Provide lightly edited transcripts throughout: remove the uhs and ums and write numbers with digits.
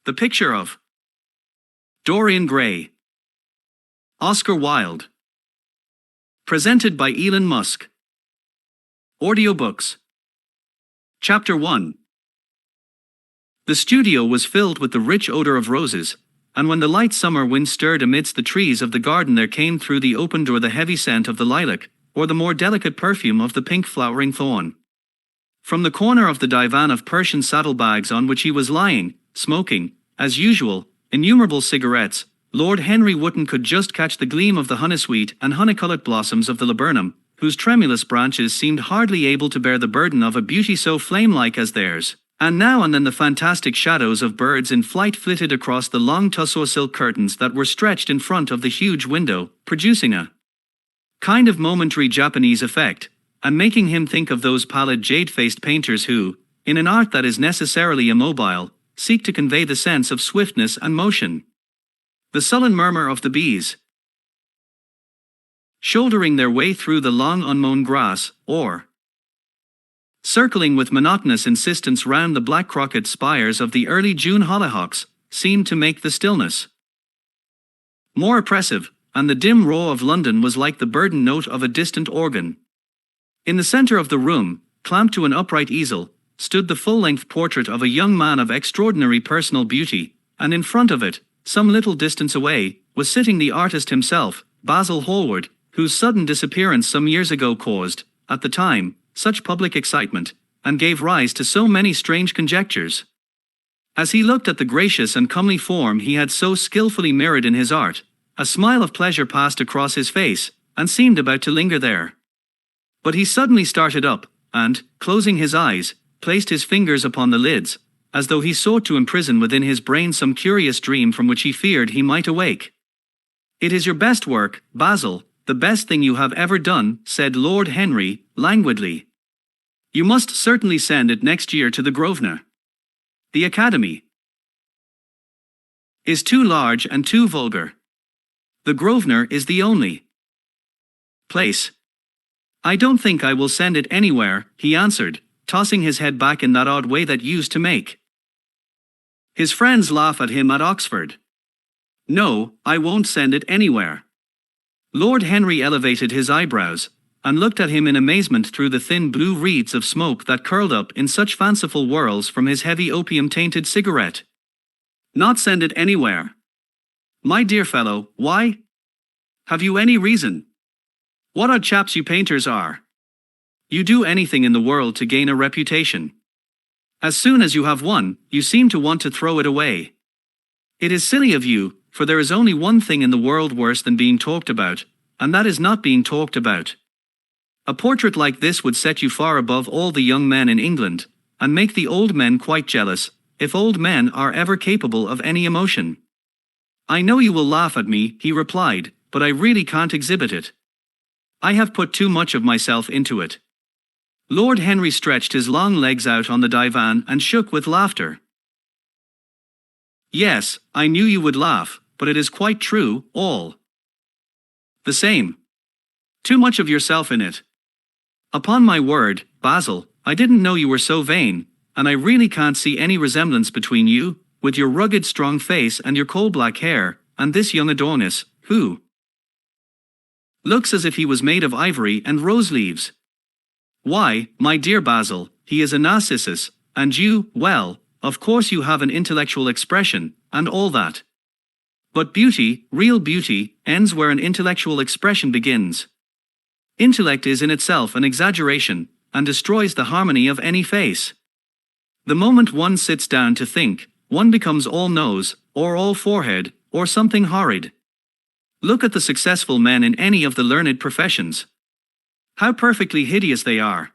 The Picture of Dorian Gray. Oscar Wilde. Presented by Elon Musk. Audiobooks. Chapter 1. The studio was filled with the rich odor of roses, and when the light summer wind stirred amidst the trees of the garden there came through the open door the heavy scent of the lilac, or the more delicate perfume of the pink flowering thorn. From the corner of the divan of Persian saddlebags on which he was lying, smoking, as usual, innumerable cigarettes, Lord Henry Wotton could just catch the gleam of the honeysuite and honey-coloured blossoms of the laburnum, whose tremulous branches seemed hardly able to bear the burden of a beauty so flame-like as theirs, and now and then the fantastic shadows of birds in flight flitted across the long tussore silk curtains that were stretched in front of the huge window, producing a kind of momentary Japanese effect, and making him think of those pallid jade-faced painters who, in an art that is necessarily immobile, seek to convey the sense of swiftness and motion. The sullen murmur of the bees, shouldering their way through the long unmown grass, or circling with monotonous insistence round the black croquet spires of the early June hollyhocks, seemed to make the stillness more oppressive, and the dim roar of London was like the burdened note of a distant organ. In the centre of the room, clamped to an upright easel, stood the full-length portrait of a young man of extraordinary personal beauty, and in front of it, some little distance away, was sitting the artist himself, Basil Hallward, whose sudden disappearance some years ago caused, at the time, such public excitement, and gave rise to so many strange conjectures. As he looked at the gracious and comely form he had so skillfully mirrored in his art, a smile of pleasure passed across his face, and seemed about to linger there. But he suddenly started up, and, closing his eyes, placed his fingers upon the lids, as though he sought to imprison within his brain some curious dream from which he feared he might awake. "It is your best work, Basil, the best thing you have ever done," said Lord Henry, languidly. "You must certainly send it next year to the Grosvenor. The Academy is too large and too vulgar. The Grosvenor is the only place." "I don't think I will send it anywhere," he answered, tossing his head back in that odd way that used to make his friends laugh at him at Oxford. "No, I won't send it anywhere." Lord Henry elevated his eyebrows, and looked at him in amazement through the thin blue wreaths of smoke that curled up in such fanciful whirls from his heavy opium-tainted cigarette. "Not send it anywhere? My dear fellow, why? Have you any reason? What odd chaps you painters are. You do anything in the world to gain a reputation. As soon as you have one, you seem to want to throw it away. It is silly of you, for there is only one thing in the world worse than being talked about, and that is not being talked about. A portrait like this would set you far above all the young men in England, and make the old men quite jealous, if old men are ever capable of any emotion." "I know you will laugh at me," he replied, "but I really can't exhibit it. I have put too much of myself into it." Lord Henry stretched his long legs out on the divan and shook with laughter. "Yes, I knew you would laugh, but it is quite true, all the same. Too much of yourself in it. Upon my word, Basil, I didn't know you were so vain, and I really can't see any resemblance between you, with your rugged strong face and your coal-black hair, and this young Adonis, who looks as if he was made of ivory and rose leaves. Why, my dear Basil, he is a Narcissus, and you, well, of course you have an intellectual expression, and all that. But beauty, real beauty, ends where an intellectual expression begins. Intellect is in itself an exaggeration, and destroys the harmony of any face. The moment one sits down to think, one becomes all nose, or all forehead, or something horrid. Look at the successful men in any of the learned professions. How perfectly hideous they are.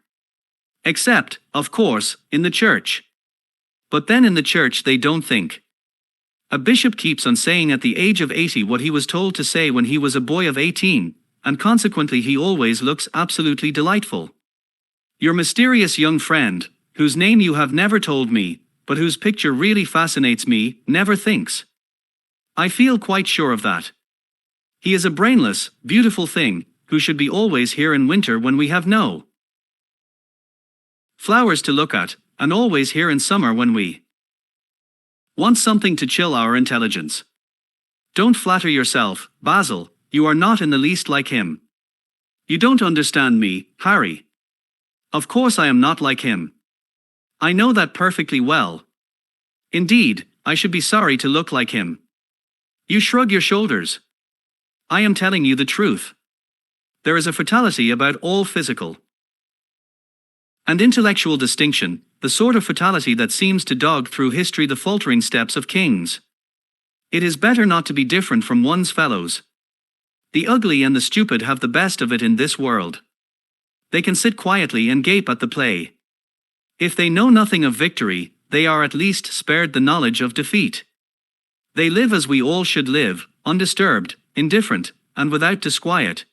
Except, of course, in the church. But then in the church they don't think. A bishop keeps on saying at the age of 80 what he was told to say when he was a boy of 18, and consequently he always looks absolutely delightful. Your mysterious young friend, whose name you have never told me, but whose picture really fascinates me, never thinks. I feel quite sure of that. He is a brainless, beautiful thing, who should be always here in winter when we have no flowers to look at, and always here in summer when we Want something to chill our intelligence. Don't flatter yourself, Basil, you are not in the least like him. You don't understand me, Harry. Of course I am not like him. I know that perfectly well. Indeed, I should be sorry to look like him. You shrug your shoulders. I am telling you the truth. There is a fatality about all physical and intellectual distinction, the sort of fatality that seems to dog through history the faltering steps of kings. It is better not to be different from one's fellows. The ugly and the stupid have the best of it in this world. They can sit quietly and gape at the play. If they know nothing of victory, they are at least spared the knowledge of defeat. They live as we all should live, undisturbed, indifferent, and without disquiet.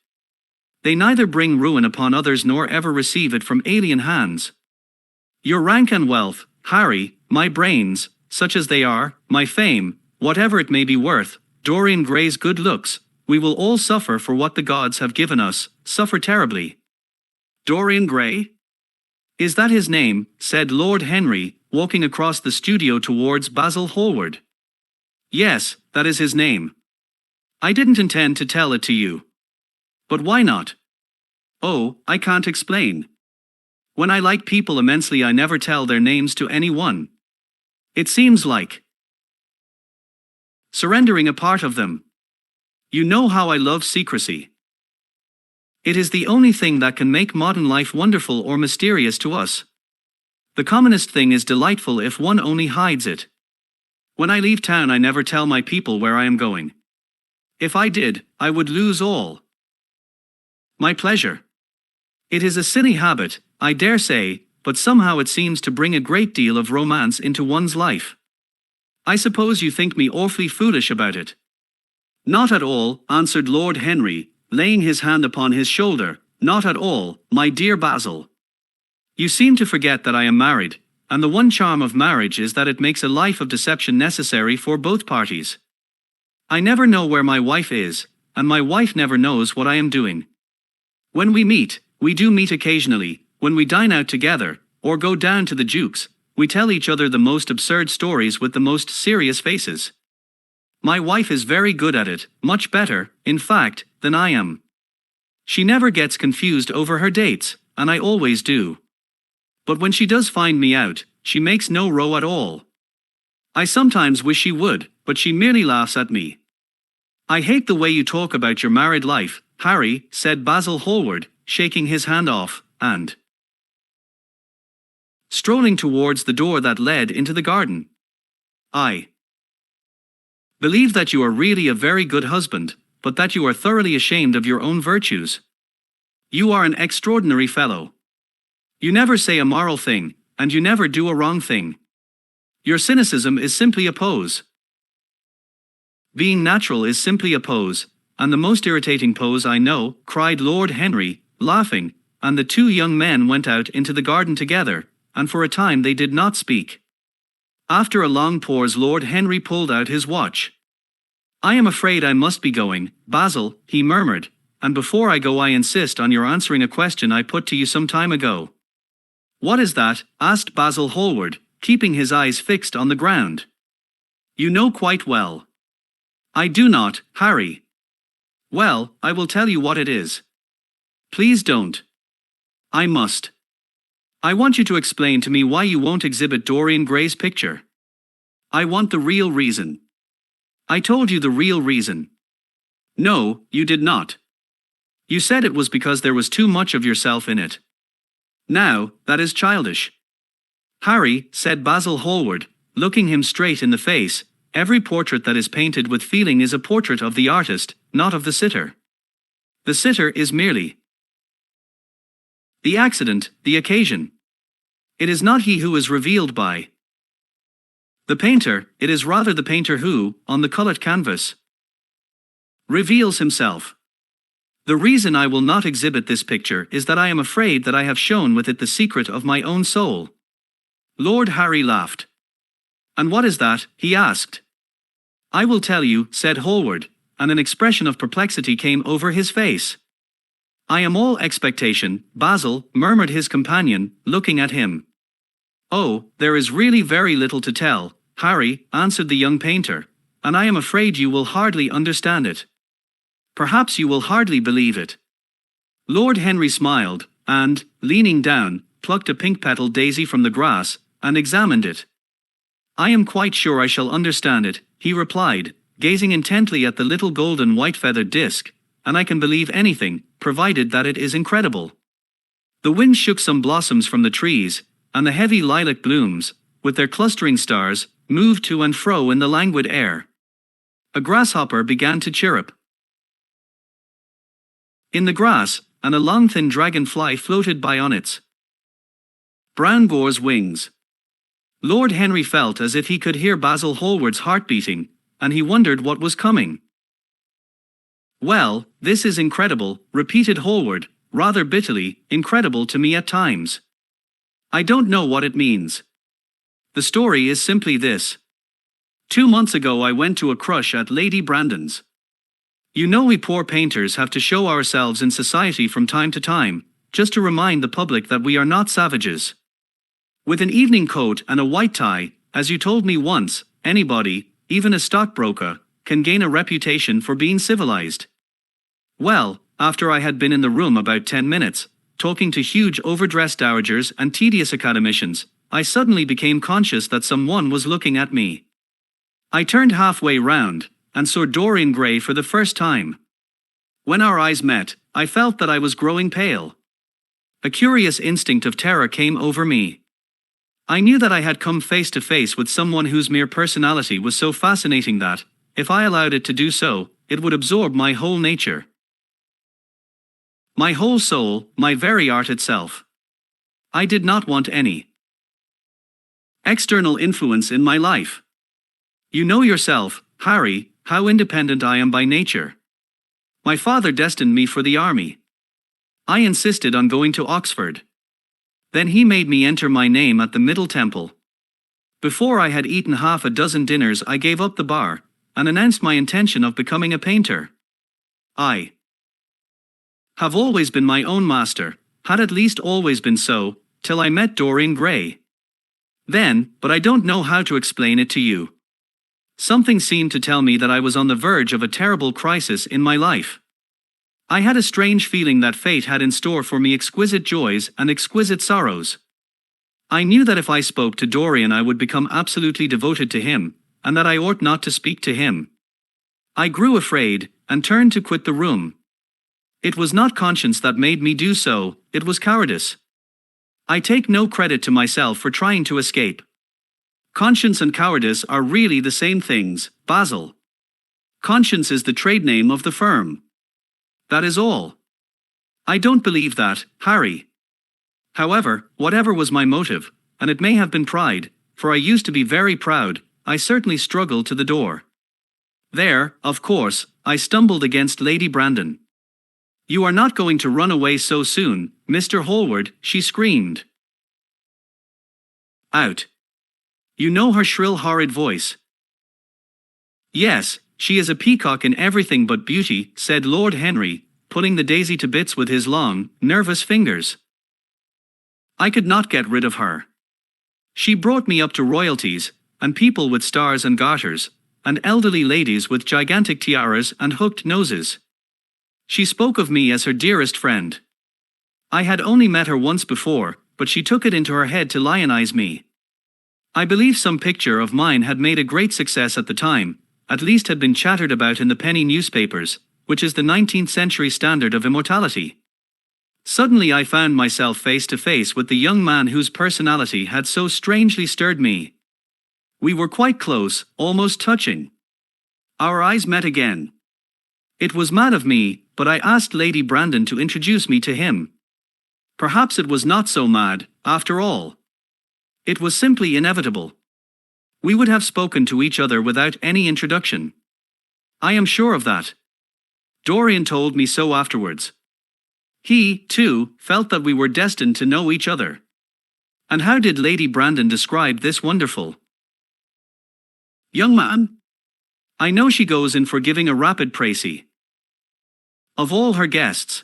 They neither bring ruin upon others nor ever receive it from alien hands. Your rank and wealth, Harry, my brains, such as they are, my fame, whatever it may be worth, Dorian Gray's good looks, we will all suffer for what the gods have given us, suffer terribly. Dorian Gray? Is that his name? Said Lord Henry, walking across the studio towards Basil Hallward. Yes, that is his name. I didn't intend to tell it to you. But why not? Oh, I can't explain. When I like people immensely I never tell their names to anyone. It seems like surrendering a part of them. You know how I love secrecy. It is the only thing that can make modern life wonderful or mysterious to us. The commonest thing is delightful if one only hides it. When I leave town I never tell my people where I am going. If I did, I would lose all my pleasure. It is a silly habit, I dare say, but somehow it seems to bring a great deal of romance into one's life. I suppose you think me awfully foolish about it. Not at all, answered Lord Henry, laying his hand upon his shoulder, not at all, my dear Basil. You seem to forget that I am married, and the one charm of marriage is that it makes a life of deception necessary for both parties. I never know where my wife is, and my wife never knows what I am doing. When we meet, we do meet occasionally, when we dine out together, or go down to the Duke's, we tell each other the most absurd stories with the most serious faces. My wife is very good at it, much better, in fact, than I am. She never gets confused over her dates, and I always do. But when she does find me out, she makes no row at all. I sometimes wish she would, but she merely laughs at me. I hate the way you talk about your married life, Harry, said Basil Hallward, shaking his hand off, and strolling towards the door that led into the garden. I believe that you are really a very good husband, but that you are thoroughly ashamed of your own virtues. You are an extraordinary fellow. You never say a moral thing, and you never do a wrong thing. Your cynicism is simply a pose. Being natural is simply a pose, and the most irritating pose I know, cried Lord Henry, laughing, and the two young men went out into the garden together, and for a time they did not speak. After a long pause Lord Henry pulled out his watch. I am afraid I must be going, Basil, he murmured, and before I go I insist on your answering a question I put to you some time ago. What is that? Asked Basil Hallward, keeping his eyes fixed on the ground. You know quite well. I do not, Harry. Well, I will tell you what it is. Please don't. I must. I want you to explain to me why you won't exhibit Dorian Gray's picture. I want the real reason. I told you the real reason. No, you did not. You said it was because there was too much of yourself in it. Now, that is childish. Harry, said Basil Hallward, looking him straight in the face, every portrait that is painted with feeling is a portrait of the artist, not of the sitter. The sitter is merely the accident, the occasion. It is not he who is revealed by the painter, it is rather the painter who, on the colored canvas, reveals himself. The reason I will not exhibit this picture is that I am afraid that I have shown with it the secret of my own soul. Lord Harry laughed. And what is that? He asked. I will tell you, said Hallward, and an expression of perplexity came over his face. I am all expectation, Basil, murmured his companion, looking at him. Oh, there is really very little to tell, Harry," answered the young painter, "and I am afraid you will hardly understand it. Perhaps you will hardly believe it." Lord Henry smiled, and, leaning down, plucked a pink-petaled daisy from the grass, and examined it. "I am quite sure I shall understand it," he replied, gazing intently at the little golden white-feathered disc, "and I can believe anything, provided that it is incredible." The wind shook some blossoms from the trees, and the heavy lilac blooms, with their clustering stars, moved to and fro in the languid air. A grasshopper began to chirrup in the grass, and a long thin dragonfly floated by on its brown gauze wings. Lord Henry felt as if he could hear Basil Hallward's heart beating, and he wondered what was coming. "Well, this is incredible," repeated Hallward, rather bitterly, "incredible to me at times. I don't know what it means. The story is simply this. 2 months ago I went to a crush at Lady Brandon's. You know we poor painters have to show ourselves in society from time to time, just to remind the public that we are not savages. With an evening coat and a white tie, as you told me once, anybody, even a stockbroker, can gain a reputation for being civilized. Well, after I had been in the room about 10 minutes, talking to huge overdressed dowagers and tedious academicians, I suddenly became conscious that someone was looking at me. I turned halfway round, and saw Dorian Gray for the first time. When our eyes met, I felt that I was growing pale. A curious instinct of terror came over me. I knew that I had come face to face with someone whose mere personality was so fascinating that, if I allowed it to do so, it would absorb my whole nature. My whole soul, my very art itself. I did not want any external influence in my life. You know yourself, Harry, how independent I am by nature. My father destined me for the army. I insisted on going to Oxford. Then he made me enter my name at the Middle Temple. Before I had eaten half a dozen dinners I gave up the bar, and announced my intention of becoming a painter. I have always been my own master, had at least always been so, till I met Dorian Gray. Then, but I don't know how to explain it to you. Something seemed to tell me that I was on the verge of a terrible crisis in my life. I had a strange feeling that fate had in store for me exquisite joys and exquisite sorrows. I knew that if I spoke to Dorian I would become absolutely devoted to him, and that I ought not to speak to him. I grew afraid, and turned to quit the room. It was not conscience that made me do so, it was cowardice. I take no credit to myself for trying to escape. Conscience and cowardice are really the same things, Basil. Conscience is the trade name of the firm. That is all. I don't believe that, Harry. However, whatever was my motive, and it may have been pride, for I used to be very proud, I certainly struggled to the door. There, of course, I stumbled against Lady Brandon. "You are not going to run away so soon, Mr. Hallward," she screamed out. You know her shrill horrid voice. "Yes, she is a peacock in everything but beauty," said Lord Henry, pulling the daisy to bits with his long, nervous fingers. I could not get rid of her. She brought me up to royalties, and people with stars and garters, and elderly ladies with gigantic tiaras and hooked noses. She spoke of me as her dearest friend. I had only met her once before, but she took it into her head to lionize me. I believe some picture of mine had made a great success at the time, at least had been chattered about in the penny newspapers, which is the 19th century standard of immortality. Suddenly I found myself face to face with the young man whose personality had so strangely stirred me. We were quite close, almost touching. Our eyes met again. It was mad of me, but I asked Lady Brandon to introduce me to him. Perhaps it was not so mad, after all. It was simply inevitable. We would have spoken to each other without any introduction. I am sure of that. Dorian told me so afterwards. He, too, felt that we were destined to know each other. And how did Lady Brandon describe this wonderful young man? I know she goes in for giving a rapid précis of all her guests.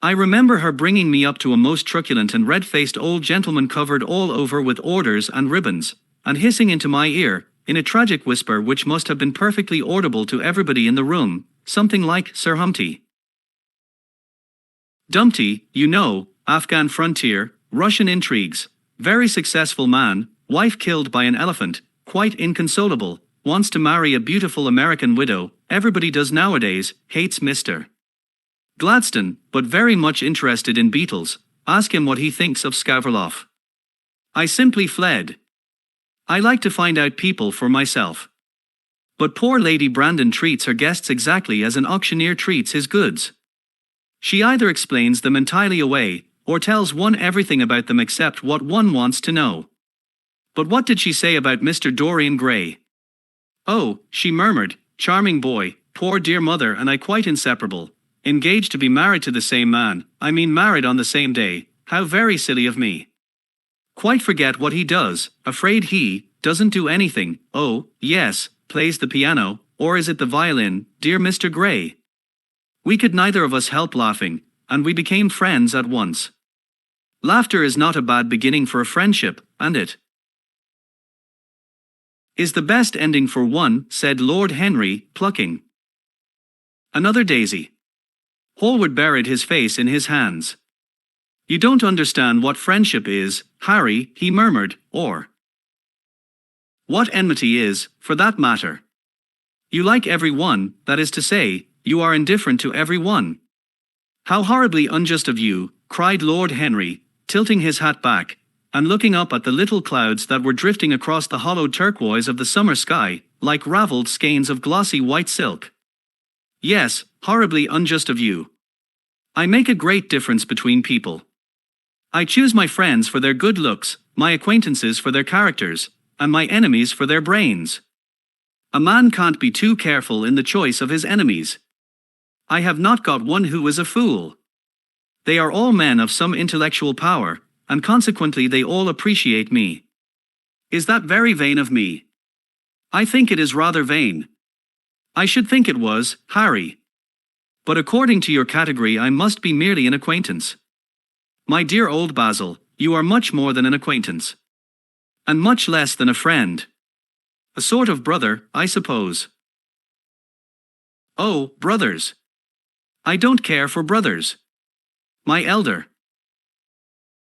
I remember her bringing me up to a most truculent and red-faced old gentleman covered all over with orders and ribbons, and hissing into my ear, in a tragic whisper which must have been perfectly audible to everybody in the room, something like, "Sir Humpty Dumpty, you know, Afghan frontier, Russian intrigues, very successful man, wife killed by an elephant, quite inconsolable, wants to marry a beautiful American widow, everybody does nowadays, hates Mr. Gladstone, but very much interested in beetles, ask him what he thinks of Scavroloff." I simply fled. I like to find out people for myself. But poor Lady Brandon treats her guests exactly as an auctioneer treats his goods. She either explains them entirely away, or tells one everything about them except what one wants to know. But what did she say about Mr. Dorian Gray? "Oh," she murmured, "charming boy, poor dear mother and I quite inseparable, engaged to be married to the same man, I mean married on the same day, how very silly of me. Quite forget what he does, afraid he doesn't do anything, oh, yes, plays the piano, or is it the violin, dear Mr. Gray?" We could neither of us help laughing, and we became friends at once. Laughter is not a bad beginning for a friendship, and it is the best ending for one, said Lord Henry, plucking another daisy. Hallward buried his face in his hands. "You don't understand what friendship is, Harry," he murmured, "or what enmity is, for that matter. You like every one, that is to say, you are indifferent to every one." "How horribly unjust of you," cried Lord Henry, tilting his hat back, and looking up at the little clouds that were drifting across the hollowed turquoise of the summer sky, like ravelled skeins of glossy white silk. "Yes, horribly unjust of you. I make a great difference between people. I choose my friends for their good looks, my acquaintances for their characters, and my enemies for their brains. A man can't be too careful in the choice of his enemies. I have not got one who is a fool. They are all men of some intellectual power, and consequently they all appreciate me. Is that very vain of me? I think it is rather vain. I should think it was, Harry. But according to your category I must be merely an acquaintance. My dear old Basil, you are much more than an acquaintance. And much less than a friend. A sort of brother, I suppose." "Oh, brothers. I don't care for brothers. My elder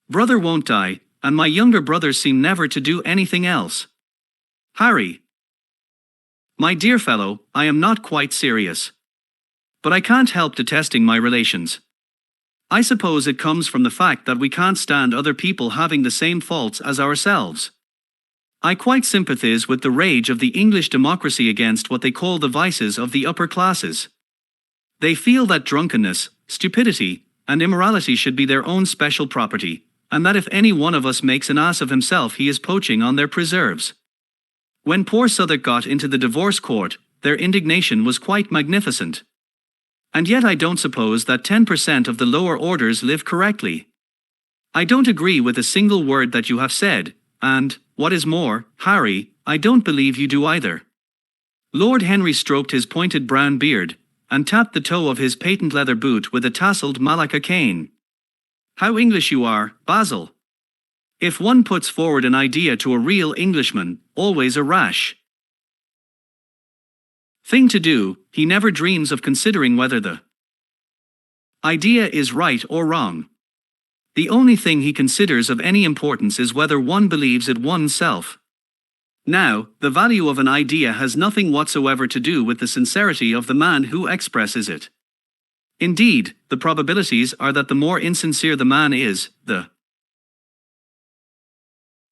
brother won't die, and my younger brothers seem never to do anything else. Harry. My dear fellow, I am not quite serious. But I can't help detesting my relations. I suppose it comes from the fact that we can't stand other people having the same faults as ourselves. I quite sympathize with the rage of the English democracy against what they call the vices of the upper classes. They feel that drunkenness, stupidity, and immorality should be their own special property, and that if any one of us makes an ass of himself he is poaching on their preserves. When poor Southwark got into the divorce court, their indignation was quite magnificent. And yet I don't suppose that 10% of the lower orders live correctly. I don't agree with a single word that you have said, and, what is more, Harry, I don't believe you do either." Lord Henry stroked his pointed brown beard, and tapped the toe of his patent leather boot with a tasseled malacca cane. "How English you are, Basil. If one puts forward an idea to a real Englishman, always a rash thing to do, he never dreams of considering whether the idea is right or wrong. The only thing he considers of any importance is whether one believes it oneself. Now, the value of an idea has nothing whatsoever to do with the sincerity of the man who expresses it. Indeed, the probabilities are that the more insincere the man is, the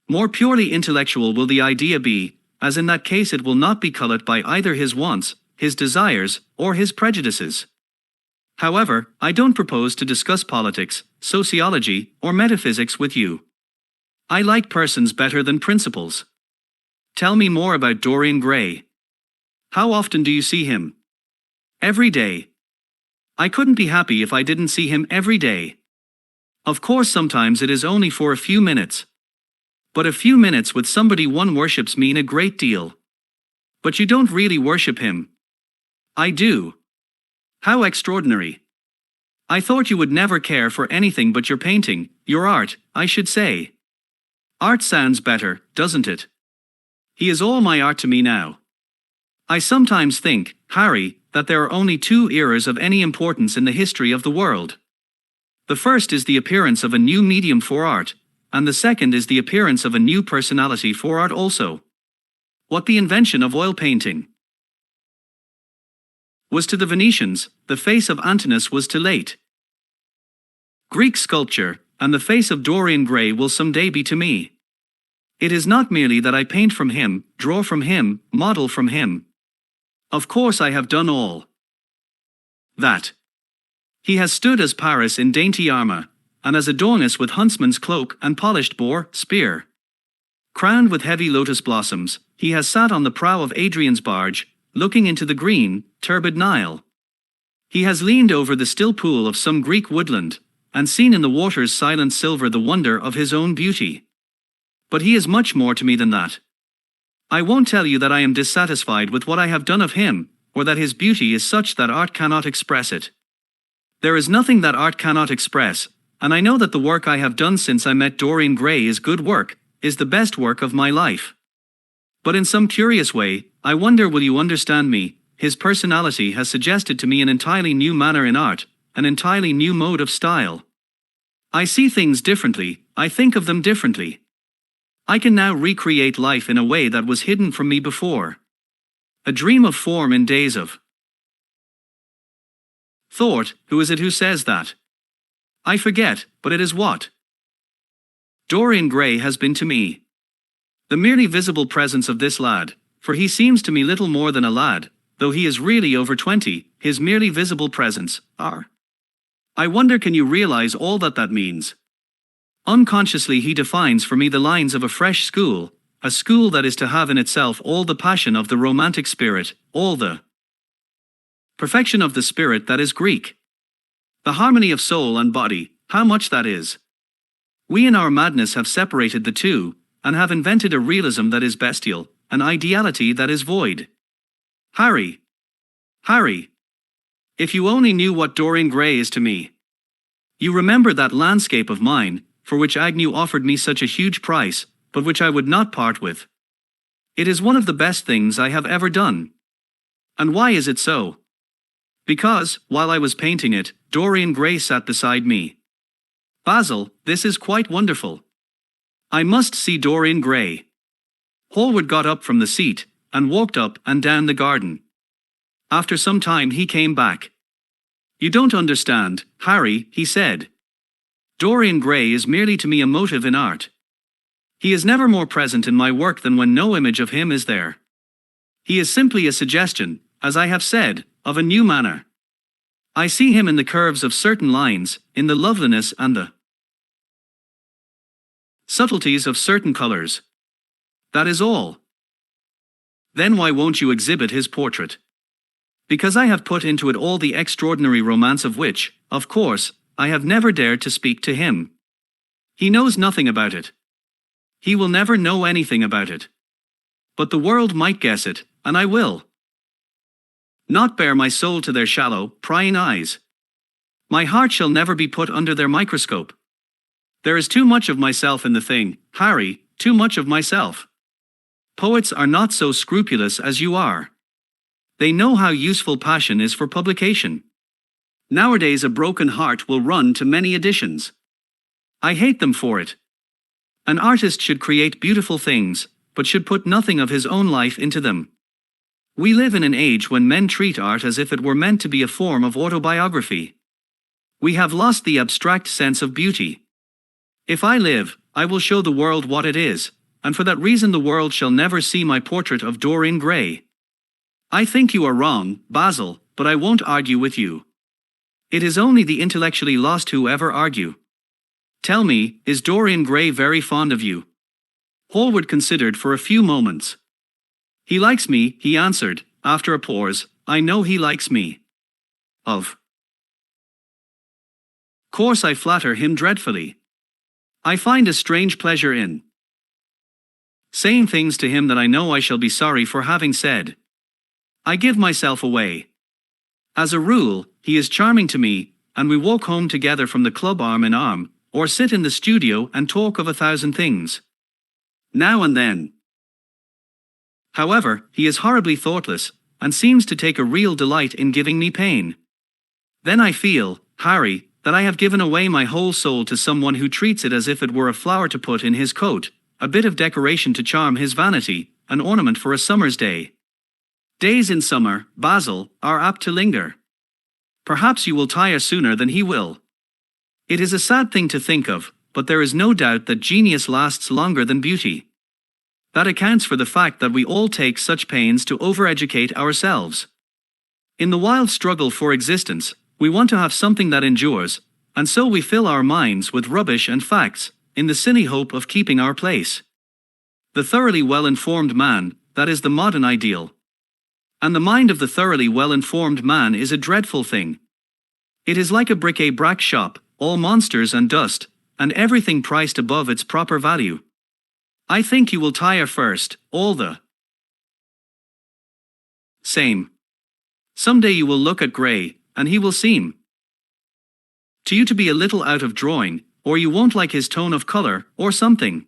more purely intellectual will the idea be, as in that case it will not be colored by either his wants, his desires, or his prejudices. However, I don't propose to discuss politics, sociology, or metaphysics with you. I like persons better than principles. Tell me more about Dorian Gray. How often do you see him?" "Every day. I couldn't be happy if I didn't see him every day. Of course sometimes it is only for a few minutes. But a few minutes with somebody one worships mean a great deal." "But you don't really worship him." "I do." "How extraordinary. I thought you would never care for anything but your painting, your art, I should say." "Art sounds better, doesn't it? He is all my art to me now. I sometimes think, Harry, that there are only two eras of any importance in the history of the world. The first is the appearance of a new medium for art, and the second is the appearance of a new personality for art also. What the invention of oil painting was to the Venetians, the face of Antinous was too late. Greek sculpture, and the face of Dorian Gray will someday be to me. It is not merely that I paint from him, draw from him, model from him. Of course I have done all that. He has stood as Paris in dainty armor, and as Adonis with huntsman's cloak and polished boar spear. Crowned with heavy lotus blossoms, he has sat on the prow of Adrian's barge, looking into the green, turbid Nile. He has leaned over the still pool of some Greek woodland, and seen in the water's silent silver the wonder of his own beauty. But he is much more to me than that. I won't tell you that I am dissatisfied with what I have done of him, or that his beauty is such that art cannot express it. There is nothing that art cannot express, and I know that the work I have done since I met Dorian Gray is good work, is the best work of my life. But in some curious way, I wonder will you understand me, his personality has suggested to me an entirely new manner in art, an entirely new mode of style. I see things differently, I think of them differently. I can now recreate life in a way that was hidden from me before. A dream of form in days of thought. Who is it who says that? I forget, but it is what Dorian Gray has been to me. The merely visible presence of this lad, for he seems to me little more than a lad, though he is really over 20, his merely visible presence, I wonder can you realize all that that means? Unconsciously he defines for me the lines of a fresh school, a school that is to have in itself all the passion of the romantic spirit, all the perfection of the spirit that is Greek. The harmony of soul and body, how much that is. We in our madness have separated the two, and have invented a realism that is bestial, an ideality that is void. Harry! If you only knew what Dorian Gray is to me. You remember that landscape of mine, for which Agnew offered me such a huge price, but which I would not part with. It is one of the best things I have ever done. And why is it so? Because, while I was painting it, Dorian Gray sat beside me. Basil, this is quite wonderful. I must see Dorian Gray. Hallward got up from the seat, and walked up and down the garden. After some time he came back. You don't understand, Harry, he said. Dorian Gray is merely to me a motive in art. He is never more present in my work than when no image of him is there. He is simply a suggestion, as I have said, of a new manner. I see him in the curves of certain lines, in the loveliness and the subtleties of certain colors. That is all. Then why won't you exhibit his portrait? Because I have put into it all the extraordinary romance of which, of course, I have never dared to speak to him. He knows nothing about it. He will never know anything about it. But the world might guess it, and I will not bare my soul to their shallow, prying eyes. My heart shall never be put under their microscope. There is too much of myself in the thing, Harry, too much of myself. Poets are not so scrupulous as you are. They know how useful passion is for publication. Nowadays a broken heart will run to many editions. I hate them for it. An artist should create beautiful things, but should put nothing of his own life into them. We live in an age when men treat art as if it were meant to be a form of autobiography. We have lost the abstract sense of beauty. If I live, I will show the world what it is, and for that reason the world shall never see my portrait of Dorian Gray. I think you are wrong, Basil, but I won't argue with you. It is only the intellectually lost who ever argue. Tell me, is Dorian Gray very fond of you? Hallward considered for a few moments. He likes me, he answered, after a pause. I know he likes me. Of course I flatter him dreadfully. I find a strange pleasure in saying things to him that I know I shall be sorry for having said. I give myself away. As a rule, he is charming to me, and we walk home together from the club arm in arm, or sit in the studio and talk of 1,000 things. Now and then However, he is horribly thoughtless, and seems to take a real delight in giving me pain. Then I feel, Harry, that I have given away my whole soul to someone who treats it as if it were a flower to put in his coat, a bit of decoration to charm his vanity, an ornament for a summer's day. Days in summer, Basil, are apt to linger. Perhaps you will tire sooner than he will. It is a sad thing to think of, but there is no doubt that genius lasts longer than beauty. That accounts for the fact that we all take such pains to overeducate ourselves. In the wild struggle for existence, we want to have something that endures, and so we fill our minds with rubbish and facts, in the silly hope of keeping our place. The thoroughly well-informed man, that is the modern ideal. And the mind of the thoroughly well-informed man is a dreadful thing. It is like a bric-a-brac shop, all monsters and dust, and everything priced above its proper value. I think you will tire first, all the same. Someday you will look at Gray, and he will seem to you to be a little out of drawing, or you won't like his tone of color, or something.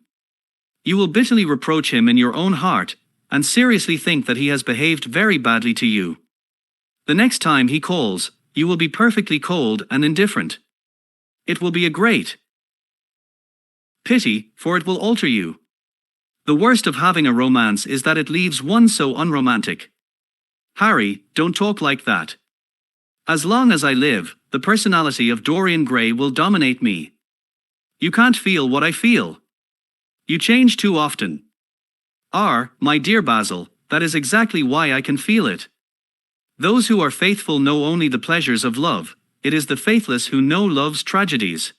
You will bitterly reproach him in your own heart, and seriously think that he has behaved very badly to you. The next time he calls, you will be perfectly cold and indifferent. It will be a great pity, for it will alter you. The worst of having a romance is that it leaves one so unromantic. Harry, don't talk like that. As long as I live, the personality of Dorian Gray will dominate me. You can't feel what I feel. You change too often. My dear Basil, that is exactly why I can feel it. Those who are faithful know only the pleasures of love, it is the faithless who know love's tragedies.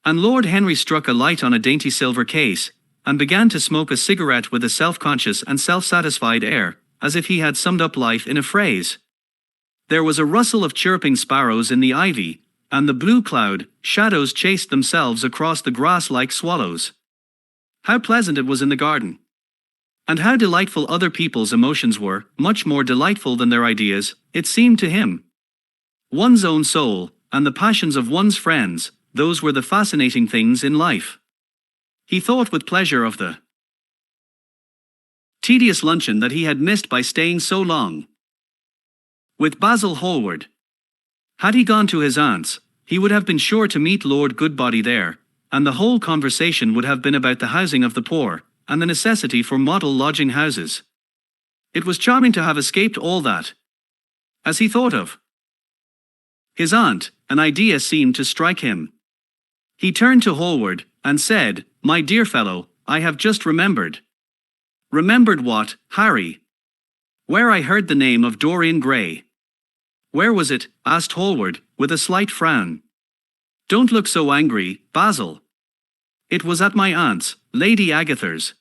And Lord Henry struck a light on a dainty silver case, and began to smoke a cigarette with a self-conscious and self-satisfied air, as if he had summed up life in a phrase. There was a rustle of chirping sparrows in the ivy, and the blue cloud shadows chased themselves across the grass like swallows. How pleasant it was in the garden! And how delightful other people's emotions were, much more delightful than their ideas, it seemed to him. One's own soul, and the passions of one's friends, those were the fascinating things in life. He thought with pleasure of the tedious luncheon that he had missed by staying so long with Basil Hallward. Had he gone to his aunt's, he would have been sure to meet Lord Goodbody there, and the whole conversation would have been about the housing of the poor, and the necessity for model lodging houses. It was charming to have escaped all that. As he thought of his aunt, an idea seemed to strike him. He turned to Hallward, and said, "My dear fellow, I have just remembered." "Remembered what, Harry?" "Where I heard the name of Dorian Gray." "Where was it?" asked Hallward, with a slight frown. "Don't look so angry, Basil." "It was at my aunt's, Lady Agatha's.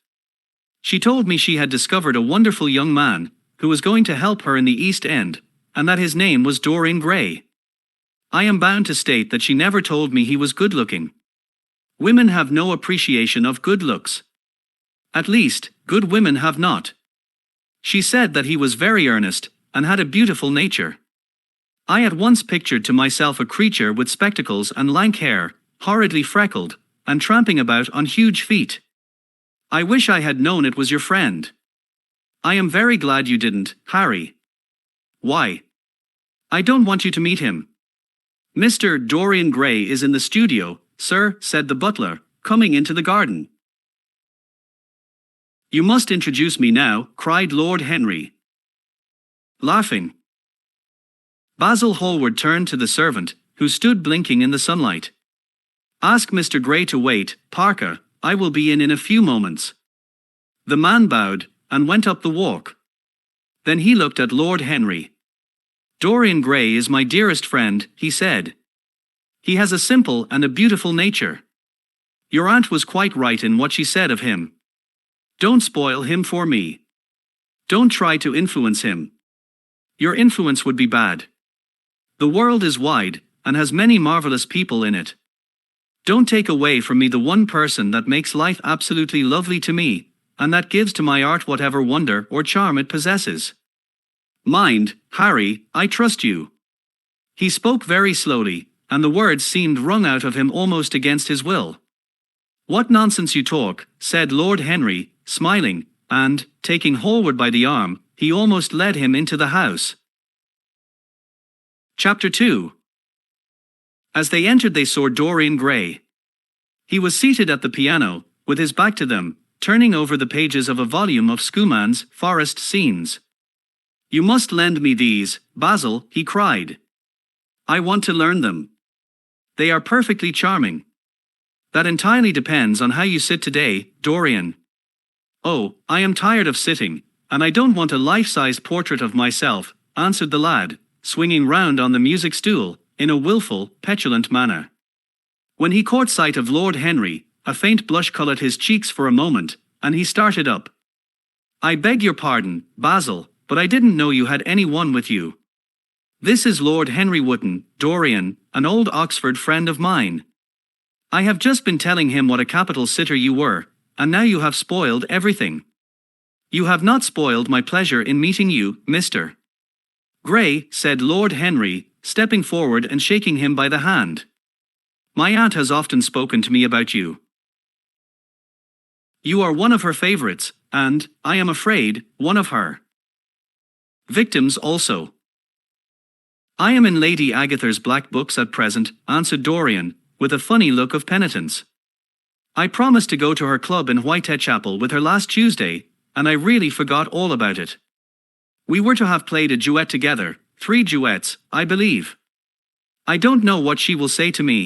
She told me she had discovered a wonderful young man, who was going to help her in the East End, and that his name was Dorian Gray. I am bound to state that she never told me he was good-looking. Women have no appreciation of good looks. At least, good women have not. She said that he was very earnest, and had a beautiful nature. I at once pictured to myself a creature with spectacles and lank hair, horridly freckled, and tramping about on huge feet. I wish I had known it was your friend. I am very glad you didn't, Harry." "Why?" "I don't want you to meet him." "Mr. Dorian Gray is in the studio, sir," said the butler, coming into the garden. "You must introduce me now," cried Lord Henry, laughing. Basil Hallward turned to the servant, who stood blinking in the sunlight. "Ask Mr. Gray to wait, Parker, I will be in a few moments." The man bowed, and went up the walk. Then he looked at Lord Henry. "Dorian Gray is my dearest friend," he said. "He has a simple and a beautiful nature. Your aunt was quite right in what she said of him. Don't spoil him for me. Don't try to influence him. Your influence would be bad. The world is wide, and has many marvelous people in it. Don't take away from me the one person that makes life absolutely lovely to me, and that gives to my art whatever wonder or charm it possesses. Mind, Harry, I trust you." He spoke very slowly, and the words seemed wrung out of him almost against his will. "What nonsense you talk," said Lord Henry, smiling, and, taking Hallward by the arm, he almost led him into the house. Chapter 2. As they entered they saw Dorian Gray. He was seated at the piano, with his back to them, turning over the pages of a volume of Schumann's Forest Scenes. "You must lend me these, Basil," he cried. "I want to learn them. They are perfectly charming." "That entirely depends on how you sit today, Dorian." "Oh, I am tired of sitting, and I don't want a life-size portrait of myself," answered the lad, swinging round on the music stool, in a wilful, petulant manner. When he caught sight of Lord Henry, a faint blush coloured his cheeks for a moment, and he started up. "I beg your pardon, Basil, but I didn't know you had any one with you. This is Lord Henry Wotton, Dorian, an old Oxford friend of mine. I have just been telling him what a capital sitter you were, and now you have spoiled everything." "You have not spoiled my pleasure in meeting you, Mr. Gray," said Lord Henry, stepping forward and shaking him by the hand. "My aunt has often spoken to me about you. You are one of her favourites, and, I am afraid, one of her victims also." "I am in Lady Agatha's black books at present," answered Dorian, with a funny look of penitence. "I promised to go to her club in Whitechapel with her last Tuesday, and I really forgot all about it. We were to have played a duet together, 3 duets, I believe. I don't know what she will say to me.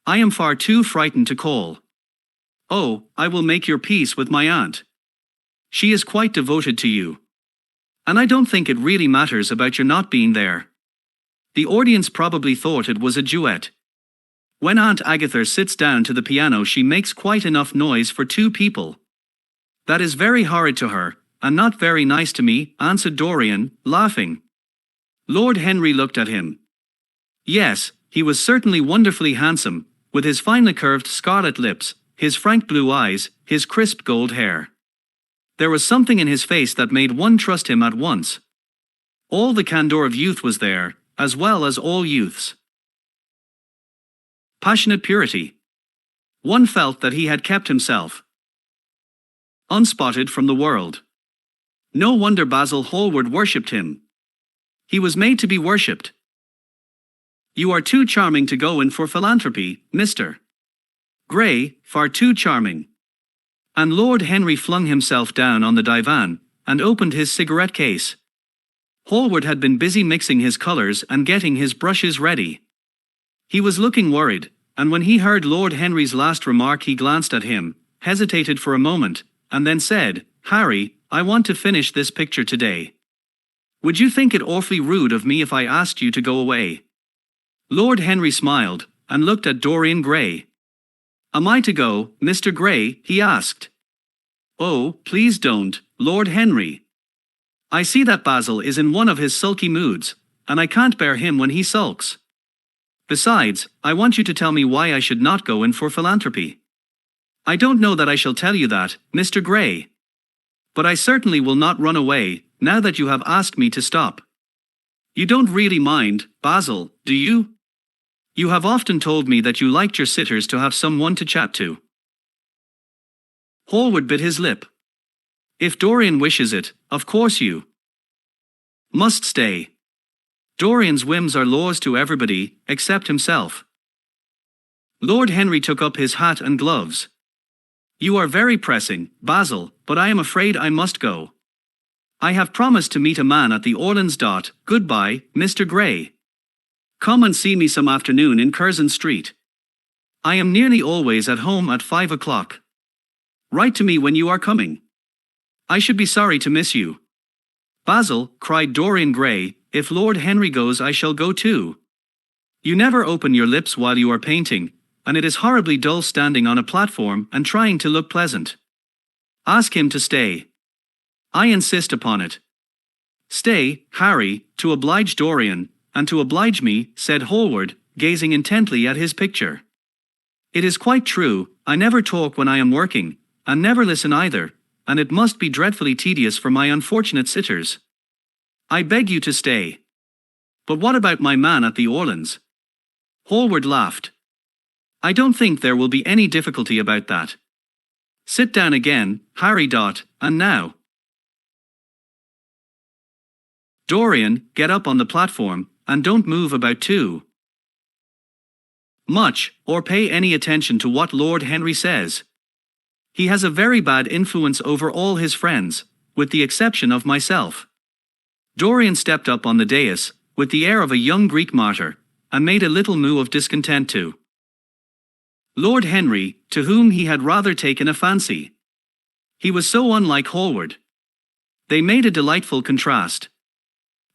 I am far too frightened to call. Oh, I will make your peace with my aunt. She is quite devoted to you. And I don't think it really matters about your not being there. The audience probably thought it was a duet. When Aunt Agatha sits down to the piano she makes quite enough noise for 2 people. That is very horrid to her, and not very nice to me," answered Dorian, laughing. Lord Henry looked at him. Yes, he was certainly wonderfully handsome, with his finely curved scarlet lips, his frank blue eyes, his crisp gold hair. There was something in his face that made one trust him at once. All the candour of youth was there, as well as all youths. Passionate purity. One felt that he had kept himself unspotted from the world. No wonder Basil Hallward worshipped him. He was made to be worshipped. "You are too charming to go in for philanthropy, Mr. Gray, far too charming." And Lord Henry flung himself down on the divan, and opened his cigarette case. Hallward had been busy mixing his colours and getting his brushes ready. He was looking worried, and when he heard Lord Henry's last remark he glanced at him, hesitated for a moment, and then said, "Harry, I want to finish this picture today. Would you think it awfully rude of me if I asked you to go away?" Lord Henry smiled, and looked at Dorian Gray. "Am I to go, Mr. Gray?" he asked. "Oh, please don't, Lord Henry. I see that Basil is in one of his sulky moods, and I can't bear him when he sulks. Besides, I want you to tell me why I should not go in for philanthropy." "I don't know that I shall tell you that, Mr. Gray. But I certainly will not run away, now that you have asked me to stop. You don't really mind, Basil, do you? You have often told me that you liked your sitters to have someone to chat to." Hallward bit his lip. "If Dorian wishes it, of course you must stay. Dorian's whims are laws to everybody, except himself." Lord Henry took up his hat and gloves. "You are very pressing, Basil, but I am afraid I must go. I have promised to meet a man at the Orleans Dot. Goodbye, Mr. Gray. Come and see me some afternoon in Curzon Street. I am nearly always at home at 5 o'clock. Write to me when you are coming. I should be sorry to miss you." "Basil," cried Dorian Gray, "if Lord Henry goes I shall go too. You never open your lips while you are painting, and it is horribly dull standing on a platform and trying to look pleasant. Ask him to stay. I insist upon it." "Stay, Harry, to oblige Dorian, and to oblige me," said Hallward, gazing intently at his picture. "It is quite true, I never talk when I am working, and never listen either, and it must be dreadfully tedious for my unfortunate sitters. I beg you to stay. But what about my man at the Orleans?" Hallward laughed. "I don't think there will be any difficulty about that. Sit down again, Harry. And now. Dorian, get up on the platform, and don't move about too much, or pay any attention to what Lord Henry says. He has a very bad influence over all his friends, with the exception of myself. Dorian stepped up on the dais, with the air of a young Greek martyr, and made a little moue of discontent to Lord Henry, to whom he had rather taken a fancy. He was so unlike Hallward. They made a delightful contrast.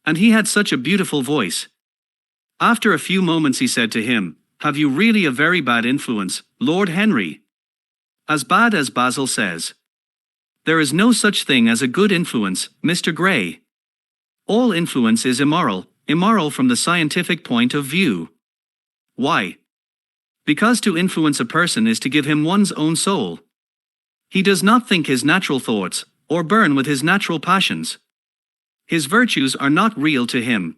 And he had such a beautiful voice. After a few moments he said to him, "Have you really a very bad influence, Lord Henry? As bad as Basil says. There is no such thing as a good influence, Mr. Gray. All influence is immoral, immoral from the scientific point of view. Why? Because to influence a person is to give him one's own soul. He does not think his natural thoughts, or burn with his natural passions. His virtues are not real to him.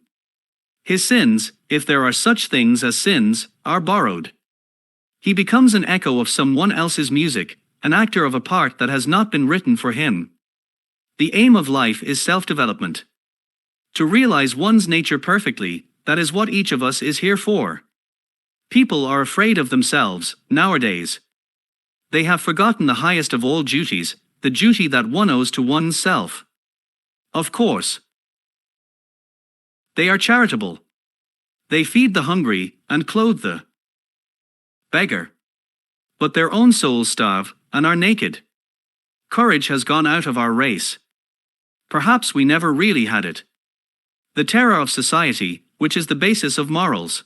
His sins, if there are such things as sins, are borrowed. He becomes an echo of someone else's music, an actor of a part that has not been written for him. The aim of life is self-development. To realize one's nature perfectly, that is what each of us is here for. People are afraid of themselves, nowadays. They have forgotten the highest of all duties, the duty that one owes to one's self. Of course. They are charitable. They feed the hungry, and clothe the beggar. But their own souls starve, and are naked. Courage has gone out of our race. Perhaps we never really had it. The terror of society, which is the basis of morals.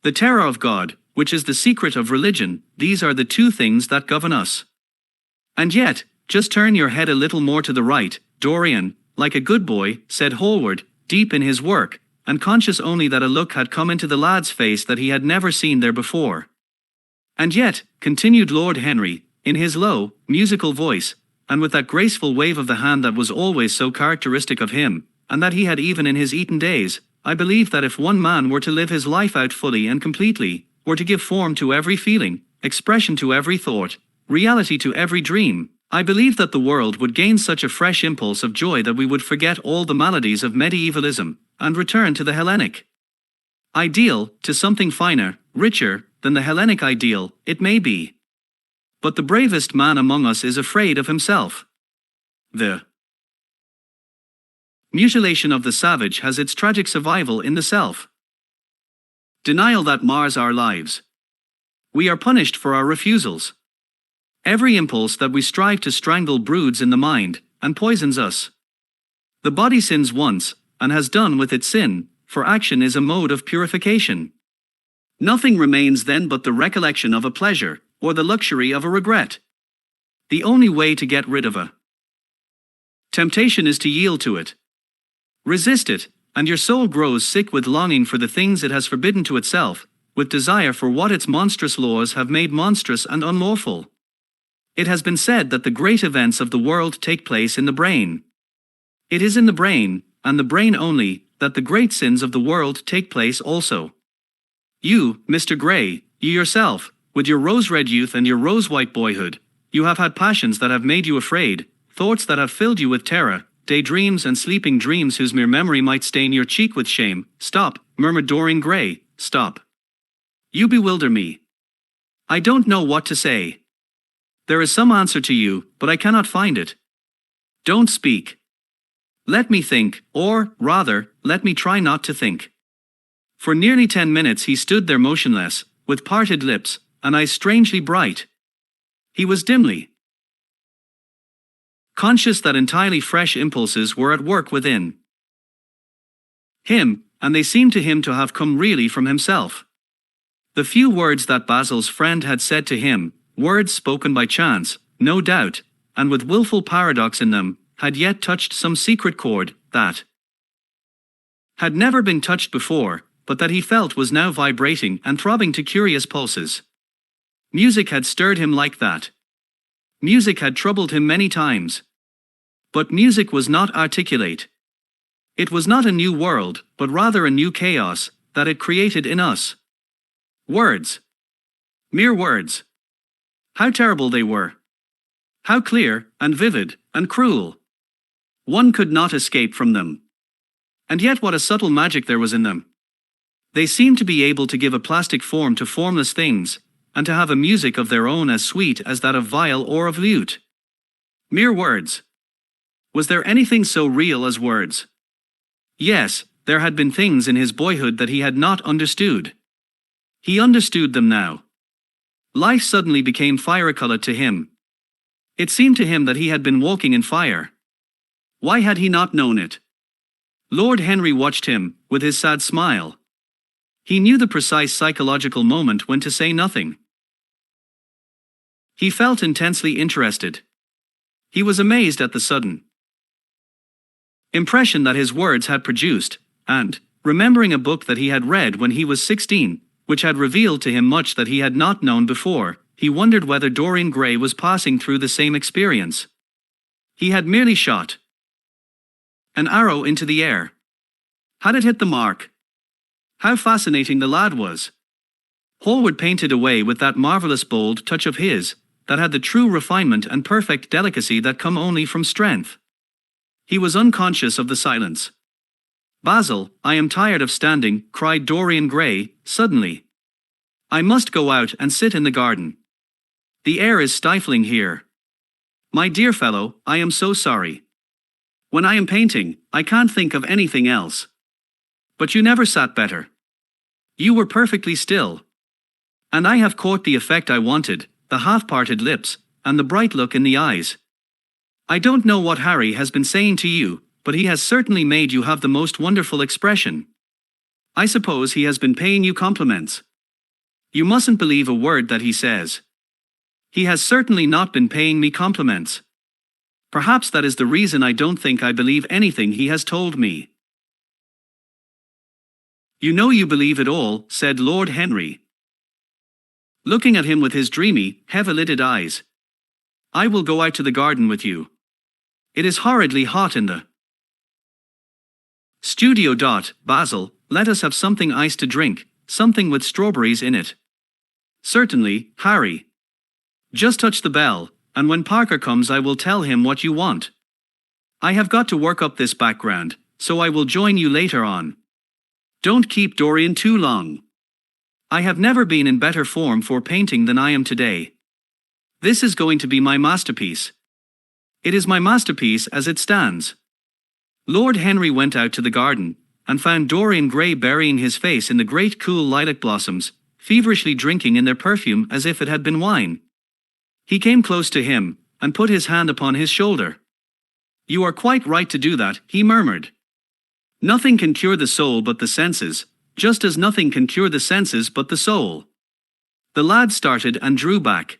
The terror of God, which is the secret of religion, these are the two things that govern us. And yet, just turn your head a little more to the right, Dorian, like a good boy, said Hallward, deep in his work, and conscious only that a look had come into the lad's face that he had never seen there before. And yet, continued Lord Henry, in his low, musical voice, and with that graceful wave of the hand that was always so characteristic of him, and that he had even in his Eton days, I believe that if one man were to live his life out fully and completely, were to give form to every feeling, expression to every thought, reality to every dream, I believe that the world would gain such a fresh impulse of joy that we would forget all the maladies of medievalism, and return to the Hellenic ideal, to something finer, richer, than the Hellenic ideal, it may be. But the bravest man among us is afraid of himself. The mutilation of the savage has its tragic survival in the self. Denial that mars our lives. We are punished for our refusals. Every impulse that we strive to strangle broods in the mind, and poisons us. The body sins once, and has done with its sin, for action is a mode of purification. Nothing remains then but the recollection of a pleasure, or the luxury of a regret. The only way to get rid of a temptation is to yield to it. Resist it, and your soul grows sick with longing for the things it has forbidden to itself, with desire for what its monstrous laws have made monstrous and unlawful. It has been said that the great events of the world take place in the brain. It is in the brain, and the brain only, that the great sins of the world take place also. You, Mr. Gray, you yourself, with your rose-red youth and your rose-white boyhood, you have had passions that have made you afraid, thoughts that have filled you with terror, daydreams and sleeping dreams whose mere memory might stain your cheek with shame. Stop, murmured Dorian Gray, stop. You bewilder me. I don't know what to say. There is some answer to you, but I cannot find it. Don't speak. Let me think, or, rather, let me try not to think. For nearly 10 minutes he stood there motionless, with parted lips, and eyes strangely bright. He was dimly conscious that entirely fresh impulses were at work within him, and they seemed to him to have come really from himself. The few words that Basil's friend had said to him, words spoken by chance, no doubt, and with willful paradox in them, had yet touched some secret chord that had never been touched before, but that he felt was now vibrating and throbbing to curious pulses. Music had stirred him like that. Music had troubled him many times. But music was not articulate. It was not a new world, but rather a new chaos, that it created in us. Words. Mere words. How terrible they were! How clear, and vivid, and cruel! One could not escape from them. And yet what a subtle magic there was in them! They seemed to be able to give a plastic form to formless things, and to have a music of their own as sweet as that of viol or of lute. Mere words. Was there anything so real as words? Yes, there had been things in his boyhood that he had not understood. He understood them now. Life suddenly became fire-colored to him. It seemed to him that he had been walking in fire. Why had he not known it? Lord Henry watched him, with his sad smile. He knew the precise psychological moment when to say nothing. He felt intensely interested. He was amazed at the sudden impression that his words had produced, and, remembering a book that he had read when he was 16, which had revealed to him much that he had not known before, he wondered whether Dorian Gray was passing through the same experience. He had merely shot an arrow into the air. Had it hit the mark? How fascinating the lad was! Hallward painted away with that marvelous bold touch of his, that had the true refinement and perfect delicacy that come only from strength. He was unconscious of the silence. "Basil, I am tired of standing," cried Dorian Gray, suddenly. "I must go out and sit in the garden. The air is stifling here. My dear fellow, I am so sorry. When I am painting, I can't think of anything else. But you never sat better. You were perfectly still. And I have caught the effect I wanted, the half-parted lips, and the bright look in the eyes. I don't know what Harry has been saying to you, but he has certainly made you have the most wonderful expression. I suppose he has been paying you compliments. You mustn't believe a word that he says. He has certainly not been paying me compliments. Perhaps that is the reason I don't think I believe anything he has told me." "You know you believe it all," said Lord Henry, looking at him with his dreamy, heavy-lidded eyes. "I will go out to the garden with you. It is horridly hot in the studio. Basil, let us have something iced to drink, something with strawberries in it." "Certainly, Harry. Just touch the bell, and when Parker comes I will tell him what you want. I have got to work up this background, so I will join you later on. Don't keep Dorian too long. I have never been in better form for painting than I am today. This is going to be my masterpiece. It is my masterpiece as it stands." Lord Henry went out to the garden, and found Dorian Gray burying his face in the great cool lilac blossoms, feverishly drinking in their perfume as if it had been wine. He came close to him, and put his hand upon his shoulder. "You are quite right to do that," he murmured. "Nothing can cure the soul but the senses, just as nothing can cure the senses but the soul." The lad started and drew back.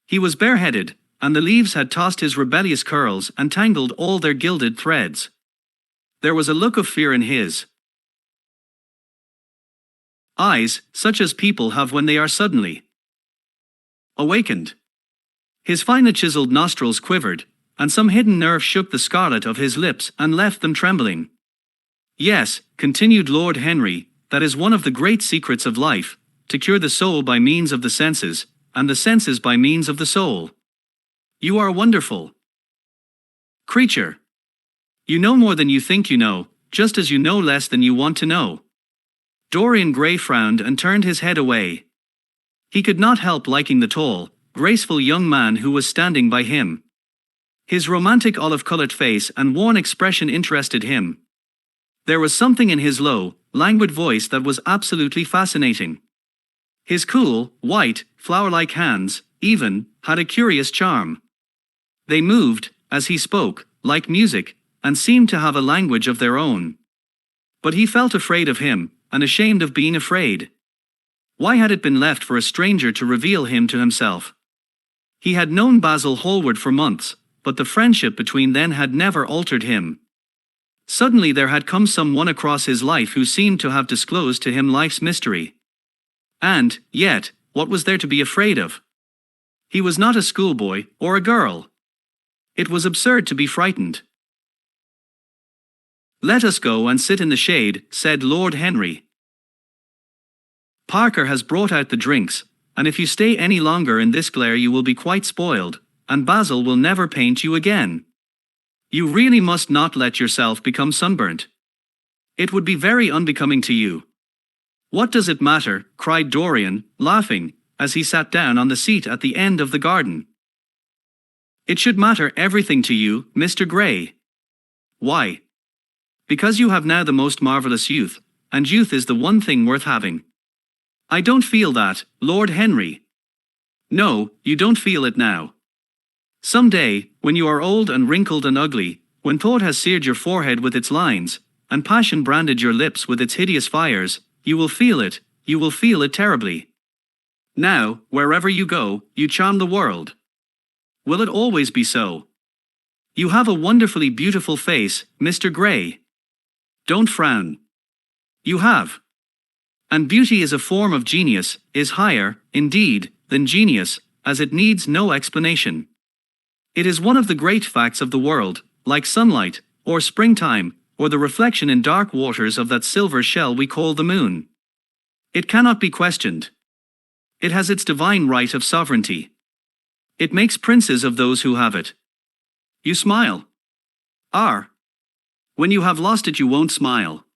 He was bareheaded, and the leaves had tossed his rebellious curls and tangled all their gilded threads. There was a look of fear in his eyes, such as people have when they are suddenly awakened. His finely chiseled nostrils quivered, and some hidden nerve shook the scarlet of his lips and left them trembling. "Yes," continued Lord Henry, "that is one of the great secrets of life, to cure the soul by means of the senses, and the senses by means of the soul. You are a wonderful creature. You know more than you think you know, just as you know less than you want to know." Dorian Gray frowned and turned his head away. He could not help liking the tall, graceful young man who was standing by him. His romantic olive-colored face and worn expression interested him. There was something in his low, languid voice that was absolutely fascinating. His cool, white, flower-like hands, even, had a curious charm. They moved, as he spoke, like music, and seemed to have a language of their own. But he felt afraid of him, and ashamed of being afraid. Why had it been left for a stranger to reveal him to himself? He had known Basil Hallward for months, but the friendship between them had never altered him. Suddenly there had come someone across his life who seemed to have disclosed to him life's mystery. And, yet, what was there to be afraid of? He was not a schoolboy, or a girl. It was absurd to be frightened. "Let us go and sit in the shade," said Lord Henry. "Parker has brought out the drinks, and if you stay any longer in this glare you will be quite spoiled, and Basil will never paint you again. You really must not let yourself become sunburnt. It would be very unbecoming to you." "What does it matter?" cried Dorian, laughing, as he sat down on the seat at the end of the garden. "It should matter everything to you, Mr. Gray." "Why?" "Because you have now the most marvelous youth, and youth is the one thing worth having." "I don't feel that, Lord Henry." "No, you don't feel it now. Some day, when you are old and wrinkled and ugly, when thought has seared your forehead with its lines, and passion branded your lips with its hideous fires, you will feel it terribly. Now, wherever you go, you charm the world. Will it always be so? You have a wonderfully beautiful face, Mr. Gray. Don't frown. You have. And beauty is a form of genius, is higher, indeed, than genius, as it needs no explanation. It is one of the great facts of the world, like sunlight, or springtime, or the reflection in dark waters of that silver shell we call the moon. It cannot be questioned. It has its divine right of sovereignty. It makes princes of those who have it. You smile. When you have lost it you won't smile.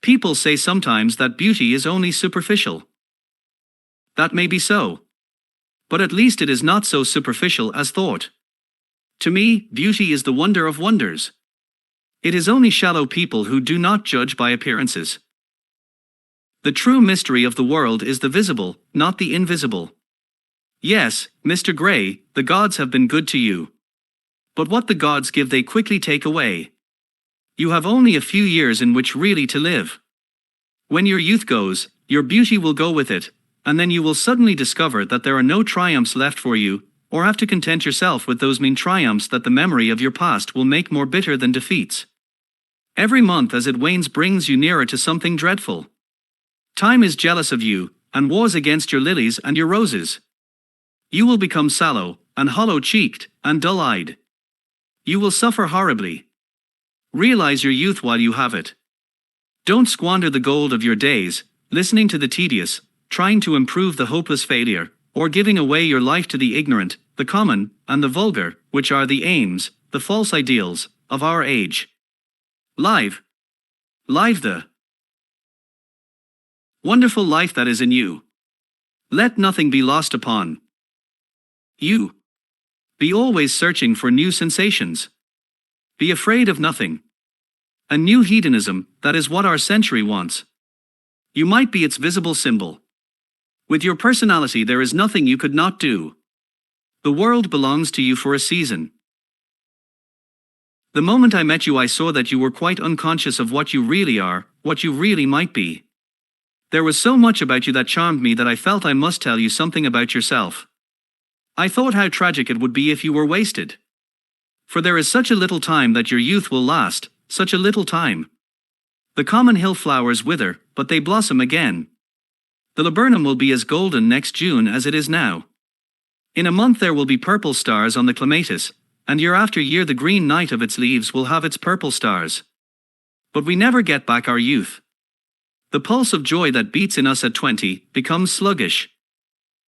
People say sometimes that beauty is only superficial. That may be so. But at least it is not so superficial as thought. To me, beauty is the wonder of wonders. It is only shallow people who do not judge by appearances. The true mystery of the world is the visible, not the invisible. Yes, Mr. Gray, the gods have been good to you. But what the gods give they quickly take away. You have only a few years in which really to live. When your youth goes, your beauty will go with it, and then you will suddenly discover that there are no triumphs left for you, or have to content yourself with those mean triumphs that the memory of your past will make more bitter than defeats. Every month as it wanes brings you nearer to something dreadful. Time is jealous of you, and wars against your lilies and your roses. You will become sallow, and hollow-cheeked, and dull-eyed. You will suffer horribly. Realize your youth while you have it. Don't squander the gold of your days, listening to the tedious, trying to improve the hopeless failure, or giving away your life to the ignorant, the common, and the vulgar, which are the aims, the false ideals, of our age. Live the wonderful life that is in you. Let nothing be lost upon you. Be always searching for new sensations. Be afraid of nothing. A new hedonism, that is what our century wants. You might be its visible symbol. With your personality there is nothing you could not do. The world belongs to you for a season. The moment I met you I saw that you were quite unconscious of what you really are, what you really might be. There was so much about you that charmed me that I felt I must tell you something about yourself. I thought how tragic it would be if you were wasted. For there is such a little time that your youth will last, such a little time. The common hill flowers wither, but they blossom again. The laburnum will be as golden next June as it is now. In a month there will be purple stars on the clematis, and year after year the green night of its leaves will have its purple stars. But we never get back our youth. The pulse of joy that beats in us at 20 becomes sluggish.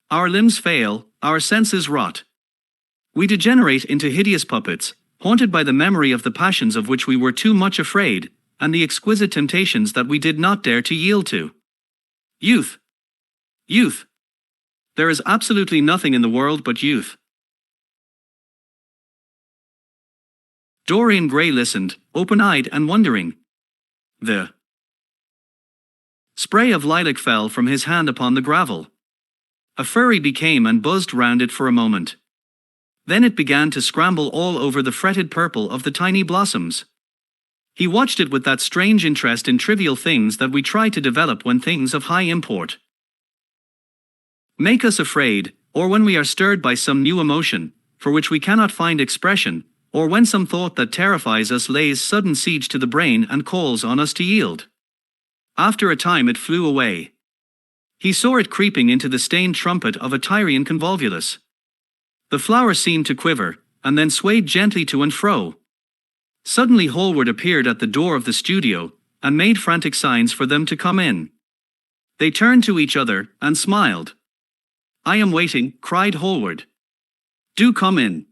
Our limbs fail, our senses rot. We degenerate into hideous puppets, haunted by the memory of the passions of which we were too much afraid, and the exquisite temptations that we did not dare to yield to. Youth. Youth. There is absolutely nothing in the world but youth. Dorian Gray listened, open-eyed and wondering. The spray of lilac fell from his hand upon the gravel. A furry became and buzzed round it for a moment. Then it began to scramble all over the fretted purple of the tiny blossoms. He watched it with that strange interest in trivial things that we try to develop when things of high import make us afraid, or when we are stirred by some new emotion, for which we cannot find expression, or when some thought that terrifies us lays sudden siege to the brain and calls on us to yield. After a time it flew away. He saw it creeping into the stained trumpet of a Tyrian convolvulus. The flower seemed to quiver, and then swayed gently to and fro. Suddenly Hallward appeared at the door of the studio, and made frantic signs for them to come in. They turned to each other and smiled. "I am waiting," cried Hallward. "Do come in.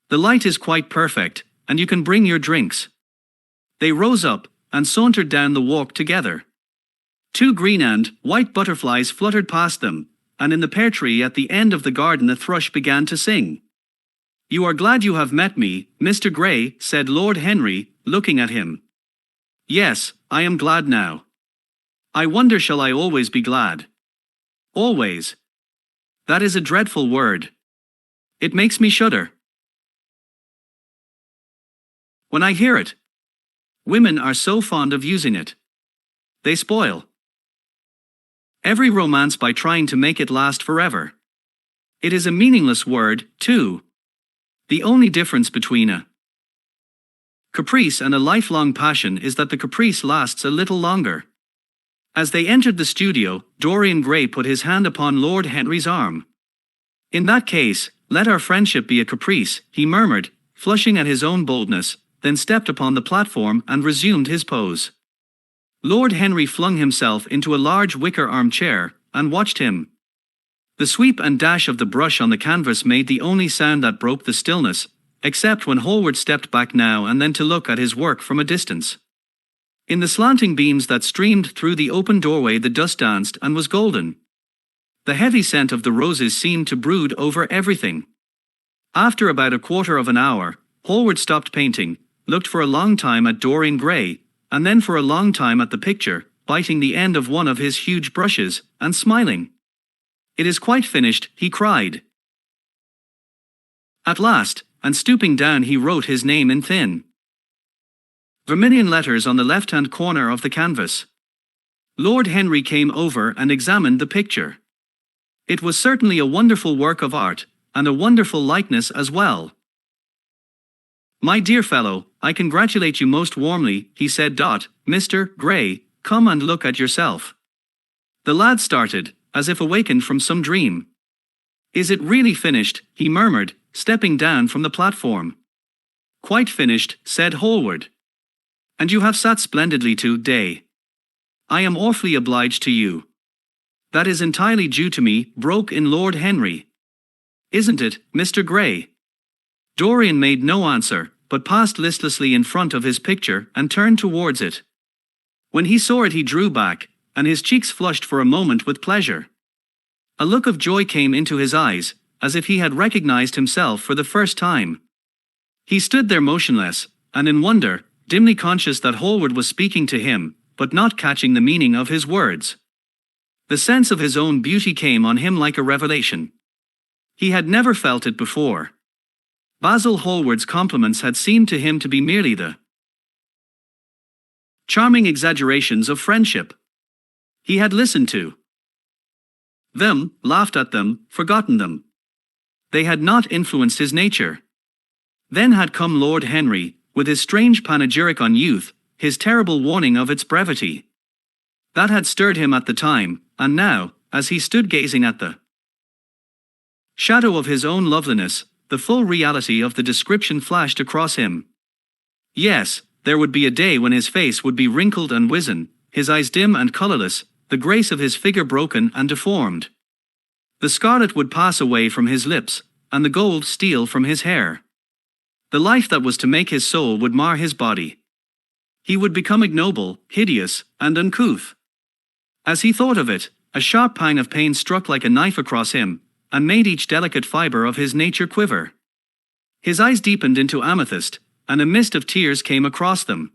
The light is quite perfect, and you can bring your drinks." They rose up and sauntered down the walk together. 2 green and white butterflies fluttered past them, and in the pear tree at the end of the garden a thrush began to sing. "You are glad you have met me, Mr. Gray," said Lord Henry, looking at him. "Yes, I am glad now. I wonder, shall I always be glad?" "Always. That is a dreadful word. It makes me shudder when I hear it. Women are so fond of using it. They spoil every romance by trying to make it last forever. It is a meaningless word, too. The only difference between a caprice and a lifelong passion is that the caprice lasts a little longer." As they entered the studio, Dorian Gray put his hand upon Lord Henry's arm. "In that case, let our friendship be a caprice," he murmured, flushing at his own boldness, then stepped upon the platform and resumed his pose. Lord Henry flung himself into a large wicker armchair and watched him. The sweep and dash of the brush on the canvas made the only sound that broke the stillness, except when Hallward stepped back now and then to look at his work from a distance. In the slanting beams that streamed through the open doorway the dust danced and was golden. The heavy scent of the roses seemed to brood over everything. After about a quarter of an hour, Hallward stopped painting, looked for a long time at Dorian Gray, and then for a long time at the picture, biting the end of one of his huge brushes, and smiling. "It is quite finished," he cried at last, and stooping down he wrote his name in thin vermilion letters on the left-hand corner of the canvas. Lord Henry came over and examined the picture. It was certainly a wonderful work of art, and a wonderful likeness as well. "My dear fellow, I congratulate you most warmly," he said. "Mr. Gray, come and look at yourself." The lad started, as if awakened from some dream. "Is it really finished?" he murmured, stepping down from the platform. "Quite finished," said Hallward. "And you have sat splendidly today. I am awfully obliged to you." "That is entirely due to me," broke in Lord Henry. "Isn't it, Mr. Gray?" Dorian made no answer, but passed listlessly in front of his picture and turned towards it. When he saw it he drew back, and his cheeks flushed for a moment with pleasure. A look of joy came into his eyes, as if he had recognized himself for the first time. He stood there motionless, and in wonder, dimly conscious that Hallward was speaking to him, but not catching the meaning of his words. The sense of his own beauty came on him like a revelation. He had never felt it before. Basil Hallward's compliments had seemed to him to be merely the charming exaggerations of friendship. He had listened to them, laughed at them, forgotten them. They had not influenced his nature. Then had come Lord Henry, with his strange panegyric on youth, his terrible warning of its brevity. That had stirred him at the time, and now, as he stood gazing at the shadow of his own loveliness, the full reality of the description flashed across him. Yes, there would be a day when his face would be wrinkled and wizen, his eyes dim and colorless, the grace of his figure broken and deformed. The scarlet would pass away from his lips, and the gold steal from his hair. The life that was to make his soul would mar his body. He would become ignoble, hideous, and uncouth. As he thought of it, a sharp pang of pain struck like a knife across him, and made each delicate fiber of his nature quiver. His eyes deepened into amethyst, and a mist of tears came across them.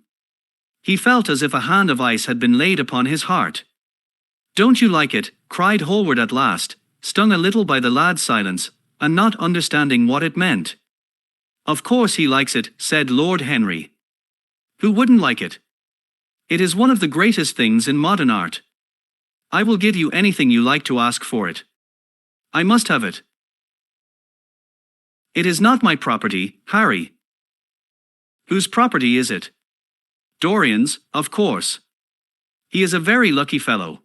He felt as if a hand of ice had been laid upon his heart. "Don't you like it?" cried Hallward at last, stung a little by the lad's silence, and not understanding what it meant. "Of course he likes it," said Lord Henry. "Who wouldn't like it? It is one of the greatest things in modern art. I will give you anything you like to ask for it. I must have it." "It is not my property, Harry." "Whose property is it?" "Dorian's, of course. He is a very lucky fellow."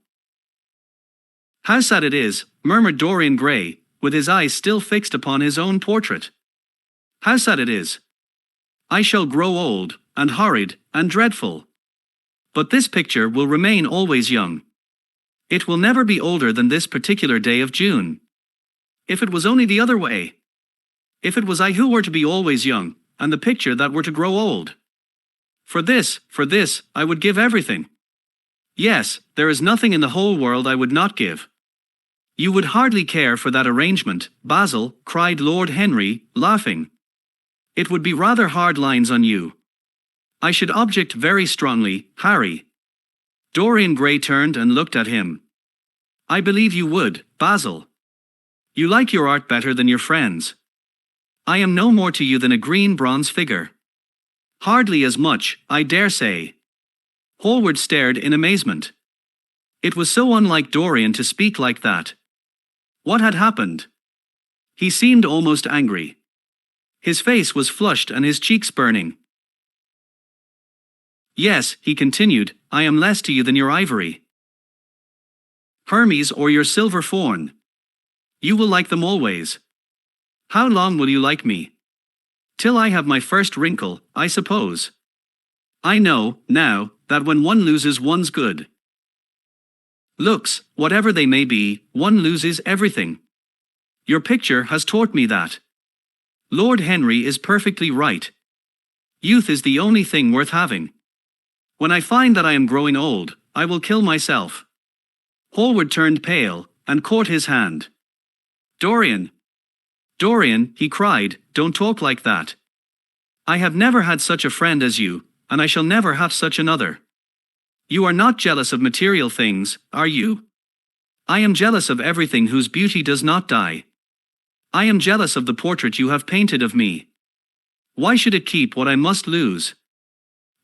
"How sad it is," murmured Dorian Gray, with his eyes still fixed upon his own portrait. "How sad it is. I shall grow old, and horrid, and dreadful. But this picture will remain always young. It will never be older than this particular day of June. If it was only the other way. If it was I who were to be always young, and the picture that were to grow old. For this, I would give everything. Yes, there is nothing in the whole world I would not give. You would hardly care for that arrangement, Basil, cried Lord Henry, laughing. It would be rather hard lines on you. I should object very strongly, Harry. Dorian Gray turned and looked at him. I believe you would, Basil. You like your art better than your friends. I am no more to you than a green bronze figure. Hardly as much, I dare say. Hallward stared in amazement. It was so unlike Dorian to speak like that. What had happened? He seemed almost angry. His face was flushed and his cheeks burning. Yes, he continued, I am less to you than your ivory. Hermes or your silver fawn. You will like them always. How long will you like me? Till I have my first wrinkle, I suppose. I know, now, that when one loses one's good looks, whatever they may be, one loses everything. Your picture has taught me that. Lord Henry is perfectly right. Youth is the only thing worth having. When I find that I am growing old, I will kill myself. Hallward turned pale, and caught his hand. Dorian! Dorian, he cried, don't talk like that. I have never had such a friend as you, and I shall never have such another. You are not jealous of material things, are you? I am jealous of everything whose beauty does not die. I am jealous of the portrait you have painted of me. Why should it keep what I must lose?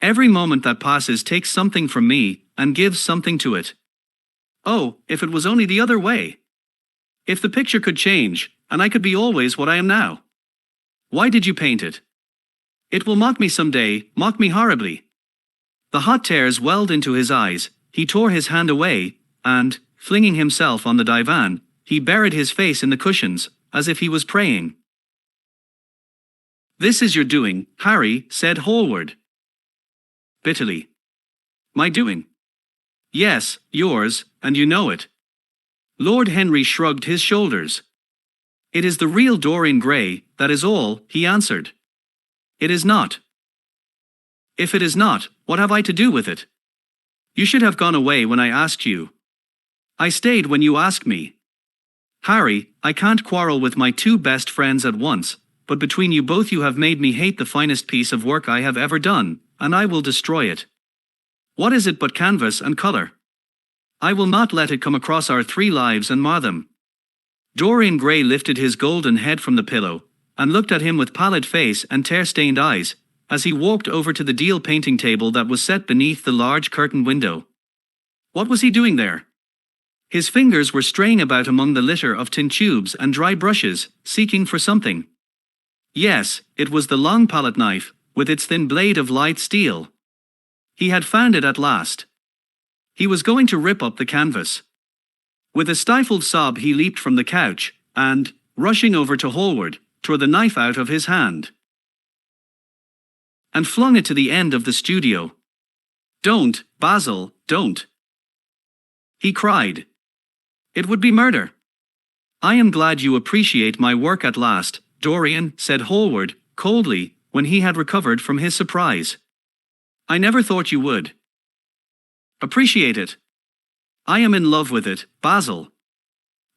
Every moment that passes takes something from me, and gives something to it. Oh, if it was only the other way! If the picture could change, and I could be always what I am now. Why did you paint it? It will mock me some day, mock me horribly. The hot tears welled into his eyes, he tore his hand away, and, flinging himself on the divan, he buried his face in the cushions, as if he was praying. This is your doing, Harry, said Hallward. Bitterly. My doing? Yes, yours, and you know it. Lord Henry shrugged his shoulders. It is the real Dorian Gray, that is all, he answered. It is not. If it is not, what have I to do with it? You should have gone away when I asked you. I stayed when you asked me. Harry, I can't quarrel with my two best friends at once, but between you both you have made me hate the finest piece of work I have ever done, and I will destroy it. What is it but canvas and colour? I will not let it come across our three lives and mar them. Dorian Gray lifted his golden head from the pillow, and looked at him with pallid face and tear-stained eyes, as he walked over to the deal painting table that was set beneath the large curtained window. What was he doing there? His fingers were straying about among the litter of tin tubes and dry brushes, seeking for something. Yes, it was the long palette knife, with its thin blade of light steel. He had found it at last. He was going to rip up the canvas. With a stifled sob he leaped from the couch, and, rushing over to Hallward, tore the knife out of his hand. And flung it to the end of the studio. Don't, Basil, don't! He cried. It would be murder. I am glad you appreciate my work at last, Dorian, said Hallward, coldly, when he had recovered from his surprise. I never thought you would. Appreciate it. I am in love with it, Basil.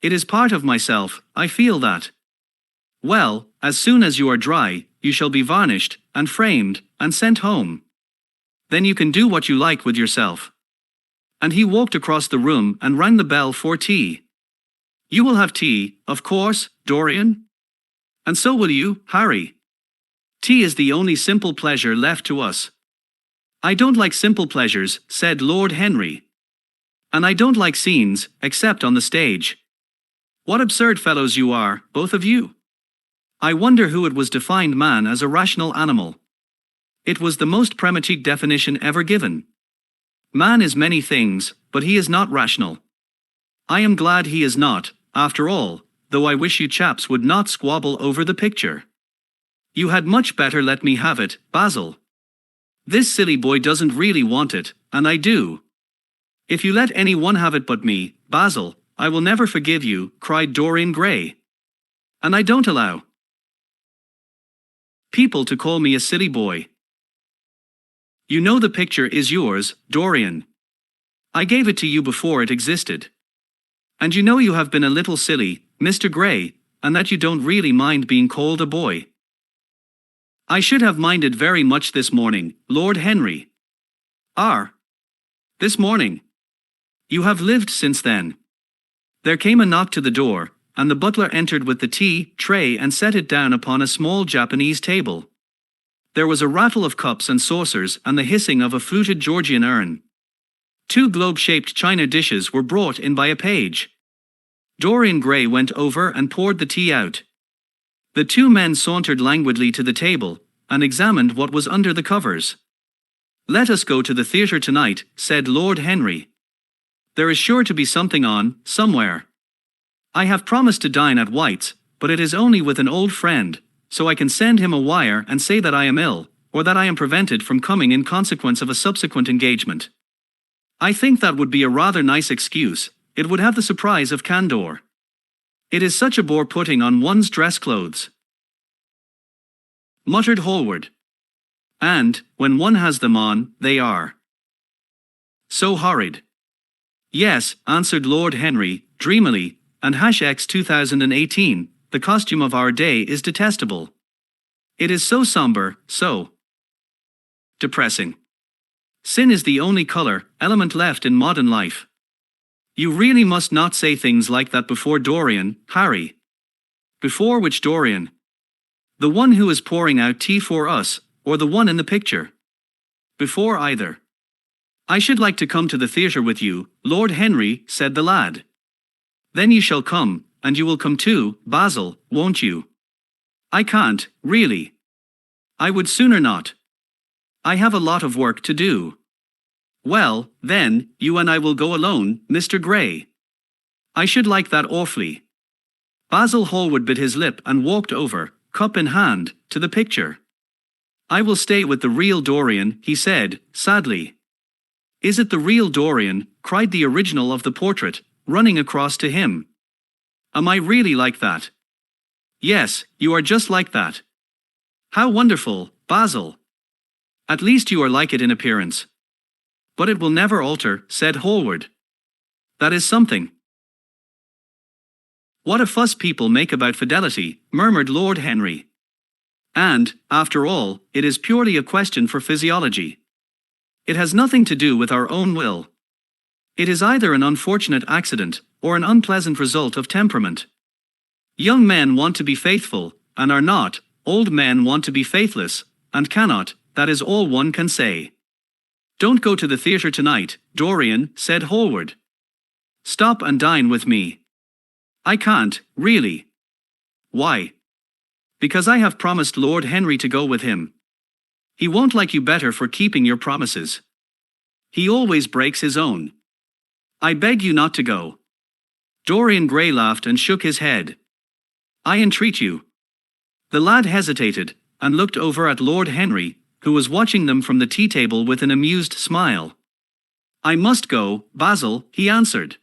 It is part of myself, I feel that. Well, as soon as you are dry, you shall be varnished, and framed, and sent home. Then you can do what you like with yourself. And he walked across the room and rang the bell for tea. You will have tea, of course, Dorian? And so will you, Harry. Tea is the only simple pleasure left to us. I don't like simple pleasures, said Lord Henry. And I don't like scenes, except on the stage. What absurd fellows you are, both of you. I wonder who it was defined man as a rational animal. It was the most pragmatic definition ever given. Man is many things, but he is not rational. I am glad he is not, after all, though I wish you chaps would not squabble over the picture. You had much better let me have it, Basil. This silly boy doesn't really want it, and I do. If you let any one have it but me, Basil, I will never forgive you, cried Dorian Gray. And I don't allow people to call me a silly boy. You know the picture is yours, Dorian. I gave it to you before it existed. And you know you have been a little silly, Mr. Gray, and that you don't really mind being called a boy. I should have minded very much this morning, Lord Henry. This morning. You have lived since then. There came a knock to the door, and the butler entered with the tea tray and set it down upon a small Japanese table. There was a rattle of cups and saucers and the hissing of a fluted Georgian urn. 2 globe-shaped china dishes were brought in by a page. Dorian Gray went over and poured the tea out. The 2 men sauntered languidly to the table and examined what was under the covers. Let us go to the theatre tonight, said Lord Henry. There is sure to be something on, somewhere. I have promised to dine at White's, but it is only with an old friend, so I can send him a wire and say that I am ill, or that I am prevented from coming in consequence of a subsequent engagement. I think that would be a rather nice excuse. It would have the surprise of candor. It is such a bore putting on one's dress clothes, muttered Hallward. And, when one has them on, they are so horrid. Yes, answered Lord Henry, dreamily, and #X 2018, the costume of our day is detestable. It is so somber, so depressing. Sin is the only element left in modern life. You really must not say things like that before Dorian, Harry. Before which Dorian? The one who is pouring out tea for us, or the one in the picture? Before either. I should like to come to the theatre with you, Lord Henry, said the lad. Then you shall come, and you will come too, Basil, won't you? I can't, really. I would sooner not. I have a lot of work to do. Well, then, you and I will go alone, Mr. Gray. I should like that awfully. Basil Hallward bit his lip and walked over, cup in hand, to the picture. I will stay with the real Dorian, he said, sadly. Is it the real Dorian? Cried the original of the portrait, running across to him. Am I really like that? Yes, you are just like that. How wonderful, Basil. At least you are like it in appearance. But it will never alter, said Hallward. That is something. What a fuss people make about fidelity, murmured Lord Henry. And, after all, it is purely a question for physiology. It has nothing to do with our own will. It is either an unfortunate accident, or an unpleasant result of temperament. Young men want to be faithful, and are not. Old men want to be faithless, and cannot. That is all one can say. Don't go to the theatre tonight, Dorian, said Hallward. Stop and dine with me. I can't, really. Why? Because I have promised Lord Henry to go with him. He won't like you better for keeping your promises. He always breaks his own. I beg you not to go. Dorian Gray laughed and shook his head. I entreat you. The lad hesitated, and looked over at Lord Henry, who was watching them from the tea table with an amused smile. I must go, Basil, he answered.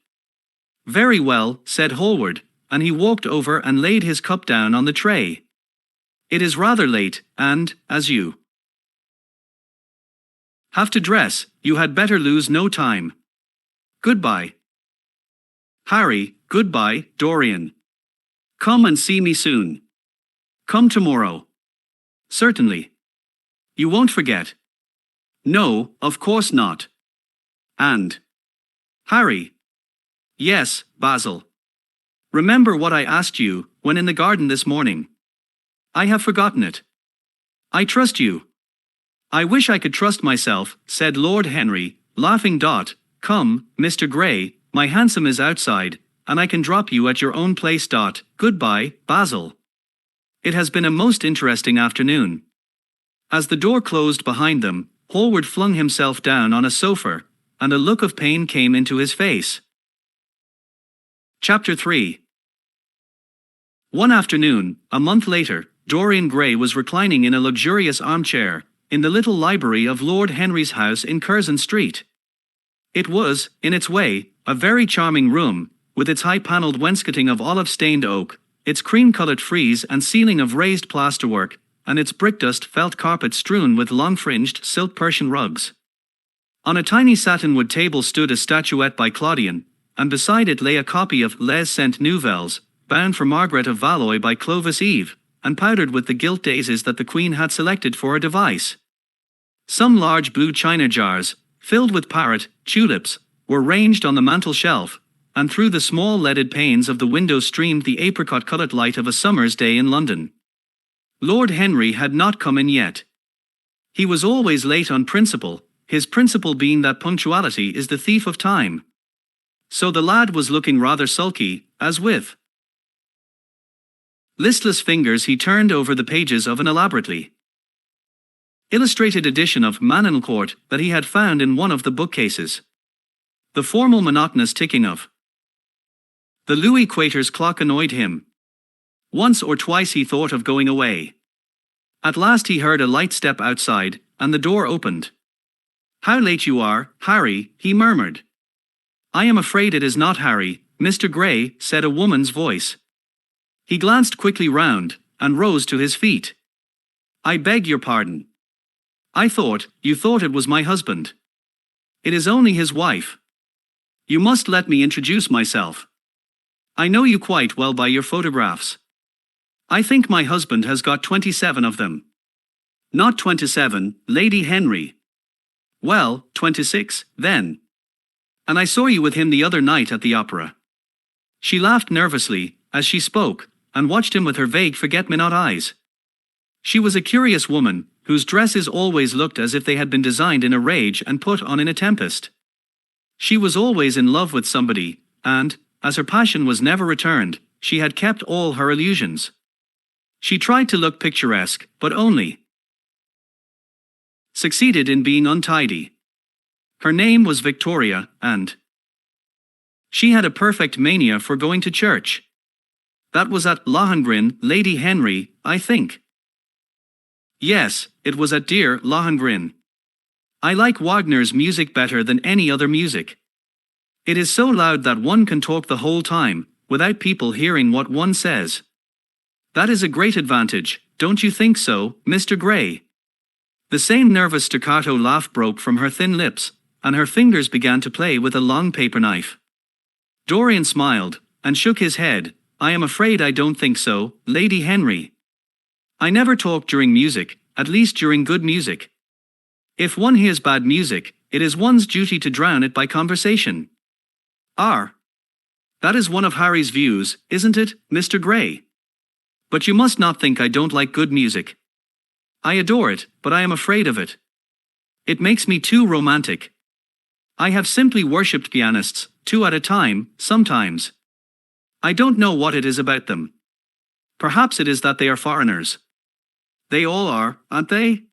Very well, said Hallward, and he walked over and laid his cup down on the tray. It is rather late, and, as you have to dress, you had better lose no time. Goodbye. Harry, goodbye, Dorian. Come and see me soon. Come tomorrow. Certainly. You won't forget. No, of course not. And Harry. Yes, Basil. Remember what I asked you, when in the garden this morning. I have forgotten it. I trust you. I wish I could trust myself, said Lord Henry, laughing. Come, Mr. Gray, my hansom is outside, and I can drop you at your own place. Goodbye, Basil. It has been a most interesting afternoon. As the door closed behind them, Hallward flung himself down on a sofa, and a look of pain came into his face. Chapter 3. One afternoon, a month later, Dorian Gray was reclining in a luxurious armchair, in the little library of Lord Henry's house in Curzon Street. It was, in its way, a very charming room, with its high-panelled wainscoting of olive-stained oak, its cream-coloured frieze and ceiling of raised plasterwork, and its brick-dust felt carpet strewn with long-fringed silk Persian rugs. On a tiny satinwood table stood a statuette by Claudian, and beside it lay a copy of Les Cent Nouvelles, bound for Margaret of Valois by Clovis Eve, and powdered with the gilt daisies that the Queen had selected for her device. Some large blue china jars, filled with parrot, tulips, were ranged on the mantel shelf, and through the small leaded panes of the window streamed the apricot-coloured light of a summer's day in London. Lord Henry had not come in yet. He was always late on principle, his principle being that punctuality is the thief of time. So the lad was looking rather sulky, as with listless fingers he turned over the pages of an elaborately illustrated edition of Manoncourt that he had found in one of the bookcases. The formal monotonous ticking of the Louis Quator's clock annoyed him. Once or twice he thought of going away. At last he heard a light step outside, and the door opened. "How late you are, Harry," he murmured. "I am afraid it is not Harry, Mr. Gray," said a woman's voice. He glanced quickly round, and rose to his feet. "I beg your pardon. You thought it was my husband. It is only his wife. You must let me introduce myself. I know you quite well by your photographs. I think my husband has got 27 of them." "Not 27, Lady Henry." "Well, 26, then. And I saw you with him the other night at the opera." She laughed nervously, as she spoke, and watched him with her vague forget-me-not eyes. She was a curious woman, whose dresses always looked as if they had been designed in a rage and put on in a tempest. She was always in love with somebody, and, as her passion was never returned, she had kept all her illusions. She tried to look picturesque, but only succeeded in being untidy. Her name was Victoria, and she had a perfect mania for going to church. That was at Lohengrin, Lady Henry, I think. Yes, it was at dear Lohengrin. I like Wagner's music better than any other music. It is so loud that one can talk the whole time, without people hearing what one says. That is a great advantage, don't you think so, Mr. Gray?" The same nervous staccato laugh broke from her thin lips, and her fingers began to play with a long paper knife. Dorian smiled, and shook his head. "I am afraid I don't think so, Lady Henry. I never talk during music, at least during good music. If one hears bad music, it is one's duty to drown it by conversation." "Ah. That is one of Harry's views, isn't it, Mr. Gray? But you must not think I don't like good music. I adore it, but I am afraid of it. It makes me too romantic. I have simply worshipped pianists, 2 at a time, sometimes. I don't know what it is about them. Perhaps it is that they are foreigners. They all are, aren't they?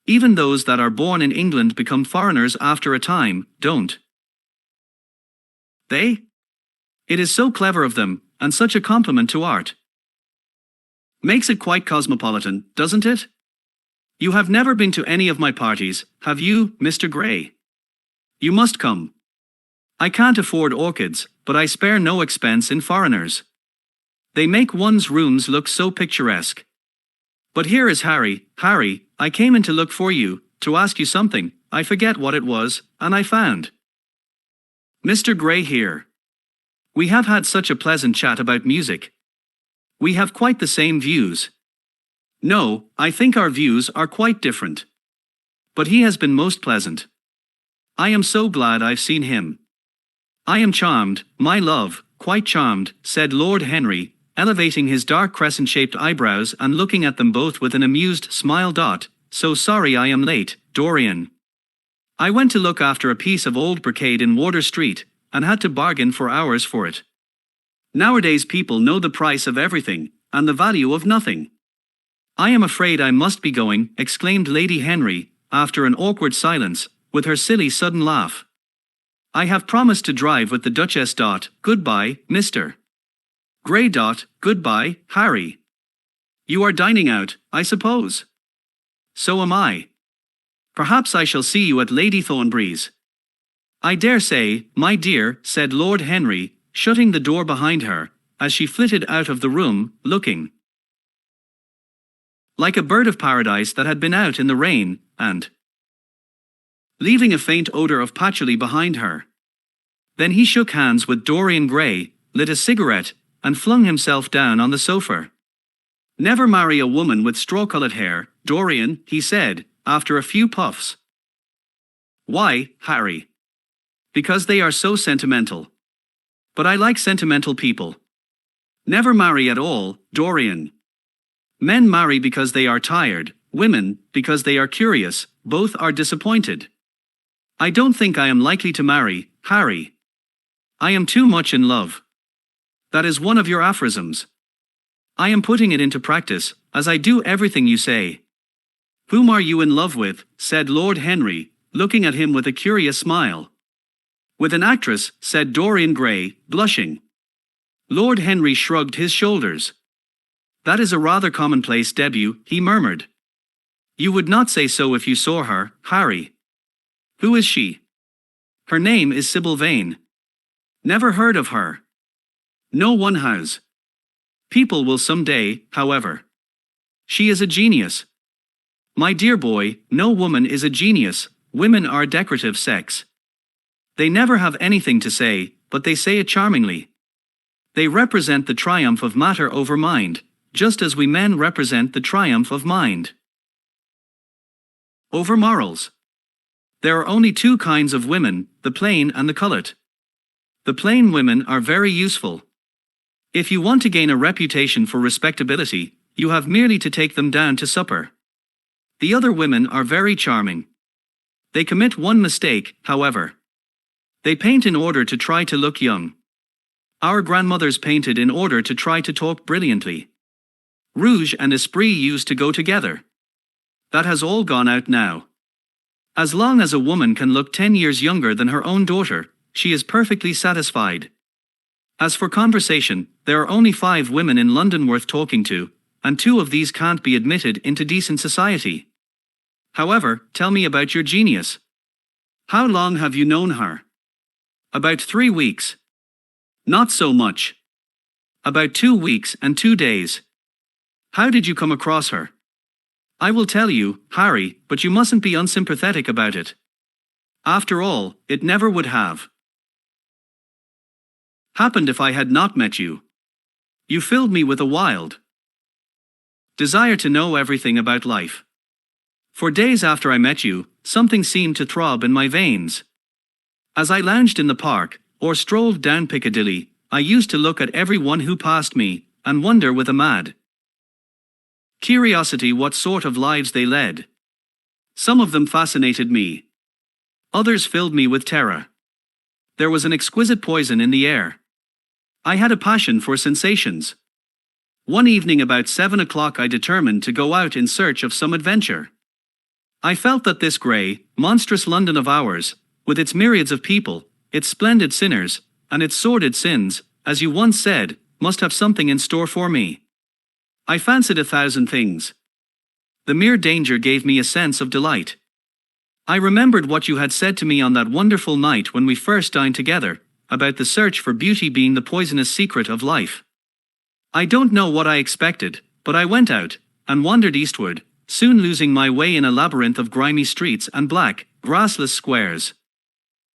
Even those that are born in England become foreigners after a time, don't they? It is so clever of them, and such a compliment to art. Makes it quite cosmopolitan, doesn't it? You have never been to any of my parties, have you, Mr. Gray? You must come. I can't afford orchids, but I spare no expense in foreigners. They make one's rooms look so picturesque. But here is Harry. Harry, I came in to look for you, to ask you something, I forget what it was, and I found Mr. Gray here. We have had such a pleasant chat about music. We have quite the same views. No, I think our views are quite different. But he has been most pleasant. I am so glad I've seen him. I am charmed, my love, quite charmed, said Lord Henry, elevating his dark crescent-shaped eyebrows and looking at them both with an amused smile. So sorry I am late, Dorian. I went to look after a piece of old brocade in Wardour Street, and had to bargain for hours for it. Nowadays people know the price of everything, and the value of nothing. I am afraid I must be going, exclaimed Lady Henry, after an awkward silence, with her silly sudden laugh. I have promised to drive with the Duchess. Goodbye, Mr. Gray. Goodbye, Harry. You are dining out, I suppose? So am I. Perhaps I shall see you at Lady Thornbury's. I dare say, my dear, said Lord Henry, shutting the door behind her, as she flitted out of the room, looking like a bird of paradise that had been out in the rain, and leaving a faint odour of patchouli behind her. Then he shook hands with Dorian Gray, lit a cigarette, and flung himself down on the sofa. Never marry a woman with straw-colored hair, Dorian, he said, after a few puffs. Why, Harry? Because they are so sentimental. But I like sentimental people. Never marry at all, Dorian. Men marry because they are tired, women, because they are curious, both are disappointed. I don't think I am likely to marry, Harry. I am too much in love. That is one of your aphorisms. I am putting it into practice, as I do everything you say. Whom are you in love with? Said Lord Henry, looking at him with a curious smile. With an actress, said Dorian Gray, blushing. Lord Henry shrugged his shoulders. That is a rather commonplace debut, he murmured. You would not say so if you saw her, Harry. Who is she? Her name is Sybil Vane. Never heard of her. No one has. People will some day, however. She is a genius. My dear boy, no woman is a genius, women are a decorative sex. They never have anything to say, but they say it charmingly. They represent the triumph of matter over mind, just as we men represent the triumph of mind over morals. There are only two kinds of women, the plain and the colored. The plain women are very useful. If you want to gain a reputation for respectability, you have merely to take them down to supper. The other women are very charming. They commit one mistake, however. They paint in order to try to look young. Our grandmothers painted in order to try to talk brilliantly. Rouge and esprit used to go together. That has all gone out now. As long as a woman can look 10 years younger than her own daughter, she is perfectly satisfied. As for conversation, there are only 5 women in London worth talking to, and 2 of these can't be admitted into decent society. However, tell me about your genius. How long have you known her? About 3 weeks. Not so much. About 2 weeks and 2 days. How did you come across her? I will tell you, Harry, but you mustn't be unsympathetic about it. After all, it never would have happened if I had not met you. You filled me with a wild desire to know everything about life. For days after I met you, something seemed to throb in my veins. As I lounged in the park, or strolled down Piccadilly, I used to look at everyone who passed me, and wonder with a mad curiosity what sort of lives they led. Some of them fascinated me. Others filled me with terror. There was an exquisite poison in the air. I had a passion for sensations. One evening about 7 o'clock I determined to go out in search of some adventure. I felt that this grey, monstrous London of ours, with its myriads of people, its splendid sinners, and its sordid sins, as you once said, must have something in store for me. I fancied 1,000 things. The mere danger gave me a sense of delight. I remembered what you had said to me on that wonderful night when we first dined together, about the search for beauty being the poisonous secret of life. I don't know what I expected, but I went out, and wandered eastward, soon losing my way in a labyrinth of grimy streets and black, grassless squares.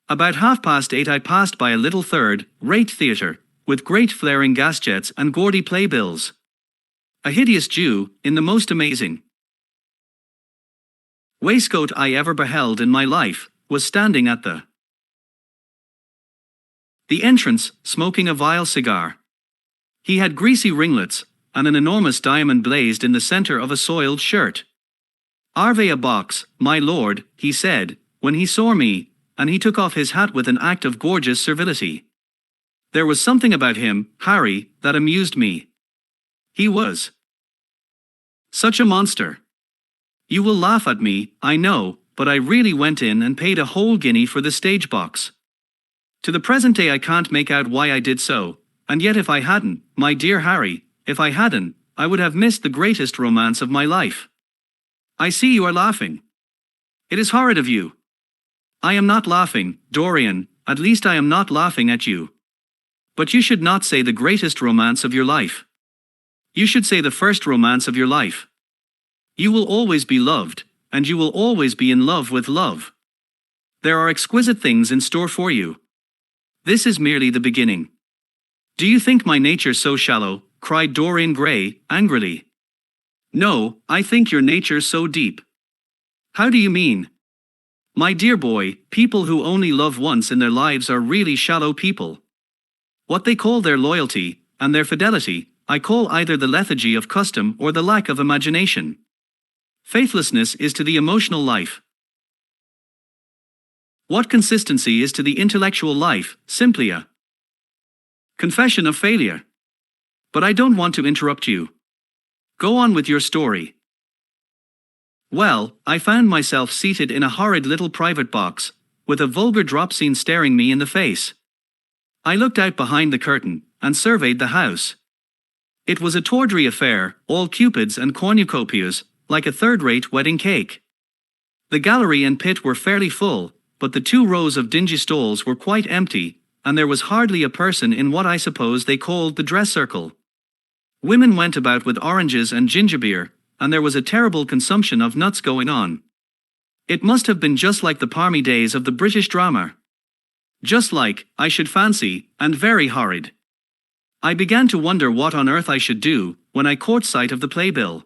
About 8:30 I passed by a little third-rate theatre, with great flaring gas jets and gaudy playbills. A hideous Jew, in the most amazing waistcoat I ever beheld in my life, was standing at the entrance, smoking a vile cigar. He had greasy ringlets, and an enormous diamond blazed in the center of a soiled shirt. "Arve a box, my lord," he said, when he saw me, and he took off his hat with an act of gorgeous servility. There was something about him, Harry, that amused me. He was such a monster. You will laugh at me, I know, but I really went in and paid a whole guinea for the stage box. To the present day I can't make out why I did so, and yet if I hadn't, my dear Harry, if I hadn't, I would have missed the greatest romance of my life. I see you are laughing. It is horrid of you. I am not laughing, Dorian, at least I am not laughing at you. But you should not say the greatest romance of your life. You should say the first romance of your life. You will always be loved, and you will always be in love with love. There are exquisite things in store for you. This is merely the beginning. Do you think my nature so shallow? Cried Dorian Gray, angrily. No, I think your nature so deep. How do you mean? My dear boy, people who only love once in their lives are really shallow people. What they call their loyalty, and their fidelity, I call either the lethargy of custom or the lack of imagination. Faithlessness is to the emotional life what consistency is to the intellectual life, simply a confession of failure. But I don't want to interrupt you. Go on with your story. Well, I found myself seated in a horrid little private box, with a vulgar drop scene staring me in the face. I looked out behind the curtain, and surveyed the house. It was a tawdry affair, all cupids and cornucopias, like a third-rate wedding cake. The gallery and pit were fairly full, but the 2 rows of dingy stalls were quite empty, and there was hardly a person in what I suppose they called the dress circle. Women went about with oranges and ginger beer, and there was a terrible consumption of nuts going on. It must have been just like the palmy days of the British drama. Just like, I should fancy, and very horrid. I began to wonder what on earth I should do, when I caught sight of the playbill.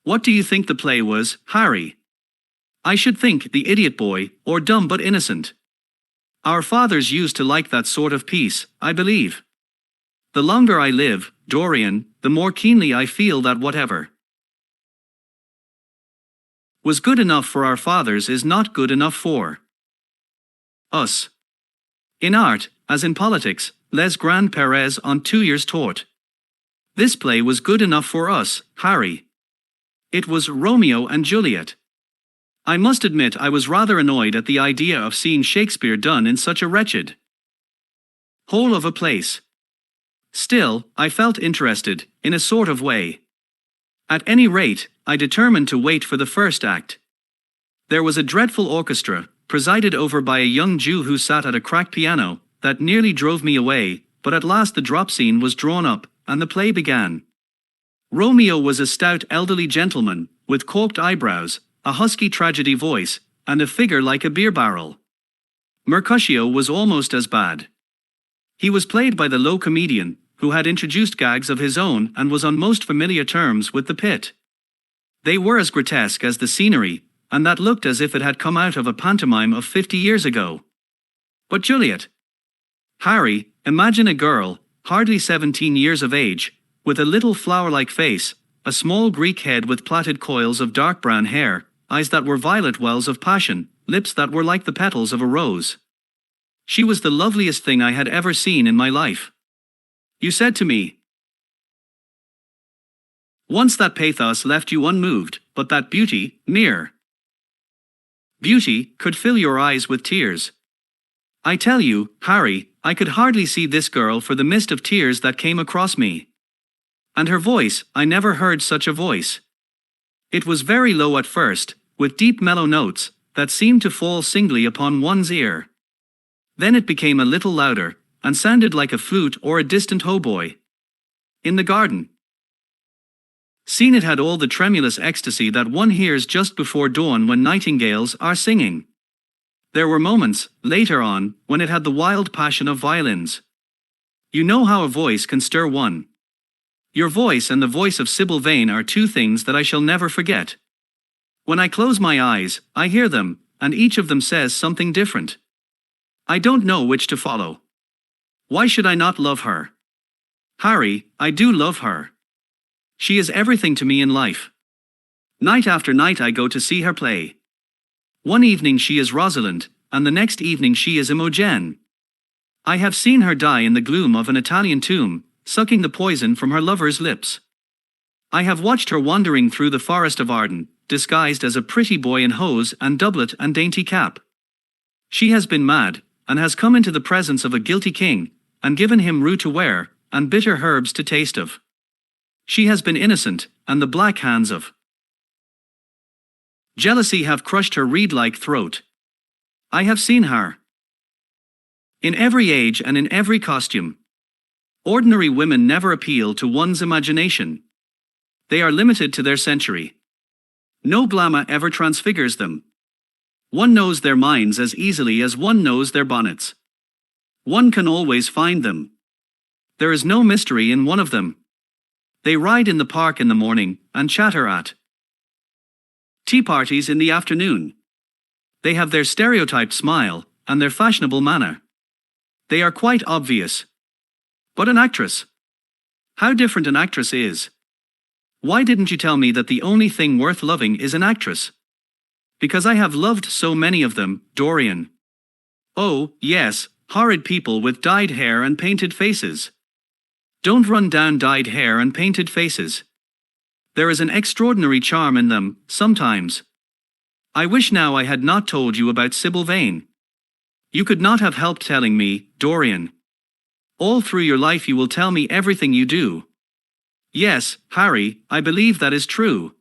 What do you think the play was, Harry? I should think The Idiot Boy, or Dumb but Innocent. Our fathers used to like that sort of piece, I believe. The longer I live, Dorian, the more keenly I feel that whatever was good enough for our fathers is not good enough for us. In art, as in politics, les grands pères ont toujours tort. This play was good enough for us, Harry. It was Romeo and Juliet. I must admit I was rather annoyed at the idea of seeing Shakespeare done in such a wretched hole of a place. Still, I felt interested, in a sort of way. At any rate, I determined to wait for the first act. There was a dreadful orchestra, presided over by a young Jew who sat at a cracked piano, that nearly drove me away, but at last the drop scene was drawn up, and the play began. Romeo was a stout elderly gentleman, with corked eyebrows, a husky tragedy voice, and a figure like a beer barrel. Mercutio was almost as bad. He was played by the low comedian, who had introduced gags of his own and was on most familiar terms with the pit. They were as grotesque as the scenery, and that looked as if it had come out of a pantomime of 50 years ago. But Juliet. Harry, imagine a girl, hardly 17 years of age, with a little flower-like face, a small Greek head with plaited coils of dark brown hair, eyes that were violet wells of passion, lips that were like the petals of a rose. She was the loveliest thing I had ever seen in my life. You said to me once that pathos left you unmoved, but that beauty, mere beauty, could fill your eyes with tears. I tell you, Harry, I could hardly see this girl for the mist of tears that came across me. And her voice, I never heard such a voice. It was very low at first, with deep mellow notes, that seemed to fall singly upon one's ear. Then it became a little louder, and sounded like a flute or a distant hautboy. In the garden scene it had all the tremulous ecstasy that one hears just before dawn when nightingales are singing. There were moments, later on, when it had the wild passion of violins. You know how a voice can stir one. Your voice and the voice of Sybil Vane are 2 things that I shall never forget. When I close my eyes, I hear them, and each of them says something different. I don't know which to follow. Why should I not love her? Harry, I do love her. She is everything to me in life. Night after night I go to see her play. One evening she is Rosalind, and the next evening she is Imogen. I have seen her die in the gloom of an Italian tomb, sucking the poison from her lover's lips. I have watched her wandering through the forest of Arden, disguised as a pretty boy in hose and doublet and dainty cap. She has been mad, and has come into the presence of a guilty king, and given him rue to wear, and bitter herbs to taste of. She has been innocent, and the black hands of jealousy have crushed her reed-like throat. I have seen her. In every age and in every costume. Ordinary women never appeal to one's imagination. They are limited to their century. No glamour ever transfigures them. One knows their minds as easily as one knows their bonnets. One can always find them. There is no mystery in one of them. They ride in the park in the morning and chatter at tea parties in the afternoon. They have their stereotyped smile and their fashionable manner. They are quite obvious. But an actress. How different an actress is. Why didn't you tell me that the only thing worth loving is an actress? Because I have loved so many of them, Dorian. Oh, yes, horrid people with dyed hair and painted faces. Don't run down dyed hair and painted faces. There is an extraordinary charm in them, sometimes. I wish now I had not told you about Sybil Vane. You could not have helped telling me, Dorian. All through your life you will tell me everything you do. Yes, Harry, I believe that is true.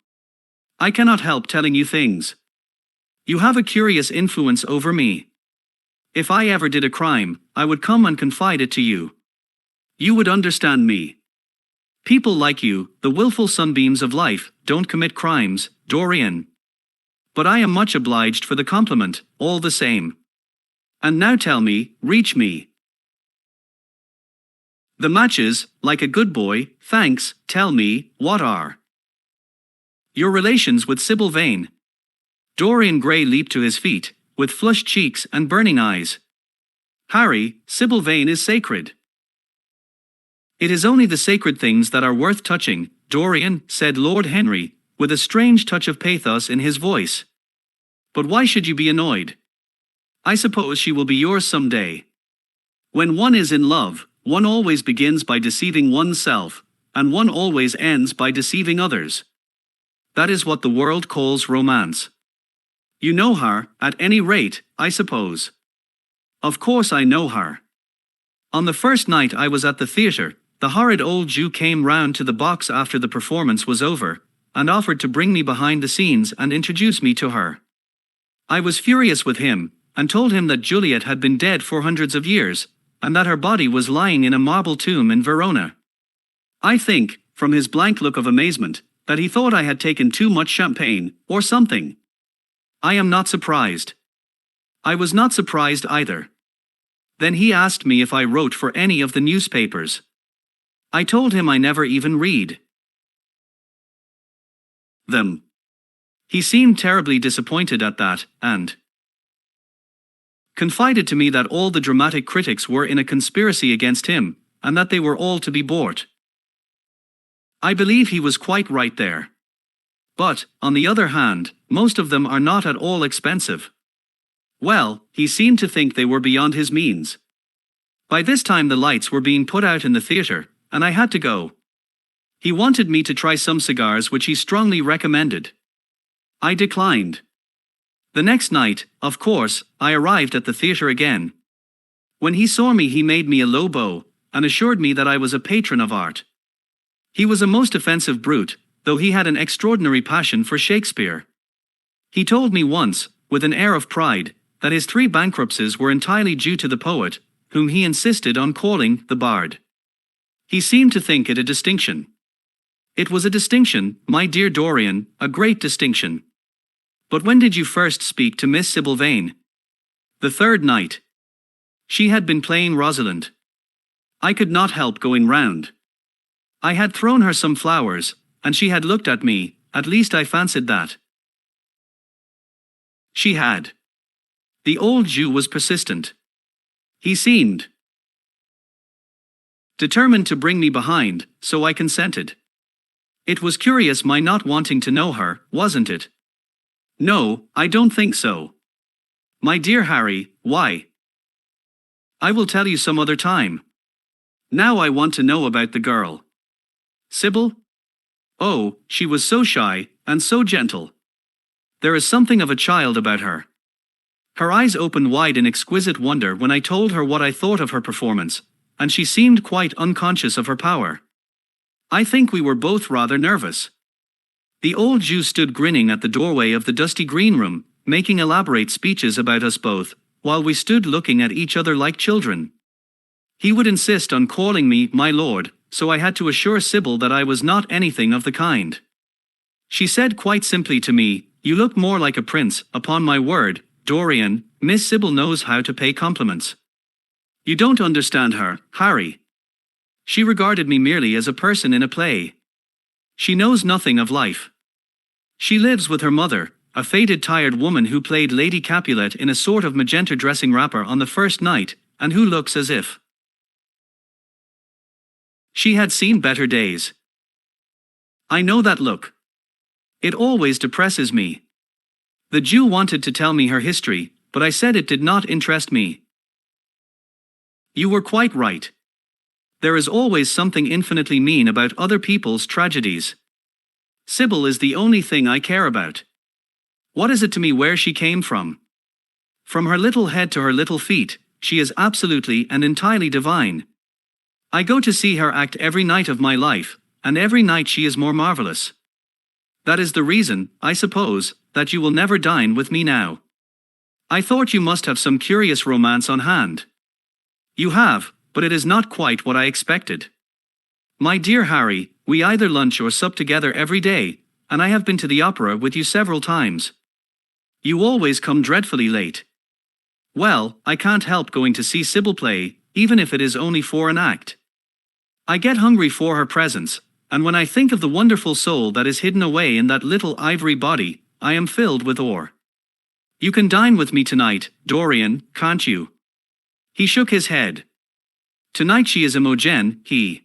I cannot help telling you things. You have a curious influence over me. If I ever did a crime, I would come and confide it to you. You would understand me. People like you, the willful sunbeams of life, don't commit crimes, Dorian. But I am much obliged for the compliment, all the same. And now tell me, reach me. The matches, like a good boy, thanks, tell me, what are your relations with Sybil Vane? Dorian Gray leaped to his feet, with flushed cheeks and burning eyes. Harry, Sybil Vane is sacred. It is only the sacred things that are worth touching, Dorian, said Lord Henry, with a strange touch of pathos in his voice. But why should you be annoyed? I suppose she will be yours some day. When one is in love, one always begins by deceiving oneself, and one always ends by deceiving others. That is what the world calls romance. You know her, at any rate, I suppose. Of course I know her. On the first night I was at the theatre, the horrid old Jew came round to the box after the performance was over, and offered to bring me behind the scenes and introduce me to her. I was furious with him, and told him that Juliet had been dead for hundreds of years, and that her body was lying in a marble tomb in Verona. I think, from his blank look of amazement, that he thought I had taken too much champagne, or something. I am not surprised. I was not surprised either. Then he asked me if I wrote for any of the newspapers. I told him I never even read them. He seemed terribly disappointed at that, and confided to me that all the dramatic critics were in a conspiracy against him, and that they were all to be bought. I believe he was quite right there. But, on the other hand, most of them are not at all expensive. Well, he seemed to think they were beyond his means. By this time the lights were being put out in the theatre, and I had to go. He wanted me to try some cigars which he strongly recommended. I declined. The next night, of course, I arrived at the theatre again. When he saw me he made me a low bow, and assured me that I was a patron of art. He was a most offensive brute, though he had an extraordinary passion for Shakespeare. He told me once, with an air of pride, that his 3 bankruptcies were entirely due to the poet, whom he insisted on calling the bard. He seemed to think it a distinction. It was a distinction, my dear Dorian, a great distinction. But when did you first speak to Miss Sybil Vane? The 3rd night. She had been playing Rosalind. I could not help going round. I had thrown her some flowers, and she had looked at me, at least I fancied that. She had. The old Jew was persistent. He seemed determined to bring me behind, so I consented. It was curious my not wanting to know her, wasn't it? No, I don't think so. My dear Harry, why? I will tell you some other time. Now I want to know about the girl. Sybil? Oh, she was so shy, and so gentle. There is something of a child about her. Her eyes opened wide in exquisite wonder when I told her what I thought of her performance, and she seemed quite unconscious of her power. I think we were both rather nervous. The old Jew stood grinning at the doorway of the dusty green room, making elaborate speeches about us both, while we stood looking at each other like children. He would insist on calling me my lord, so I had to assure Sybil that I was not anything of the kind. She said quite simply to me, "You look more like a prince, upon my word, Dorian. Miss Sybil knows how to pay compliments." "You don't understand her, Harry. She regarded me merely as a person in a play. She knows nothing of life. She lives with her mother, a faded tired woman who played Lady Capulet in a sort of magenta dressing wrapper on the first night, and who looks as if she had seen better days. I know that look. It always depresses me." The Jew wanted to tell me her history, but I said it did not interest me. "You were quite right. There is always something infinitely mean about other people's tragedies. Sybil is the only thing I care about. What is it to me where she came from? From her little head to her little feet, she is absolutely and entirely divine. I go to see her act every night of my life, and every night she is more marvelous. That is the reason, I suppose, that you will never dine with me now. I thought you must have some curious romance on hand. You have, but it is not quite what I expected. My dear Harry, we either lunch or sup together every day, and I have been to the opera with you several times. You always come dreadfully late. Well, I can't help going to see Sybil play, even if it is only for an act. I get hungry for her presence, and when I think of the wonderful soul that is hidden away in that little ivory body, I am filled with awe. You can dine with me tonight, Dorian, can't you?" He shook his head. "Tonight she is Imogen," he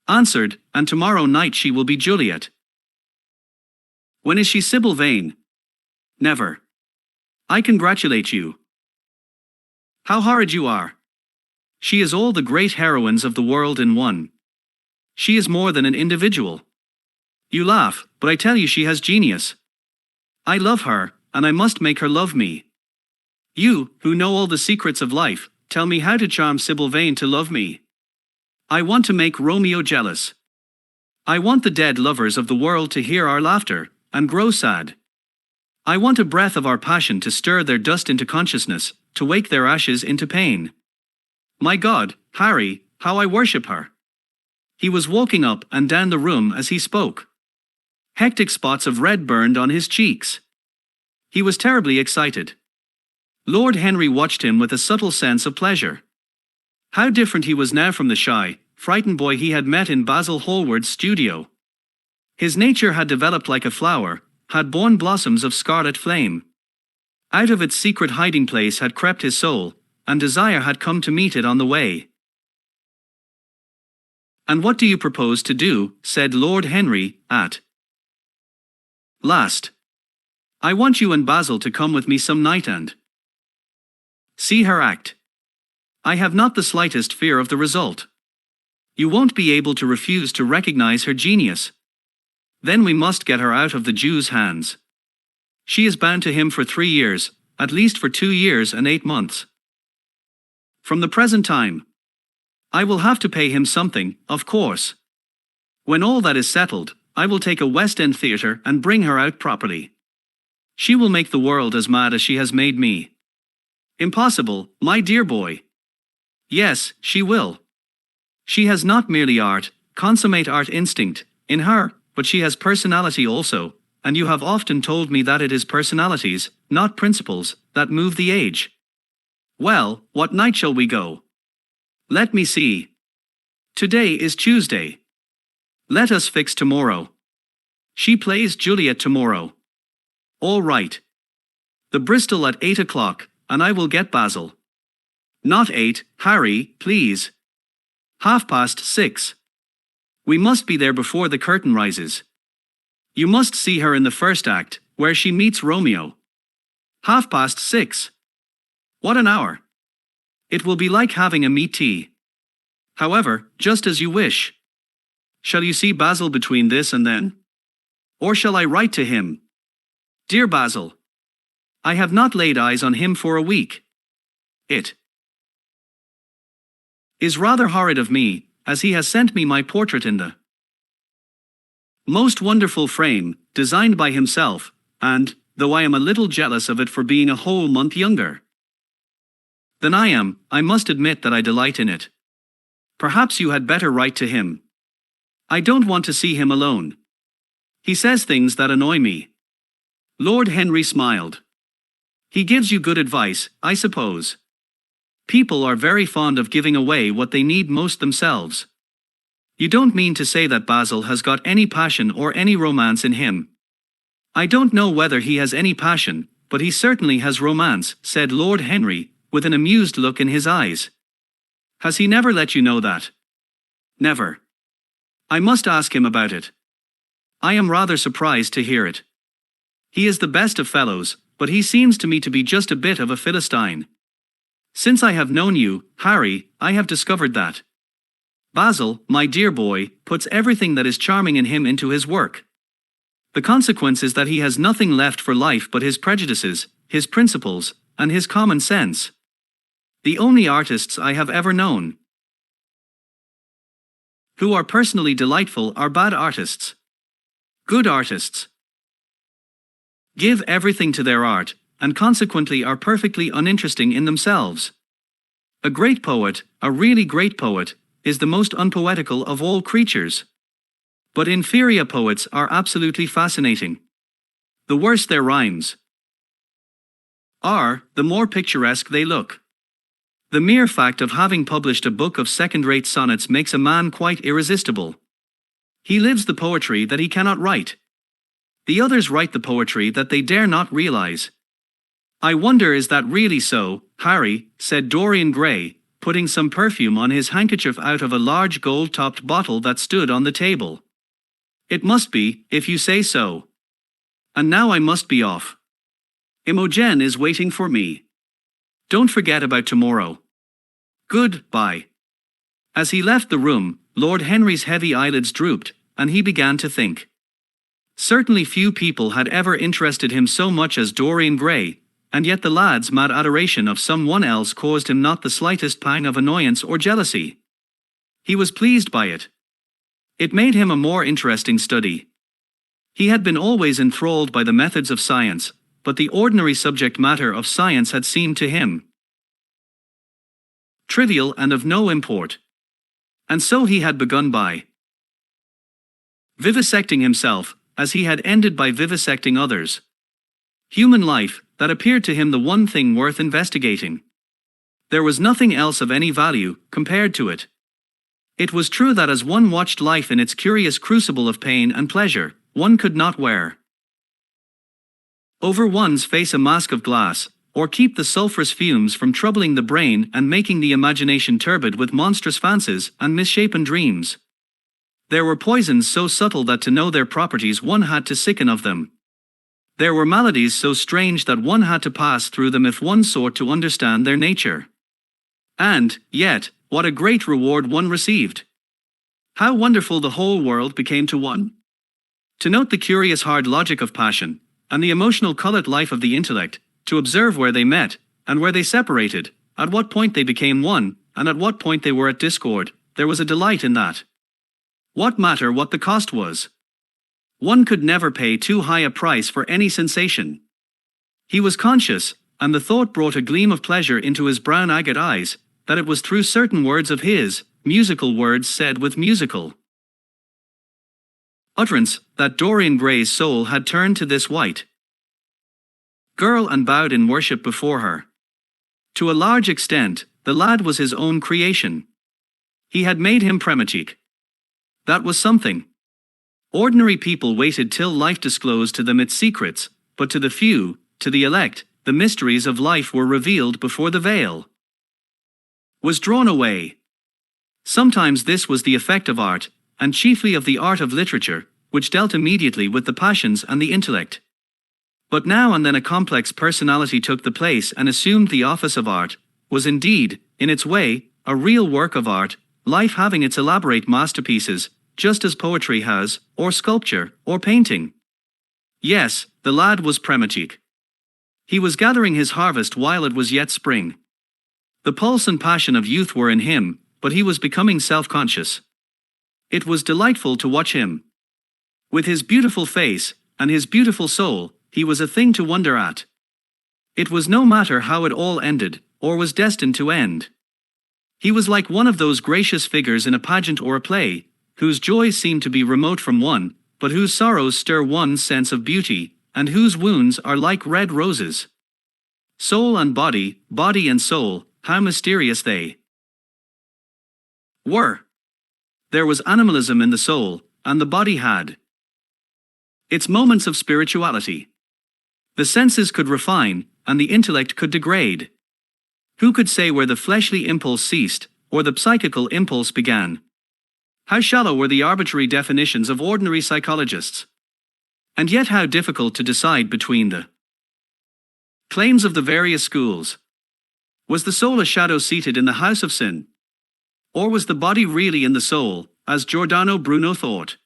answered, "and tomorrow night she will be Juliet." "When is she Sybil Vane?" "Never." "I congratulate you." "How horrid you are. She is all the great heroines of the world in one. She is more than an individual. You laugh, but I tell you she has genius. I love her, and I must make her love me. You, who know all the secrets of life, tell me how to charm Sybil Vane to love me. I want to make Romeo jealous. I want the dead lovers of the world to hear our laughter, and grow sad. I want a breath of our passion to stir their dust into consciousness, to wake their ashes into pain. My God, Harry, how I worship her." He was walking up and down the room as he spoke. Hectic spots of red burned on his cheeks. He was terribly excited. Lord Henry watched him with a subtle sense of pleasure. How different he was now from the shy, frightened boy he had met in Basil Hallward's studio. His nature had developed like a flower, had borne blossoms of scarlet flame. Out of its secret hiding place had crept his soul, and desire had come to meet it on the way. "And what do you propose to do?" said Lord Henry, at last. "I want you and Basil to come with me some night and see her act. I have not the slightest fear of the result. You won't be able to refuse to recognize her genius. Then we must get her out of the Jew's hands. She is bound to him for 3 years, at least for 2 years and 8 months. From the present time. I will have to pay him something, of course. When all that is settled, I will take a West End theatre and bring her out properly. She will make the world as mad as she has made me." "Impossible, my dear boy." "Yes, she will. She has not merely art, consummate art instinct, in her, but she has personality also, and you have often told me that it is personalities, not principles, that move the age. Well, what night shall we go? Let me see. Today is Tuesday. Let us fix tomorrow. She plays Juliet tomorrow. All right. The Bristol at 8 o'clock, and I will get Basil. Not 8, Harry, please. 6:30. We must be there before the curtain rises. You must see her in the first act, where she meets Romeo. 6:30. What an hour. It will be like having a meat tea. However, just as you wish. Shall you see Basil between this and then? Or shall I write to him? Dear Basil, I have not laid eyes on him for a week. It is rather horrid of me, as he has sent me my portrait in the most wonderful frame, designed by himself, and, though I am a little jealous of it for being a whole month younger than I am, I must admit that I delight in it. Perhaps you had better write to him. I don't want to see him alone. He says things that annoy me. Lord Henry smiled. He gives you good advice, I suppose. People are very fond of giving away what they need most themselves. You don't mean to say that Basil has got any passion or any romance in him? I don't know whether he has any passion, but he certainly has romance, said Lord Henry, with an amused look in his eyes. Has he never let you know that? Never. I must ask him about it. I am rather surprised to hear it. He is the best of fellows, but he seems to me to be just a bit of a Philistine. Since I have known you, Harry, I have discovered that Basil, my dear boy, puts everything that is charming in him into his work. The consequence is that he has nothing left for life but his prejudices, his principles, and his common sense. The only artists I have ever known who are personally delightful are bad artists. Good artists give everything to their art, and consequently are perfectly uninteresting in themselves. A great poet, a really great poet, is the most unpoetical of all creatures. But inferior poets are absolutely fascinating. The worse their rhymes are, the more picturesque they look. The mere fact of having published a book of second-rate sonnets makes a man quite irresistible. He lives the poetry that he cannot write. The others write the poetry that they dare not realize. I wonder, is that really so, Harry, said Dorian Gray, putting some perfume on his handkerchief out of a large gold-topped bottle that stood on the table. It must be, if you say so. And now I must be off. Imogen is waiting for me. Don't forget about tomorrow. Good-bye. As he left the room, Lord Henry's heavy eyelids drooped, and he began to think. Certainly few people had ever interested him so much as Dorian Gray, and yet the lad's mad adoration of someone else caused him not the slightest pang of annoyance or jealousy. He was pleased by it. It made him a more interesting study. He had been always enthralled by the methods of science, but the ordinary subject matter of science had seemed to him trivial and of no import. And so he had begun by vivisecting himself, as he had ended by vivisecting others. Human life, that appeared to him the one thing worth investigating. There was nothing else of any value, compared to it. It was true that as one watched life in its curious crucible of pain and pleasure, one could not wear over one's face a mask of glass, or keep the sulphurous fumes from troubling the brain and making the imagination turbid with monstrous fancies and misshapen dreams. There were poisons so subtle that to know their properties one had to sicken of them. There were maladies so strange that one had to pass through them if one sought to understand their nature. And, yet, what a great reward one received! How wonderful the whole world became to one! To note the curious hard logic of passion, and the emotional colored life of the intellect, to observe where they met, and where they separated, at what point they became one, and at what point they were at discord, there was a delight in that. What matter what the cost was? One could never pay too high a price for any sensation. He was conscious, and the thought brought a gleam of pleasure into his brown agate eyes, that it was through certain words of his, musical words said with musical utterance, that Dorian Gray's soul had turned to this white girl and bowed in worship before her. To a large extent, the lad was his own creation. He had made him prematique. That was something. Ordinary people waited till life disclosed to them its secrets, but to the few, to the elect, the mysteries of life were revealed before the veil was drawn away. Sometimes this was the effect of art, and chiefly of the art of literature, which dealt immediately with the passions and the intellect. But now and then a complex personality took the place and assumed the office of art, was indeed, in its way, a real work of art, life having its elaborate masterpieces, just as poetry has, or sculpture, or painting. Yes, the lad was prematique. He was gathering his harvest while it was yet spring. The pulse and passion of youth were in him, but he was becoming self-conscious. It was delightful to watch him. With his beautiful face, and his beautiful soul, he was a thing to wonder at. It was no matter how it all ended, or was destined to end. He was like one of those gracious figures in a pageant or a play, whose joys seem to be remote from one, but whose sorrows stir one's sense of beauty, and whose wounds are like red roses. Soul and body, body and soul, how mysterious they were. There was animalism in the soul, and the body had its moments of spirituality. The senses could refine, and the intellect could degrade. Who could say where the fleshly impulse ceased, or the psychical impulse began? How shallow were the arbitrary definitions of ordinary psychologists? And yet how difficult to decide between the claims of the various schools. Was the soul a shadow seated in the house of sin? Or was the body really in the soul, as Giordano Bruno thought?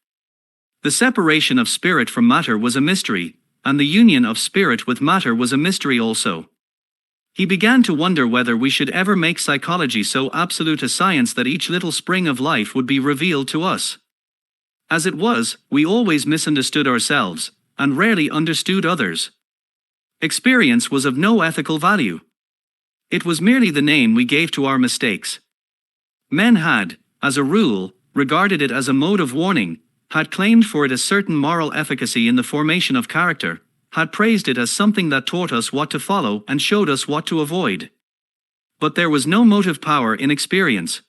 The separation of spirit from matter was a mystery, and the union of spirit with matter was a mystery also. He began to wonder whether we should ever make psychology so absolute a science that each little spring of life would be revealed to us. As it was, we always misunderstood ourselves, and rarely understood others. Experience was of no ethical value. It was merely the name we gave to our mistakes. Men had, as a rule, regarded it as a mode of warning, had claimed for it a certain moral efficacy in the formation of character, had praised it as something that taught us what to follow and showed us what to avoid. But there was no motive power in experience.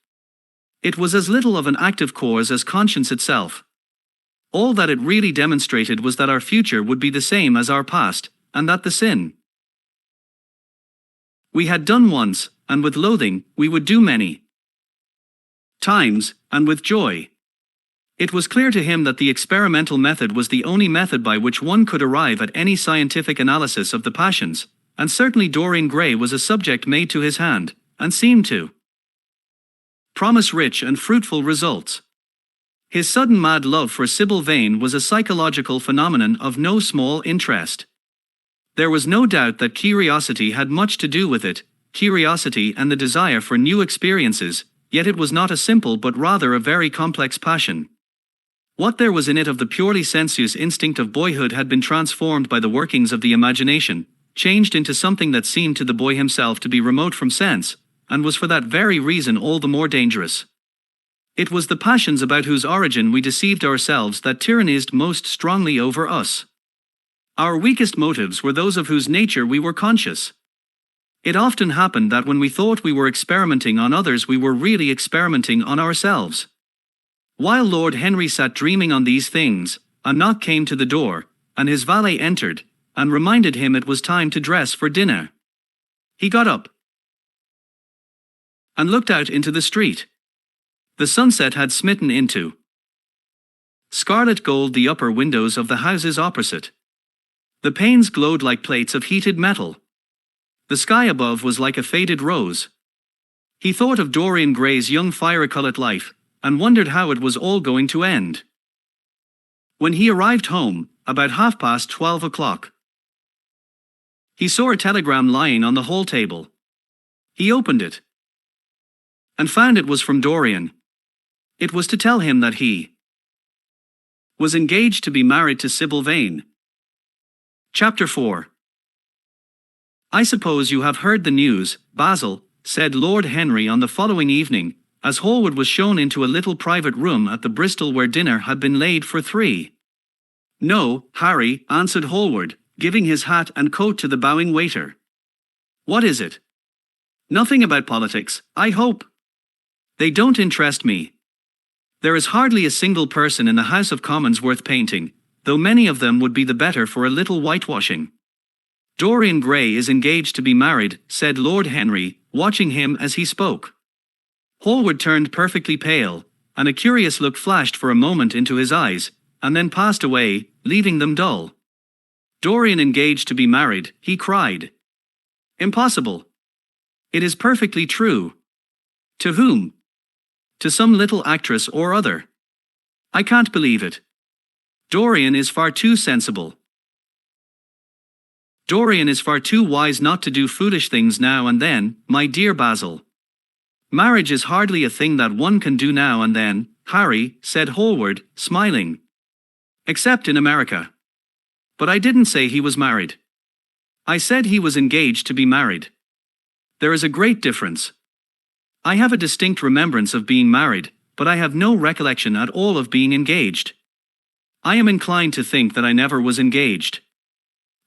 It was as little of an active cause as conscience itself. All that it really demonstrated was that our future would be the same as our past, and that the sin we had done once, and with loathing, we would do many times, and with joy. It was clear to him that the experimental method was the only method by which one could arrive at any scientific analysis of the passions, and certainly Dorian Gray was a subject made to his hand, and seemed to promise rich and fruitful results. His sudden mad love for Sybil Vane was a psychological phenomenon of no small interest. There was no doubt that curiosity had much to do with it, curiosity and the desire for new experiences, yet it was not a simple but rather a very complex passion. What there was in it of the purely sensuous instinct of boyhood had been transformed by the workings of the imagination, changed into something that seemed to the boy himself to be remote from sense, and was for that very reason all the more dangerous. It was the passions about whose origin we deceived ourselves that tyrannized most strongly over us. Our weakest motives were those of whose nature we were conscious. It often happened that when we thought we were experimenting on others, we were really experimenting on ourselves. While Lord Henry sat dreaming on these things, a knock came to the door, and his valet entered, and reminded him it was time to dress for dinner. He got up and looked out into the street. The sunset had smitten into scarlet gold the upper windows of the houses opposite. The panes glowed like plates of heated metal. The sky above was like a faded rose. He thought of Dorian Gray's young fire-colored life, and wondered how it was all going to end. When he arrived home, about 12:30, he saw a telegram lying on the hall table. He opened it and found it was from Dorian. It was to tell him that he was engaged to be married to Sybil Vane. Chapter 4. I suppose you have heard the news, Basil, said Lord Henry on the following evening, as Hallward was shown into a little private room at the Bristol where dinner had been laid for 3. No, Harry, answered Hallward, giving his hat and coat to the bowing waiter. What is it? Nothing about politics, I hope. They don't interest me. There is hardly a single person in the House of Commons worth painting, though many of them would be the better for a little whitewashing. Dorian Gray is engaged to be married, said Lord Henry, watching him as he spoke. Hallward turned perfectly pale, and a curious look flashed for a moment into his eyes, and then passed away, leaving them dull. Dorian engaged to be married, he cried. Impossible. It is perfectly true. To whom? To some little actress or other. I can't believe it. Dorian is far too sensible. Dorian is far too wise not to do foolish things now and then, my dear Basil. Marriage is hardly a thing that one can do now and then, Harry, said Hallward, smiling. Except in America. But I didn't say he was married. I said he was engaged to be married. There is a great difference. I have a distinct remembrance of being married, but I have no recollection at all of being engaged. I am inclined to think that I never was engaged.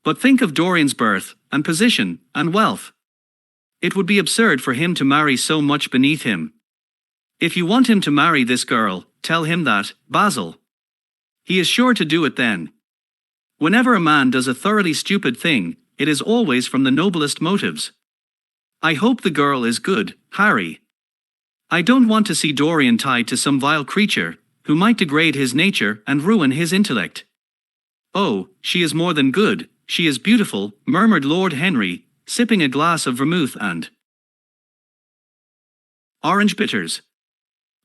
But think of Dorian's birth, and position, and wealth. It would be absurd for him to marry so much beneath him. If you want him to marry this girl, tell him that, Basil. He is sure to do it then. Whenever a man does a thoroughly stupid thing, it is always from the noblest motives. I hope the girl is good, Harry. I don't want to see Dorian tied to some vile creature, who might degrade his nature and ruin his intellect. Oh, she is more than good, she is beautiful, murmured Lord Henry, sipping a glass of vermouth and orange bitters.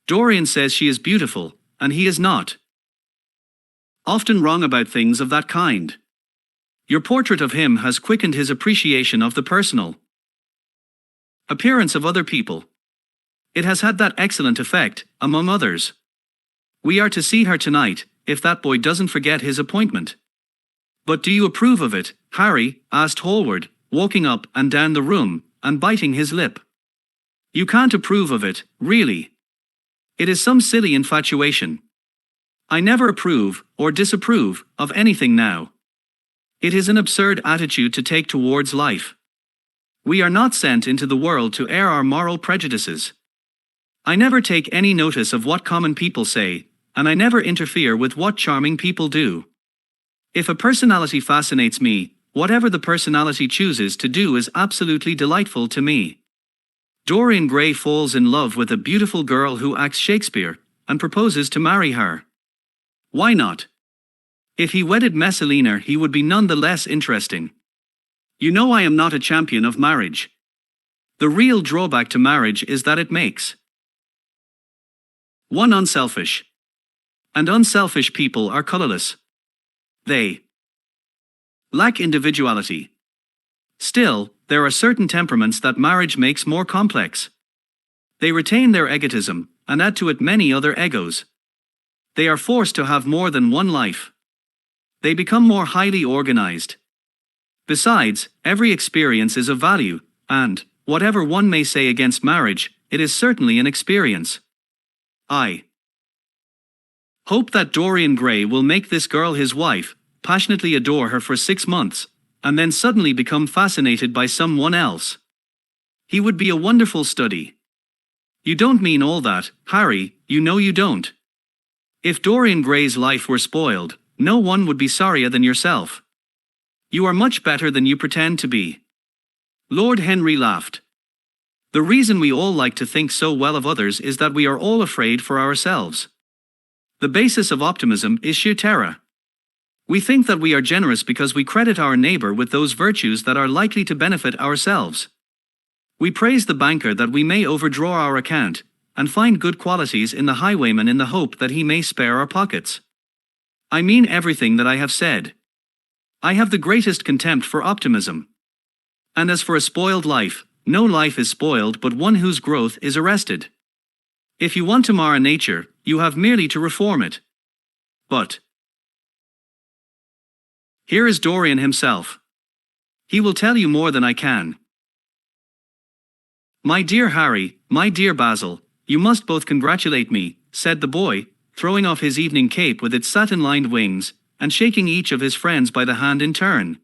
Dorian says she is beautiful, and he is not. Often wrong about things of that kind. Your portrait of him has quickened his appreciation of the personal appearance of other people. It has had that excellent effect, among others. We are to see her tonight, if that boy doesn't forget his appointment. But do you approve of it, Harry? Asked Hallward, walking up and down the room, and biting his lip. You can't approve of it, really. It is some silly infatuation. I never approve, or disapprove, of anything now. It is an absurd attitude to take towards life. We are not sent into the world to air our moral prejudices. I never take any notice of what common people say, and I never interfere with what charming people do. If a personality fascinates me, whatever the personality chooses to do is absolutely delightful to me. Dorian Gray falls in love with a beautiful girl who acts Shakespeare, and proposes to marry her. Why not? If he wedded Messalina, he would be none the less interesting. You know I am not a champion of marriage. The real drawback to marriage is that it makes one unselfish. And unselfish people are colorless. They lack individuality. Still, there are certain temperaments that marriage makes more complex. They retain their egotism, and add to it many other egos. They are forced to have more than one life. They become more highly organized. Besides, every experience is of value, and, whatever one may say against marriage, it is certainly an experience. I hope that Dorian Gray will make this girl his wife, passionately adore her for 6 months, and then suddenly become fascinated by someone else. He would be a wonderful study. You don't mean all that, Harry, you know you don't. If Dorian Gray's life were spoiled, no one would be sorrier than yourself. You are much better than you pretend to be. Lord Henry laughed. The reason we all like to think so well of others is that we are all afraid for ourselves. The basis of optimism is sheer terror. We think that we are generous because we credit our neighbor with those virtues that are likely to benefit ourselves. We praise the banker that we may overdraw our account, and find good qualities in the highwayman in the hope that he may spare our pockets. I mean everything that I have said. I have the greatest contempt for optimism. And as for a spoiled life, no life is spoiled but one whose growth is arrested. If you want to mar nature, you have merely to reform it. But here is Dorian himself. He will tell you more than I can. My dear Harry, my dear Basil, you must both congratulate me, said the boy, throwing off his evening cape with its satin-lined wings, and shaking each of his friends by the hand in turn.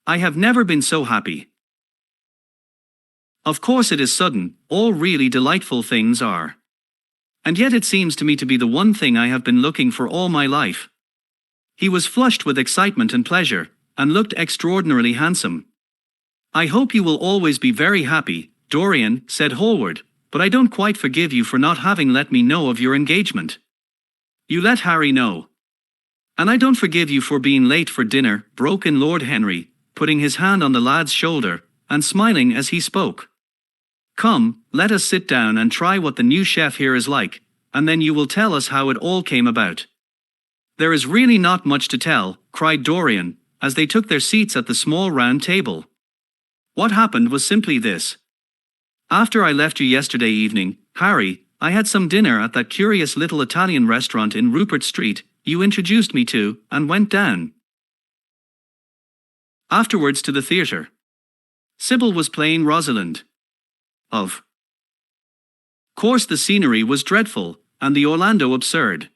I have never been so happy. Of course it is sudden, all really delightful things are. And yet it seems to me to be the one thing I have been looking for all my life. He was flushed with excitement and pleasure, and looked extraordinarily handsome. I hope you will always be very happy, Dorian, said Hallward, but I don't quite forgive you for not having let me know of your engagement. You let Harry know. And I don't forgive you for being late for dinner, broke in Lord Henry, putting his hand on the lad's shoulder, and smiling as he spoke. Come, let us sit down and try what the new chef here is like, and then you will tell us how it all came about. There is really not much to tell, cried Dorian, as they took their seats at the small round table. What happened was simply this. After I left you yesterday evening, Harry, I had some dinner at that curious little Italian restaurant in Rupert Street you introduced me to, and went down Afterwards to the theatre. Sybil was playing Rosalind. Of course the scenery was dreadful, and the Orlando absurd.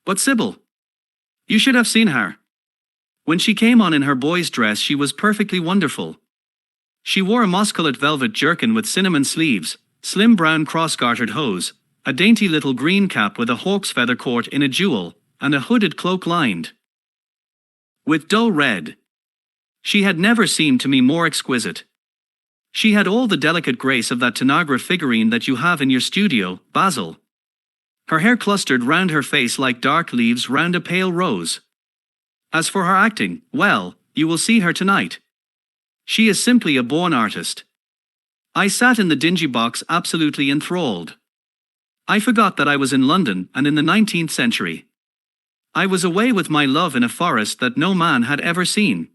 But Sybil, you should have seen her. When she came on in her boy's dress she was perfectly wonderful. She wore a moss-colored velvet jerkin with cinnamon sleeves, slim brown cross-gartered hose, a dainty little green cap with a hawk's feather caught in a jewel, and a hooded cloak lined with dull red. She had never seemed to me more exquisite. She had all the delicate grace of that Tanagra figurine that you have in your studio, Basil. Her hair clustered round her face like dark leaves round a pale rose. As for her acting, well, you will see her tonight. She is simply a born artist. I sat in the dingy box absolutely enthralled. I forgot that I was in London and in the 19th century. I was away with my love in a forest that no man had ever seen.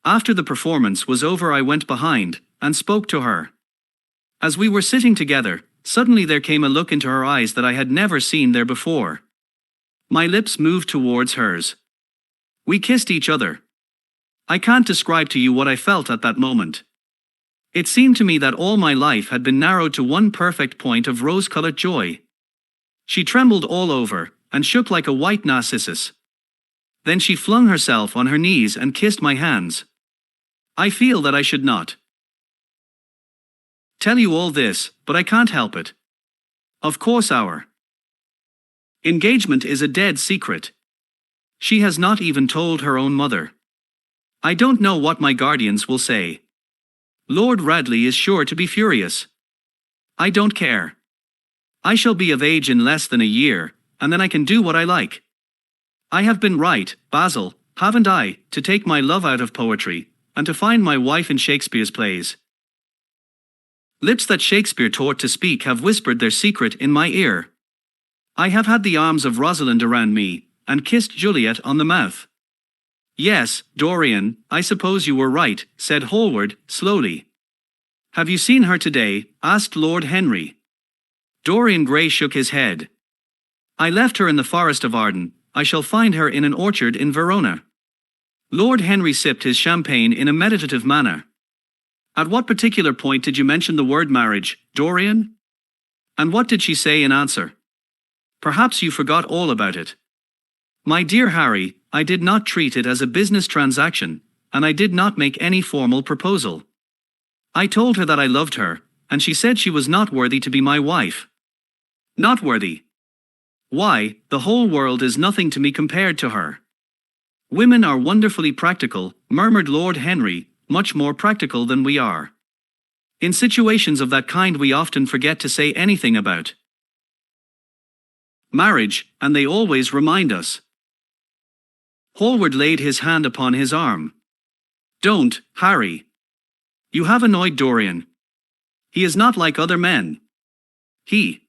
After the performance was over I went behind, and spoke to her. As we were sitting together, suddenly there came a look into her eyes that I had never seen there before. My lips moved towards hers. We kissed each other. I can't describe to you what I felt at that moment. It seemed to me that all my life had been narrowed to one perfect point of rose-colored joy. She trembled all over, and shook like a white narcissus. Then she flung herself on her knees and kissed my hands. I feel that I should not tell you all this, but I can't help it. Of course our engagement is a dead secret. She has not even told her own mother. I don't know what my guardians will say. Lord Radley is sure to be furious. I don't care. I shall be of age in less than a year, and then I can do what I like. I have been right, Basil, haven't I, to take my love out of poetry, and to find my wife in Shakespeare's plays. Lips that Shakespeare taught to speak have whispered their secret in my ear. I have had the arms of Rosalind around me, and kissed Juliet on the mouth. Yes, Dorian, I suppose you were right, said Hallward, slowly. Have you seen her today? Asked Lord Henry. Dorian Gray shook his head. I left her in the Forest of Arden. I shall find her in an orchard in Verona. Lord Henry sipped his champagne in a meditative manner. At what particular point did you mention the word marriage, Dorian? And what did she say in answer? Perhaps you forgot all about it. My dear Harry, I did not treat it as a business transaction, and I did not make any formal proposal. I told her that I loved her, and she said she was not worthy to be my wife. Not worthy? Why, the whole world is nothing to me compared to her. Women are wonderfully practical, murmured Lord Henry, much more practical than we are. In situations of that kind we often forget to say anything about marriage, and they always remind us. Hallward laid his hand upon his arm. Don't, Harry. You have annoyed Dorian. He is not like other men. He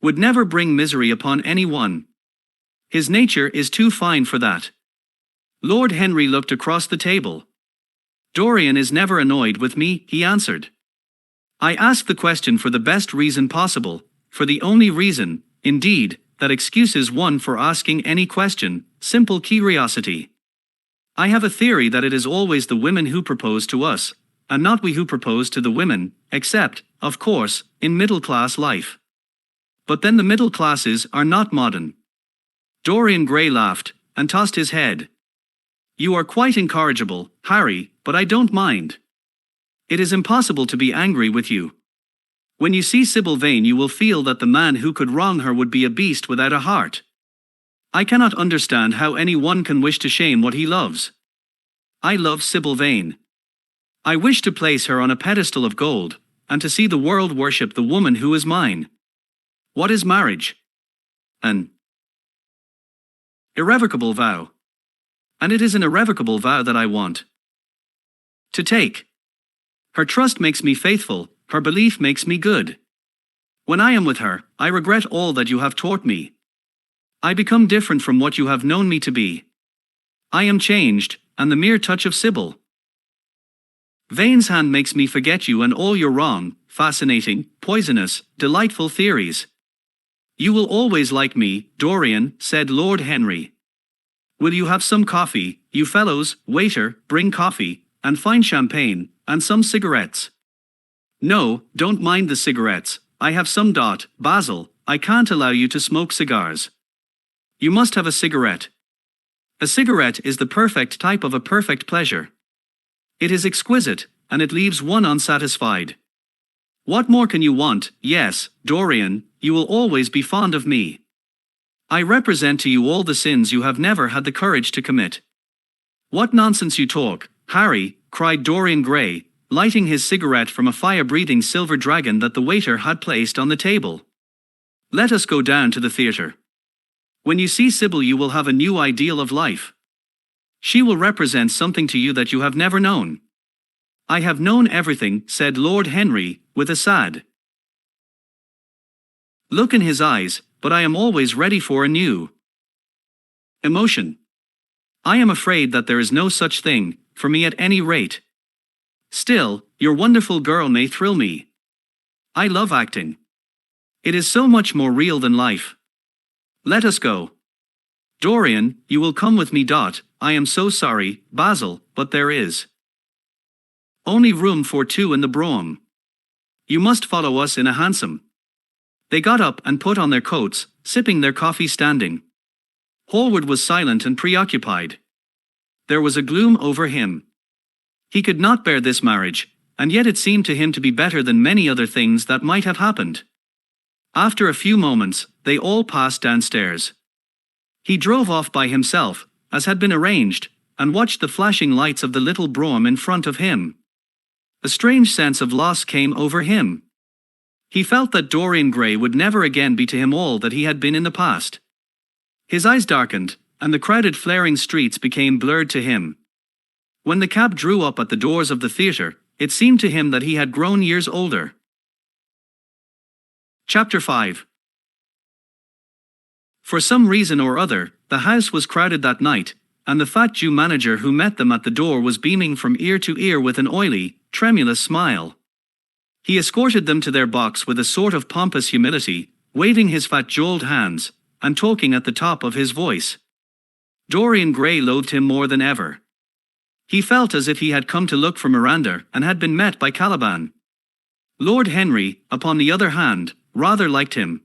would never bring misery upon anyone. His nature is too fine for that. Lord Henry looked across the table. Dorian is never annoyed with me, he answered. I ask the question for the best reason possible, for the only reason, indeed, that excuses one for asking any question, simple curiosity. I have a theory that it is always the women who propose to us, and not we who propose to the women, except, of course, in middle-class life. But then the middle classes are not modern. Dorian Gray laughed, and tossed his head. You are quite incorrigible, Harry, but I don't mind. It is impossible to be angry with you. When you see Sybil Vane you will feel that the man who could wrong her would be a beast without a heart. I cannot understand how any one can wish to shame what he loves. I love Sybil Vane. I wish to place her on a pedestal of gold, and to see the world worship the woman who is mine. What is marriage? An irrevocable vow. And it is an irrevocable vow that I want to take. Her trust makes me faithful, her belief makes me good. When I am with her, I regret all that you have taught me. I become different from what you have known me to be. I am changed, and the mere touch of Sybil Vane's hand makes me forget you and all your wrong, fascinating, poisonous, delightful theories. You will always like me, Dorian, said Lord Henry. Will you have some coffee, you fellows? Waiter, bring coffee, and fine champagne, and some cigarettes. No, don't mind the cigarettes, I have some. Basil, I can't allow you to smoke cigars. You must have a cigarette. A cigarette is the perfect type of a perfect pleasure. It is exquisite, and it leaves one unsatisfied. What more can you want? Yes, Dorian, you will always be fond of me. I represent to you all the sins you have never had the courage to commit. What nonsense you talk, Harry, cried Dorian Gray, lighting his cigarette from a fire-breathing silver dragon that the waiter had placed on the table. Let us go down to the theatre. When you see Sybil you will have a new ideal of life. She will represent something to you that you have never known. I have known everything, said Lord Henry, with a sad look in his eyes, but I am always ready for a new emotion. I am afraid that there is no such thing, for me at any rate. Still, your wonderful girl may thrill me. I love acting. It is so much more real than life. Let us go. Dorian, you will come with me. I am so sorry, Basil, but there is only room for two in the brougham. You must follow us in a hansom. They got up and put on their coats, sipping their coffee standing. Hallward was silent and preoccupied. There was a gloom over him. He could not bear this marriage, and yet it seemed to him to be better than many other things that might have happened. After a few moments, they all passed downstairs. He drove off by himself, as had been arranged, and watched the flashing lights of the little brougham in front of him. A strange sense of loss came over him. He felt that Dorian Gray would never again be to him all that he had been in the past. His eyes darkened, and the crowded flaring streets became blurred to him. When the cab drew up at the doors of the theatre, it seemed to him that he had grown years older. Chapter 5. For some reason or other, the house was crowded that night, and the fat Jew manager who met them at the door was beaming from ear to ear with an oily, tremulous smile. He escorted them to their box with a sort of pompous humility, waving his fat jeweled hands, and talking at the top of his voice. Dorian Gray loathed him more than ever. He felt as if he had come to look for Miranda and had been met by Caliban. Lord Henry, upon the other hand, rather liked him.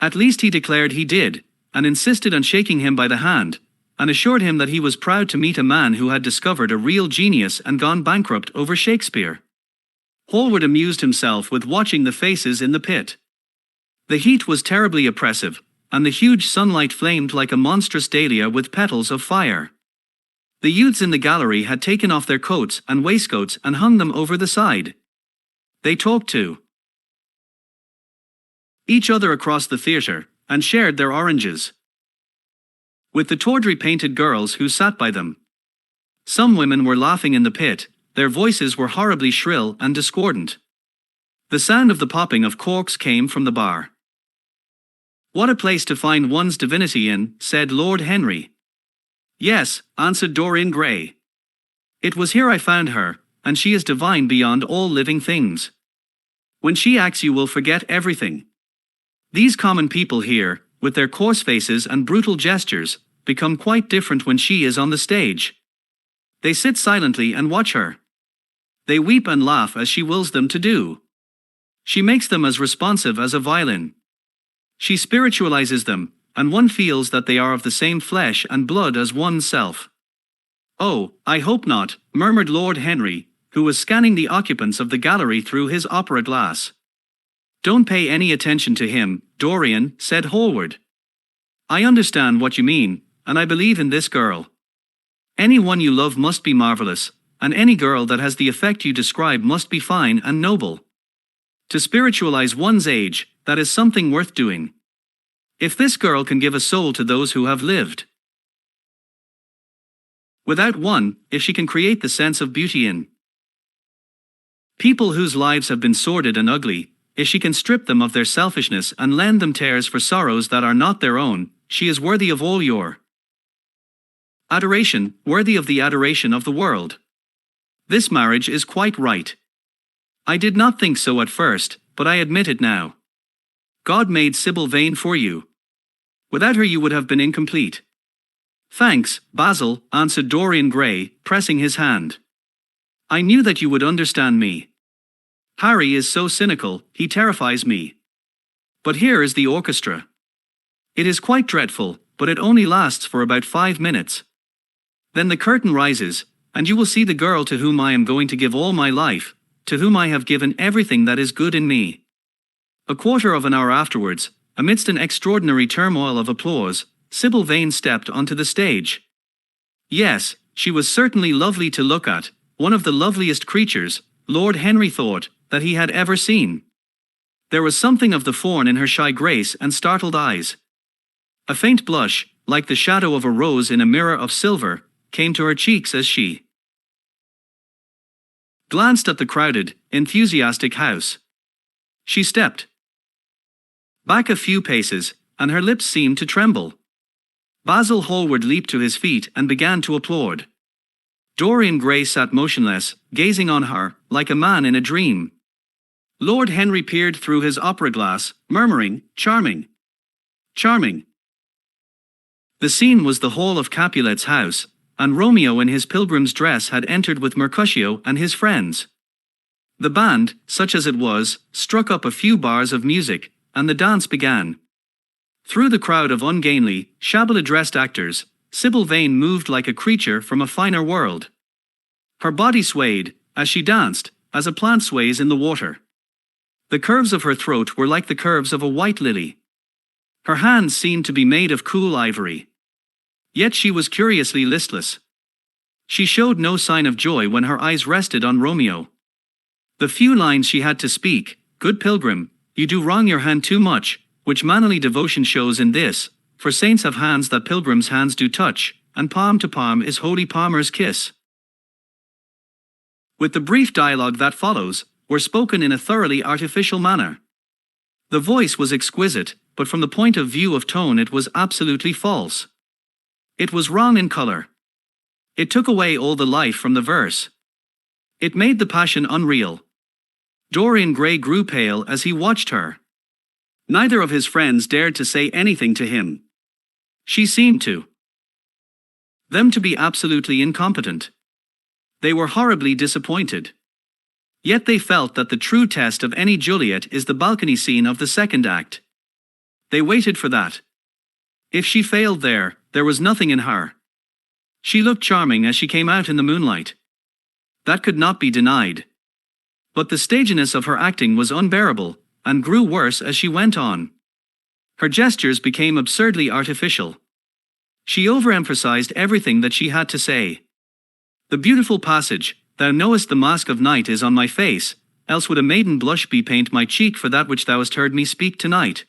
At least he declared he did, and insisted on shaking him by the hand, and assured him that he was proud to meet a man who had discovered a real genius and gone bankrupt over Shakespeare. Hallward amused himself with watching the faces in the pit. The heat was terribly oppressive, and the huge sunlight flamed like a monstrous dahlia with petals of fire. The youths in the gallery had taken off their coats and waistcoats and hung them over the side. They talked to each other across the theatre, and shared their oranges with the tawdry painted girls who sat by them. Some women were laughing in the pit, their voices were horribly shrill and discordant. The sound of the popping of corks came from the bar. What a place to find one's divinity in, said Lord Henry. Yes, answered Dorian Gray. It was here I found her, and she is divine beyond all living things. When she acts you will forget everything. These common people here, with their coarse faces and brutal gestures, become quite different when she is on the stage. They sit silently and watch her. They weep and laugh as she wills them to do. She makes them as responsive as a violin. She spiritualizes them, and one feels that they are of the same flesh and blood as one's self. Oh, I hope not, murmured Lord Henry, who was scanning the occupants of the gallery through his opera glass. Don't pay any attention to him, Dorian, said Hallward. I understand what you mean, and I believe in this girl. Any one you love must be marvelous, and any girl that has the effect you describe must be fine and noble. To spiritualize one's age, that is something worth doing. If this girl can give a soul to those who have lived without one, if she can create the sense of beauty in people whose lives have been sordid and ugly, if she can strip them of their selfishness and lend them tears for sorrows that are not their own, she is worthy of all your adoration, worthy of the adoration of the world. This marriage is quite right. I did not think so at first, but I admit it now. God made Sybil vain for you. Without her you would have been incomplete. Thanks, Basil, answered Dorian Gray, pressing his hand. I knew that you would understand me. Harry is so cynical, he terrifies me. But here is the orchestra. It is quite dreadful, but it only lasts for about 5 minutes. Then the curtain rises, and you will see the girl to whom I am going to give all my life, to whom I have given everything that is good in me. A quarter of an hour afterwards, amidst an extraordinary turmoil of applause, Sybil Vane stepped onto the stage. Yes, she was certainly lovely to look at, one of the loveliest creatures, Lord Henry thought, that he had ever seen. There was something of the fawn in her shy grace and startled eyes. A faint blush, like the shadow of a rose in a mirror of silver, came to her cheeks as she glanced at the crowded, enthusiastic house. She stepped back a few paces, and her lips seemed to tremble. Basil Hallward leaped to his feet and began to applaud. Dorian Gray sat motionless, gazing on her, like a man in a dream. Lord Henry peered through his opera glass, murmuring, "Charming! Charming!" The scene was the hall of Capulet's house, and Romeo in his pilgrim's dress had entered with Mercutio and his friends. The band, such as it was, struck up a few bars of music, and the dance began. Through the crowd of ungainly, shabbily dressed actors, Sybil Vane moved like a creature from a finer world. Her body swayed, as she danced, as a plant sways in the water. The curves of her throat were like the curves of a white lily. Her hands seemed to be made of cool ivory. Yet she was curiously listless. She showed no sign of joy when her eyes rested on Romeo. The few lines she had to speak, "Good pilgrim, you do wrong your hand too much," which manly devotion shows in this, for saints have hands that pilgrims' hands do touch, and palm to palm is holy palmer's kiss. With the brief dialogue that follows, were spoken in a thoroughly artificial manner. The voice was exquisite, but from the point of view of tone it was absolutely false. It was wrong in color. It took away all the life from the verse. It made the passion unreal. Dorian Gray grew pale as he watched her. Neither of his friends dared to say anything to him. She seemed to them to be absolutely incompetent. They were horribly disappointed. Yet they felt that the true test of any Juliet is the balcony scene of the second act. They waited for that. If she failed there was nothing in her. She looked charming as she came out in the moonlight. That could not be denied. But the staginess of her acting was unbearable, and grew worse as she went on. Her gestures became absurdly artificial. She overemphasized everything that she had to say. The beautiful passage, "Thou knowest the mask of night is on my face, else would a maiden blush be paint my cheek for that which thou hast heard me speak tonight,"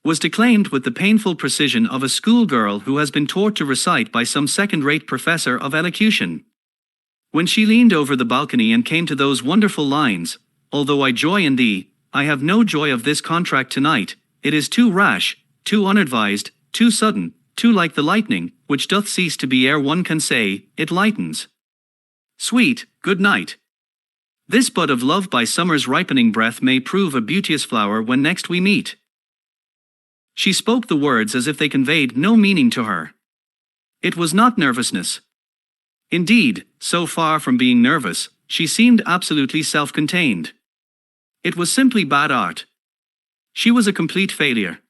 was declaimed with the painful precision of a schoolgirl who has been taught to recite by some second-rate professor of elocution. When she leaned over the balcony and came to those wonderful lines, "Although I joy in thee, I have no joy of this contract tonight, it is too rash, too unadvised, too sudden, too like the lightning, which doth cease to be ere one can say, it lightens. Sweet, good night. This bud of love by summer's ripening breath may prove a beauteous flower when next we meet." She spoke the words as if they conveyed no meaning to her. It was not nervousness. Indeed, so far from being nervous, she seemed absolutely self-contained. It was simply bad art. She was a complete failure.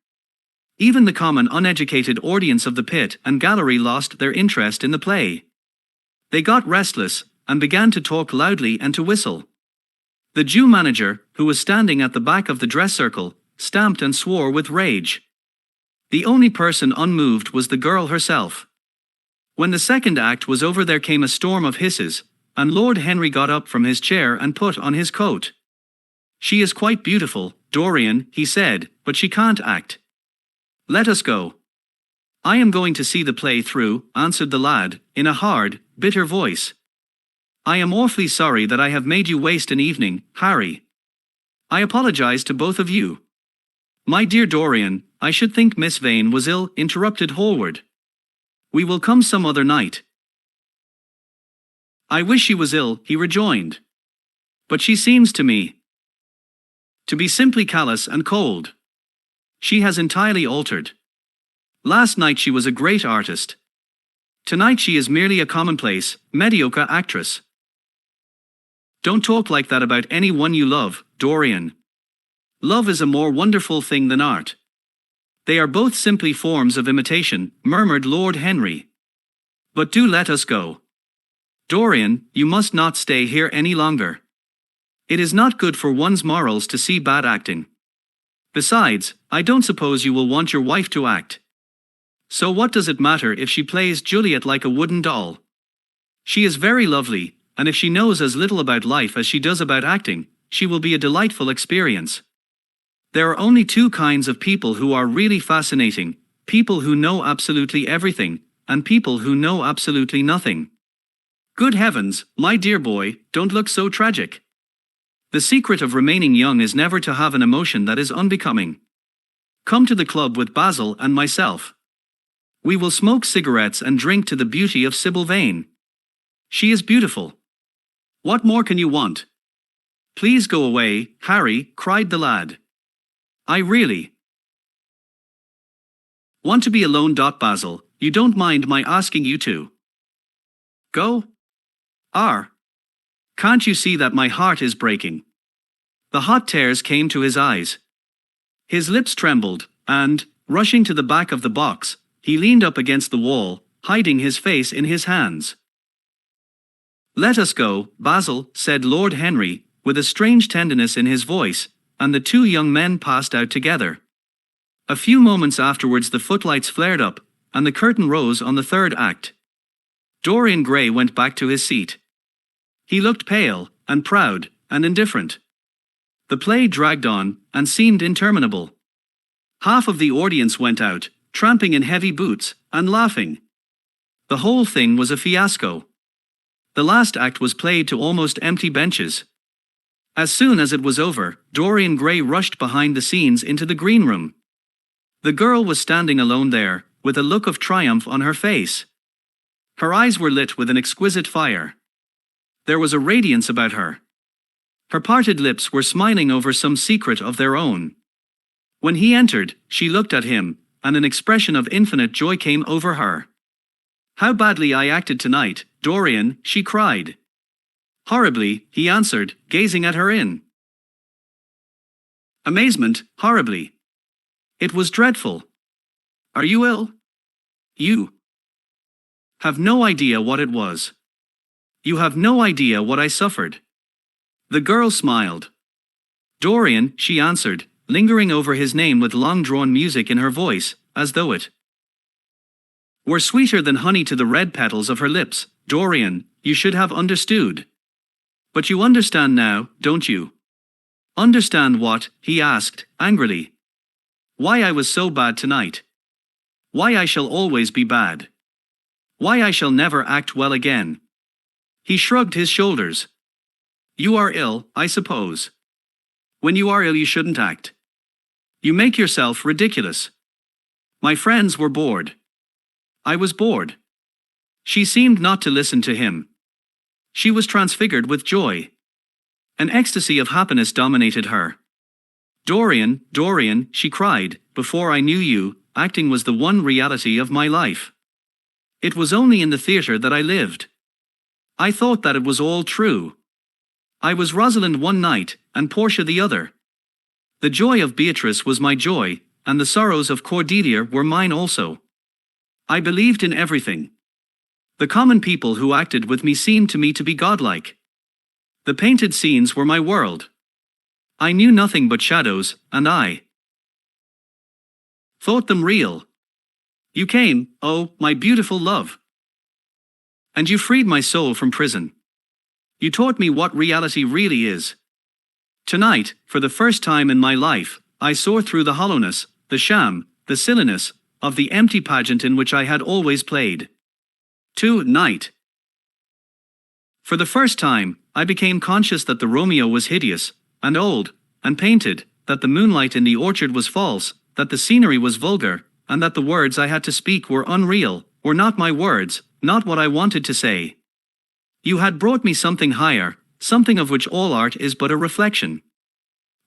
Even the common uneducated audience of the pit and gallery lost their interest in the play. They got restless, and began to talk loudly and to whistle. The Jew manager, who was standing at the back of the dress circle, stamped and swore with rage. The only person unmoved was the girl herself. When the second act was over there came a storm of hisses, and Lord Henry got up from his chair and put on his coat. "She is quite beautiful, Dorian," he said, "but she can't act. Let us go." "I am going to see the play through," answered the lad, in a hard, bitter voice. "I am awfully sorry that I have made you waste an evening, Harry. I apologize to both of you." "My dear Dorian, I should think Miss Vane was ill," interrupted Hallward. "We will come some other night." "I wish she was ill," he rejoined. "But she seems to me to be simply callous and cold. She has entirely altered. Last night she was a great artist. Tonight she is merely a commonplace, mediocre actress. Don't talk like that about anyone you love, Dorian. Love is a more wonderful thing than art. They are both simply forms of imitation, murmured Lord Henry. But do let us go. Dorian, you must not stay here any longer. It is not good for one's morals to see bad acting. Besides, I don't suppose you will want your wife to act. So what does it matter if she plays Juliet like a wooden doll? She is very lovely, and if she knows as little about life as she does about acting, she will be a delightful experience. There are only two kinds of people who are really fascinating: people who know absolutely everything, and people who know absolutely nothing. Good heavens, my dear boy, don't look so tragic. The secret of remaining young is never to have an emotion that is unbecoming. Come to the club with Basil and myself. We will smoke cigarettes and drink to the beauty of Sybil Vane. She is beautiful. What more can you want? Please go away, Harry, cried the lad. I really want to be alone. Basil, you don't mind my asking you to go? Can't you see that my heart is breaking? The hot tears came to his eyes. His lips trembled, and, rushing to the back of the box, he leaned up against the wall, hiding his face in his hands. Let us go, Basil, said Lord Henry, with a strange tenderness in his voice, and the two young men passed out together. A few moments afterwards the footlights flared up, and the curtain rose on the third act. Dorian Gray went back to his seat. He looked pale, and proud, and indifferent. The play dragged on, and seemed interminable. Half of the audience went out, tramping in heavy boots, and laughing. The whole thing was a fiasco. The last act was played to almost empty benches. As soon as it was over, Dorian Gray rushed behind the scenes into the green room. The girl was standing alone there, with a look of triumph on her face. Her eyes were lit with an exquisite fire. There was a radiance about her. Her parted lips were smiling over some secret of their own. When he entered, she looked at him, and an expression of infinite joy came over her. How badly I acted tonight, Dorian, she cried. Horribly, he answered, gazing at her in amazement. Horribly. It was dreadful. Are you ill? You have no idea what it was. You have no idea what I suffered. The girl smiled. Dorian, she answered, lingering over his name with long-drawn music in her voice, as though it were sweeter than honey to the red petals of her lips. Dorian, you should have understood. But you understand now, don't you? Understand what? He asked, angrily. Why I was so bad tonight. Why I shall always be bad. Why I shall never act well again. He shrugged his shoulders. You are ill, I suppose. When you are ill you shouldn't act. You make yourself ridiculous. My friends were bored. I was bored. She seemed not to listen to him. She was transfigured with joy. An ecstasy of happiness dominated her. Dorian, Dorian, she cried, before I knew you, acting was the one reality of my life. It was only in the theatre that I lived. I thought that it was all true. I was Rosalind one night, and Portia the other. The joy of Beatrice was my joy, and the sorrows of Cordelia were mine also. I believed in everything. The common people who acted with me seemed to me to be godlike. The painted scenes were my world. I knew nothing but shadows, and I thought them real. You came, oh, my beautiful love. And you freed my soul from prison. You taught me what reality really is. Tonight, for the first time in my life, I saw through the hollowness, the sham, the silliness, of the empty pageant in which I had always played. Tonight. For the first time, I became conscious that the Romeo was hideous, and old, and painted, that the moonlight in the orchard was false, that the scenery was vulgar, and that the words I had to speak were unreal, were not my words, not what I wanted to say. You had brought me something higher, something of which all art is but a reflection.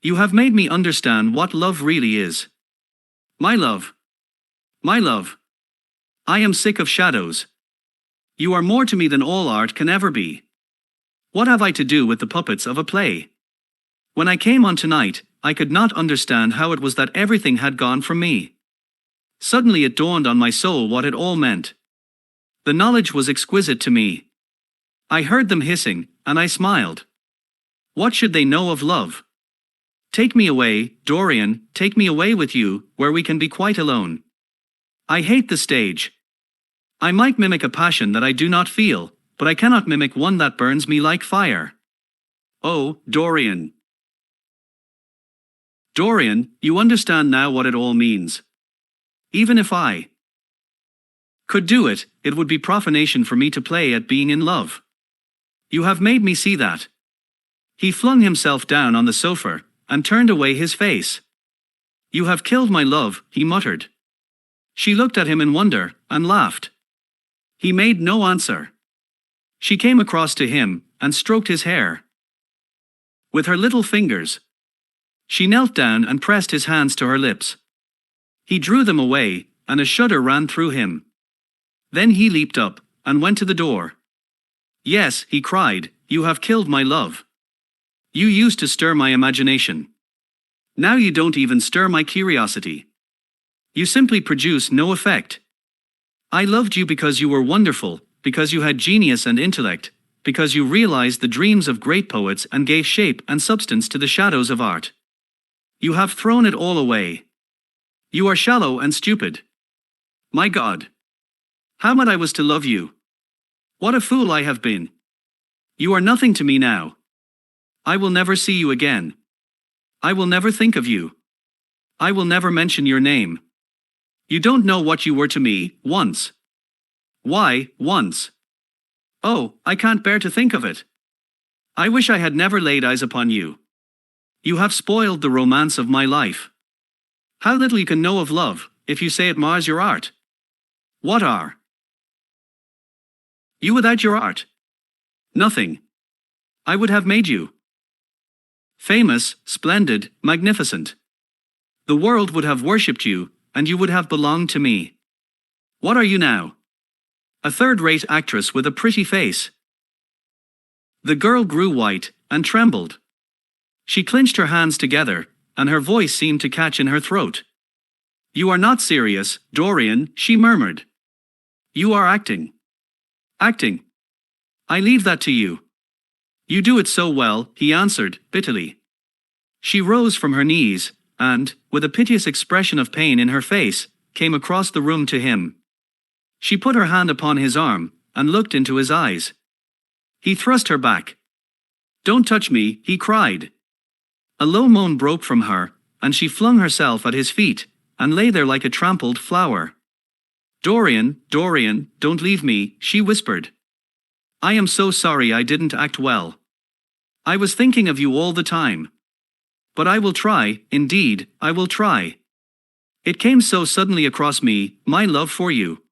You have made me understand what love really is. My love. My love. I am sick of shadows. You are more to me than all art can ever be. What have I to do with the puppets of a play? When I came on tonight, I could not understand how it was that everything had gone from me. Suddenly it dawned on my soul what it all meant. The knowledge was exquisite to me. I heard them hissing, and I smiled. What should they know of love? Take me away, Dorian, take me away with you, where we can be quite alone. I hate the stage. I might mimic a passion that I do not feel, but I cannot mimic one that burns me like fire. Oh, Dorian. Dorian, you understand now what it all means. Even if I could do it, it would be profanation for me to play at being in love. You have made me see that. He flung himself down on the sofa, and turned away his face. You have killed my love, he muttered. She looked at him in wonder, and laughed. He made no answer. She came across to him, and stroked his hair with her little fingers. She knelt down and pressed his hands to her lips. He drew them away, and a shudder ran through him. Then he leaped up, and went to the door. Yes, he cried, you have killed my love. You used to stir my imagination. Now you don't even stir my curiosity. You simply produce no effect. I loved you because you were wonderful, because you had genius and intellect, because you realized the dreams of great poets and gave shape and substance to the shadows of art. You have thrown it all away. You are shallow and stupid. My God! How much I was to love you! What a fool I have been! You are nothing to me now. I will never see you again. I will never think of you. I will never mention your name. You don't know what you were to me, once. Why, once? Oh, I can't bear to think of it. I wish I had never laid eyes upon you. You have spoiled the romance of my life. How little you can know of love, if you say it mars your art. What are you without your art? Nothing. I would have made you famous, splendid, magnificent. The world would have worshipped you, and you would have belonged to me. What are you now? A third-rate actress with a pretty face. The girl grew white, and trembled. She clenched her hands together, and her voice seemed to catch in her throat. You are not serious, Dorian, she murmured. You are acting. Acting. I leave that to you. You do it so well, he answered, bitterly. She rose from her knees, and, with a piteous expression of pain in her face, came across the room to him. She put her hand upon his arm, and looked into his eyes. He thrust her back. Don't touch me, he cried. A low moan broke from her, and she flung herself at his feet, and lay there like a trampled flower. Dorian, Dorian, don't leave me, she whispered. I am so sorry I didn't act well. I was thinking of you all the time. But I will try, indeed, I will try. It came so suddenly across me, my love for you.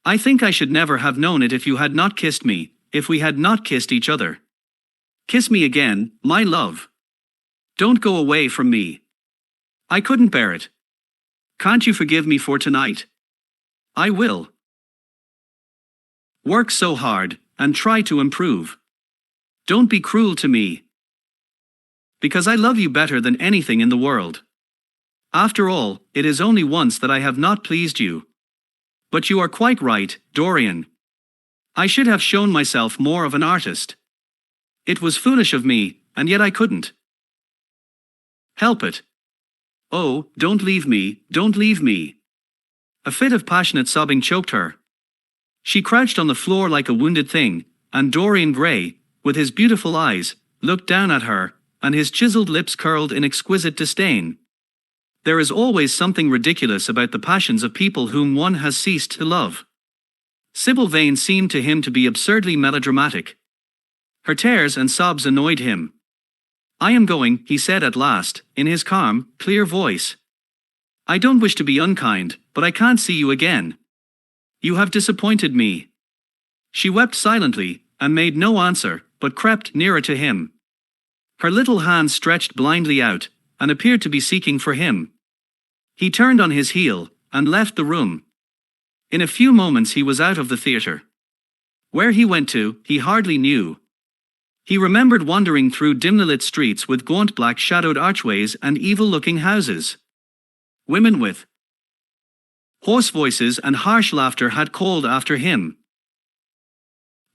I think I should never have known it if you had not kissed me, if we had not kissed each other. Kiss me again, my love. Don't go away from me. I couldn't bear it. Can't you forgive me for tonight? I will. Work so hard, and try to improve. Don't be cruel to me. Because I love you better than anything in the world. After all, it is only once that I have not pleased you. But you are quite right, Dorian. I should have shown myself more of an artist. It was foolish of me, and yet I couldn't help it. Oh, don't leave me, don't leave me. A fit of passionate sobbing choked her. She crouched on the floor like a wounded thing, and Dorian Gray, with his beautiful eyes, looked down at her, and his chiseled lips curled in exquisite disdain. There is always something ridiculous about the passions of people whom one has ceased to love. Sybil Vane seemed to him to be absurdly melodramatic. Her tears and sobs annoyed him. I am going, he said at last, in his calm, clear voice. I don't wish to be unkind, but I can't see you again. You have disappointed me. She wept silently, and made no answer, but crept nearer to him. Her little hands stretched blindly out, and appeared to be seeking for him. He turned on his heel, and left the room. In a few moments he was out of the theatre. Where he went to, he hardly knew. He remembered wandering through dimly lit streets with gaunt black shadowed archways and evil-looking houses. Women with hoarse voices and harsh laughter had called after him.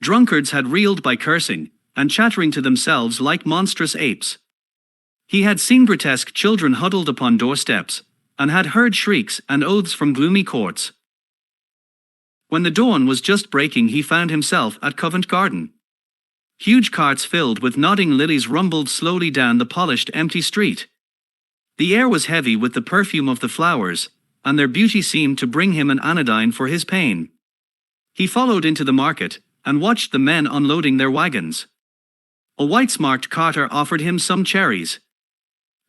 Drunkards had reeled by cursing and chattering to themselves like monstrous apes. He had seen grotesque children huddled upon doorsteps, and had heard shrieks and oaths from gloomy courts. When the dawn was just breaking, he found himself at Covent Garden. Huge carts filled with nodding lilies rumbled slowly down the polished empty street. The air was heavy with the perfume of the flowers, and their beauty seemed to bring him an anodyne for his pain. He followed into the market, and watched the men unloading their wagons. A white-smarked carter offered him some cherries.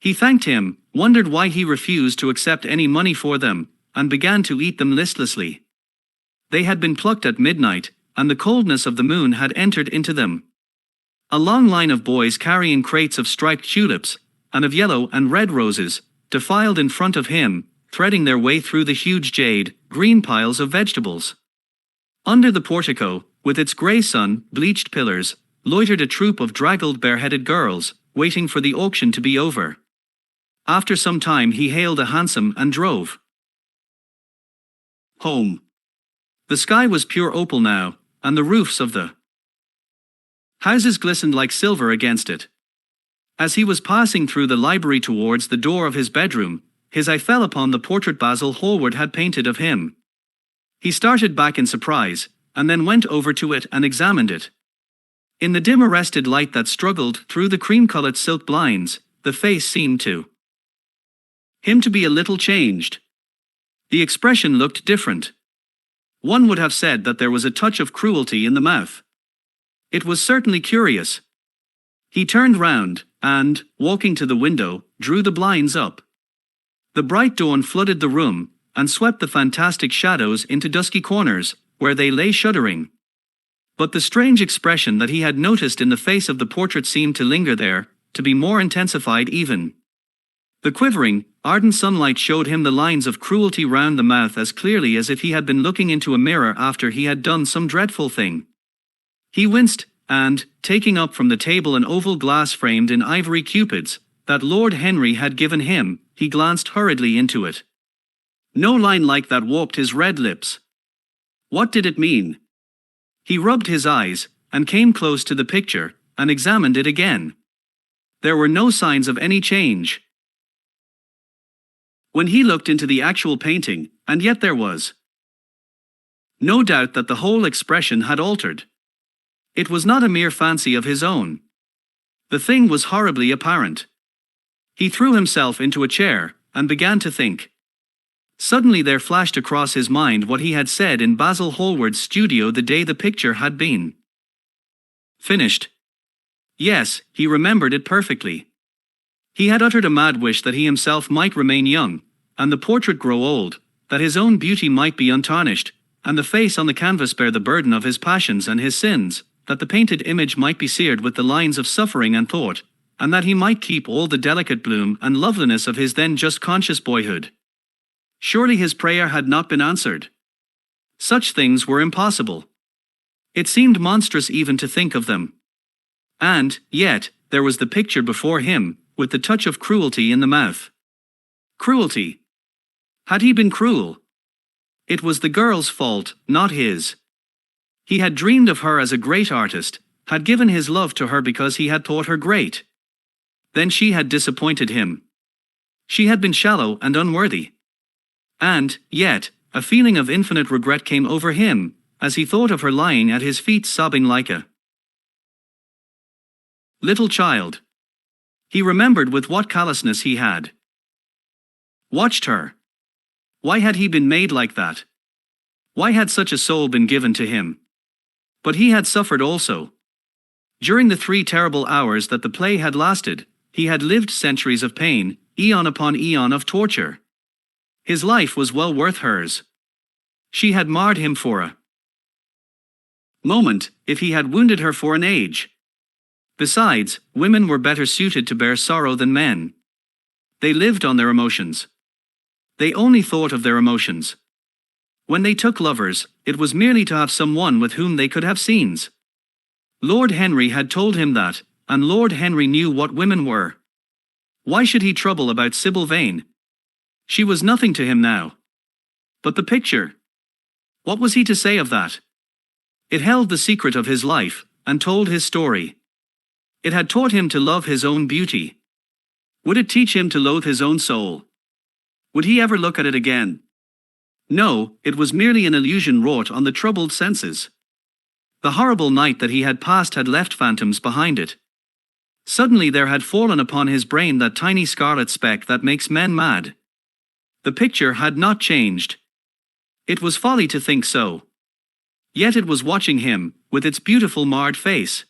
He thanked him, wondered why he refused to accept any money for them, and began to eat them listlessly. They had been plucked at midnight, and the coldness of the moon had entered into them. A long line of boys carrying crates of striped tulips, and of yellow and red roses, defiled in front of him, threading their way through the huge jade, green piles of vegetables. Under the portico, with its grey sun-bleached pillars, loitered a troop of draggled bareheaded girls, waiting for the auction to be over. After some time he hailed a hansom and drove home. The sky was pure opal now, and the roofs of the houses glistened like silver against it. As he was passing through the library towards the door of his bedroom, his eye fell upon the portrait Basil Hallward had painted of him. He started back in surprise, and then went over to it and examined it. In the dim arrested light that struggled through the cream-colored silk blinds, the face seemed to him to be a little changed. The expression looked different. One would have said that there was a touch of cruelty in the mouth. It was certainly curious. He turned round, and, walking to the window, drew the blinds up. The bright dawn flooded the room, and swept the fantastic shadows into dusky corners, where they lay shuddering. But the strange expression that he had noticed in the face of the portrait seemed to linger there, to be more intensified even. The quivering, ardent sunlight showed him the lines of cruelty round the mouth as clearly as if he had been looking into a mirror after he had done some dreadful thing. He winced, and, taking up from the table an oval glass framed in ivory cupids, that Lord Henry had given him, he glanced hurriedly into it. No line like that warped his red lips. What did it mean? He rubbed his eyes, and came close to the picture, and examined it again. There were no signs of any change. When he looked into the actual painting, and yet there was no doubt that the whole expression had altered. It was not a mere fancy of his own. The thing was horribly apparent. He threw himself into a chair, and began to think. Suddenly there flashed across his mind what he had said in Basil Hallward's studio the day the picture had been finished. Yes, he remembered it perfectly. He had uttered a mad wish that he himself might remain young, and the portrait grow old, that his own beauty might be untarnished, and the face on the canvas bear the burden of his passions and his sins, that the painted image might be seared with the lines of suffering and thought, and that he might keep all the delicate bloom and loveliness of his then just conscious boyhood. Surely his prayer had not been answered. Such things were impossible. It seemed monstrous even to think of them. And, yet, there was the picture before him, with the touch of cruelty in the mouth. Cruelty. Had he been cruel? It was the girl's fault, not his. He had dreamed of her as a great artist, had given his love to her because he had thought her great. Then she had disappointed him. She had been shallow and unworthy. And, yet, a feeling of infinite regret came over him, as he thought of her lying at his feet sobbing like a little child. He remembered with what callousness he had watched her. Why had he been made like that? Why had such a soul been given to him? But he had suffered also. During the 3 terrible hours that the play had lasted, he had lived centuries of pain, eon upon eon of torture. His life was well worth hers. She had marred him for a moment, if he had wounded her for an age. Besides, women were better suited to bear sorrow than men. They lived on their emotions. They only thought of their emotions. When they took lovers, it was merely to have someone with whom they could have scenes. Lord Henry had told him that, and Lord Henry knew what women were. Why should he trouble about Sybil Vane? She was nothing to him now. But the picture? What was he to say of that? It held the secret of his life, and told his story. It had taught him to love his own beauty. Would it teach him to loathe his own soul? Would he ever look at it again? No, it was merely an illusion wrought on the troubled senses. The horrible night that he had passed had left phantoms behind it. Suddenly there had fallen upon his brain that tiny scarlet speck that makes men mad. The picture had not changed. It was folly to think so. Yet it was watching him, with its beautiful marred face.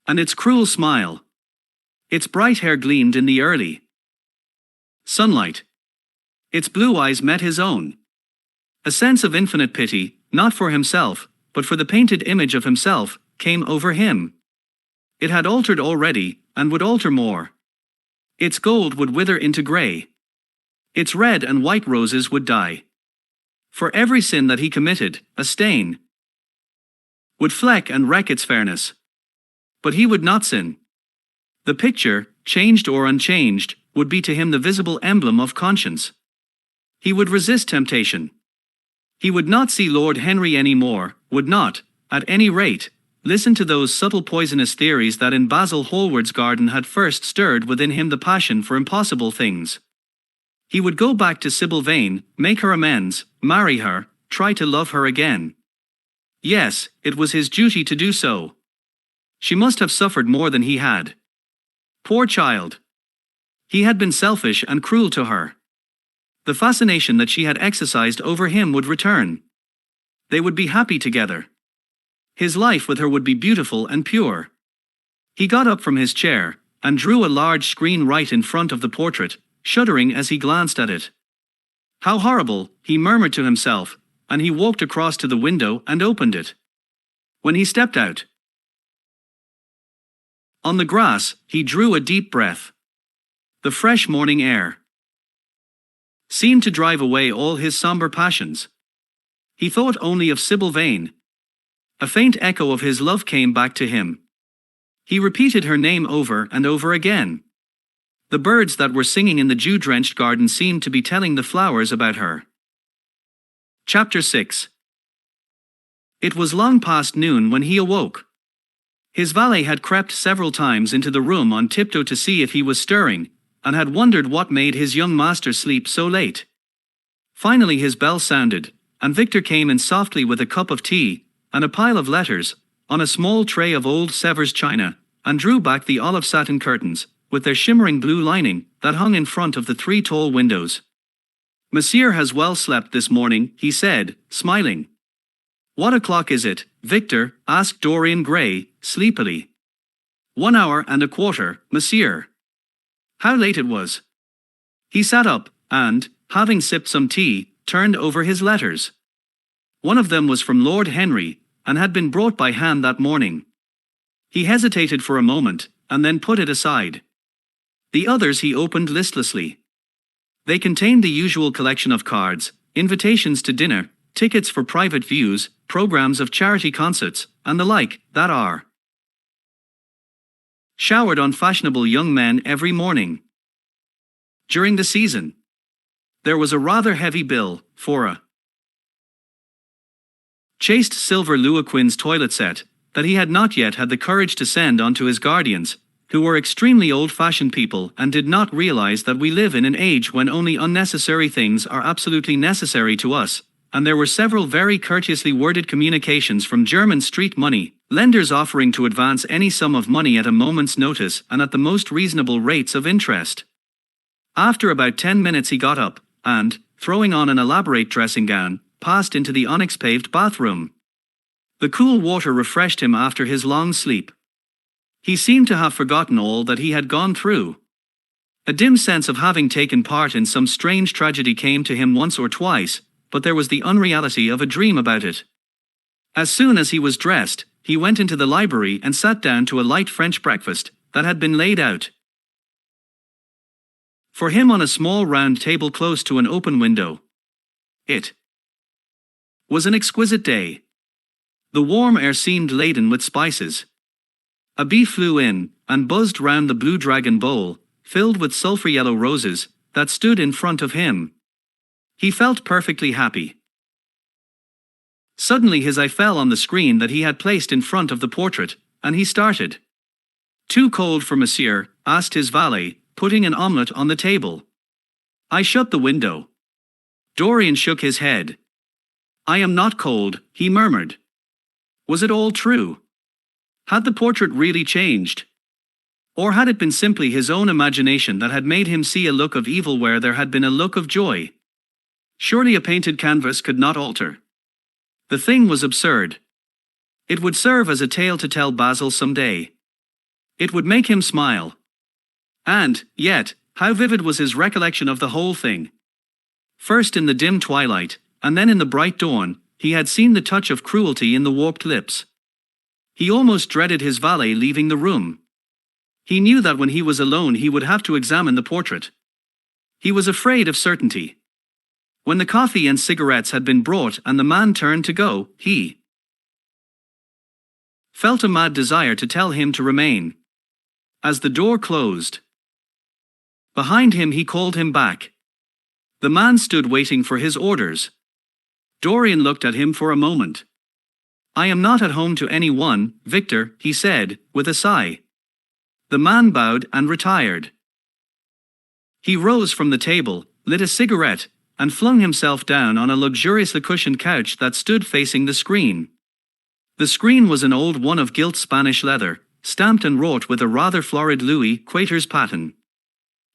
And its cruel smile. Its bright hair gleamed in the early sunlight. Its blue eyes met his own. A sense of infinite pity, not for himself, but for the painted image of himself, came over him. It had altered already, and would alter more. Its gold would wither into grey. Its red and white roses would die. For every sin that he committed, a stain would fleck and wreck its fairness. But he would not sin. The picture, changed or unchanged, would be to him the visible emblem of conscience. He would resist temptation. He would not see Lord Henry any more, would not, at any rate, listen to those subtle poisonous theories that in Basil Hallward's garden had first stirred within him the passion for impossible things. He would go back to Sybil Vane, make her amends, marry her, try to love her again. Yes, it was his duty to do so. She must have suffered more than he had. Poor child. He had been selfish and cruel to her. The fascination that she had exercised over him would return. They would be happy together. His life with her would be beautiful and pure. He got up from his chair, and drew a large screen right in front of the portrait, shuddering as he glanced at it. How horrible, he murmured to himself, and he walked across to the window and opened it. When he stepped out on the grass, he drew a deep breath. The fresh morning air seemed to drive away all his somber passions. He thought only of Sybil Vane. A faint echo of his love came back to him. He repeated her name over and over again. The birds that were singing in the dew-drenched garden seemed to be telling the flowers about her. Chapter 6. It was long past noon when he awoke. His valet had crept several times into the room on tiptoe to see if he was stirring, and had wondered what made his young master sleep so late. Finally his bell sounded, and Victor came in softly with a cup of tea, and a pile of letters, on a small tray of old Sevres china, and drew back the olive satin curtains, with their shimmering blue lining, that hung in front of the 3 tall windows. "Monsieur has well slept this morning," he said, smiling. "What o'clock is it, Victor?" asked Dorian Gray, sleepily. 1 hour and a quarter, monsieur." How late it was. He sat up, and, having sipped some tea, turned over his letters. One of them was from Lord Henry, and had been brought by hand that morning. He hesitated for a moment, and then put it aside. The others he opened listlessly. They contained the usual collection of cards, invitations to dinner, tickets for private views, programs of charity concerts, and the like, that are showered on fashionable young men every morning. During the season, there was a rather heavy bill for a chaste silver Louis Quinze toilet set that he had not yet had the courage to send on to his guardians, who were extremely old-fashioned people and did not realize that we live in an age when only unnecessary things are absolutely necessary to us, and there were several very courteously worded communications from German street money lenders offering to advance any sum of money at a moment's notice and at the most reasonable rates of interest. After about 10 minutes he got up, and, throwing on an elaborate dressing gown, passed into the onyx-paved bathroom. The cool water refreshed him after his long sleep. He seemed to have forgotten all that he had gone through. A dim sense of having taken part in some strange tragedy came to him once or twice, but there was the unreality of a dream about it. As soon as he was dressed, he went into the library and sat down to a light French breakfast that had been laid out For him on a small round table close to an open window. It was an exquisite day. The warm air seemed laden with spices. A bee flew in, and buzzed round the blue dragon bowl, filled with sulphur-yellow roses, that stood in front of him. He felt perfectly happy. Suddenly his eye fell on the screen that he had placed in front of the portrait, and he started. "Too cold for monsieur?" asked his valet, putting an omelette on the table. I shut the window. Dorian shook his head. "I am not cold," he murmured. Was it all true? Had the portrait really changed? Or had it been simply his own imagination that had made him see a look of evil where there had been a look of joy? Surely a painted canvas could not alter. The thing was absurd. It would serve as a tale to tell Basil some day. It would make him smile. And, yet, how vivid was his recollection of the whole thing. First in the dim twilight, and then in the bright dawn, he had seen the touch of cruelty in the warped lips. He almost dreaded his valet leaving the room. He knew that when he was alone he would have to examine the portrait. He was afraid of certainty. When the coffee and cigarettes had been brought and the man turned to go, he felt a mad desire to tell him to remain. As the door closed behind him, he called him back. The man stood waiting for his orders. Dorian looked at him for a moment. "I am not at home to anyone, Victor," he said, with a sigh. The man bowed and retired. He rose from the table, lit a cigarette, and flung himself down on a luxuriously cushioned couch that stood facing the screen. The screen was an old one of gilt Spanish leather, stamped and wrought with a rather florid Louis Quatorze pattern.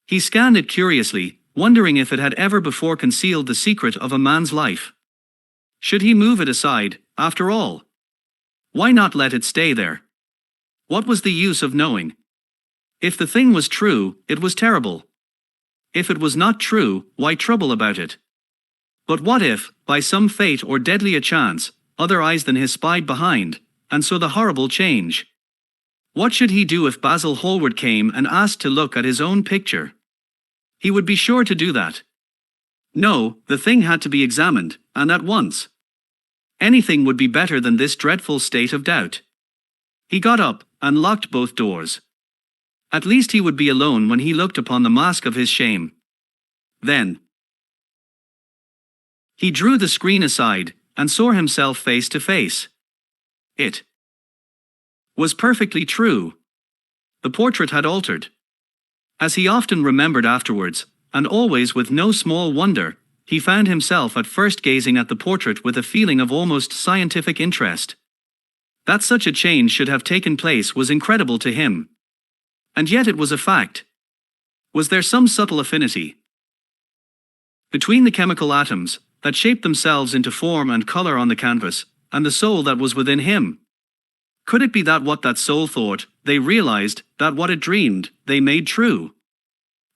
He scanned it curiously, wondering if it had ever before concealed the secret of a man's life. Should he move it aside, after all? Why not let it stay there? What was the use of knowing? If the thing was true, it was terrible. If it was not true, why trouble about it? But what if, by some fate or deadly a chance, other eyes than his spied behind, and so the horrible change? What should he do if Basil Hallward came and asked to look at his own picture? He would be sure to do that. No, the thing had to be examined, and at once. Anything would be better than this dreadful state of doubt. He got up, and locked both doors. At least he would be alone when he looked upon the mask of his shame. Then he drew the screen aside, and saw himself face to face. It was perfectly true. The portrait had altered. As he often remembered afterwards, and always with no small wonder, he found himself at first gazing at the portrait with a feeling of almost scientific interest. That such a change should have taken place was incredible to him. And yet it was a fact. Was there some subtle affinity between the chemical atoms that shaped themselves into form and color on the canvas, and the soul that was within him? Could it be that what that soul thought, they realized, that what it dreamed, they made true?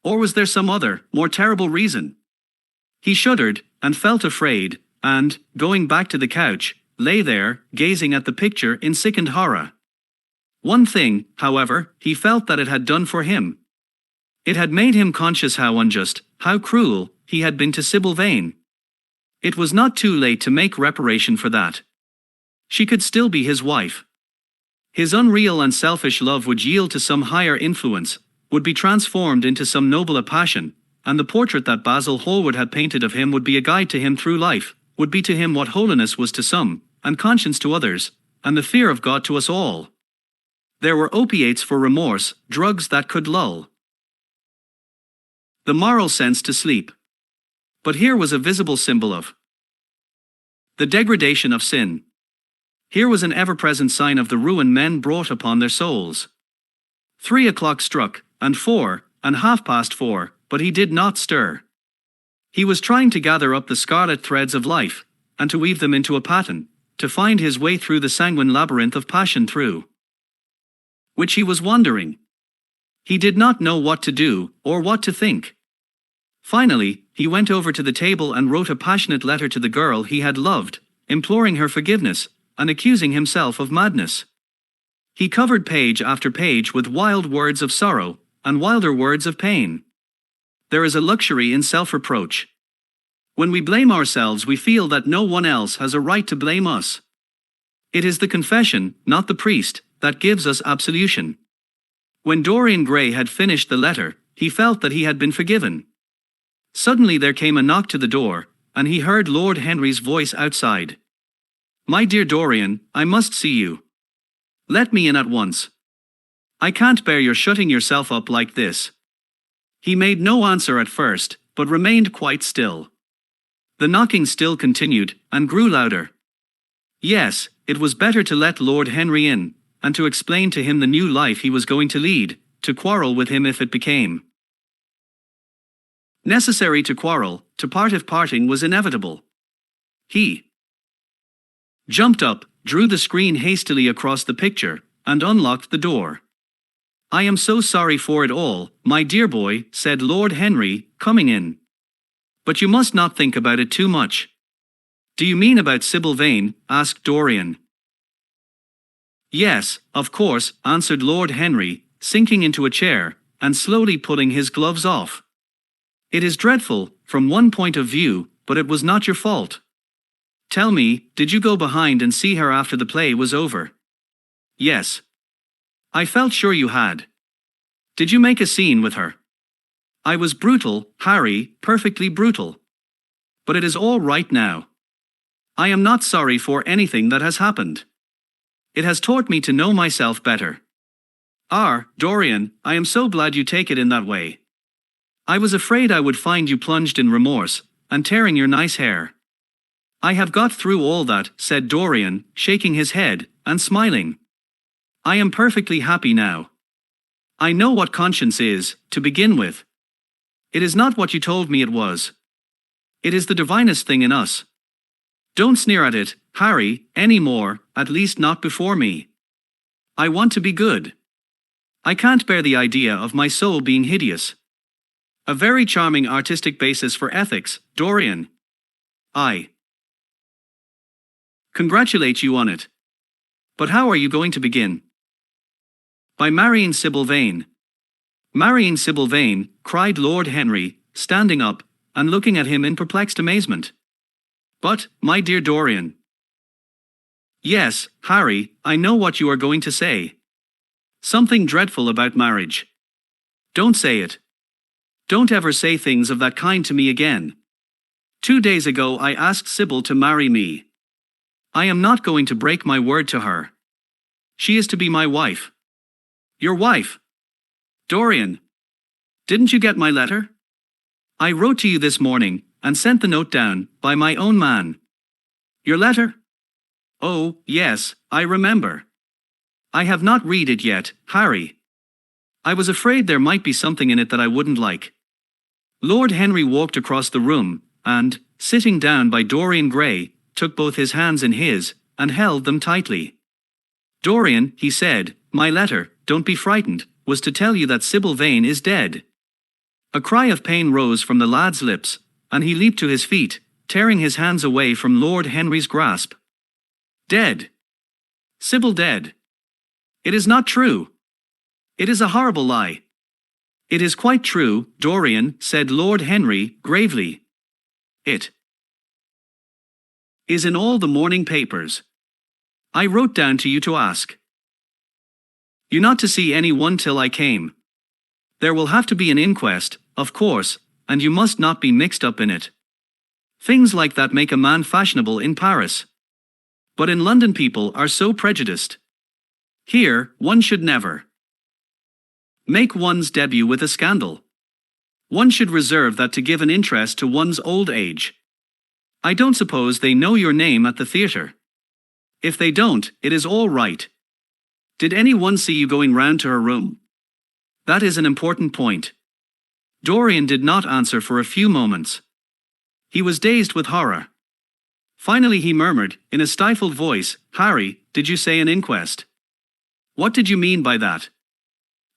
Or was there some other, more terrible reason? He shuddered, and felt afraid, and, going back to the couch, lay there, gazing at the picture in sickened horror. One thing, however, he felt that it had done for him. It had made him conscious how unjust, how cruel, he had been to Sybil Vane. It was not too late to make reparation for that. She could still be his wife. His unreal and selfish love would yield to some higher influence, would be transformed into some nobler passion, and the portrait that Basil Hallward had painted of him would be a guide to him through life, would be to him what holiness was to some, and conscience to others, and the fear of God to us all. There were opiates for remorse, drugs that could lull the moral sense to sleep. But here was a visible symbol of the degradation of sin. Here was an ever-present sign of the ruin men brought upon their souls. 3 o'clock struck, and 4, and 4:30, but he did not stir. He was trying to gather up the scarlet threads of life, and to weave them into a pattern, to find his way through the sanguine labyrinth of passion through which he was wandering. He did not know what to do, or what to think. Finally, he went over to the table and wrote a passionate letter to the girl he had loved, imploring her forgiveness, and accusing himself of madness. He covered page after page with wild words of sorrow, and wilder words of pain. There is a luxury in self-reproach. When we blame ourselves, we feel that no one else has a right to blame us. It is the confession, not the priest, that gives us absolution. When Dorian Gray had finished the letter, he felt that he had been forgiven. Suddenly there came a knock to the door, and he heard Lord Henry's voice outside. "My dear Dorian, I must see you. Let me in at once. I can't bear your shutting yourself up like this." He made no answer at first, but remained quite still. The knocking still continued, and grew louder. Yes, it was better to let Lord Henry in, and to explain to him the new life he was going to lead, to quarrel with him if it became necessary to quarrel, to part if parting was inevitable. He jumped up, drew the screen hastily across the picture, and unlocked the door. "I am so sorry for it all, my dear boy," said Lord Henry, coming in. "But you must not think about it too much." "Do you mean about Sybil Vane?" asked Dorian. "Yes, of course," answered Lord Henry, sinking into a chair, and slowly pulling his gloves off. "It is dreadful, from one point of view, but it was not your fault. Tell me, did you go behind and see her after the play was over?" "Yes." "I felt sure you had. Did you make a scene with her?" "I was brutal, Harry, perfectly brutal. But it is all right now. I am not sorry for anything that has happened. It has taught me to know myself better." "Ah, Dorian, I am so glad you take it in that way. I was afraid I would find you plunged in remorse, and tearing your nice hair." "I have got through all that," said Dorian, shaking his head, and smiling. "I am perfectly happy now. I know what conscience is, to begin with. It is not what you told me it was. It is the divinest thing in us. Don't sneer at it, Harry, any more, at least not before me. I want to be good. I can't bear the idea of my soul being hideous. A very charming artistic basis for ethics, Dorian. I congratulate you on it. But how are you going to begin?" "By marrying Sybil Vane." "Marrying Sybil Vane," cried Lord Henry, standing up, and looking at him in perplexed amazement. "But, my dear Dorian." "Yes, Harry, I know what you are going to say. Something dreadful about marriage. Don't say it. Don't ever say things of that kind to me again. 2 days ago I asked Sybil to marry me. I am not going to break my word to her. She is to be my wife." "Your wife? Dorian, didn't you get my letter? I wrote to you this morning, and sent the note down, by my own man." "Your letter? Oh, yes, I remember. I have not read it yet, Harry. I was afraid there might be something in it that I wouldn't like." Lord Henry walked across the room, and, sitting down by Dorian Gray, took both his hands in his, and held them tightly. "Dorian," he said, "my letter, don't be frightened, was to tell you that Sybil Vane is dead." A cry of pain rose from the lad's lips, and he leaped to his feet, tearing his hands away from Lord Henry's grasp. "Dead? Sybil dead? It is not true. It is a horrible lie." "It is quite true, Dorian," said Lord Henry, gravely. "It is in all the morning papers. I wrote down to you to ask you not to see anyone till I came. There will have to be an inquest, of course, and you must not be mixed up in it. Things like that make a man fashionable in Paris. But in London people are so prejudiced. Here, one should never make one's debut with a scandal. One should reserve that to give an interest to one's old age. I don't suppose they know your name at the theatre. If they don't, it is all right. Did anyone see you going round to her room? That is an important point." Dorian did not answer for a few moments. He was dazed with horror. Finally he murmured, in a stifled voice, "Harry, did you say an inquest? What did you mean by that?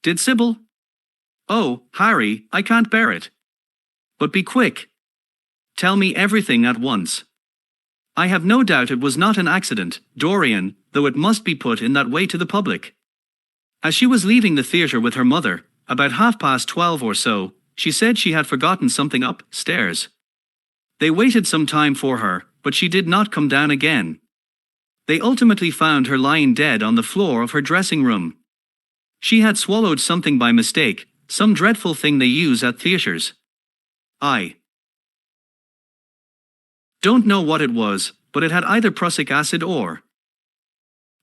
Did Sybil? Oh, Harry, I can't bear it. But be quick. Tell me everything at once." "I have no doubt it was not an accident, Dorian, though it must be put in that way to the public. As she was leaving the theatre with her mother, about 12:30 or so, she said she had forgotten something upstairs. They waited some time for her, but she did not come down again. They ultimately found her lying dead on the floor of her dressing room. She had swallowed something by mistake, some dreadful thing they use at theaters. I don't know what it was, but it had either prussic acid or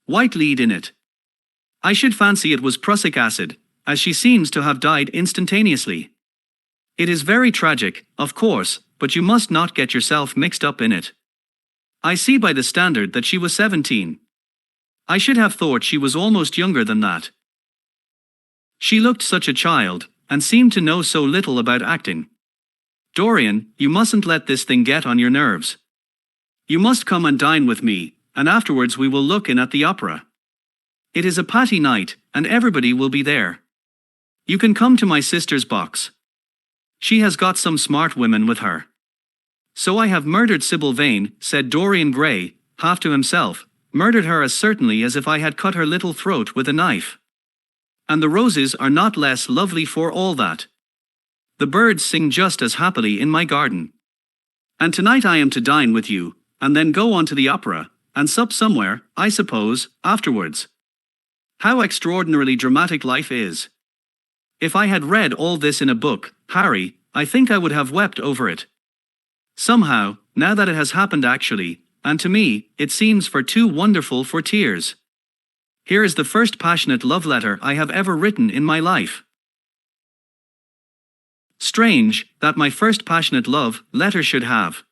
white lead in it. I should fancy it was prussic acid, as she seems to have died instantaneously. It is very tragic, of course, but you must not get yourself mixed up in it. I see by the standard that she was 17. I should have thought she was almost younger than that. She looked such a child, and seemed to know so little about acting. Dorian, you mustn't let this thing get on your nerves. You must come and dine with me, and afterwards we will look in at the opera. It is a patty night, and everybody will be there. You can come to my sister's box. She has got some smart women with her. So I have murdered Sybil Vane, said Dorian Gray, half to himself, murdered her as certainly as if I had cut her little throat with a knife. And the roses are not less lovely for all that. The birds sing just as happily in my garden. And tonight I am to dine with you, and then go on to the opera, and sup somewhere, I suppose, afterwards. How extraordinarily dramatic life is. If I had read all this in a book, Harry, I think I would have wept over it. Somehow, now that it has happened actually, and to me, it seems far too wonderful for tears. Here is the first passionate love letter I have ever written in my life. Strange, that my first passionate love letter should have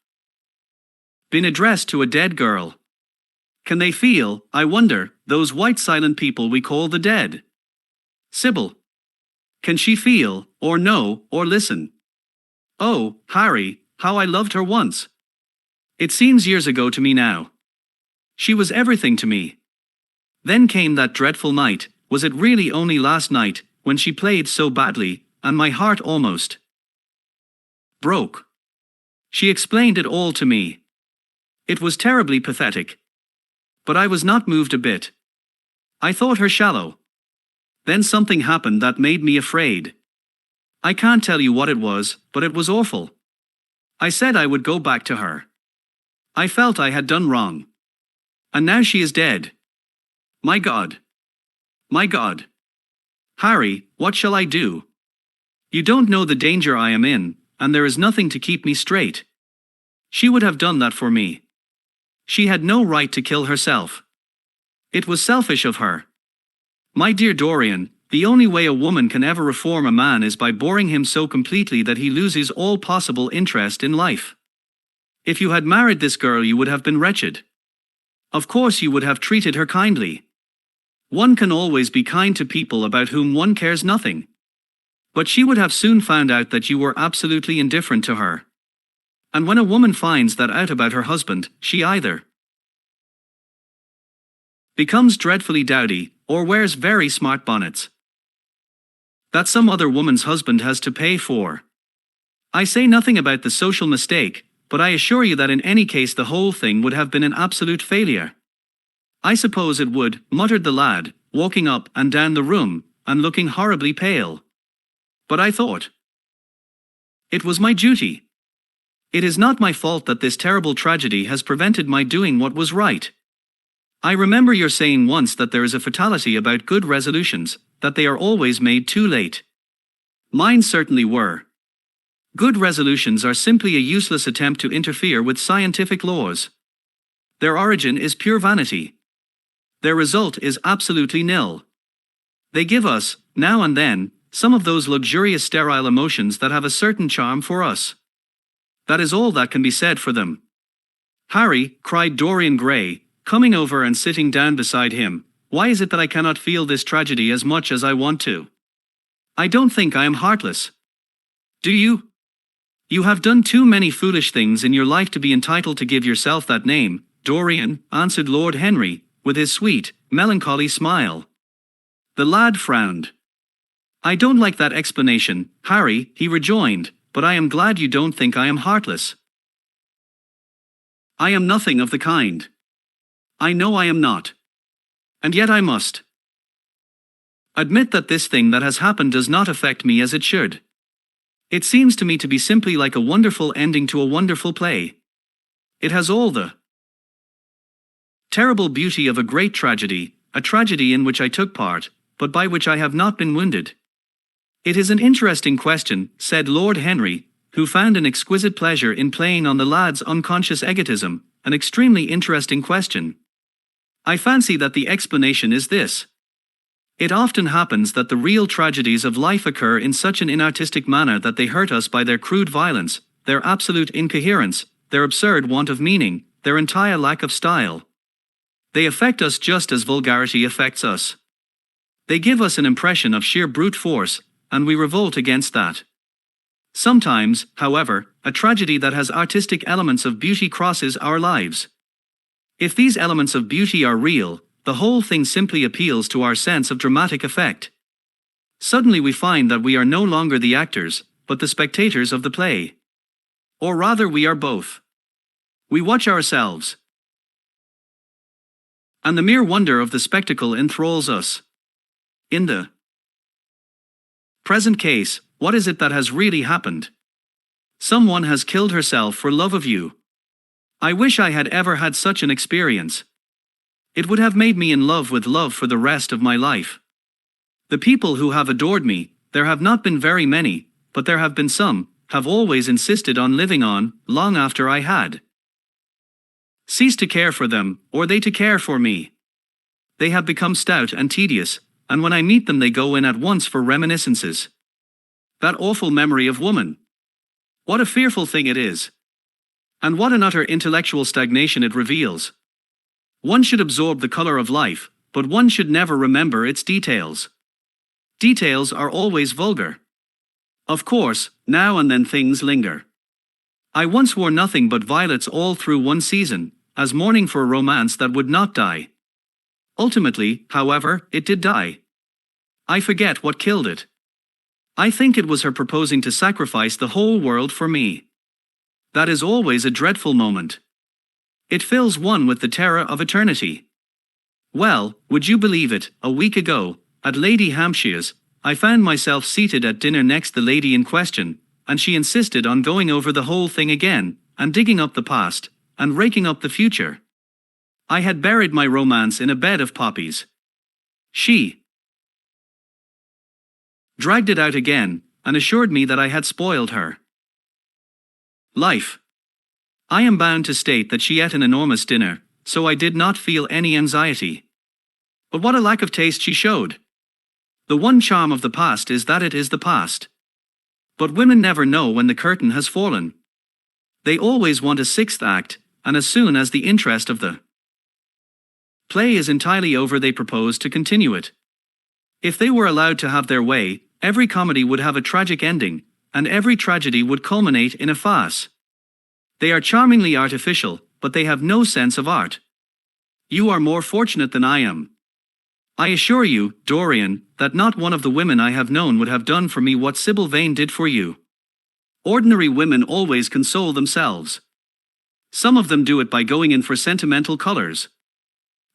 been addressed to a dead girl. Can they feel, I wonder, those white silent people we call the dead? Sybil. Can she feel, or know, or listen? Oh, Harry, how I loved her once. It seems years ago to me now. She was everything to me. Then came that dreadful night, was it really only last night, when she played so badly, and my heart almost broke. She explained it all to me. It was terribly pathetic. But I was not moved a bit. I thought her shallow. Then something happened that made me afraid. I can't tell you what it was, but it was awful. I said I would go back to her. I felt I had done wrong. And now she is dead. My God. My God. Harry, what shall I do? You don't know the danger I am in, and there is nothing to keep me straight. She would have done that for me. She had no right to kill herself. It was selfish of her. My dear Dorian, the only way a woman can ever reform a man is by boring him so completely that he loses all possible interest in life. If you had married this girl, you would have been wretched. Of course you would have treated her kindly. One can always be kind to people about whom one cares nothing. But she would have soon found out that you were absolutely indifferent to her. And when a woman finds that out about her husband, she either becomes dreadfully dowdy, or wears very smart bonnets that some other woman's husband has to pay for. I say nothing about the social mistake, but I assure you that in any case the whole thing would have been an absolute failure. I suppose it would, muttered the lad, walking up and down the room, and looking horribly pale. But I thought it was my duty. It is not my fault that this terrible tragedy has prevented my doing what was right. I remember your saying once that there is a fatality about good resolutions, that they are always made too late. Mine certainly were. Good resolutions are simply a useless attempt to interfere with scientific laws. Their origin is pure vanity. Their result is absolutely nil. They give us, now and then, some of those luxurious sterile emotions that have a certain charm for us. That is all that can be said for them. Harry, cried Dorian Gray, coming over and sitting down beside him, why is it that I cannot feel this tragedy as much as I want to? I don't think I am heartless. Do you? You have done too many foolish things in your life to be entitled to give yourself that name, Dorian, answered Lord Henry, with his sweet, melancholy smile. The lad frowned. I don't like that explanation, Harry, he rejoined, but I am glad you don't think I am heartless. I am nothing of the kind. I know I am not. And yet I must admit that this thing that has happened does not affect me as it should. It seems to me to be simply like a wonderful ending to a wonderful play. It has all the terrible beauty of a great tragedy, a tragedy in which I took part, but by which I have not been wounded. It is an interesting question, said Lord Henry, who found an exquisite pleasure in playing on the lad's unconscious egotism, an extremely interesting question. I fancy that the explanation is this. It often happens that the real tragedies of life occur in such an inartistic manner that they hurt us by their crude violence, their absolute incoherence, their absurd want of meaning, their entire lack of style. They affect us just as vulgarity affects us. They give us an impression of sheer brute force, and we revolt against that. Sometimes, however, a tragedy that has artistic elements of beauty crosses our lives. If these elements of beauty are real, the whole thing simply appeals to our sense of dramatic effect. Suddenly we find that we are no longer the actors, but the spectators of the play. Or rather, we are both. We watch ourselves. And the mere wonder of the spectacle enthralls us. In the present case, what is it that has really happened? Someone has killed herself for love of you. I wish I had ever had such an experience. It would have made me in love with love for the rest of my life. The people who have adored me, there have not been very many, but there have been some, have always insisted on living on, long after I had ceased to care for them, or they to care for me. They have become stout and tedious, and when I meet them they go in at once for reminiscences. That awful memory of woman. What a fearful thing it is. And what an utter intellectual stagnation it reveals. One should absorb the color of life, but one should never remember its details. Details are always vulgar. Of course, now and then things linger. I once wore nothing but violets all through one season, as mourning for a romance that would not die. Ultimately, however, it did die. I forget what killed it. I think it was her proposing to sacrifice the whole world for me. That is always a dreadful moment. It fills one with the terror of eternity. Well, would you believe it, a week ago, at Lady Hampshire's, I found myself seated at dinner next the lady in question, and she insisted on going over the whole thing again, and digging up the past, and raking up the future. I had buried my romance in a bed of poppies. She dragged it out again, and assured me that I had spoiled her life. I am bound to state that she ate an enormous dinner, so I did not feel any anxiety. But what a lack of taste she showed. The one charm of the past is that it is the past. But women never know when the curtain has fallen. They always want a sixth act, and as soon as the interest of the play is entirely over they propose to continue it. If they were allowed to have their way, every comedy would have a tragic ending, and every tragedy would culminate in a farce. They are charmingly artificial, but they have no sense of art. You are more fortunate than I am. I assure you, Dorian, that not one of the women I have known would have done for me what Sybil Vane did for you. Ordinary women always console themselves. Some of them do it by going in for sentimental colors.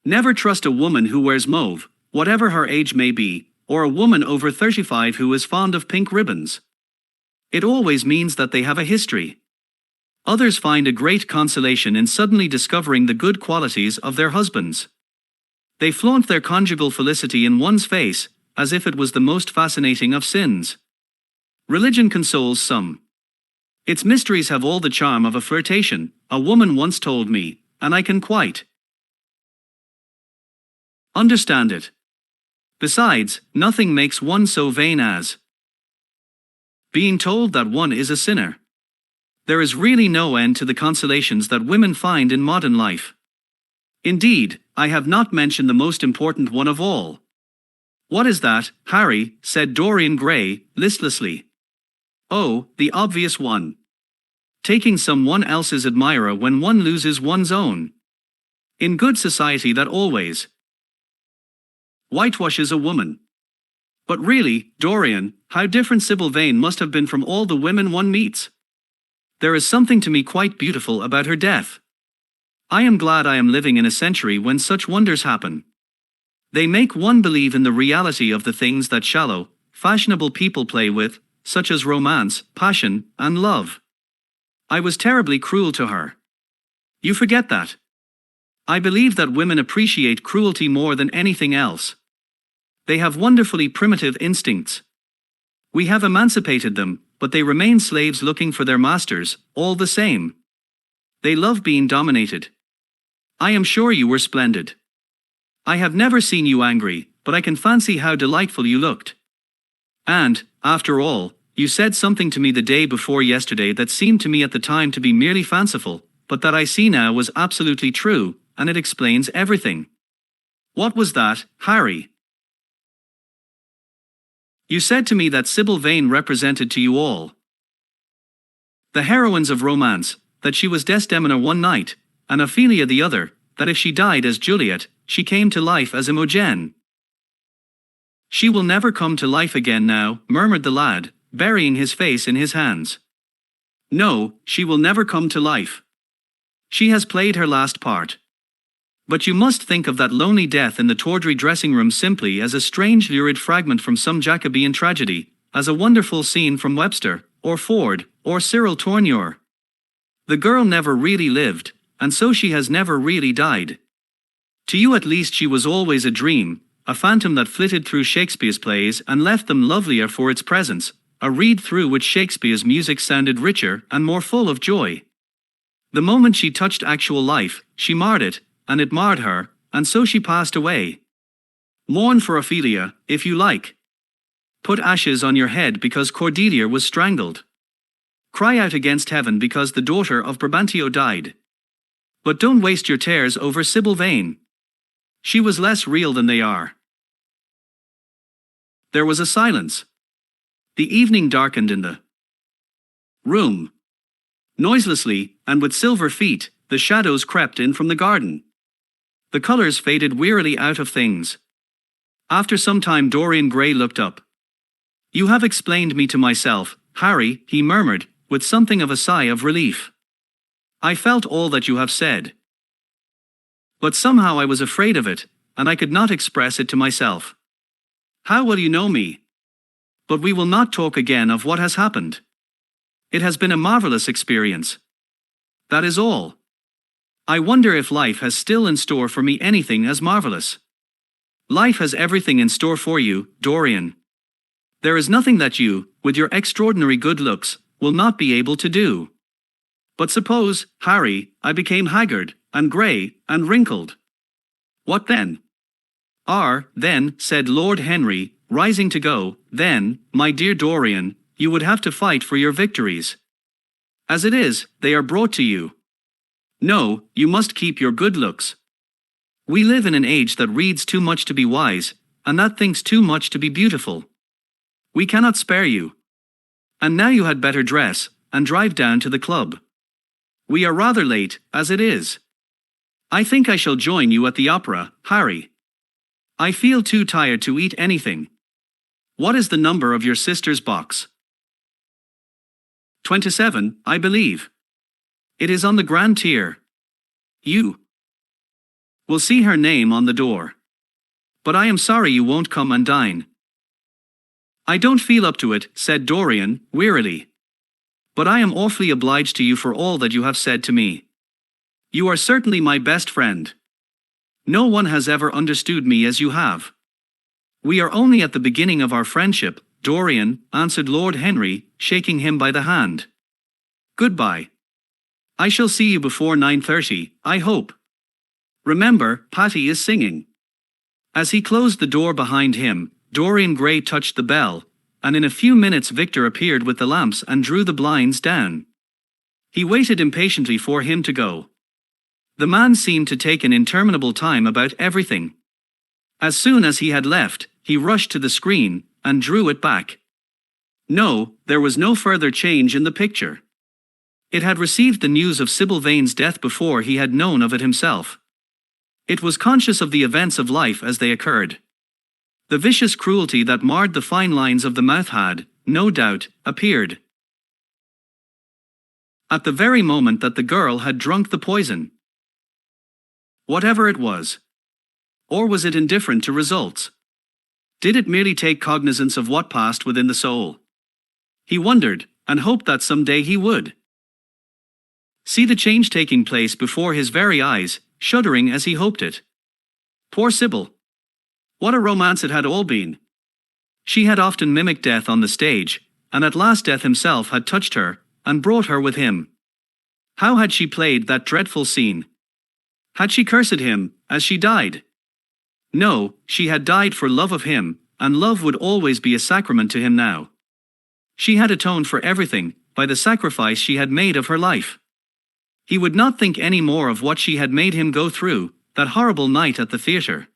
Never trust a woman who wears mauve, whatever her age may be, or a woman over 35 who is fond of pink ribbons. It always means that they have a history. Others find a great consolation in suddenly discovering the good qualities of their husbands. They flaunt their conjugal felicity in one's face, as if it was the most fascinating of sins. Religion consoles some. Its mysteries have all the charm of a flirtation, a woman once told me, and I can quite understand it. Besides, nothing makes one so vain as being told that one is a sinner. There is really no end to the consolations that women find in modern life. Indeed, I have not mentioned the most important one of all. What is that, Harry? Said Dorian Gray, listlessly. Oh, the obvious one. Taking someone else's admirer when one loses one's own. In good society that always whitewashes a woman. But really, Dorian, how different Sybil Vane must have been from all the women one meets. There is something to me quite beautiful about her death. I am glad I am living in a century when such wonders happen. They make one believe in the reality of the things that shallow, fashionable people play with, such as romance, passion, and love. I was terribly cruel to her. You forget that. I believe that women appreciate cruelty more than anything else. They have wonderfully primitive instincts. We have emancipated them, but they remain slaves looking for their masters, all the same. They love being dominated. I am sure you were splendid. I have never seen you angry, but I can fancy how delightful you looked. And, after all, you said something to me the day before yesterday that seemed to me at the time to be merely fanciful, but that I see now was absolutely true, and it explains everything. What was that, Harry? You said to me that Sybil Vane represented to you all the heroines of romance, that she was Desdemona one night, and Ophelia the other, that if she died as Juliet, she came to life as Imogen. She will never come to life again now, murmured the lad, burying his face in his hands. No, she will never come to life. She has played her last part. But you must think of that lonely death in the tawdry dressing room simply as a strange lurid fragment from some Jacobean tragedy, as a wonderful scene from Webster, or Ford, or Cyril Tourneur. The girl never really lived, and so she has never really died. To you at least she was always a dream, a phantom that flitted through Shakespeare's plays and left them lovelier for its presence, a reed through which Shakespeare's music sounded richer and more full of joy. The moment she touched actual life, she marred it, and it marred her, and so she passed away. Mourn for Ophelia, if you like. Put ashes on your head because Cordelia was strangled. Cry out against heaven because the daughter of Brabantio died. But don't waste your tears over Sybil Vane. She was less real than they are. There was a silence. The evening darkened in the room. Noiselessly, and with silver feet, the shadows crept in from the garden. The colors faded wearily out of things. After some time Dorian Gray looked up. You have explained me to myself, Harry, he murmured, with something of a sigh of relief. I felt all that you have said. But somehow I was afraid of it, and I could not express it to myself. How well you know me? But we will not talk again of what has happened. It has been a marvelous experience. That is all. I wonder if life has still in store for me anything as marvelous. Life has everything in store for you, Dorian. There is nothing that you, with your extraordinary good looks, will not be able to do. But suppose, Harry, I became haggard, and grey, and wrinkled. What then? Then, said Lord Henry, rising to go, then, my dear Dorian, you would have to fight for your victories. As it is, they are brought to you. No, you must keep your good looks. We live in an age that reads too much to be wise, and that thinks too much to be beautiful. We cannot spare you. And now you had better dress, and drive down to the club. We are rather late, as it is. I think I shall join you at the opera, Harry. I feel too tired to eat anything. What is the number of your sister's box? 27, I believe. It is on the grand tier. You will see her name on the door. But I am sorry you won't come and dine. I don't feel up to it, said Dorian, wearily. But I am awfully obliged to you for all that you have said to me. You are certainly my best friend. No one has ever understood me as you have. We are only at the beginning of our friendship, Dorian, answered Lord Henry, shaking him by the hand. Goodbye. I shall see you before 9:30, I hope. Remember, Patty is singing. As he closed the door behind him, Dorian Gray touched the bell, and in a few minutes Victor appeared with the lamps and drew the blinds down. He waited impatiently for him to go. The man seemed to take an interminable time about everything. As soon as he had left, he rushed to the screen, and drew it back. No, there was no further change in the picture. It had received the news of Sybil Vane's death before he had known of it himself. It was conscious of the events of life as they occurred. The vicious cruelty that marred the fine lines of the mouth had, no doubt, appeared at the very moment that the girl had drunk the poison. Whatever it was. Or was it indifferent to results? Did it merely take cognizance of what passed within the soul? He wondered, and hoped that someday he would see the change taking place before his very eyes, shuddering as he hoped it. Poor Sybil. What a romance it had all been. She had often mimicked death on the stage, and at last death himself had touched her, and brought her with him. How had she played that dreadful scene? Had she cursed him, as she died? No, she had died for love of him, and love would always be a sacrament to him now. She had atoned for everything, by the sacrifice she had made of her life. He would not think any more of what she had made him go through, that horrible night at the theatre.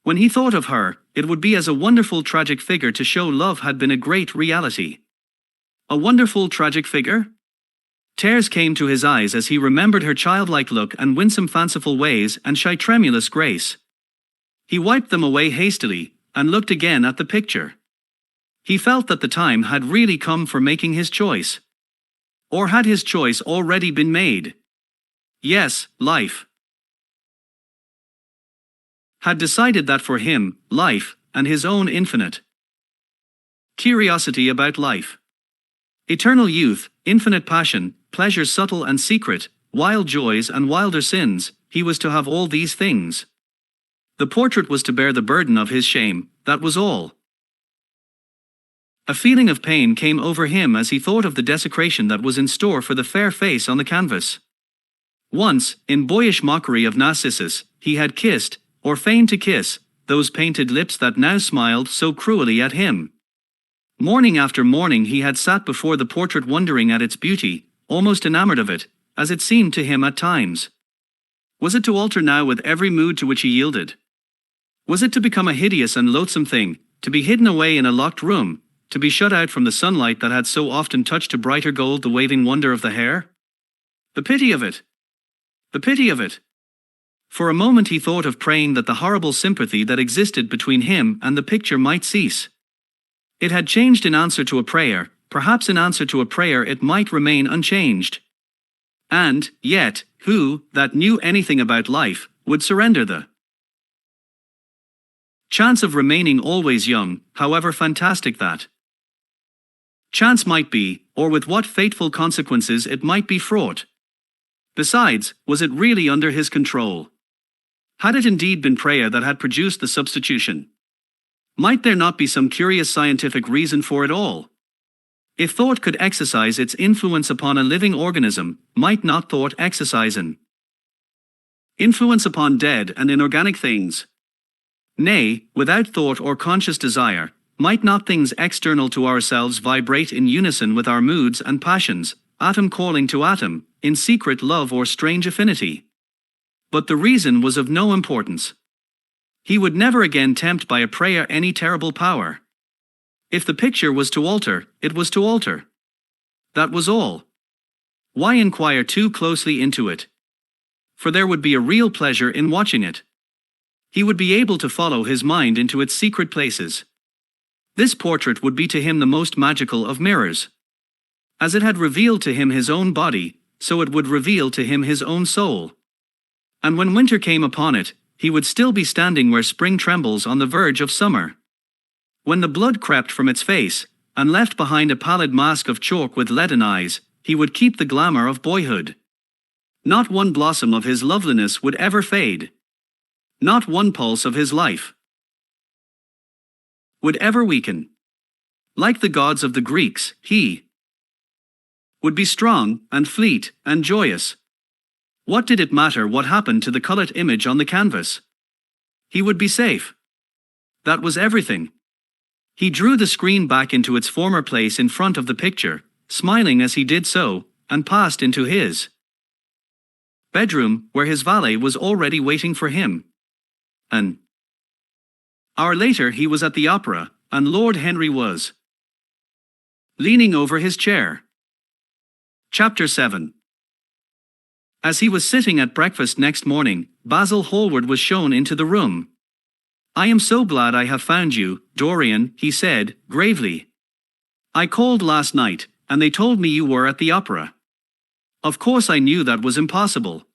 When he thought of her, it would be as a wonderful tragic figure to show love had been a great reality. A wonderful tragic figure? Tears came to his eyes as he remembered her childlike look and winsome fanciful ways and shy tremulous grace. He wiped them away hastily, and looked again at the picture. He felt that the time had really come for making his choice. Or had his choice already been made? Yes, life had decided that for him, life, and his own infinite curiosity about life. Eternal youth, infinite passion, pleasures subtle and secret, wild joys and wilder sins, he was to have all these things. The portrait was to bear the burden of his shame, that was all. A feeling of pain came over him as he thought of the desecration that was in store for the fair face on the canvas. Once, in boyish mockery of Narcissus, he had kissed, or feigned to kiss, those painted lips that now smiled so cruelly at him. Morning after morning he had sat before the portrait wondering at its beauty, almost enamored of it, as it seemed to him at times. Was it to alter now with every mood to which he yielded? Was it to become a hideous and loathsome thing, to be hidden away in a locked room, to be shut out from the sunlight that had so often touched to brighter gold the waving wonder of the hair? The pity of it! The pity of it! For a moment he thought of praying that the horrible sympathy that existed between him and the picture might cease. It had changed in answer to a prayer, perhaps in answer to a prayer it might remain unchanged. And, yet, who, that knew anything about life, would surrender the chance of remaining always young, however fantastic that chance might be, or with what fateful consequences it might be fraught? Besides, was it really under his control? Had it indeed been prayer that had produced the substitution? Might there not be some curious scientific reason for it all? If thought could exercise its influence upon a living organism, might not thought exercise an influence upon dead and inorganic things? Nay, without thought or conscious desire, might not things external to ourselves vibrate in unison with our moods and passions, atom calling to atom, in secret love or strange affinity? But the reason was of no importance. He would never again tempt by a prayer any terrible power. If the picture was to alter, it was to alter. That was all. Why inquire too closely into it? For there would be a real pleasure in watching it. He would be able to follow his mind into its secret places. This portrait would be to him the most magical of mirrors. As it had revealed to him his own body, so it would reveal to him his own soul. And when winter came upon it, he would still be standing where spring trembles on the verge of summer. When the blood crept from its face, and left behind a pallid mask of chalk with leaden eyes, he would keep the glamour of boyhood. Not one blossom of his loveliness would ever fade. Not one pulse of his life would ever weaken. Like the gods of the Greeks, he would be strong, and fleet, and joyous. What did it matter what happened to the colored image on the canvas? He would be safe. That was everything. He drew the screen back into its former place in front of the picture, smiling as he did so, and passed into his bedroom, where his valet was already waiting for him. An hour later he was at the opera, and Lord Henry was leaning over his chair. Chapter 7. As he was sitting at breakfast next morning, Basil Hallward was shown into the room. "I am so glad I have found you, Dorian," he said, gravely. "I called last night, and they told me you were at the opera. Of course I knew that was impossible.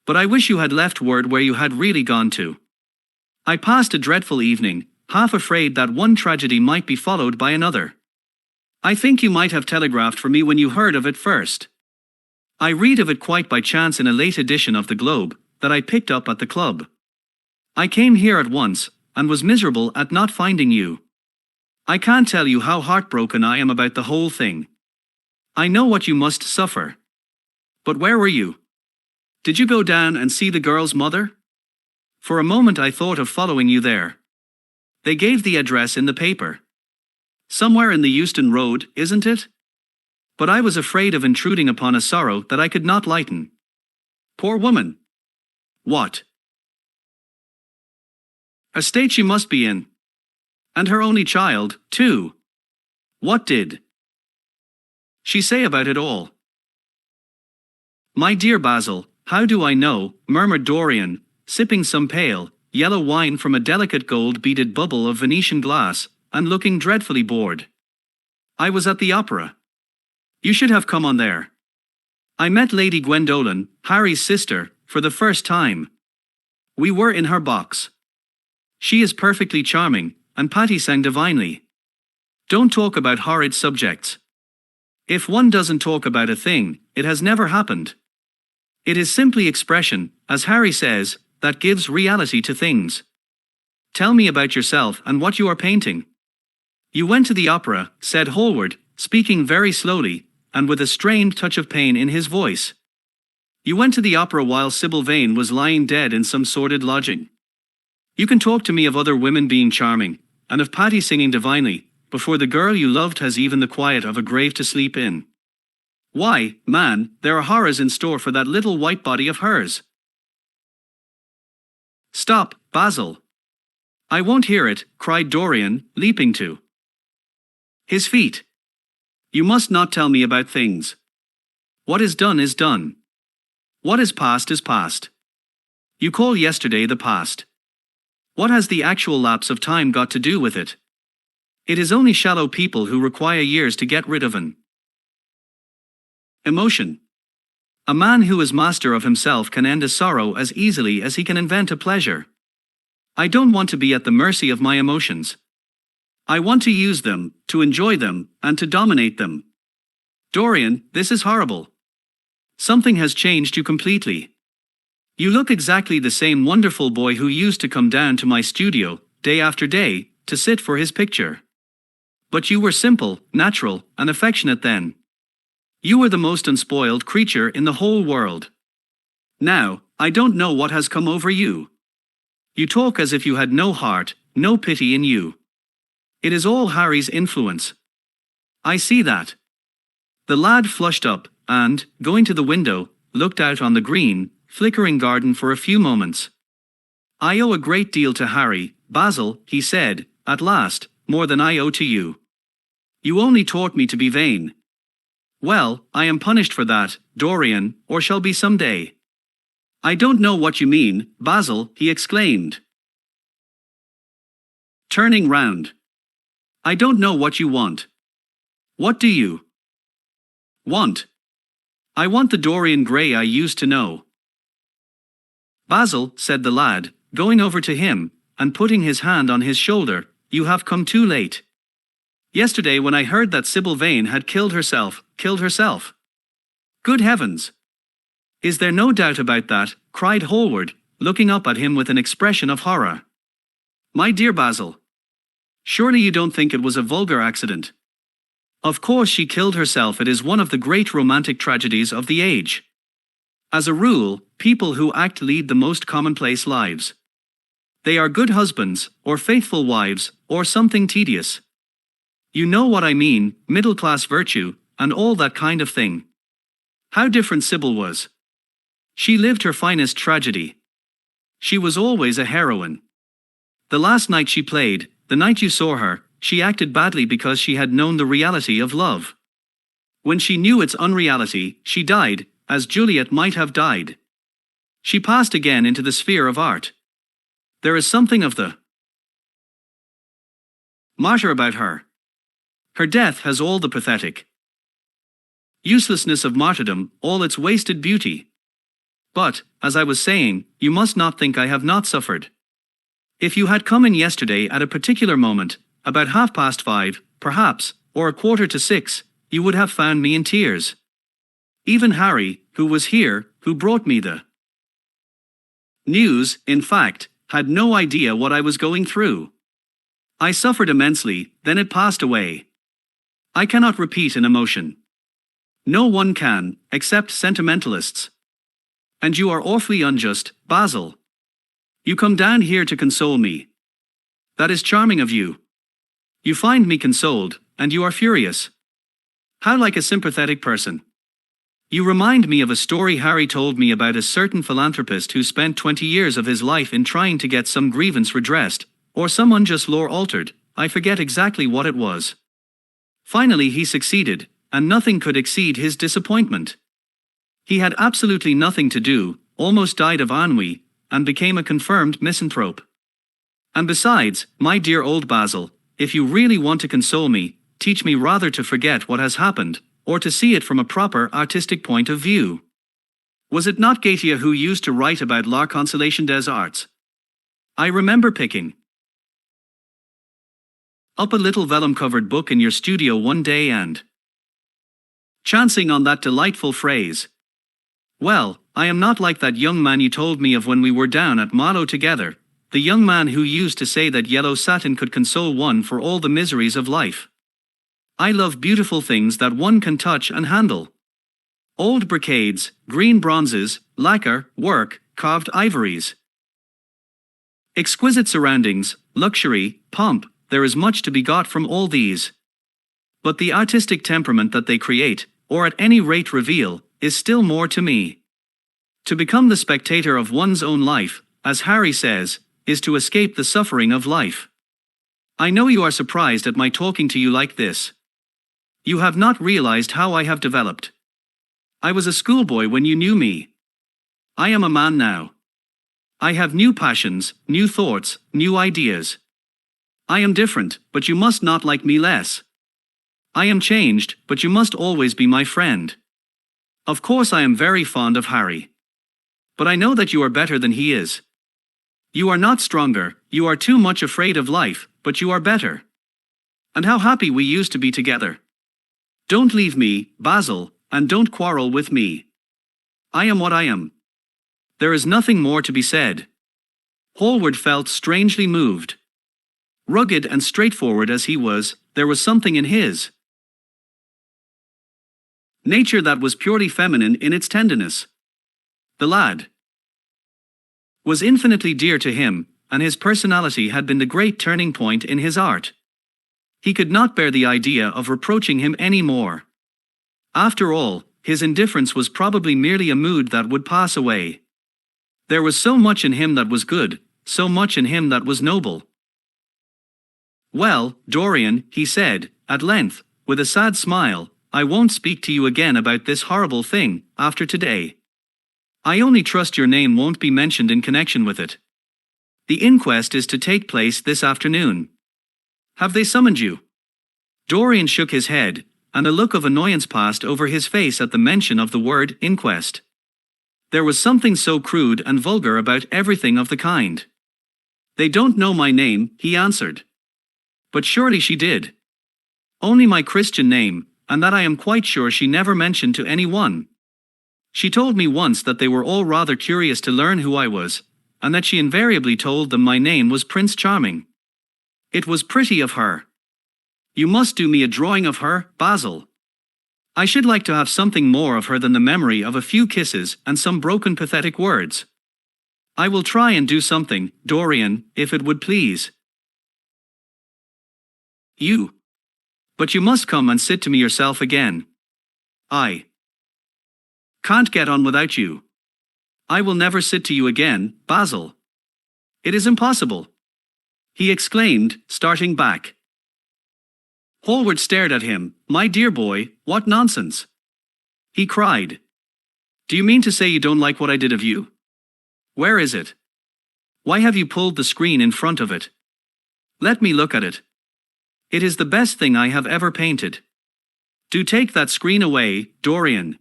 But I wish you had left word where you had really gone to. I passed a dreadful evening, half afraid that one tragedy might be followed by another. I think you might have telegraphed for me when you heard of it first. I read of it quite by chance in a late edition of the Globe that I picked up at the club. I came here at once, and was miserable at not finding you. I can't tell you how heartbroken I am about the whole thing. I know what you must suffer. But where were you? Did you go down and see the girl's mother? For a moment I thought of following you there. They gave the address in the paper. Somewhere in the Euston Road, isn't it? But I was afraid of intruding upon a sorrow that I could not lighten. Poor woman. What a state she must be in. And her only child, too. What did she say about it all? My dear Basil, how do I know, murmured Dorian, sipping some pale, yellow wine from a delicate gold-beaded bubble of Venetian glass, and looking dreadfully bored. I was at the opera. You should have come on there. I met Lady Gwendolen, Harry's sister, for the first time. We were in her box. She is perfectly charming, and Patty sang divinely. Don't talk about horrid subjects. If one doesn't talk about a thing, it has never happened. It is simply expression, as Harry says, that gives reality to things. Tell me about yourself and what you are painting. You went to the opera, said Hallward, speaking very slowly, and with a strained touch of pain in his voice. You went to the opera while Sybil Vane was lying dead in some sordid lodging. You can talk to me of other women being charming, and of Patty singing divinely, before the girl you loved has even the quiet of a grave to sleep in. Why, man, there are horrors in store for that little white body of hers. Stop, Basil. I won't hear it, cried Dorian, leaping to his feet. You must not tell me about things. What is done is done. What is past is past. You call yesterday the past. What has the actual lapse of time got to do with it? It is only shallow people who require years to get rid of an emotion. A man who is master of himself can end a sorrow as easily as he can invent a pleasure. I don't want to be at the mercy of my emotions. I want to use them, to enjoy them, and to dominate them. Dorian, this is horrible. Something has changed you completely. You look exactly the same wonderful boy who used to come down to my studio, day after day, to sit for his picture. But you were simple, natural, and affectionate then. You were the most unspoiled creature in the whole world. Now, I don't know what has come over you. You talk as if you had no heart, no pity in you. It is all Harry's influence. I see that. The lad flushed up, and, going to the window, looked out on the green, flickering garden for a few moments. I owe a great deal to Harry, Basil, he said, at last, more than I owe to you. You only taught me to be vain. Well, I am punished for that, Dorian, or shall be some day. I don't know what you mean, Basil, he exclaimed, turning round. I don't know what you want. What do you want? I want the Dorian Gray I used to know. Basil, said the lad, going over to him, and putting his hand on his shoulder, you have come too late. Yesterday when I heard that Sybil Vane had killed herself. Good heavens! Is there no doubt about that? Cried Hallward, looking up at him with an expression of horror. My dear Basil, surely you don't think it was a vulgar accident? Of course she killed herself. It is one of the great romantic tragedies of the age. As a rule, people who act lead the most commonplace lives. They are good husbands, or faithful wives, or something tedious. You know what I mean, middle-class virtue, and all that kind of thing. How different Sybil was. She lived her finest tragedy. She was always a heroine. The last night she played, the night you saw her, she acted badly because she had known the reality of love. When she knew its unreality, she died, as Juliet might have died. She passed again into the sphere of art. There is something of the martyr about her. Her death has all the pathetic uselessness of martyrdom, all its wasted beauty. But, as I was saying, you must not think I have not suffered. If you had come in yesterday at a particular moment, about 5:30, perhaps, or 5:15, you would have found me in tears. Even Harry, who was here, who brought me the news, in fact, had no idea what I was going through. I suffered immensely, then it passed away. I cannot repeat an emotion. No one can, except sentimentalists. And you are awfully unjust, Basil. You come down here to console me. That is charming of you. You find me consoled, and you are furious. How like a sympathetic person. You remind me of a story Harry told me about a certain philanthropist who spent 20 years of his life in trying to get some grievance redressed, or some unjust law altered. I forget exactly what it was. Finally he succeeded, and nothing could exceed his disappointment. He had absolutely nothing to do, almost died of ennui, and became a confirmed misanthrope. And besides, my dear old Basil, if you really want to console me, teach me rather to forget what has happened, or to see it from a proper artistic point of view. Was it not Goethe who used to write about la consolation des arts? I remember picking up a little vellum-covered book in your studio one day and chancing on that delightful phrase. Well, I am not like that young man you told me of when we were down at Malo together, the young man who used to say that yellow satin could console one for all the miseries of life. I love beautiful things that one can touch and handle. Old brocades, green bronzes, lacquer, work, carved ivories. Exquisite surroundings, luxury, pomp, there is much to be got from all these. But the artistic temperament that they create, or at any rate reveal, is still more to me. To become the spectator of one's own life, as Harry says, is to escape the suffering of life. I know you are surprised at my talking to you like this. You have not realized how I have developed. I was a schoolboy when you knew me. I am a man now. I have new passions, new thoughts, new ideas. I am different, but you must not like me less. I am changed, but you must always be my friend. Of course I am very fond of Harry. But I know that you are better than he is. You are not stronger, you are too much afraid of life, but you are better. And how happy we used to be together. Don't leave me, Basil, and don't quarrel with me. I am what I am. There is nothing more to be said. Hallward felt strangely moved. Rugged and straightforward as he was, there was something in his nature that was purely feminine in its tenderness. The lad was infinitely dear to him, and his personality had been the great turning point in his art. He could not bear the idea of reproaching him any more. After all, his indifference was probably merely a mood that would pass away. There was so much in him that was good, so much in him that was noble. Well, Dorian, he said, at length, with a sad smile, I won't speak to you again about this horrible thing, after today. I only trust your name won't be mentioned in connection with it. The inquest is to take place this afternoon. Have they summoned you? Dorian shook his head, and a look of annoyance passed over his face at the mention of the word inquest. There was something so crude and vulgar about everything of the kind. They don't know my name, he answered. But surely she did. Only my Christian name, and that I am quite sure she never mentioned to anyone. She told me once that they were all rather curious to learn who I was, and that she invariably told them my name was Prince Charming. It was pretty of her. You must do me a drawing of her, Basil. I should like to have something more of her than the memory of a few kisses and some broken pathetic words. I will try and do something, Dorian, if it would please. You. But you must come and sit to me yourself again. I can't get on without you. I will never sit to you again, Basil. It is impossible, he exclaimed, starting back. Hallward stared at him. My dear boy, what nonsense! He cried. Do you mean to say you don't like what I did of you? Where is it? Why have you pulled the screen in front of it? Let me look at it. It is the best thing I have ever painted. Do take that screen away, Dorian.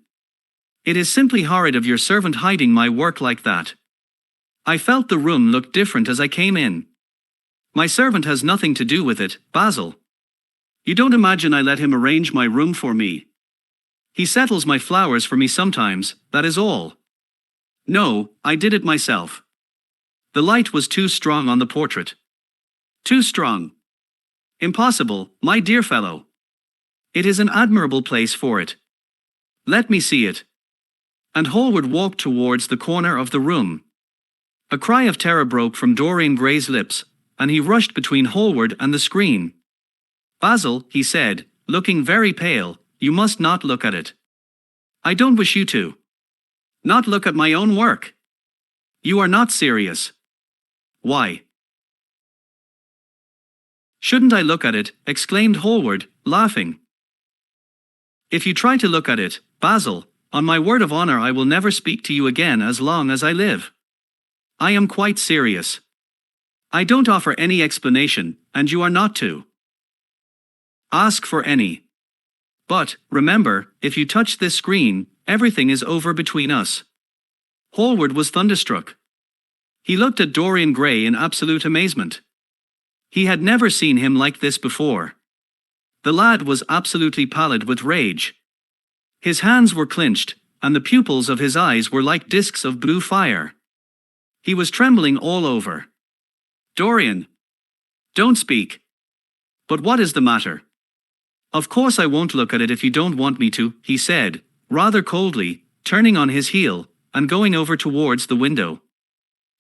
It is simply horrid of your servant hiding my work like that. I felt the room looked different as I came in. My servant has nothing to do with it, Basil. You don't imagine I let him arrange my room for me. He settles my flowers for me sometimes, that is all. No, I did it myself. The light was too strong on the portrait. Too strong. Impossible, my dear fellow. It is an admirable place for it. Let me see it. And Hallward walked towards the corner of the room. A cry of terror broke from Dorian Gray's lips, and he rushed between Hallward and the screen. Basil, he said, looking very pale, you must not look at it. I don't wish you to. Not look at my own work. You are not serious. Why? Shouldn't I look at it? Exclaimed Hallward, laughing. If you try to look at it, Basil, on my word of honor I will never speak to you again as long as I live. I am quite serious. I don't offer any explanation, and you are not to ask for any. But, remember, if you touch this screen, everything is over between us. Hallward was thunderstruck. He looked at Dorian Gray in absolute amazement. He had never seen him like this before. The lad was absolutely pallid with rage. His hands were clenched, and the pupils of his eyes were like discs of blue fire. He was trembling all over. Dorian! Don't speak. But what is the matter? Of course I won't look at it if you don't want me to, he said, rather coldly, turning on his heel, and going over towards the window.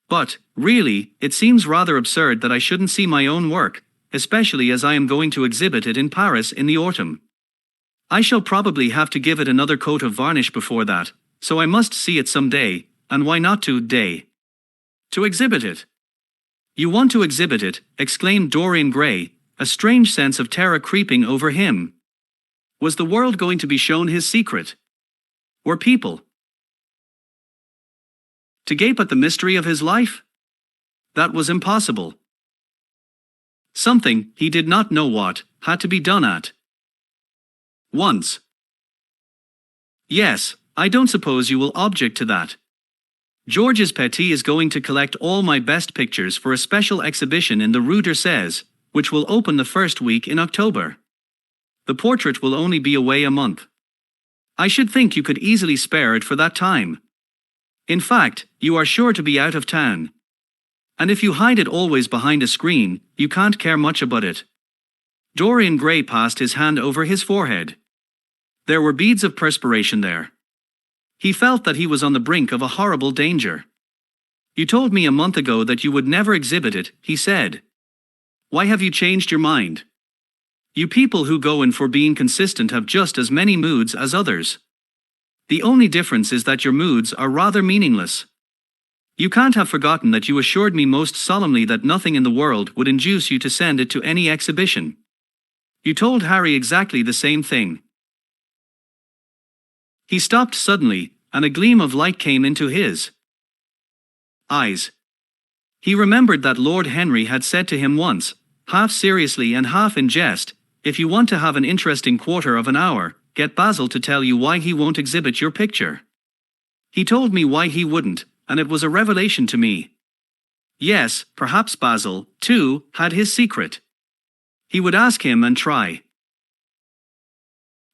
But, really, it seems rather absurd that I shouldn't see my own work, especially as I am going to exhibit it in Paris in the autumn. I shall probably have to give it another coat of varnish before that, so I must see it some day, and why not today? To exhibit it. You want to exhibit it, exclaimed Dorian Gray, a strange sense of terror creeping over him. Was the world going to be shown his secret? Were people to gape at the mystery of his life? That was impossible. Something, he did not know what, had to be done at once. Yes, I don't suppose you will object to that. Georges Petit is going to collect all my best pictures for a special exhibition in the Rue d'Arces, which will open the first week in October. The portrait will only be away a month. I should think you could easily spare it for that time. In fact, you are sure to be out of town. And if you hide it always behind a screen, you can't care much about it. Dorian Gray passed his hand over his forehead. There were beads of perspiration there. He felt that he was on the brink of a horrible danger. You told me a month ago that you would never exhibit it, he said. Why have you changed your mind? You people who go in for being consistent have just as many moods as others. The only difference is that your moods are rather meaningless. You can't have forgotten that you assured me most solemnly that nothing in the world would induce you to send it to any exhibition. You told Harry exactly the same thing. He stopped suddenly, and a gleam of light came into his eyes. He remembered that Lord Henry had said to him once, half seriously and half in jest, if you want to have an interesting quarter of an hour, get Basil to tell you why he won't exhibit your picture. He told me why he wouldn't, and it was a revelation to me. Yes, perhaps Basil, too, had his secret. He would ask him and try.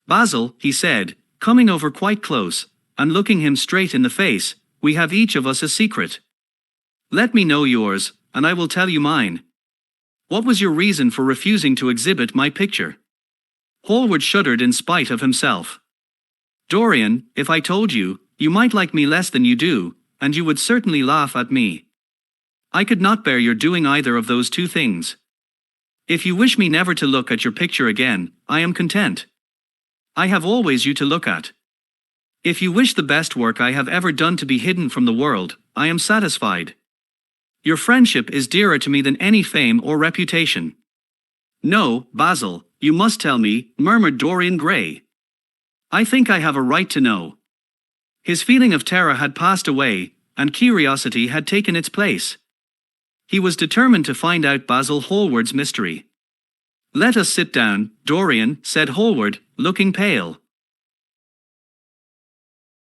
Basil, he said, coming over quite close, and looking him straight in the face, we have each of us a secret. Let me know yours, and I will tell you mine. What was your reason for refusing to exhibit my picture? Hallward shuddered in spite of himself. Dorian, if I told you, you might like me less than you do, and you would certainly laugh at me. I could not bear your doing either of those two things. If you wish me never to look at your picture again, I am content. I have always you to look at. If you wish the best work I have ever done to be hidden from the world, I am satisfied. Your friendship is dearer to me than any fame or reputation. No, Basil, you must tell me, murmured Dorian Gray. I think I have a right to know. His feeling of terror had passed away, and curiosity had taken its place. He was determined to find out Basil Hallward's mystery. Let us sit down, Dorian, said Hallward, looking pale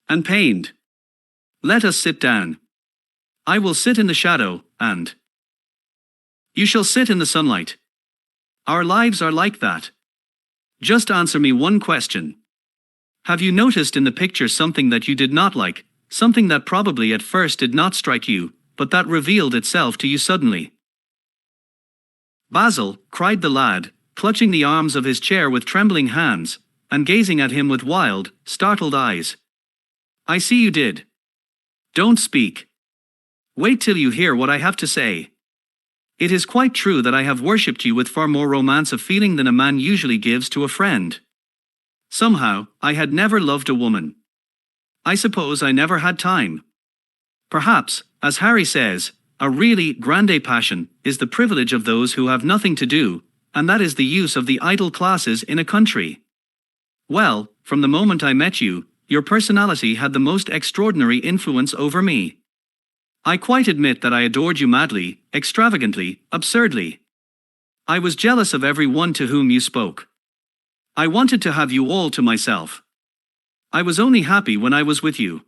and pained. Let us sit down. I will sit in the shadow, and you shall sit in the sunlight. Our lives are like that. Just answer me one question. Have you noticed in the picture something that you did not like, something that probably at first did not strike you, but that revealed itself to you suddenly? Basil, cried the lad, clutching the arms of his chair with trembling hands, and gazing at him with wild, startled eyes. I see you did. Don't speak. Wait till you hear what I have to say. It is quite true that I have worshipped you with far more romance of feeling than a man usually gives to a friend. Somehow, I had never loved a woman. I suppose I never had time. Perhaps, as Harry says, a really grande passion is the privilege of those who have nothing to do, and that is the use of the idle classes in a country. Well, from the moment I met you, your personality had the most extraordinary influence over me. I quite admit that I adored you madly, extravagantly, absurdly. I was jealous of every one to whom you spoke. I wanted to have you all to myself. I was only happy when I was with you.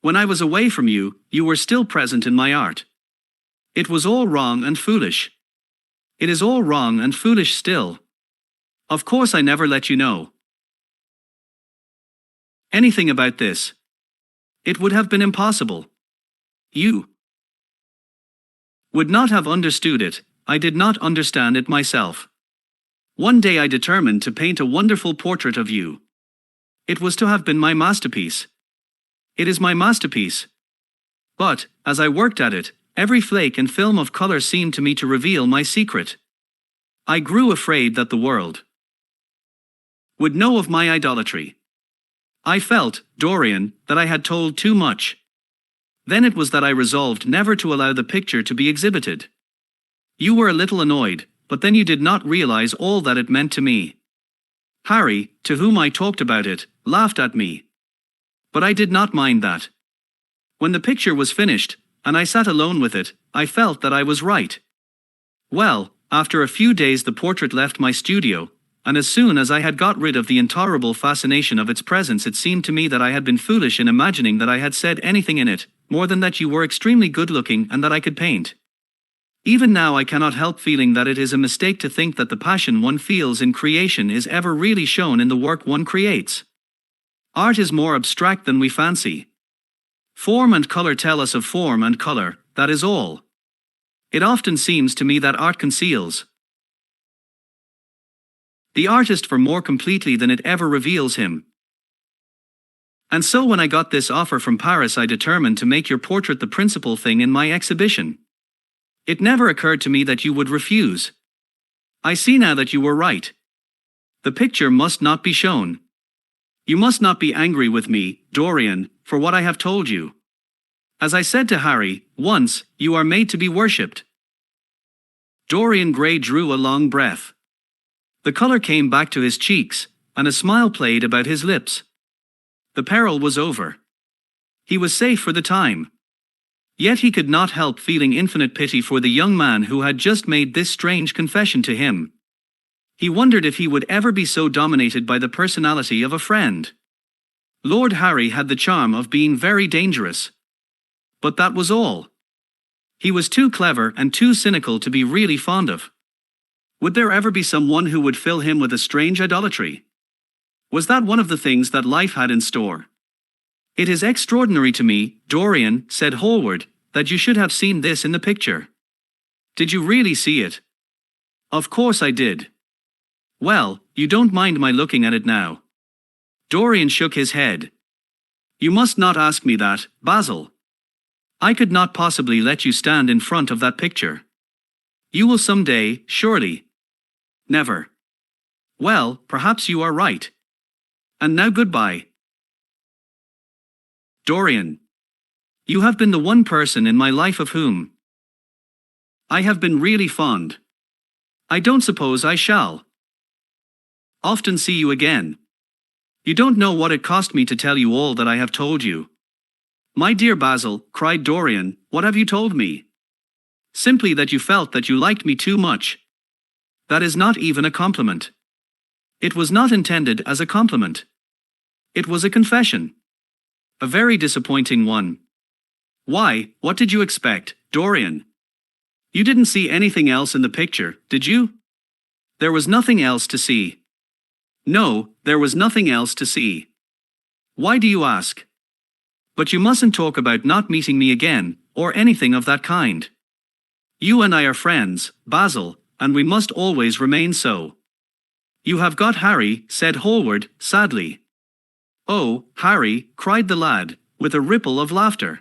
When I was away from you, you were still present in my art. It was all wrong and foolish. It is all wrong and foolish still. Of course I never let you know anything about this. It would have been impossible. You would not have understood it. I did not understand it myself. One day I determined to paint a wonderful portrait of you. It was to have been my masterpiece. It is my masterpiece. But, as I worked at it, every flake and film of color seemed to me to reveal my secret. I grew afraid that the world would know of my idolatry. I felt, Dorian, that I had told too much. Then it was that I resolved never to allow the picture to be exhibited. You were a little annoyed, but then you did not realize all that it meant to me. Harry, to whom I talked about it, laughed at me. But I did not mind that. When the picture was finished, and I sat alone with it, I felt that I was right. Well, after a few days the portrait left my studio, and as soon as I had got rid of the intolerable fascination of its presence, it seemed to me that I had been foolish in imagining that I had said anything in it, more than that you were extremely good-looking and that I could paint. Even now I cannot help feeling that it is a mistake to think that the passion one feels in creation is ever really shown in the work one creates. Art is more abstract than we fancy. Form and color tell us of form and color, that is all. It often seems to me that art conceals the artist far more completely than it ever reveals him. And so when I got this offer from Paris, I determined to make your portrait the principal thing in my exhibition. It never occurred to me that you would refuse. I see now that you were right. The picture must not be shown. You must not be angry with me, Dorian, for what I have told you. As I said to Harry, once, you are made to be worshipped. Dorian Gray drew a long breath. The color came back to his cheeks, and a smile played about his lips. The peril was over. He was safe for the time. Yet he could not help feeling infinite pity for the young man who had just made this strange confession to him. He wondered if he would ever be so dominated by the personality of a friend. Lord Harry had the charm of being very dangerous. But that was all. He was too clever and too cynical to be really fond of. Would there ever be someone who would fill him with a strange idolatry? Was that one of the things that life had in store? It is extraordinary to me, Dorian, said Hallward, that you should have seen this in the picture. Did you really see it? Of course I did. Well, you don't mind my looking at it now? Dorian shook his head. You must not ask me that, Basil. I could not possibly let you stand in front of that picture. You will some day, surely. Never. Well, perhaps you are right. And now goodbye. Dorian. You have been the one person in my life of whom I have been really fond. I don't suppose I shall often see you again. You don't know what it cost me to tell you all that I have told you. My dear Basil, cried Dorian, what have you told me? Simply that you felt that you liked me too much. That is not even a compliment. It was not intended as a compliment. It was a confession. A very disappointing one. Why, what did you expect, Dorian? You didn't see anything else in the picture, did you? There was nothing else to see. No, there was nothing else to see. Why do you ask? But you mustn't talk about not meeting me again, or anything of that kind. You and I are friends, Basil, and we must always remain so. You have got Harry, said Hallward, sadly. Oh, Harry, cried the lad, with a ripple of laughter.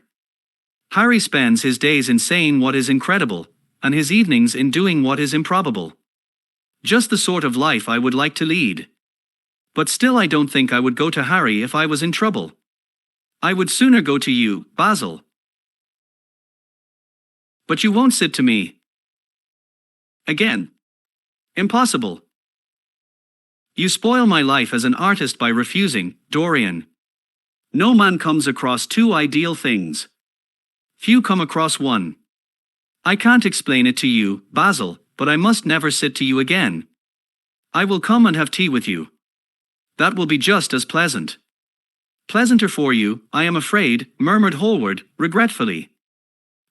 Harry spends his days in saying what is incredible, and his evenings in doing what is improbable. Just the sort of life I would like to lead. But still I don't think I would go to Harry if I was in trouble. I would sooner go to you, Basil. But you won't sit to me. Again. Impossible. You spoil my life as an artist by refusing, Dorian. No man comes across two ideal things. Few come across one. I can't explain it to you, Basil, but I must never sit to you again. I will come and have tea with you. That will be just as pleasant. Pleasanter for you, I am afraid, murmured Hallward, regretfully.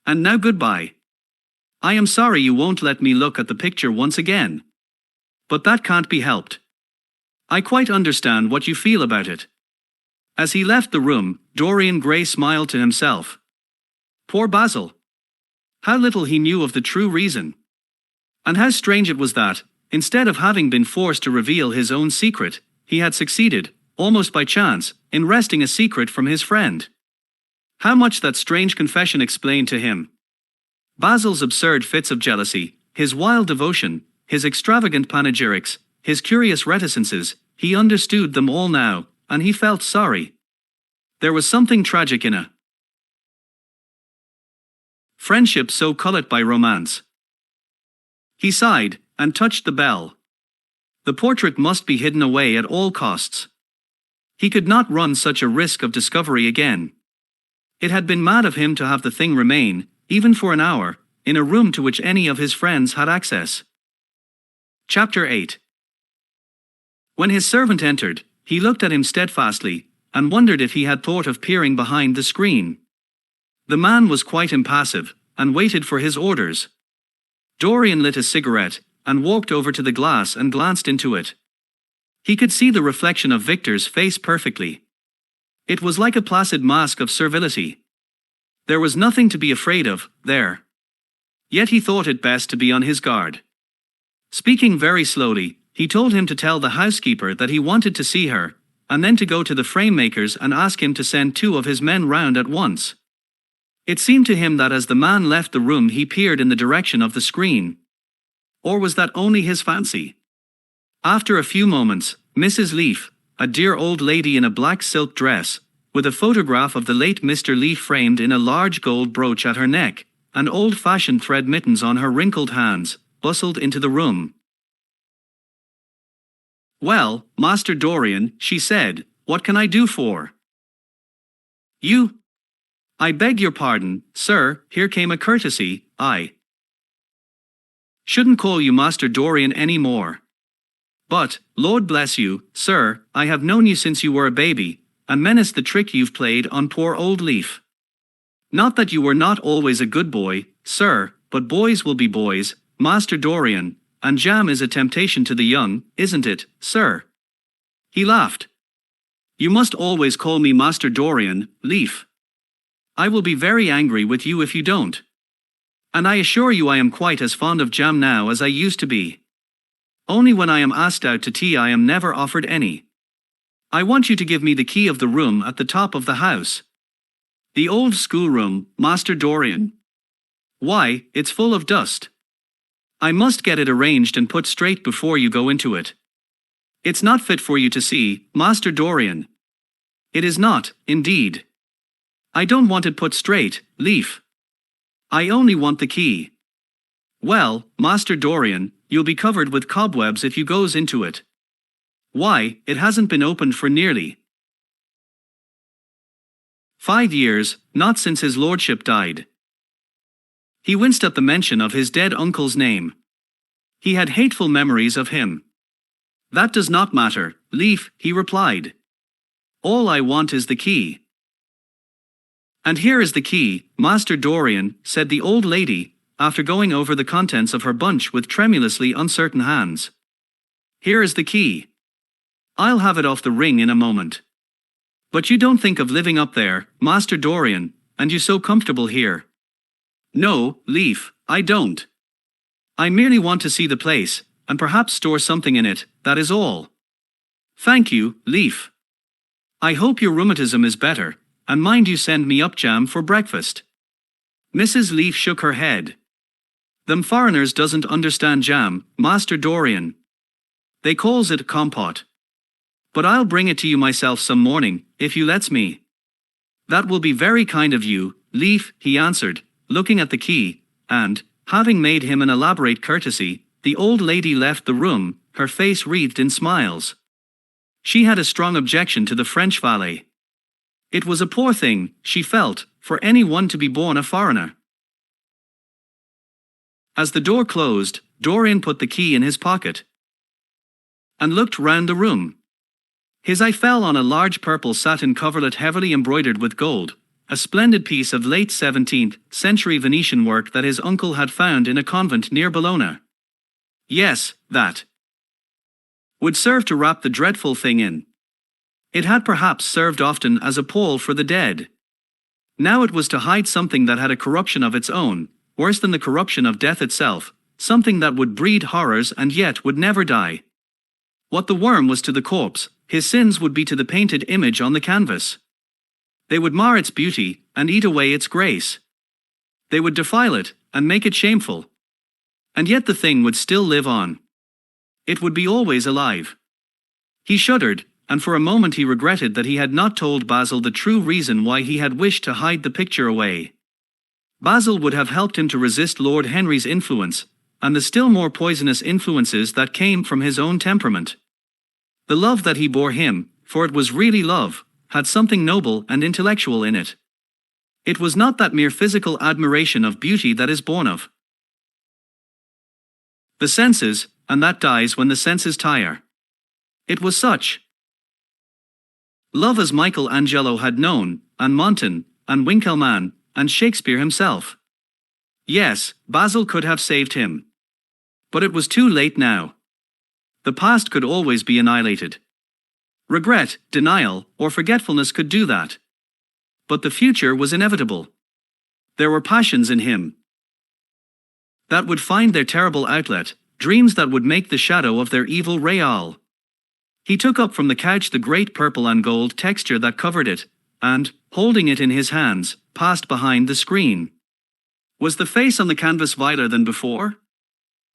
And now goodbye. I am sorry you won't let me look at the picture once again. But that can't be helped. I quite understand what you feel about it. As he left the room, Dorian Gray smiled to himself. Poor Basil. How little he knew of the true reason. And how strange it was that, instead of having been forced to reveal his own secret, he had succeeded, almost by chance, in wresting a secret from his friend. How much that strange confession explained to him. Basil's absurd fits of jealousy, his wild devotion, his extravagant panegyrics, his curious reticences, he understood them all now, and he felt sorry. There was something tragic in a friendship so colored by romance. He sighed, and touched the bell. The portrait must be hidden away at all costs. He could not run such a risk of discovery again. It had been mad of him to have the thing remain, even for an hour, in a room to which any of his friends had access. Chapter 8. When his servant entered, he looked at him steadfastly, and wondered if he had thought of peering behind the screen. The man was quite impassive, and waited for his orders. Dorian lit a cigarette, and walked over to the glass and glanced into it. He could see the reflection of Victor's face perfectly. It was like a placid mask of servility. There was nothing to be afraid of, there. Yet he thought it best to be on his guard. Speaking very slowly, he told him to tell the housekeeper that he wanted to see her, and then to go to the frame-makers and ask him to send 2 of his men round at once. It seemed to him that as the man left the room he peered in the direction of the screen. Or was that only his fancy? After a few moments, Mrs. Leaf, a dear old lady in a black silk dress, with a photograph of the late Mr. Leaf framed in a large gold brooch at her neck, and old-fashioned thread mittens on her wrinkled hands, bustled into the room. Well, Master Dorian, she said, what can I do for you? I beg your pardon, sir, here came a courtesy, I shouldn't call you Master Dorian any more. But, Lord bless you, sir, I have known you since you were a baby, and menaced the trick you've played on poor old Leaf. Not that you were not always a good boy, sir, but boys will be boys, Master Dorian, and jam is a temptation to the young, isn't it, sir? He laughed. You must always call me Master Dorian, Leaf. I will be very angry with you if you don't. And I assure you I am quite as fond of jam now as I used to be. Only when I am asked out to tea I am never offered any. I want you to give me the key of the room at the top of the house. The old schoolroom, Master Dorian. Why, it's full of dust. I must get it arranged and put straight before you go into it. It's not fit for you to see, Master Dorian. It is not, indeed. I don't want it put straight, Leaf. I only want the key. Well, Master Dorian, you'll be covered with cobwebs if you goes into it. Why, it hasn't been opened for nearly 5 years, not since his lordship died. He winced at the mention of his dead uncle's name. He had hateful memories of him. That does not matter, Leaf, he replied. All I want is the key. And here is the key, Master Dorian, said the old lady, after going over the contents of her bunch with tremulously uncertain hands. Here is the key. I'll have it off the ring in a moment. But you don't think of living up there, Master Dorian, and you so comfortable here. No, Leaf, I don't. I merely want to see the place, and perhaps store something in it, that is all. Thank you, Leaf. I hope your rheumatism is better, and mind you send me up jam for breakfast. Mrs. Leaf shook her head. Them foreigners doesn't understand jam, Master Dorian. They calls it compote. But I'll bring it to you myself some morning, if you lets me. That will be very kind of you, Leaf, he answered, looking at the key, and, having made him an elaborate courtesy, the old lady left the room, her face wreathed in smiles. She had a strong objection to the French valet. It was a poor thing, she felt, for anyone to be born a foreigner. As the door closed, Dorian put the key in his pocket and looked round the room. His eye fell on a large purple satin coverlet heavily embroidered with gold, a splendid piece of late 17th century Venetian work that his uncle had found in a convent near Bologna. Yes, that would serve to wrap the dreadful thing in. It had perhaps served often as a pall for the dead. Now it was to hide something that had a corruption of its own, worse than the corruption of death itself, something that would breed horrors and yet would never die. What the worm was to the corpse, his sins would be to the painted image on the canvas. They would mar its beauty, and eat away its grace. They would defile it, and make it shameful. And yet the thing would still live on. It would be always alive. He shuddered, and for a moment he regretted that he had not told Basil the true reason why he had wished to hide the picture away. Basil would have helped him to resist Lord Henry's influence, and the still more poisonous influences that came from his own temperament. The love that he bore him, for it was really love, had something noble and intellectual in it. It was not that mere physical admiration of beauty that is born of the senses, and that dies when the senses tire. It was such love as Michelangelo had known, and Montan, and Winckelmann, and Shakespeare himself. Yes, Basil could have saved him. But it was too late now. The past could always be annihilated. Regret, denial, or forgetfulness could do that. But the future was inevitable. There were passions in him that would find their terrible outlet, dreams that would make the shadow of their evil real. He took up from the couch the great purple and gold texture that covered it, and, holding it in his hands, passed behind the screen. Was the face on the canvas viler than before?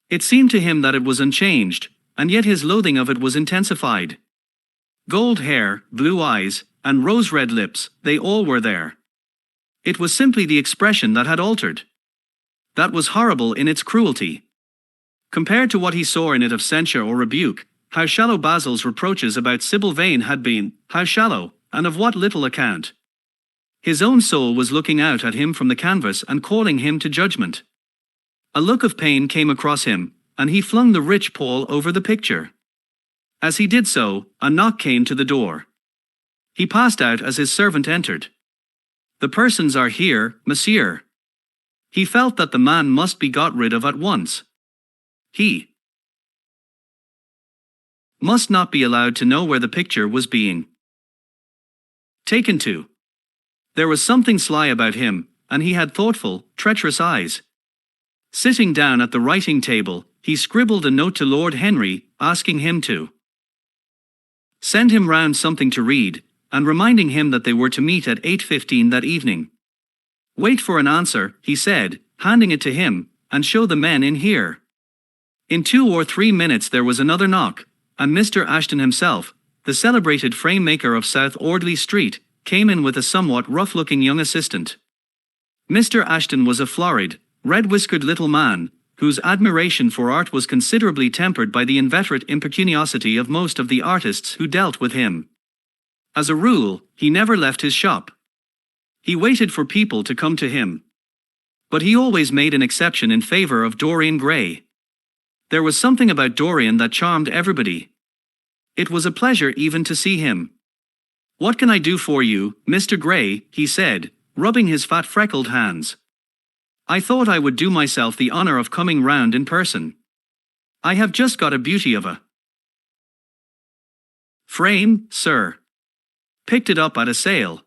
It seemed to him that it was unchanged, and yet his loathing of it was intensified. Gold hair, blue eyes, and rose-red lips, they all were there. It was simply the expression that had altered. That was horrible in its cruelty. Compared to what he saw in it of censure or rebuke, how shallow Basil's reproaches about Sybil Vane had been, how shallow, and of what little account. His own soul was looking out at him from the canvas and calling him to judgment. A look of pain came across him, and he flung the rich pall over the picture. As he did so, a knock came to the door. He passed out as his servant entered. "The persons are here, monsieur." He felt that the man must be got rid of at once. He must not be allowed to know where the picture was being taken to. There was something sly about him, and he had thoughtful, treacherous eyes. Sitting down at the writing table, he scribbled a note to Lord Henry, asking him to send him round something to read, and reminding him that they were to meet at 8:15 that evening. "Wait for an answer," he said, handing it to him, "and show the men in here." In 2 or 3 minutes there was another knock, and Mr. Ashton himself, the celebrated frame maker of South Audley Street, came in with a somewhat rough-looking young assistant. Mr. Ashton was a florid, red-whiskered little man, whose admiration for art was considerably tempered by the inveterate impecuniosity of most of the artists who dealt with him. As a rule, he never left his shop. He waited for people to come to him. But he always made an exception in favor of Dorian Gray. There was something about Dorian that charmed everybody. It was a pleasure even to see him. "What can I do for you, Mr. Gray?" he said, rubbing his fat freckled hands. "I thought I would do myself the honor of coming round in person. I have just got a beauty of a Frame, sir. Picked it up at a sale.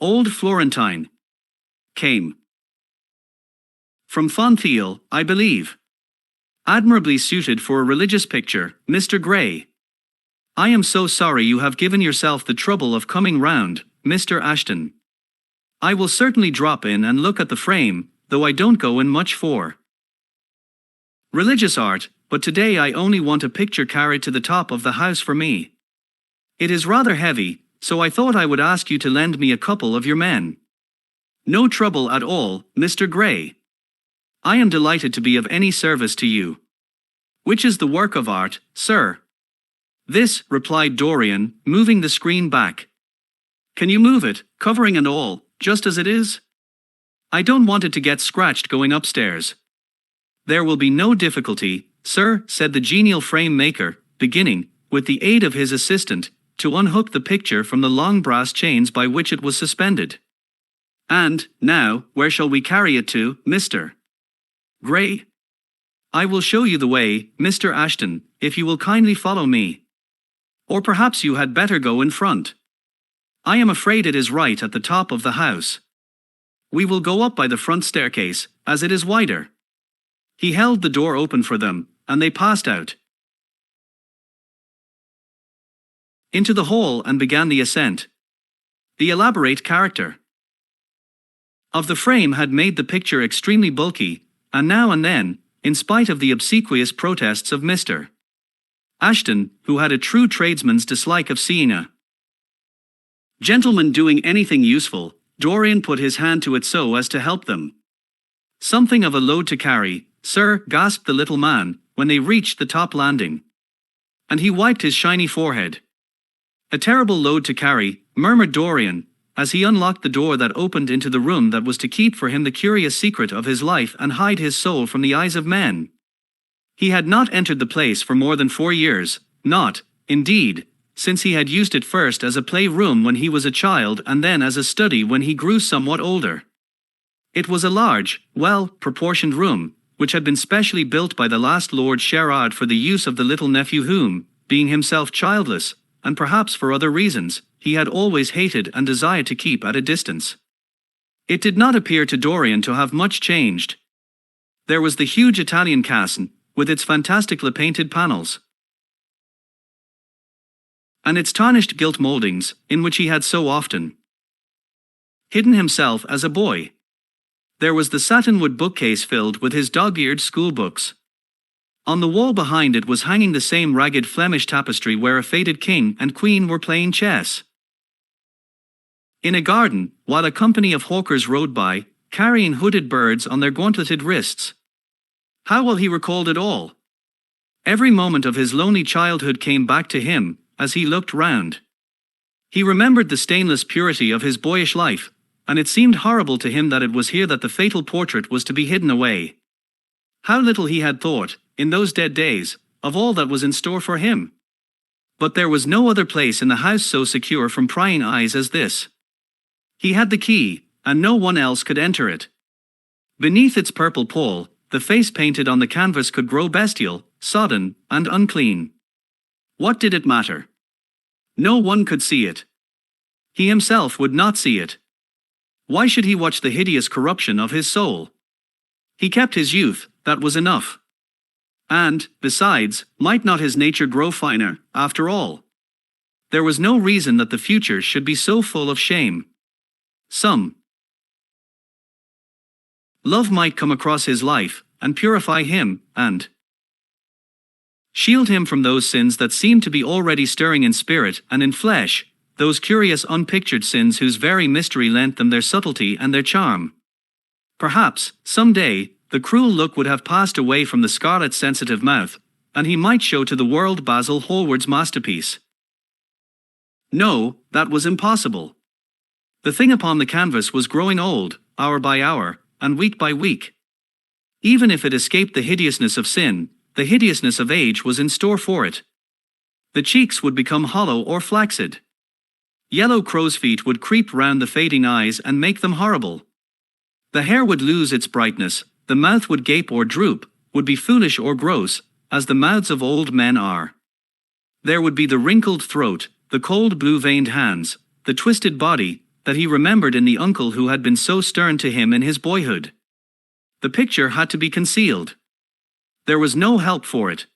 Old Florentine. Came from Fonthiel, I believe. Admirably suited for a religious picture, Mr. Gray. I am so sorry you have given yourself the trouble of coming round, Mr. Ashton. I will certainly drop in and look at the frame, though I don't go in much for religious art, but today I only want a picture carried to the top of the house for me. It is rather heavy, so I thought I would ask you to lend me a couple of your men. No trouble at all, Mr. Gray. I am delighted to be of any service to you. Which is the work of art, sir? This, replied Dorian, moving the screen back. Can you move it, covering and all, just as it is? I don't want it to get scratched going upstairs. There will be no difficulty, sir, said the genial frame maker, beginning, with the aid of his assistant, to unhook the picture from the long brass chains by which it was suspended. And, now, where shall we carry it to, Mr. Gray? I will show you the way, Mr. Ashton, if you will kindly follow me. Or perhaps you had better go in front. I am afraid it is right at the top of the house. We will go up by the front staircase, as it is wider. He held the door open for them, and they passed out into the hall and began the ascent. The elaborate character of the frame had made the picture extremely bulky, and now and then, in spite of the obsequious protests of Mr. Ashton, who had a true tradesman's dislike of seeing a gentleman doing anything useful, Dorian put his hand to it so as to help them. Something of a load to carry, sir, gasped the little man, when they reached the top landing. And he wiped his shiny forehead. A terrible load to carry, murmured Dorian, as he unlocked the door that opened into the room that was to keep for him the curious secret of his life and hide his soul from the eyes of men. He had not entered the place for more than 4 years, not, indeed, since he had used it first as a playroom when he was a child and then as a study when he grew somewhat older. It was a large, well-proportioned room, which had been specially built by the last Lord Sherrard for the use of the little nephew whom, being himself childless, and perhaps for other reasons, he had always hated and desired to keep at a distance. It did not appear to Dorian to have much changed. There was the huge Italian castle, with its fantastically painted panels, and its tarnished gilt mouldings, in which he had so often hidden himself as a boy. There was the satinwood bookcase filled with his dog-eared schoolbooks. On the wall behind it was hanging the same ragged Flemish tapestry where a faded king and queen were playing chess. In a garden, while a company of hawkers rode by, carrying hooded birds on their gauntleted wrists. How well he recalled it all! Every moment of his lonely childhood came back to him, as he looked round. He remembered the stainless purity of his boyish life, and it seemed horrible to him that it was here that the fatal portrait was to be hidden away. How little he had thought, in those dead days, of all that was in store for him. But there was no other place in the house so secure from prying eyes as this. He had the key, and no one else could enter it. Beneath its purple pall, the face painted on the canvas could grow bestial, sodden, and unclean. What did it matter? No one could see it. He himself would not see it. Why should he watch the hideous corruption of his soul? He kept his youth, that was enough. And, besides, might not his nature grow finer, after all? There was no reason that the future should be so full of shame. Some love might come across his life, and purify him, and shield him from those sins that seemed to be already stirring in spirit and in flesh, those curious unpictured sins whose very mystery lent them their subtlety and their charm. Perhaps, some day, the cruel look would have passed away from the scarlet sensitive mouth, and he might show to the world Basil Hallward's masterpiece. No, that was impossible. The thing upon the canvas was growing old, hour by hour, and week by week. Even if it escaped the hideousness of sin, the hideousness of age was in store for it. The cheeks would become hollow or flaccid. Yellow crow's feet would creep round the fading eyes and make them horrible. The hair would lose its brightness, the mouth would gape or droop, would be foolish or gross, as the mouths of old men are. There would be the wrinkled throat, the cold blue-veined hands, the twisted body, that he remembered in the uncle who had been so stern to him in his boyhood. The picture had to be concealed. There was no help for it.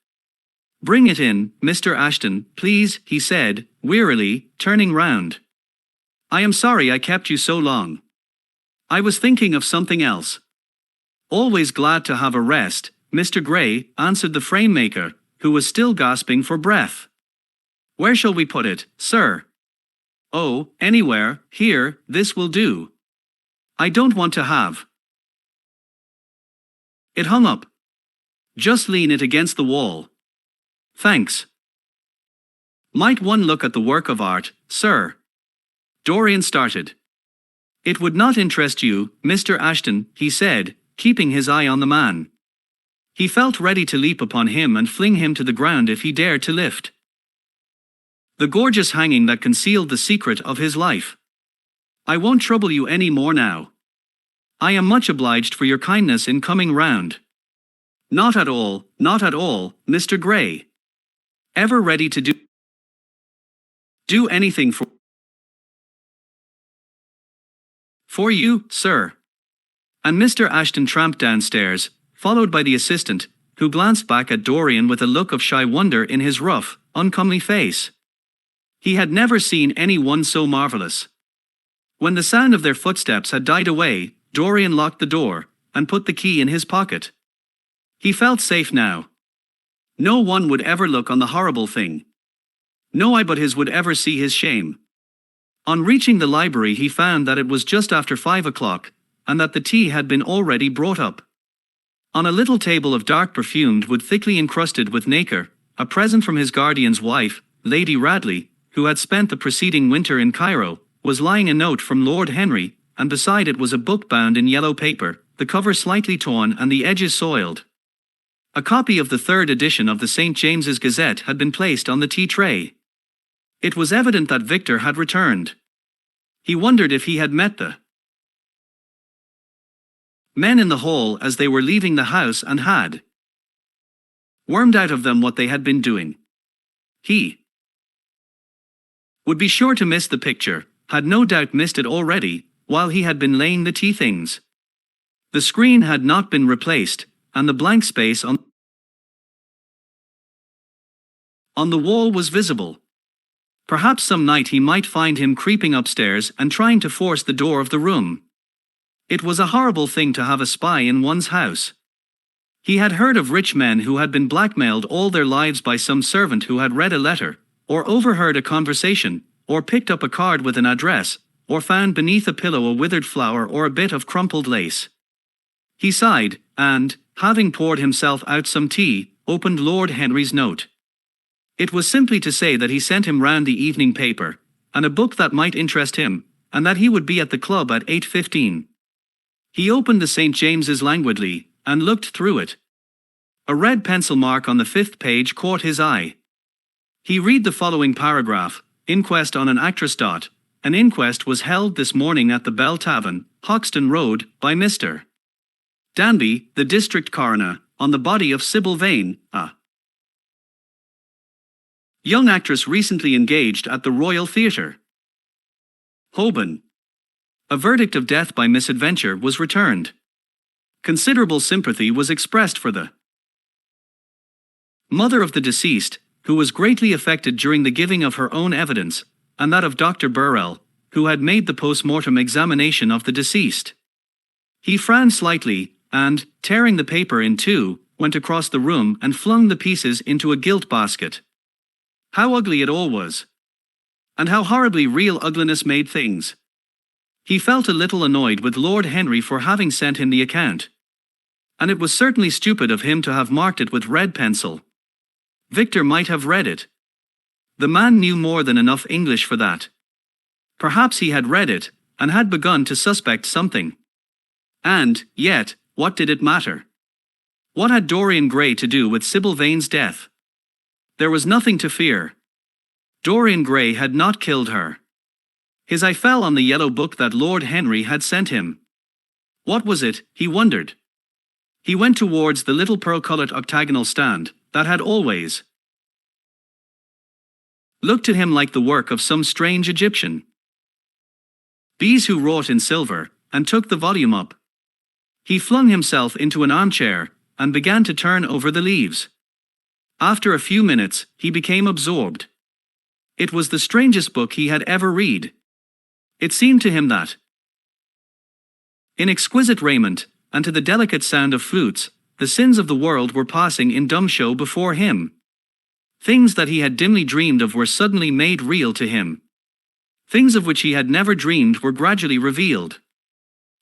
"Bring it in, Mr. Ashton, please," he said, wearily, turning round. "I am sorry I kept you so long. I was thinking of something else." "Always glad to have a rest, Mr. Gray," answered the frame-maker, who was still gasping for breath. "Where shall we put it, sir?" "Oh, anywhere, here, this will do. I don't want to have it hung up. Just lean it against the wall. Thanks." "Might one look at the work of art, sir?" Dorian started. "It would not interest you, Mr. Ashton," he said, keeping his eye on the man. He felt ready to leap upon him and fling him to the ground if he dared to lift the gorgeous hanging that concealed the secret of his life. "I won't trouble you any more now. I am much obliged for your kindness in coming round." Not at all, Mr. Gray. Ever ready to do anything for you, sir." And Mr. Ashton tramped downstairs, followed by the assistant, who glanced back at Dorian with a look of shy wonder in his rough, uncomely face. He had never seen anyone so marvelous. When the sound of their footsteps had died away, Dorian locked the door, and put the key in his pocket. He felt safe now. No one would ever look on the horrible thing. No eye but his would ever see his shame. On reaching the library he found that it was just after 5 o'clock, and that the tea had been already brought up. On a little table of dark perfumed wood thickly encrusted with nacre, a present from his guardian's wife, Lady Radley, who had spent the preceding winter in Cairo, was lying a note from Lord Henry, and beside it was a book bound in yellow paper, the cover slightly torn and the edges soiled. A copy of the 3rd edition of the St. James's Gazette had been placed on the tea tray. It was evident that Victor had returned. He wondered if he had met the men in the hall as they were leaving the house and had wormed out of them what they had been doing. He would be sure to miss the picture, had no doubt missed it already, while he had been laying the tea things. The screen had not been replaced, and the blank space on the wall was visible. Perhaps some night he might find him creeping upstairs and trying to force the door of the room. It was a horrible thing to have a spy in one's house. He had heard of rich men who had been blackmailed all their lives by some servant who had read a letter, or overheard a conversation, or picked up a card with an address, or found beneath a pillow a withered flower or a bit of crumpled lace. He sighed, and, having poured himself out some tea, opened Lord Henry's note. It was simply to say that he sent him round the evening paper, and a book that might interest him, and that he would be at the club at 8:15. He opened the St. James's languidly, and looked through it. A red pencil mark on the 5th page caught his eye. He read the following paragraph: "Inquest on an actress. An inquest was held this morning at the Bell Tavern, Hoxton Road, by Mr. Danby, the district coroner, on the body of Sybil Vane, a young actress recently engaged at the Royal Theatre, Holborn. A verdict of death by misadventure was returned. Considerable sympathy was expressed for the mother of the deceased, who was greatly affected during the giving of her own evidence, and that of Dr. Burrell, who had made the post-mortem examination of the deceased." He frowned slightly, and, tearing the paper in two, went across the room and flung the pieces into a gilt basket. How ugly it all was! And how horribly real ugliness made things! He felt a little annoyed with Lord Henry for having sent him the account. And it was certainly stupid of him to have marked it with red pencil. Victor might have read it. The man knew more than enough English for that. Perhaps he had read it, and had begun to suspect something. And, yet, what did it matter? What had Dorian Gray to do with Sybil Vane's death? There was nothing to fear. Dorian Gray had not killed her. His eye fell on the yellow book that Lord Henry had sent him. What was it, he wondered? He went towards the little pearl-colored octagonal stand that had always looked to him like the work of some strange Egyptian. Bees who wrought in silver, and took the volume up. He flung himself into an armchair, and began to turn over the leaves. After a few minutes, he became absorbed. It was the strangest book he had ever read. It seemed to him that, in exquisite raiment, and to the delicate sound of flutes, the sins of the world were passing in dumb show before him. Things that he had dimly dreamed of were suddenly made real to him. Things of which he had never dreamed were gradually revealed.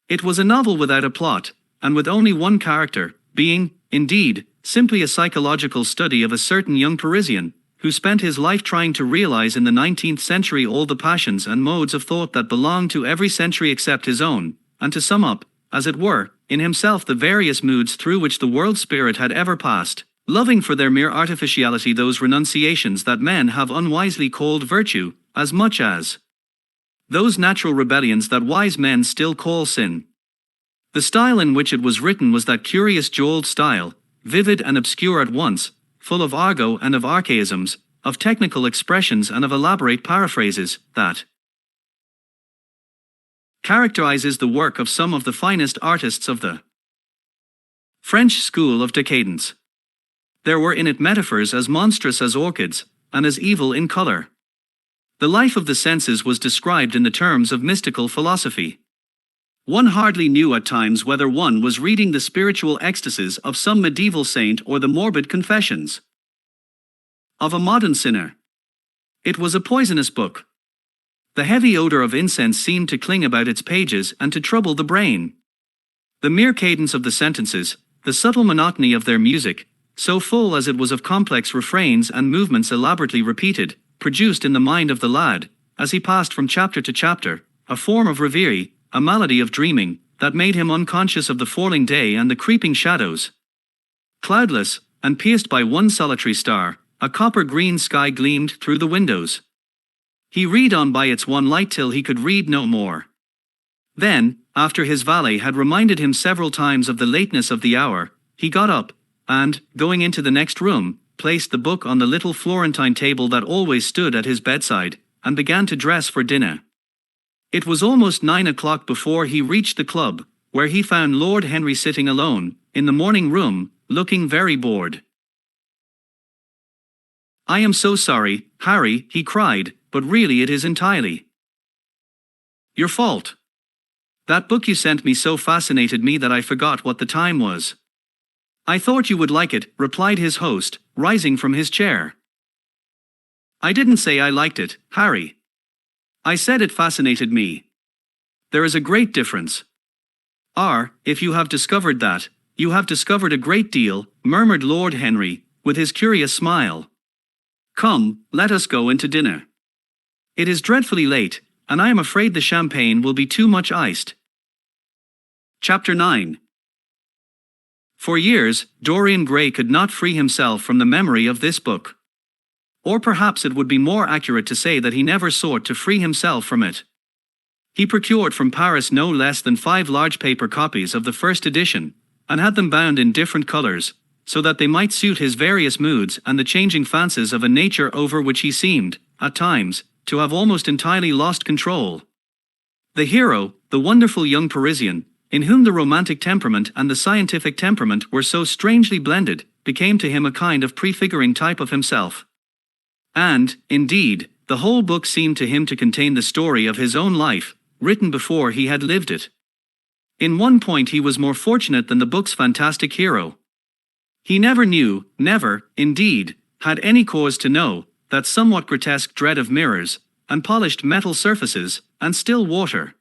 It was a novel without a plot, and with only one character, being, indeed, simply a psychological study of a certain young Parisian, who spent his life trying to realize in the 19th century all the passions and modes of thought that belonged to every century except his own, and to sum up, as it were, in himself the various moods through which the world spirit had ever passed, loving for their mere artificiality those renunciations that men have unwisely called virtue, as much as those natural rebellions that wise men still call sin. The style in which it was written was that curious jeweled style, vivid and obscure at once, full of argot and of archaisms, of technical expressions and of elaborate paraphrases, that characterizes the work of some of the finest artists of the French school of decadence. There were in it metaphors as monstrous as orchids, and as evil in color. The life of the senses was described in the terms of mystical philosophy. One hardly knew at times whether one was reading the spiritual ecstasies of some medieval saint or the morbid confessions of a modern sinner. It was a poisonous book. The heavy odor of incense seemed to cling about its pages and to trouble the brain. The mere cadence of the sentences, the subtle monotony of their music, so full as it was of complex refrains and movements elaborately repeated, produced in the mind of the lad, as he passed from chapter to chapter, a form of reverie, a malady of dreaming, that made him unconscious of the falling day and the creeping shadows. Cloudless, and pierced by one solitary star, a copper-green sky gleamed through the windows. He read on by its one light till he could read no more. Then, after his valet had reminded him several times of the lateness of the hour, he got up, and, going into the next room, placed the book on the little Florentine table that always stood at his bedside, and began to dress for dinner. It was almost 9 o'clock before he reached the club, where he found Lord Henry sitting alone, in the morning room, looking very bored. "I am so sorry, Harry," he cried, "but really it is entirely your fault. That book you sent me so fascinated me that I forgot what the time was." "I thought you would like it," replied his host, rising from his chair. "I didn't say I liked it, Harry. I said it fascinated me. There is a great difference." If you have discovered that, you have discovered a great deal," murmured Lord Henry, with his curious smile. "Come, let us go into dinner. It is dreadfully late, and I am afraid the champagne will be too much iced." Chapter 9. For years, Dorian Gray could not free himself from the memory of this book. Or perhaps it would be more accurate to say that he never sought to free himself from it. He procured from Paris no less than 5 large paper copies of the first edition, and had them bound in different colors, so that they might suit his various moods and the changing fancies of a nature over which he seemed, at times, to have almost entirely lost control. The hero, the wonderful young Parisian, in whom the romantic temperament and the scientific temperament were so strangely blended, became to him a kind of prefiguring type of himself. And, indeed, the whole book seemed to him to contain the story of his own life, written before he had lived it. In one point he was more fortunate than the book's fantastic hero. He never knew, never, indeed, had any cause to know, that somewhat grotesque dread of mirrors, and polished metal surfaces, and still water,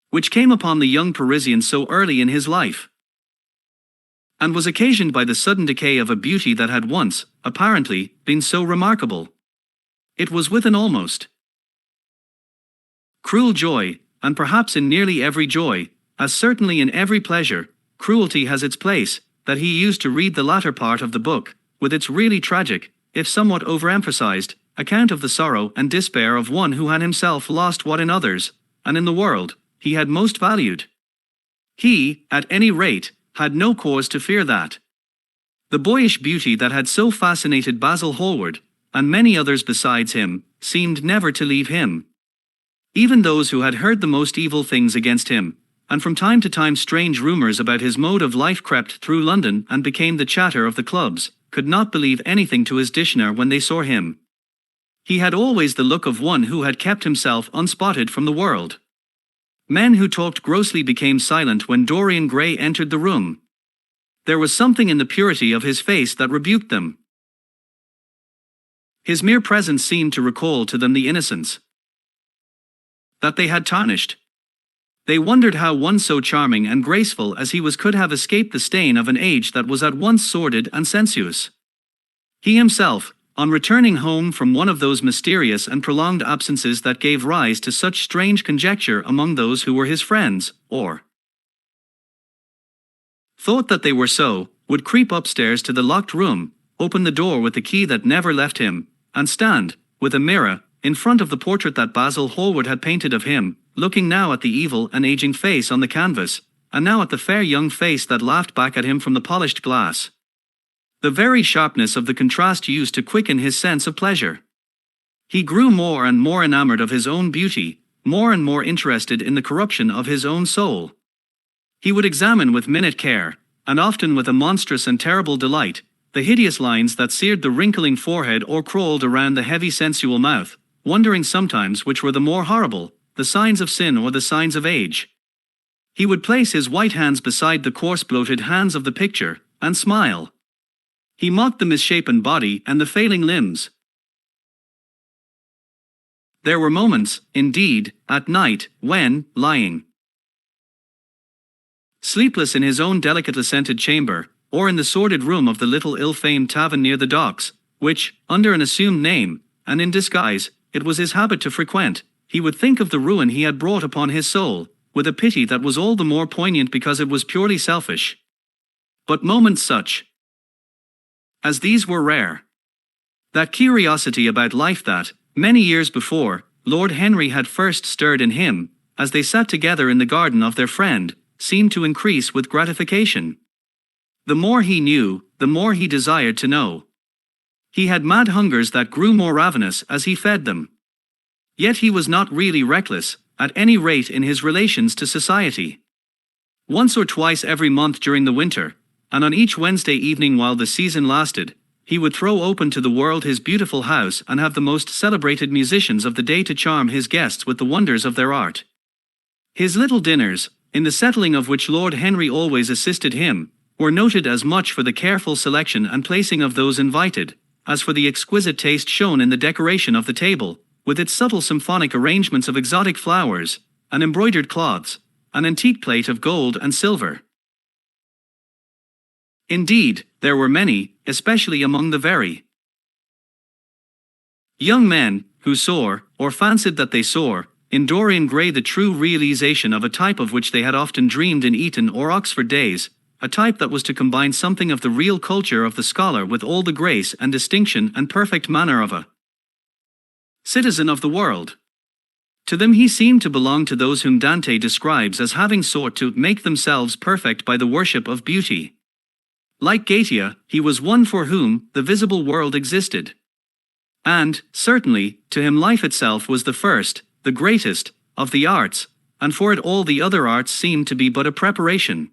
which came upon the young Parisian so early in his life, and was occasioned by the sudden decay of a beauty that had once, apparently, been so remarkable. It was with an almost cruel joy, and perhaps in nearly every joy, as certainly in every pleasure, cruelty has its place, that he used to read the latter part of the book, with its really tragic, if somewhat overemphasized, account of the sorrow and despair of one who had himself lost what in others, and in the world, he had most valued. He, at any rate, had no cause to fear that the boyish beauty that had so fascinated Basil Hallward, and many others besides him, seemed never to leave him. Even those who had heard the most evil things against him, and from time to time strange rumors about his mode of life crept through London and became the chatter of the clubs, could not believe anything to his dishonor when they saw him. He had always the look of one who had kept himself unspotted from the world. Men who talked grossly became silent when Dorian Gray entered the room. There was something in the purity of his face that rebuked them. His mere presence seemed to recall to them the innocence that they had tarnished. They wondered how one so charming and graceful as he was could have escaped the stain of an age that was at once sordid and sensuous. He himself, on returning home from one of those mysterious and prolonged absences that gave rise to such strange conjecture among those who were his friends, or thought that they were so, would creep upstairs to the locked room, open the door with the key that never left him, and stand, with a mirror, in front of the portrait that Basil Hallward had painted of him, looking now at the evil and aging face on the canvas, and now at the fair young face that laughed back at him from the polished glass. The very sharpness of the contrast used to quicken his sense of pleasure. He grew more and more enamored of his own beauty, more and more interested in the corruption of his own soul. He would examine with minute care, and often with a monstrous and terrible delight, the hideous lines that seared the wrinkling forehead or crawled around the heavy sensual mouth, wondering sometimes which were the more horrible, the signs of sin or the signs of age. He would place his white hands beside the coarse bloated hands of the picture, and smile. He mocked the misshapen body and the failing limbs. There were moments, indeed, at night, when, lying sleepless in his own delicately scented chamber, or in the sordid room of the little ill-famed tavern near the docks, which, under an assumed name, and in disguise, it was his habit to frequent, he would think of the ruin he had brought upon his soul, with a pity that was all the more poignant because it was purely selfish. But moments such as these were rare. That curiosity about life that, many years before, Lord Henry had first stirred in him, as they sat together in the garden of their friend, seemed to increase with gratification. The more he knew, the more he desired to know. He had mad hungers that grew more ravenous as he fed them. Yet he was not really reckless, at any rate in his relations to society. Once or twice every month during the winter, and on each Wednesday evening while the season lasted, he would throw open to the world his beautiful house and have the most celebrated musicians of the day to charm his guests with the wonders of their art. His little dinners, in the settling of which Lord Henry always assisted him, were noted as much for the careful selection and placing of those invited, as for the exquisite taste shown in the decoration of the table, with its subtle symphonic arrangements of exotic flowers, and embroidered cloths, an antique plate of gold and silver. Indeed, there were many, especially among the very young men, who saw, or fancied that they saw, in Dorian Gray the true realization of a type of which they had often dreamed in Eton or Oxford days, a type that was to combine something of the real culture of the scholar with all the grace and distinction and perfect manner of a citizen of the world. To them he seemed to belong to those whom Dante describes as having sought to make themselves perfect by the worship of beauty. Like Gatia, he was one for whom the visible world existed. And, certainly, to him life itself was the first, the greatest, of the arts, and for it all the other arts seemed to be but a preparation.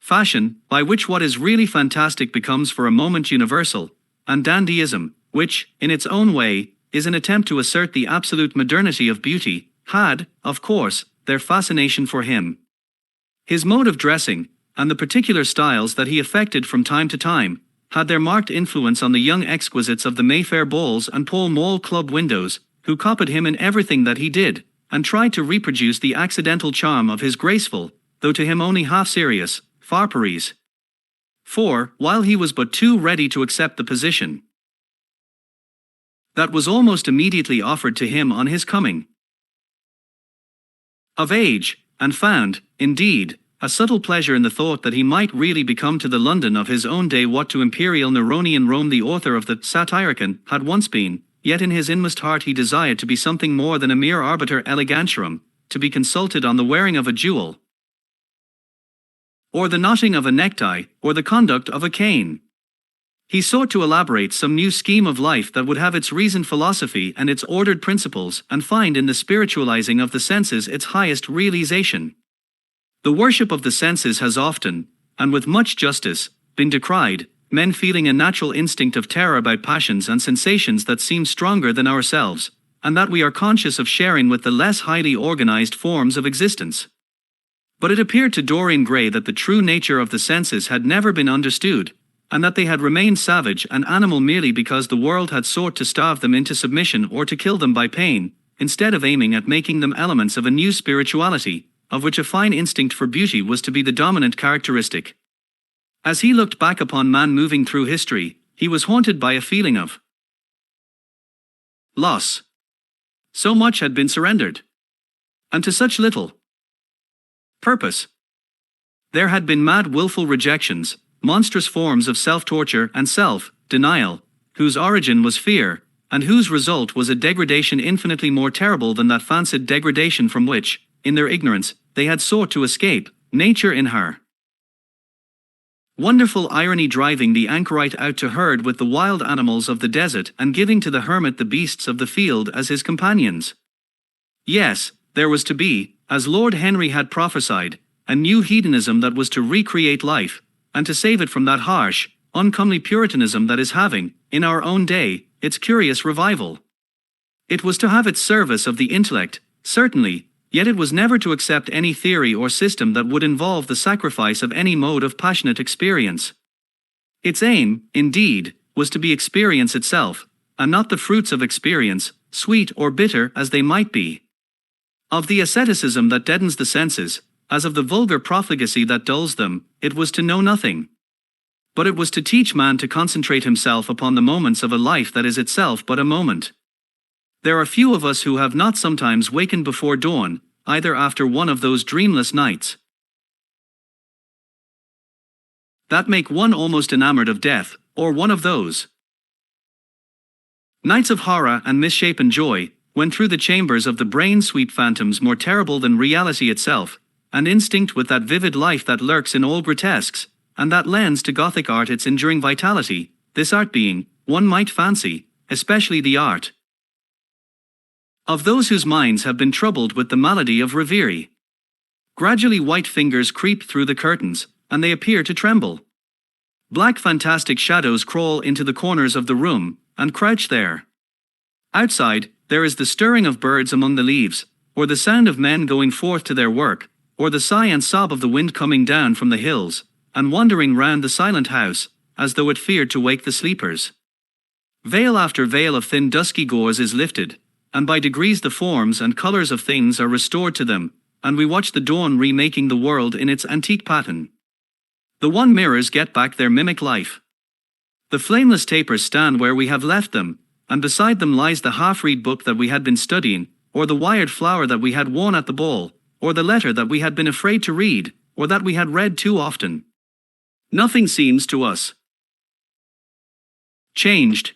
Fashion, by which what is really fantastic becomes for a moment universal, and dandyism, which, in its own way, is an attempt to assert the absolute modernity of beauty, had, of course, their fascination for him. His mode of dressing, and the particular styles that he affected from time to time, had their marked influence on the young exquisites of the Mayfair balls and Pall Mall club windows, who copied him in everything that he did, and tried to reproduce the accidental charm of his graceful, though to him only half-serious, fopperies. For, while he was but too ready to accept the position that was almost immediately offered to him on his coming of age, and found, indeed, a subtle pleasure in the thought that he might really become to the London of his own day what to imperial Neronian Rome the author of the Satyricon had once been, yet in his inmost heart he desired to be something more than a mere arbiter elegantiarum, to be consulted on the wearing of a jewel, or the knotting of a necktie, or the conduct of a cane. He sought to elaborate some new scheme of life that would have its reasoned philosophy and its ordered principles, and find in the spiritualizing of the senses its highest realization. The worship of the senses has often, and with much justice, been decried, men feeling a natural instinct of terror about passions and sensations that seem stronger than ourselves, and that we are conscious of sharing with the less highly organized forms of existence. But it appeared to Dorian Gray that the true nature of the senses had never been understood, and that they had remained savage and animal merely because the world had sought to starve them into submission or to kill them by pain, instead of aiming at making them elements of a new spirituality, of which a fine instinct for beauty was to be the dominant characteristic. As he looked back upon man moving through history, he was haunted by a feeling of loss. So much had been surrendered, and to such little purpose. There had been mad willful rejections, monstrous forms of self-torture and self-denial, whose origin was fear, and whose result was a degradation infinitely more terrible than that fancied degradation from which, in their ignorance, they had sought to escape, nature in her wonderful irony driving the anchorite out to herd with the wild animals of the desert and giving to the hermit the beasts of the field as his companions. Yes, there was to be, as Lord Henry had prophesied, a new hedonism that was to recreate life, and to save it from that harsh, uncomely puritanism that is having, in our own day, its curious revival. It was to have its service of the intellect, certainly, yet it was never to accept any theory or system that would involve the sacrifice of any mode of passionate experience. Its aim, indeed, was to be experience itself, and not the fruits of experience, sweet or bitter as they might be. Of the asceticism that deadens the senses, as of the vulgar profligacy that dulls them, it was to know nothing. But it was to teach man to concentrate himself upon the moments of a life that is itself but a moment. There are few of us who have not sometimes wakened before dawn, either after one of those dreamless nights that make one almost enamored of death, or one of those nights of horror and misshapen joy, when through the chambers of the brain sweep phantoms more terrible than reality itself, and instinct with that vivid life that lurks in all grotesques, and that lends to Gothic art its enduring vitality, this art being, one might fancy, especially the art of those whose minds have been troubled with the malady of reverie. Gradually white fingers creep through the curtains, and they appear to tremble. Black fantastic shadows crawl into the corners of the room, and crouch there. Outside, there is the stirring of birds among the leaves, or the sound of men going forth to their work, or the sigh and sob of the wind coming down from the hills, and wandering round the silent house, as though it feared to wake the sleepers. Veil after veil of thin dusky gauze is lifted, and by degrees the forms and colors of things are restored to them, and we watch the dawn remaking the world in its antique pattern. The wan mirrors get back their mimic life. The flameless tapers stand where we have left them, and beside them lies the half-read book that we had been studying, or the wired flower that we had worn at the ball, or the letter that we had been afraid to read, or that we had read too often. Nothing seems to us changed.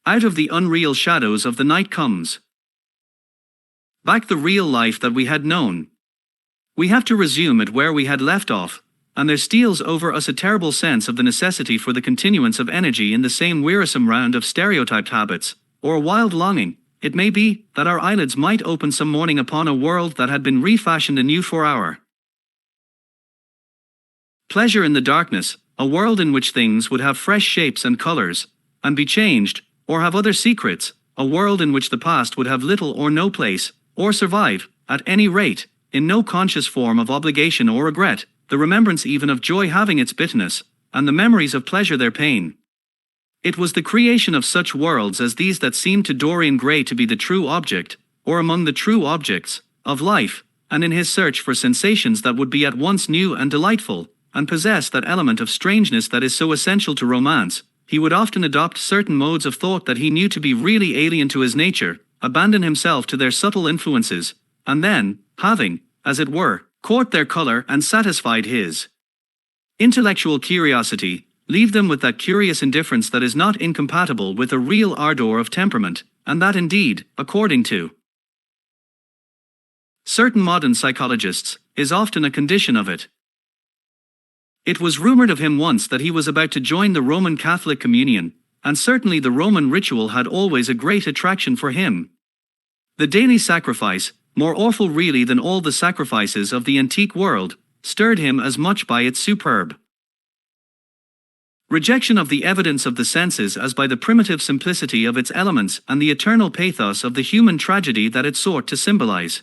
Out of the unreal shadows of the night comes back the real life that we had known. We have to resume it where we had left off, and there steals over us a terrible sense of the necessity for the continuance of energy in the same wearisome round of stereotyped habits, or a wild longing, it may be, that our eyelids might open some morning upon a world that had been refashioned anew for our pleasure in the darkness, a world in which things would have fresh shapes and colors, and be changed, or have other secrets, a world in which the past would have little or no place, or survive, at any rate, in no conscious form of obligation or regret, the remembrance even of joy having its bitterness, and the memories of pleasure their pain. It was the creation of such worlds as these that seemed to Dorian Gray to be the true object, or among the true objects, of life, and in his search for sensations that would be at once new and delightful, and possess that element of strangeness that is so essential to romance, he would often adopt certain modes of thought that he knew to be really alien to his nature, abandon himself to their subtle influences, and then, having, as it were, caught their color and satisfied his intellectual curiosity, leave them with that curious indifference that is not incompatible with a real ardor of temperament, and that indeed, according to certain modern psychologists, is often a condition of it. It was rumored of him once that he was about to join the Roman Catholic communion, and certainly the Roman ritual had always a great attraction for him. The daily sacrifice, more awful really than all the sacrifices of the antique world, stirred him as much by its superb rejection of the evidence of the senses as by the primitive simplicity of its elements and the eternal pathos of the human tragedy that it sought to symbolize.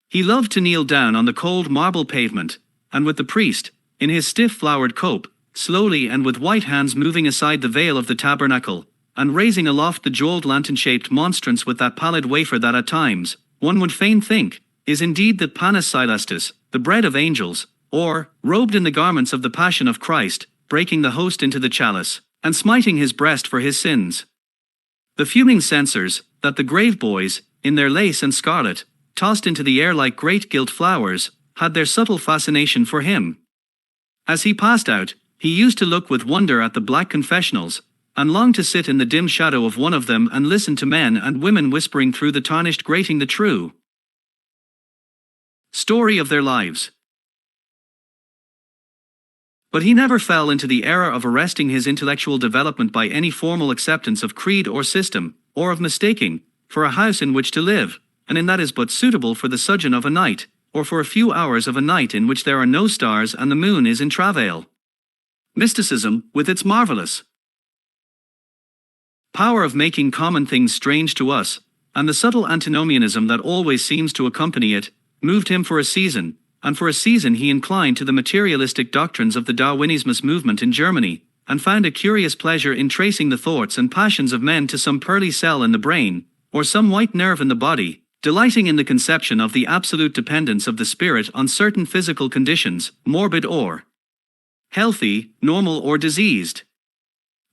He loved to kneel down on the cold marble pavement, and with the priest, in his stiff flowered cope, slowly and with white hands moving aside the veil of the tabernacle, and raising aloft the jeweled lantern-shaped monstrance with that pallid wafer that at times, one would fain think, is indeed the panis caelestis, the bread of angels, or, robed in the garments of the passion of Christ, breaking the host into the chalice, and smiting his breast for his sins. The fuming censers, that the grave boys, in their lace and scarlet, tossed into the air like great gilt flowers, had their subtle fascination for him. As he passed out, he used to look with wonder at the black confessionals, and longed to sit in the dim shadow of one of them and listen to men and women whispering through the tarnished grating the true story of their lives. But he never fell into the error of arresting his intellectual development by any formal acceptance of creed or system, or of mistaking, for a house in which to live, and in that is but suitable for the sojourn of a night, or for a few hours of a night in which there are no stars and the moon is in travail. Mysticism, with its marvelous power of making common things strange to us, and the subtle antinomianism that always seems to accompany it, moved him for a season, and for a season he inclined to the materialistic doctrines of the Darwinismus movement in Germany, and found a curious pleasure in tracing the thoughts and passions of men to some pearly cell in the brain, or some white nerve in the body, delighting in the conception of the absolute dependence of the spirit on certain physical conditions, morbid or healthy, normal or diseased.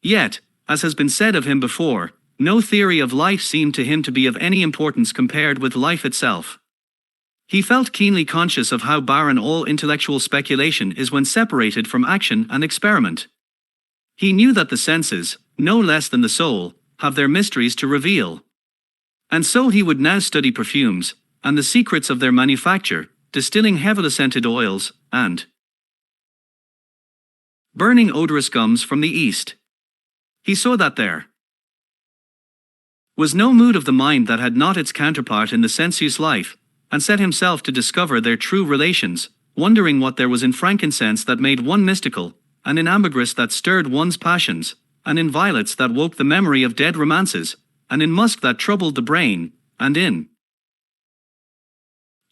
Yet, as has been said of him before, no theory of life seemed to him to be of any importance compared with life itself. He felt keenly conscious of how barren all intellectual speculation is when separated from action and experiment. He knew that the senses, no less than the soul, have their mysteries to reveal. And so he would now study perfumes, and the secrets of their manufacture, distilling heavily scented oils, and burning odorous gums from the East. He saw that there was no mood of the mind that had not its counterpart in the sensuous life, and set himself to discover their true relations, wondering what there was in frankincense that made one mystical, and in ambergris that stirred one's passions, and in violets that woke the memory of dead romances, and in musk that troubled the brain, and in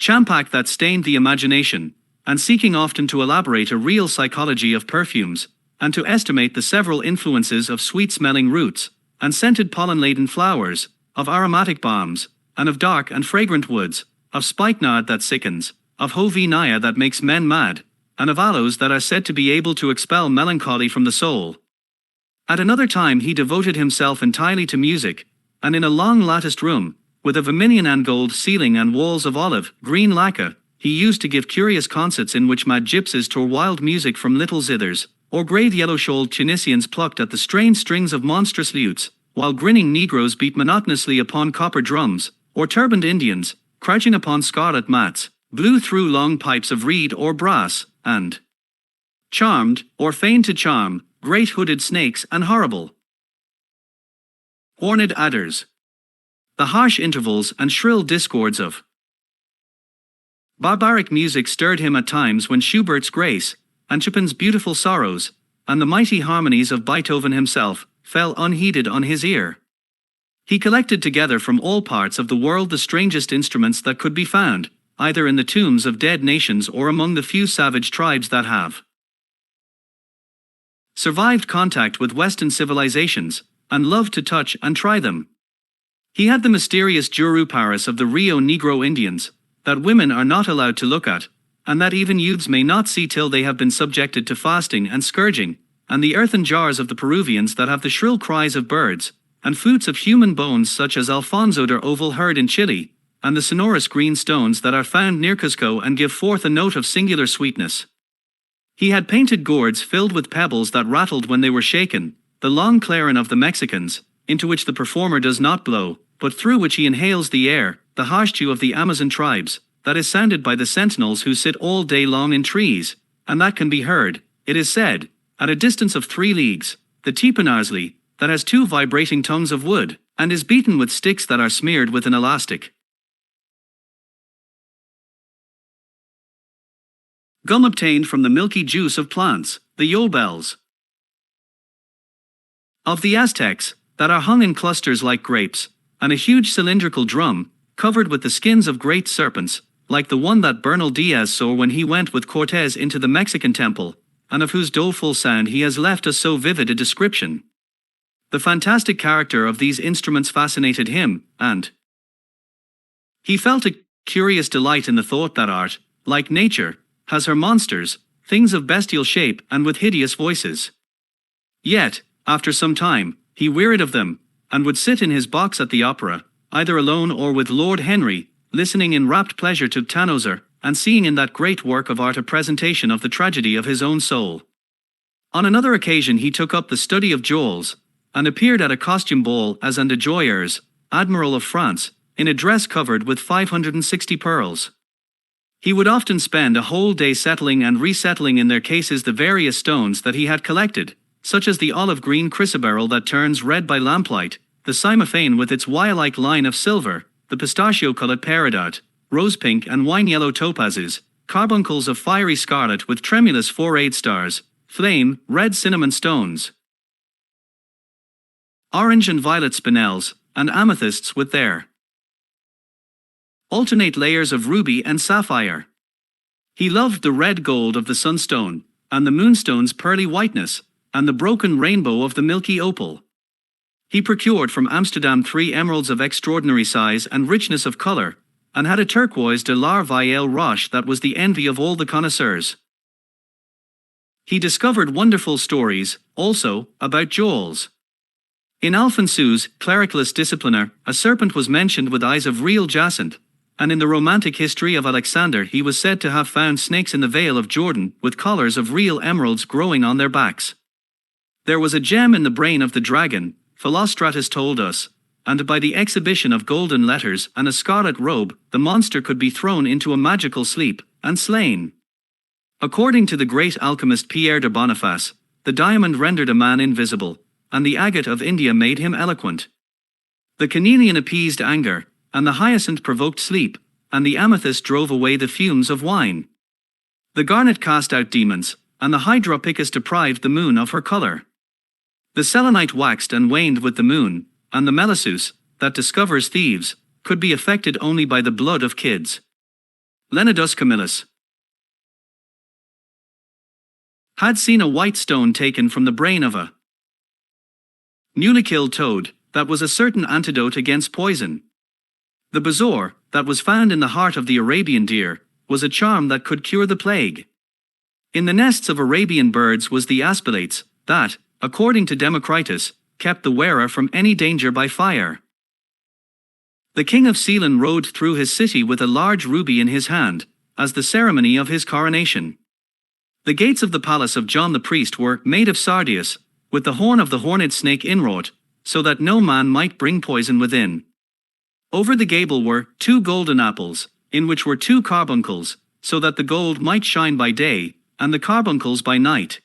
champak that stained the imagination, and seeking often to elaborate a real psychology of perfumes, and to estimate the several influences of sweet-smelling roots, and scented pollen-laden flowers, of aromatic balms, and of dark and fragrant woods, of spikenard that sickens, of hovinaya that makes men mad, and of aloes that are said to be able to expel melancholy from the soul. At another time he devoted himself entirely to music, and in a long latticed room, with a vermilion and gold ceiling and walls of olive green lacquer, he used to give curious concerts in which mad gypsies tore wild music from little zithers, or grave yellow-shouled Tunisians plucked at the strained strings of monstrous lutes, while grinning Negroes beat monotonously upon copper drums, or turbaned Indians, crouching upon scarlet mats, blew through long pipes of reed or brass, and charmed, or feigned to charm, great hooded snakes and horrible horned adders. The harsh intervals and shrill discords of barbaric music stirred him at times when Schubert's Grace, and Chopin's Beautiful Sorrows, and the mighty harmonies of Beethoven himself, fell unheeded on his ear. He collected together from all parts of the world the strangest instruments that could be found, either in the tombs of dead nations or among the few savage tribes that have survived contact with Western civilizations, and loved to touch and try them. He had the mysterious Juru Paris of the Rio Negro Indians, that women are not allowed to look at, and that even youths may not see till they have been subjected to fasting and scourging, and the earthen jars of the Peruvians that have the shrill cries of birds, and flutes of human bones such as Alfonso de Oval heard in Chile, and the sonorous green stones that are found near Cuzco and give forth a note of singular sweetness. He had painted gourds filled with pebbles that rattled when they were shaken, the long clarin of the Mexicans, into which the performer does not blow, but through which he inhales the air, the harsh dew of the Amazon tribes, that is sounded by the sentinels who sit all day long in trees, and that can be heard, it is said, at a distance of 3 leagues, the teponazli, that has 2 vibrating tongues of wood, and is beaten with sticks that are smeared with an elastic. Gum obtained from the milky juice of plants, the yobels. Of the Aztecs, that are hung in clusters like grapes, and a huge cylindrical drum, covered with the skins of great serpents, like the one that Bernal Diaz saw when he went with Cortez into the Mexican temple, and of whose doleful sound he has left us so vivid a description. The fantastic character of these instruments fascinated him, and he felt a curious delight in the thought that art, like nature, has her monsters, things of bestial shape and with hideous voices. Yet, after some time, he wearied of them, and would sit in his box at the opera, either alone or with Lord Henry, listening in rapt pleasure to Tannhäuser, and seeing in that great work of art a presentation of the tragedy of his own soul. On another occasion he took up the study of jewels, and appeared at a costume ball as an de Joyeuse, Admiral of France, in a dress covered with 560 pearls. He would often spend a whole day settling and resettling in their cases the various stones that he had collected, such as the olive-green chrysoberyl that turns red by lamplight, the cymophane with its wire-like line of silver, the pistachio-colored peridot, rose-pink and wine-yellow topazes, carbuncles of fiery scarlet with tremulous 4/8 stars, flame, red cinnamon stones, orange and violet spinels, and amethysts with their alternate layers of ruby and sapphire. He loved the red gold of the sunstone, and the moonstone's pearly whiteness, and the broken rainbow of the milky opal. He procured from Amsterdam 3 emeralds of extraordinary size and richness of color, and had a turquoise de l'Arvaille Roche that was the envy of all the connoisseurs. He discovered wonderful stories, also, about jewels. In Alphonsus, Clericalist Discipliner, a serpent was mentioned with eyes of real jacinth, and in the romantic history of Alexander he was said to have found snakes in the Vale of Jordan with collars of real emeralds growing on their backs. There was a gem in the brain of the dragon, Philostratus told us, and by the exhibition of golden letters and a scarlet robe, the monster could be thrown into a magical sleep, and slain. According to the great alchemist Pierre de Boniface, the diamond rendered a man invisible, and the agate of India made him eloquent. The carnelian appeased anger, and the hyacinth provoked sleep, and the amethyst drove away the fumes of wine. The garnet cast out demons, and the hydropicus deprived the moon of her color. The selenite waxed and waned with the moon, and the melissus, that discovers thieves, could be affected only by the blood of kids. Leonidas Camillus had seen a white stone taken from the brain of a newly killed toad, that was a certain antidote against poison. The bezoar, that was found in the heart of the Arabian deer, was a charm that could cure the plague. In the nests of Arabian birds was the aspilates, that, according to Democritus, kept the wearer from any danger by fire. The king of Ceylon rode through his city with a large ruby in his hand, as the ceremony of his coronation. The gates of the palace of John the priest were made of sardius, with the horn of the horned snake inwrought, so that no man might bring poison within. Over the gable were 2 golden apples, in which were 2 carbuncles, so that the gold might shine by day, and the carbuncles by night.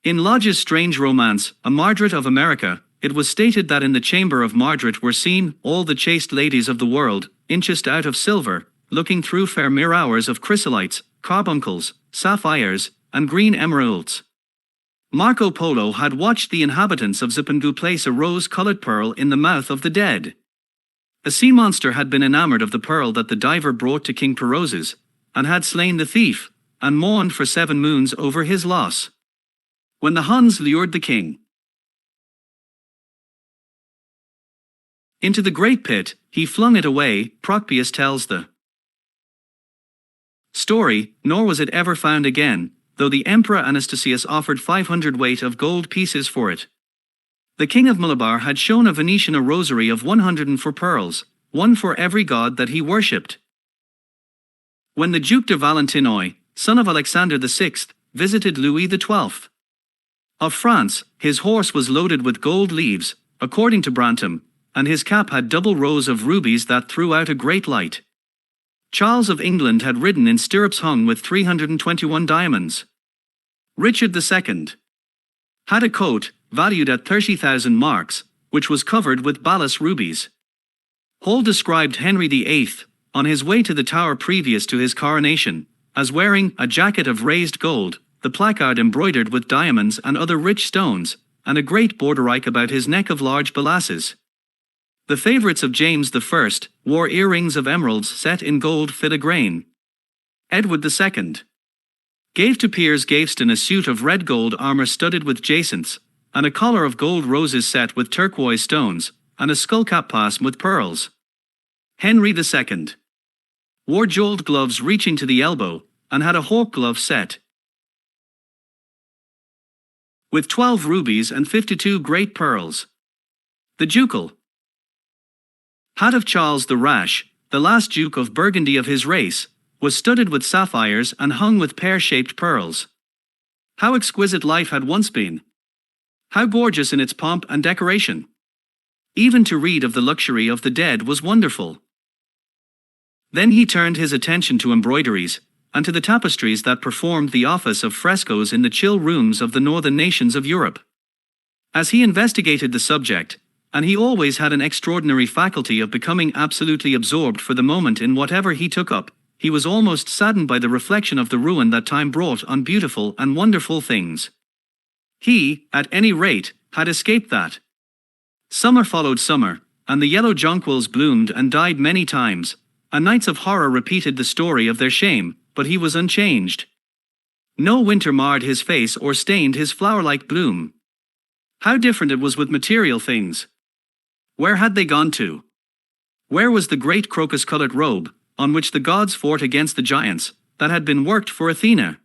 In Lodge's strange romance, A Margaret of America, it was stated that in the chamber of Margaret were seen all the chaste ladies of the world, inchest out of silver, looking through fair mirrors of chrysolites, carbuncles, sapphires, and green emeralds. Marco Polo had watched the inhabitants of Zipangu place a rose-colored pearl in the mouth of the dead. A sea monster had been enamored of the pearl that the diver brought to King Perozes, and had slain the thief, and mourned for 7 moons over his loss. When the Huns lured the king into the great pit, he flung it away, Procpius tells the story, nor was it ever found again, though the Emperor Anastasius offered 500 weight of gold pieces for it. The king of Malabar had shown a Venetian a rosary of 104 pearls, one for every god that he worshipped. When the Duc de Valentinois, son of Alexander VI, visited Louis XII of France, his horse was loaded with gold leaves, according to Brantam, and his cap had double rows of rubies that threw out a great light. Charles of England had ridden in stirrups hung with 321 diamonds. Richard II had a coat, valued at 30,000 marks, which was covered with balas rubies. Hall described Henry VIII, on his way to the Tower previous to his coronation, as wearing a jacket of raised gold, the placard embroidered with diamonds and other rich stones, and a great borderike about his neck of large balasses. The favourites of James I wore earrings of emeralds set in gold filigrane. Edward II gave to Piers Gaveston a suit of red gold armour studded with jacinths, and a collar of gold roses set with turquoise stones, and a skullcap passed with pearls. Henry II wore jewelled gloves reaching to the elbow, and had a hawk glove set with 12 rubies and 52 great pearls. The ducal hat of Charles the Rash, the last Duke of Burgundy of his race, was studded with sapphires and hung with pear-shaped pearls. How exquisite life had once been! How gorgeous in its pomp and decoration! Even to read of the luxury of the dead was wonderful. Then he turned his attention to embroideries, and to the tapestries that performed the office of frescoes in the chill rooms of the northern nations of Europe. As he investigated the subject, and he always had an extraordinary faculty of becoming absolutely absorbed for the moment in whatever he took up, he was almost saddened by the reflection of the ruin that time brought on beautiful and wonderful things. He, at any rate, had escaped that. Summer followed summer, and the yellow jonquils bloomed and died many times, and nights of horror repeated the story of their shame, but he was unchanged. No winter marred his face or stained his flower-like bloom. How different it was with material things! Where had they gone to? Where was the great crocus-coloured robe, on which the gods fought against the giants, that had been worked for Athena?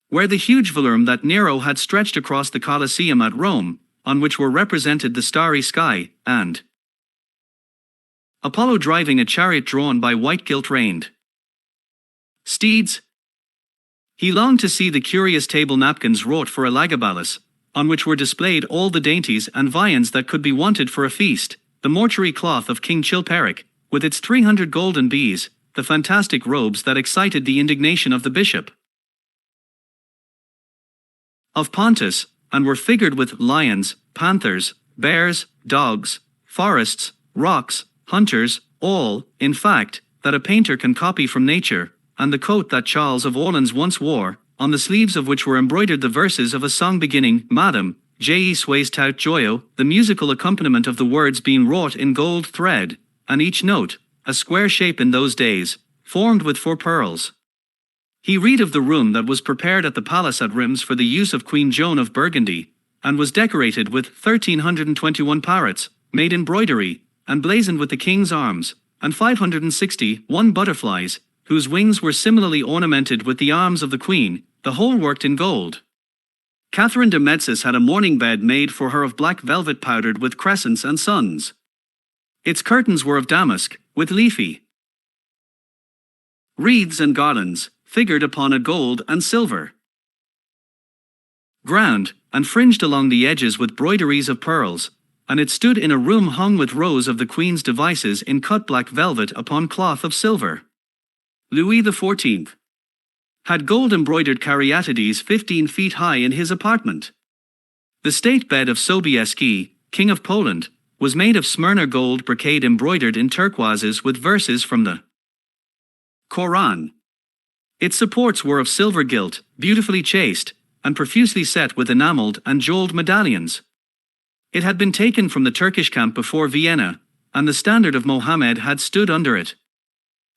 Where the huge velum that Nero had stretched across the Colosseum at Rome, on which were represented the starry sky, and Apollo driving a chariot drawn by white gilt-reined steeds? He longed to see the curious table napkins wrought for Elagabalus, on which were displayed all the dainties and viands that could be wanted for a feast, the mortuary cloth of King Chilperic, with its 300 golden bees, the fantastic robes that excited the indignation of the bishop of Pontus, and were figured with lions, panthers, bears, dogs, forests, rocks, hunters, all, in fact, that a painter can copy from nature, and the coat that Charles of Orleans once wore, on the sleeves of which were embroidered the verses of a song beginning, Madam, je suis tout joyeux, the musical accompaniment of the words being wrought in gold thread, and each note, a square shape in those days, formed with 4 pearls. He read of the room that was prepared at the palace at Rheims for the use of Queen Joan of Burgundy, and was decorated with 1,321 parrots, made in broidery, and blazoned with the king's arms, and 561 butterflies, whose wings were similarly ornamented with the arms of the queen, the whole worked in gold. Catherine de Medicis had a mourning bed made for her of black velvet powdered with crescents and suns. Its curtains were of damask, with leafy wreaths and garlands, figured upon a gold and silver ground, and fringed along the edges with broideries of pearls, and it stood in a room hung with rows of the queen's devices in cut black velvet upon cloth of silver. Louis XIV had gold-embroidered caryatides 15 feet high in his apartment. The state bed of Sobieski, King of Poland, was made of Smyrna gold brocade embroidered in turquoises with verses from the Koran. Its supports were of silver gilt, beautifully chased, and profusely set with enameled and jeweled medallions. It had been taken from the Turkish camp before Vienna, and the standard of Mohammed had stood under it.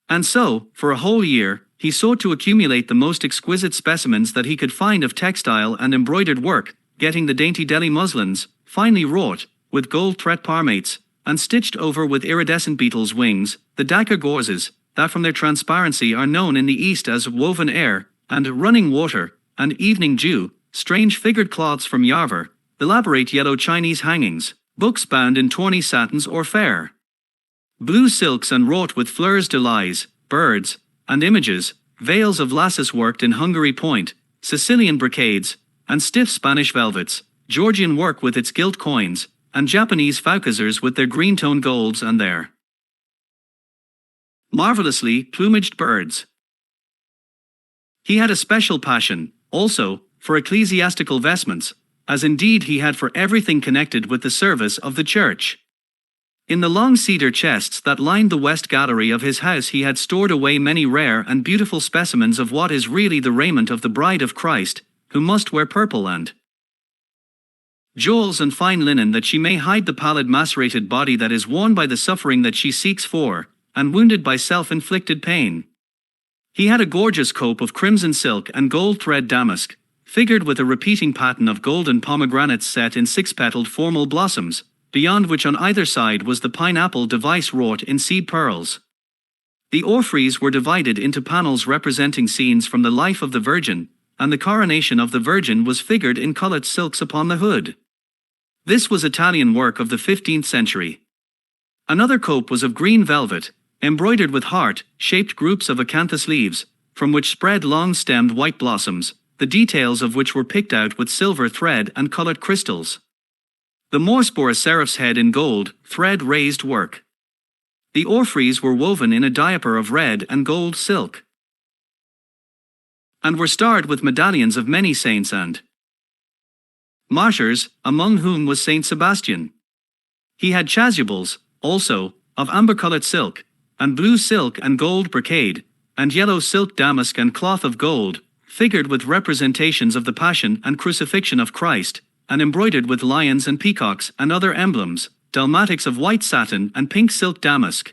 And so, for a whole year, he sought to accumulate the most exquisite specimens that he could find of textile and embroidered work, getting the dainty Delhi muslins, finely wrought, with gold thread parmates, and stitched over with iridescent beetles' wings, the Dhaka gauzes, that from their transparency are known in the East as woven air, and running water, and evening dew, strange figured cloths from Yarvar, elaborate yellow Chinese hangings, books bound in tawny satins or fair blue silks and wrought with fleurs de lis, birds, and images, veils of lasses worked in Hungary point, Sicilian brocades, and stiff Spanish velvets, Georgian work with its gilt coins, and Japanese faucasers with their green-toned golds and their marvelously plumaged birds. He had a special passion, also, for ecclesiastical vestments, as indeed he had for everything connected with the service of the church. In the long cedar chests that lined the west gallery of his house he had stored away many rare and beautiful specimens of what is really the raiment of the bride of Christ, who must wear purple and jewels and fine linen, that she may hide the pallid macerated body that is worn by the suffering that she seeks for, and wounded by self-inflicted pain. He had a gorgeous cope of crimson silk and gold thread damask, figured with a repeating pattern of golden pomegranates set in six-petaled formal blossoms, beyond which on either side was the pineapple device wrought in seed pearls. The orphreys were divided into panels representing scenes from the life of the Virgin, and the coronation of the Virgin was figured in colored silks upon the hood. This was Italian work of the 15th century. Another cope was of green velvet, embroidered with heart-shaped groups of acanthus leaves, from which spread long-stemmed white blossoms, the details of which were picked out with silver thread and colored crystals. The morse bore a seraph's head in gold, thread-raised work. The orphreys were woven in a diaper of red and gold silk, and were starred with medallions of many saints and martyrs, among whom was Saint Sebastian. He had chasubles, also, of amber-colored silk, and blue silk and gold brocade, and yellow silk damask and cloth of gold, figured with representations of the Passion and Crucifixion of Christ, and embroidered with lions and peacocks and other emblems, dalmatics of white satin and pink silk damask,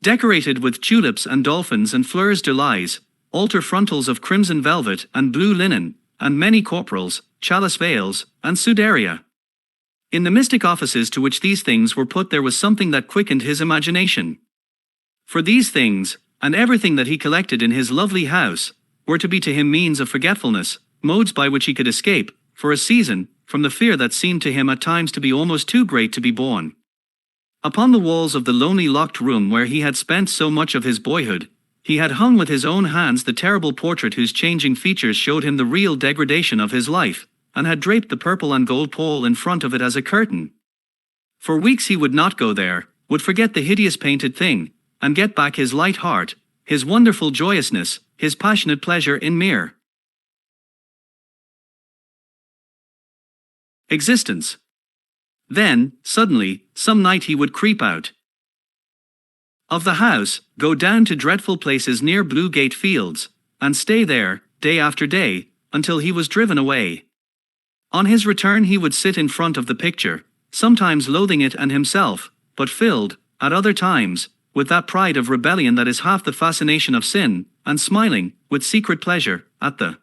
decorated with tulips and dolphins and fleurs de lis, altar frontals of crimson velvet and blue linen, and many corporals, chalice veils, and sudaria. In the mystic offices to which these things were put there was something that quickened his imagination. For these things, and everything that he collected in his lovely house, were to be to him means of forgetfulness, modes by which he could escape, for a season, from the fear that seemed to him at times to be almost too great to be borne. Upon the walls of the lonely locked room where he had spent so much of his boyhood, he had hung with his own hands the terrible portrait whose changing features showed him the real degradation of his life, and had draped the purple and gold pall in front of it as a curtain. For weeks he would not go there, would forget the hideous painted thing, and get back his light heart, his wonderful joyousness, his passionate pleasure in mere existence. Then, suddenly, some night he would creep out of the house, go down to dreadful places near Blue Gate Fields, and stay there, day after day, until he was driven away. On his return he would sit in front of the picture, sometimes loathing it and himself, but filled, at other times, with that pride of rebellion that is half the fascination of sin, and smiling, with secret pleasure, at the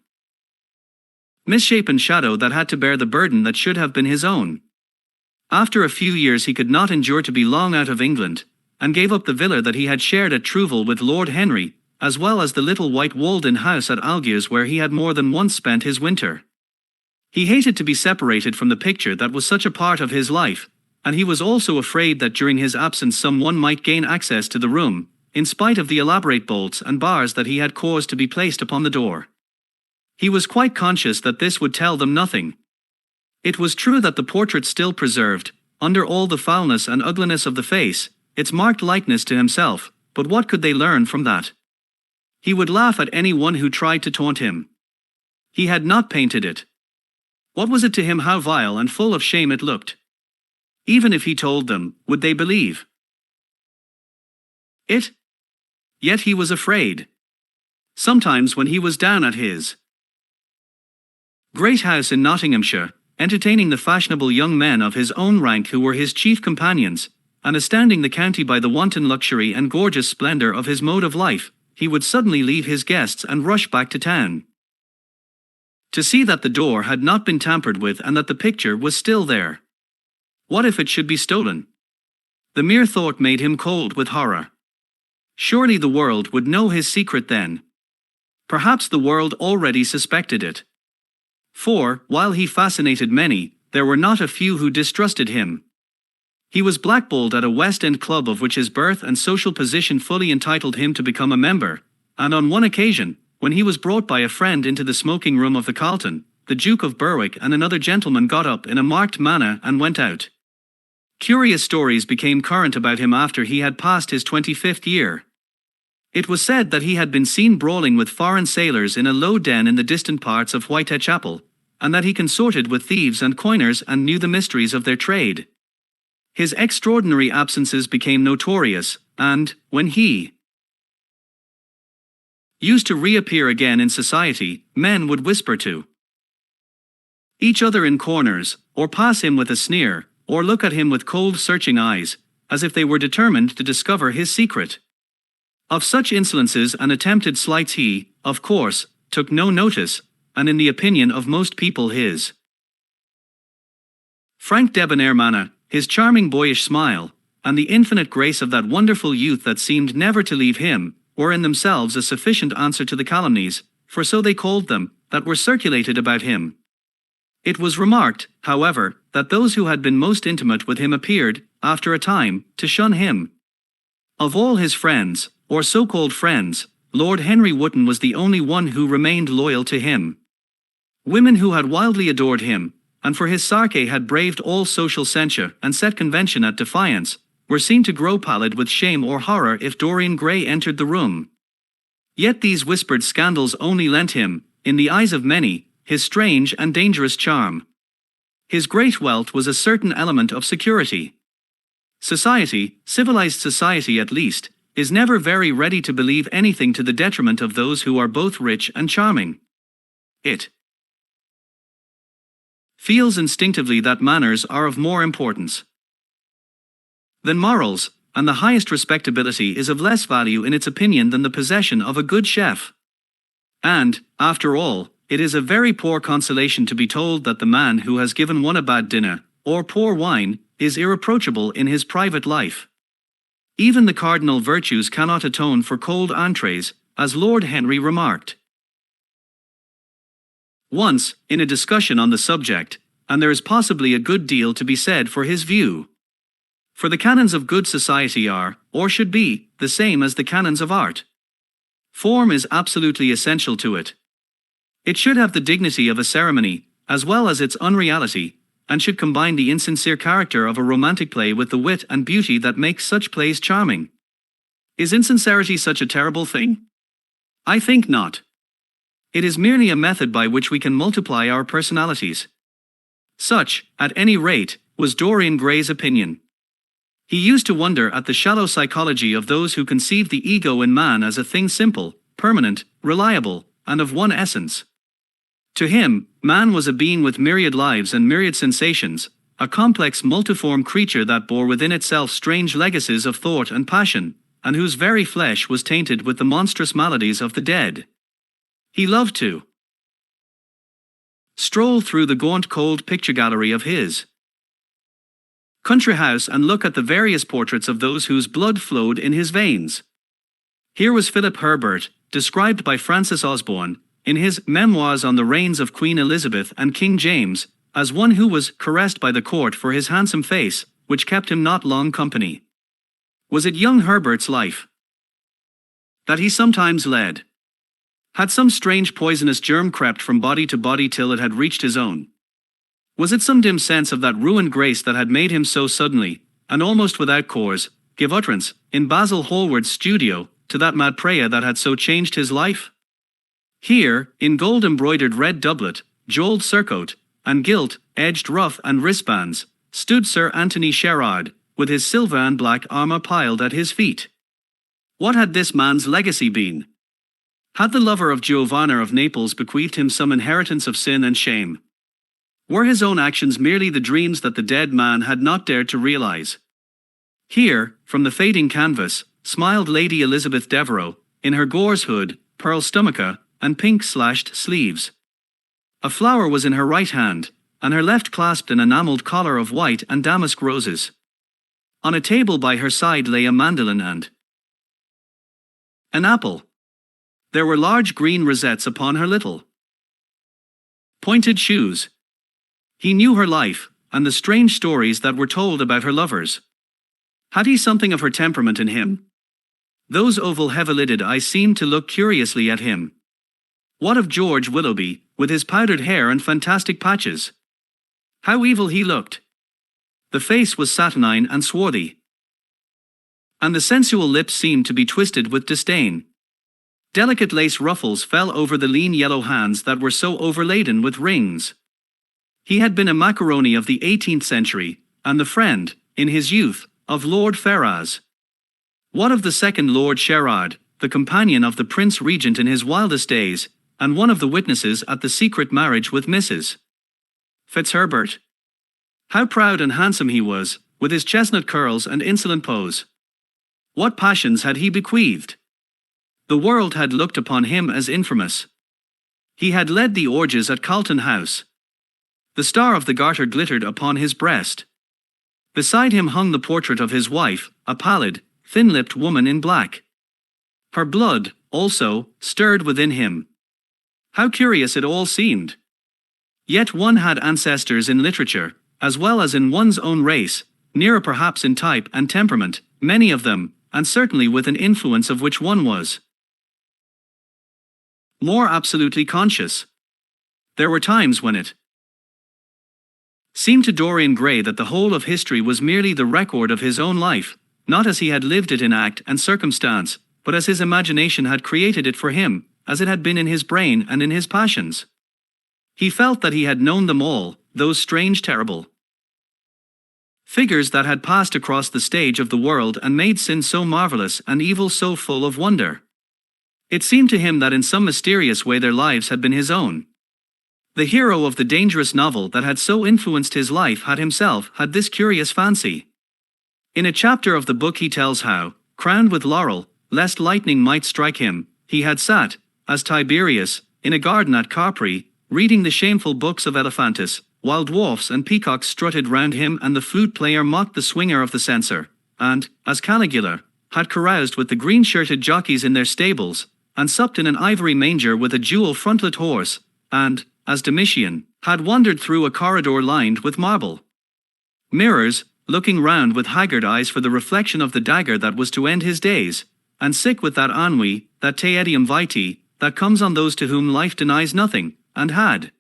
misshapen shadow that had to bear the burden that should have been his own. After a few years he could not endure to be long out of England, and gave up the villa that he had shared at Trouville with Lord Henry, as well as the little white walled-in house at Algiers where he had more than once spent his winter. He hated to be separated from the picture that was such a part of his life, and he was also afraid that during his absence someone might gain access to the room, in spite of the elaborate bolts and bars that he had caused to be placed upon the door. He was quite conscious that this would tell them nothing. It was true that the portrait still preserved, under all the foulness and ugliness of the face, its marked likeness to himself, but what could they learn from that? He would laugh at any one who tried to taunt him. He had not painted it. What was it to him how vile and full of shame it looked? Even if he told them, would they believe it? Yet he was afraid. Sometimes when he was down at his great house in Nottinghamshire, entertaining the fashionable young men of his own rank who were his chief companions, and astounding the county by the wanton luxury and gorgeous splendor of his mode of life, he would suddenly leave his guests and rush back to town, to see that the door had not been tampered with and that the picture was still there. What if it should be stolen? The mere thought made him cold with horror. Surely the world would know his secret then. Perhaps the world already suspected it. For, while he fascinated many, there were not a few who distrusted him. He was blackballed at a West End club of which his birth and social position fully entitled him to become a member, and on one occasion, when he was brought by a friend into the smoking room of the Carlton, the Duke of Berwick and another gentleman got up in a marked manner and went out. Curious stories became current about him after he had passed his 25th year. It was said that he had been seen brawling with foreign sailors in a low den in the distant parts of Whitechapel, and that he consorted with thieves and coiners and knew the mysteries of their trade. His extraordinary absences became notorious, and, when he used to reappear again in society, men would whisper to each other in corners, or pass him with a sneer, or look at him with cold searching eyes, as if they were determined to discover his secret. Of such insolences and attempted slights he, of course, took no notice, and in the opinion of most people his frank debonair manner, his charming boyish smile, and the infinite grace of that wonderful youth that seemed never to leave him, were in themselves a sufficient answer to the calumnies, for so they called them, that were circulated about him. It was remarked, however, that those who had been most intimate with him appeared, after a time, to shun him. Of all his friends, or so-called friends, Lord Henry Wotton was the only one who remained loyal to him. Women who had wildly adored him, and for his sarke had braved all social censure and set convention at defiance, were seen to grow pallid with shame or horror if Dorian Gray entered the room. Yet these whispered scandals only lent him, in the eyes of many, his strange and dangerous charm. His great wealth was a certain element of security. Society, civilized society at least, is never very ready to believe anything to the detriment of those who are both rich and charming. It feels instinctively that manners are of more importance than morals, and the highest respectability is of less value in its opinion than the possession of a good chef. And, after all, it is a very poor consolation to be told that the man who has given one a bad dinner, or poor wine, is irreproachable in his private life. Even the cardinal virtues cannot atone for cold entrees, as Lord Henry remarked once, in a discussion on the subject, and there is possibly a good deal to be said for his view. For the canons of good society are, or should be, the same as the canons of art. Form is absolutely essential to it. It should have the dignity of a ceremony, as well as its unreality, and should combine the insincere character of a romantic play with the wit and beauty that makes such plays charming. Is insincerity such a terrible thing? I think not. It is merely a method by which we can multiply our personalities. Such, at any rate, was Dorian Gray's opinion. He used to wonder at the shallow psychology of those who conceive the ego in man as a thing simple, permanent, reliable, and of one essence. To him, man was a being with myriad lives and myriad sensations, a complex multiform creature that bore within itself strange legacies of thought and passion, and whose very flesh was tainted with the monstrous maladies of the dead. He loved to stroll through the gaunt cold picture gallery of his country house and look at the various portraits of those whose blood flowed in his veins. Here was Philip Herbert, described by Francis Osborne, in his Memoirs on the Reigns of Queen Elizabeth and King James, as one who was caressed by the court for his handsome face, which kept him not long company. Was it young Herbert's life that he sometimes led? Had some strange poisonous germ crept from body to body till it had reached his own? Was it some dim sense of that ruined grace that had made him so suddenly, and almost without cause, give utterance, in Basil Hallward's studio, to that mad prayer that had so changed his life? Here, in gold-embroidered red doublet, jewelled surcoat, and gilt-edged ruff and wristbands, stood Sir Anthony Sherard, with his silver and black armour piled at his feet. What had this man's legacy been? Had the lover of Giovanna of Naples bequeathed him some inheritance of sin and shame? Were his own actions merely the dreams that the dead man had not dared to realize? Here, from the fading canvas, smiled Lady Elizabeth Devereux, in her gauze hood, pearl stomacher, and pink-slashed sleeves. A flower was in her right hand, and her left clasped an enamelled collar of white and damask roses. On a table by her side lay a mandolin and an apple. There were large green rosettes upon her little pointed shoes. He knew her life, and the strange stories that were told about her lovers. Had he something of her temperament in him? Those oval heavy-lidded eyes seemed to look curiously at him. What of George Willoughby, with his powdered hair and fantastic patches? How evil he looked! The face was saturnine and swarthy. and the sensual lips seemed to be twisted with disdain. Delicate lace ruffles fell over the lean yellow hands that were so overladen with rings. He had been a macaroni of the 18th century, and the friend, in his youth, of Lord Ferrars. What of the second Lord Sherard, the companion of the Prince Regent in his wildest days, and one of the witnesses at the secret marriage with Mrs. Fitzherbert? How proud and handsome he was, with his chestnut curls and insolent pose. What passions had he bequeathed? The world had looked upon him as infamous. He had led the orgies at Carlton House. The star of the Garter glittered upon his breast. Beside him hung the portrait of his wife, a pallid, thin-lipped woman in black. Her blood, also, stirred within him. How curious it all seemed. Yet one had ancestors in literature, as well as in one's own race, nearer perhaps in type and temperament, many of them, and certainly with an influence of which one was more absolutely conscious. There were times when it seemed to Dorian Gray that the whole of history was merely the record of his own life, not as he had lived it in act and circumstance, but as his imagination had created it for him, as it had been in his brain and in his passions. He felt that he had known them all, those strange, terrible figures that had passed across the stage of the world and made sin so marvelous and evil so full of wonder. It seemed to him that in some mysterious way their lives had been his own. The hero of the dangerous novel that had so influenced his life had himself had this curious fancy. In a chapter of the book he tells how, crowned with laurel, lest lightning might strike him, he had sat, as Tiberius, in a garden at Capri, reading the shameful books of Elephantis, while dwarfs and peacocks strutted round him and the flute-player mocked the swinger of the censer, and, as Caligula, had caroused with the green-shirted jockeys in their stables, and supped in an ivory manger with a jewel-frontlet horse, and, as Domitian, had wandered through a corridor lined with marble mirrors, looking round with haggard eyes for the reflection of the dagger that was to end his days, and sick with that ennui, that te etiam vitae, that comes on those to whom life denies nothing, and had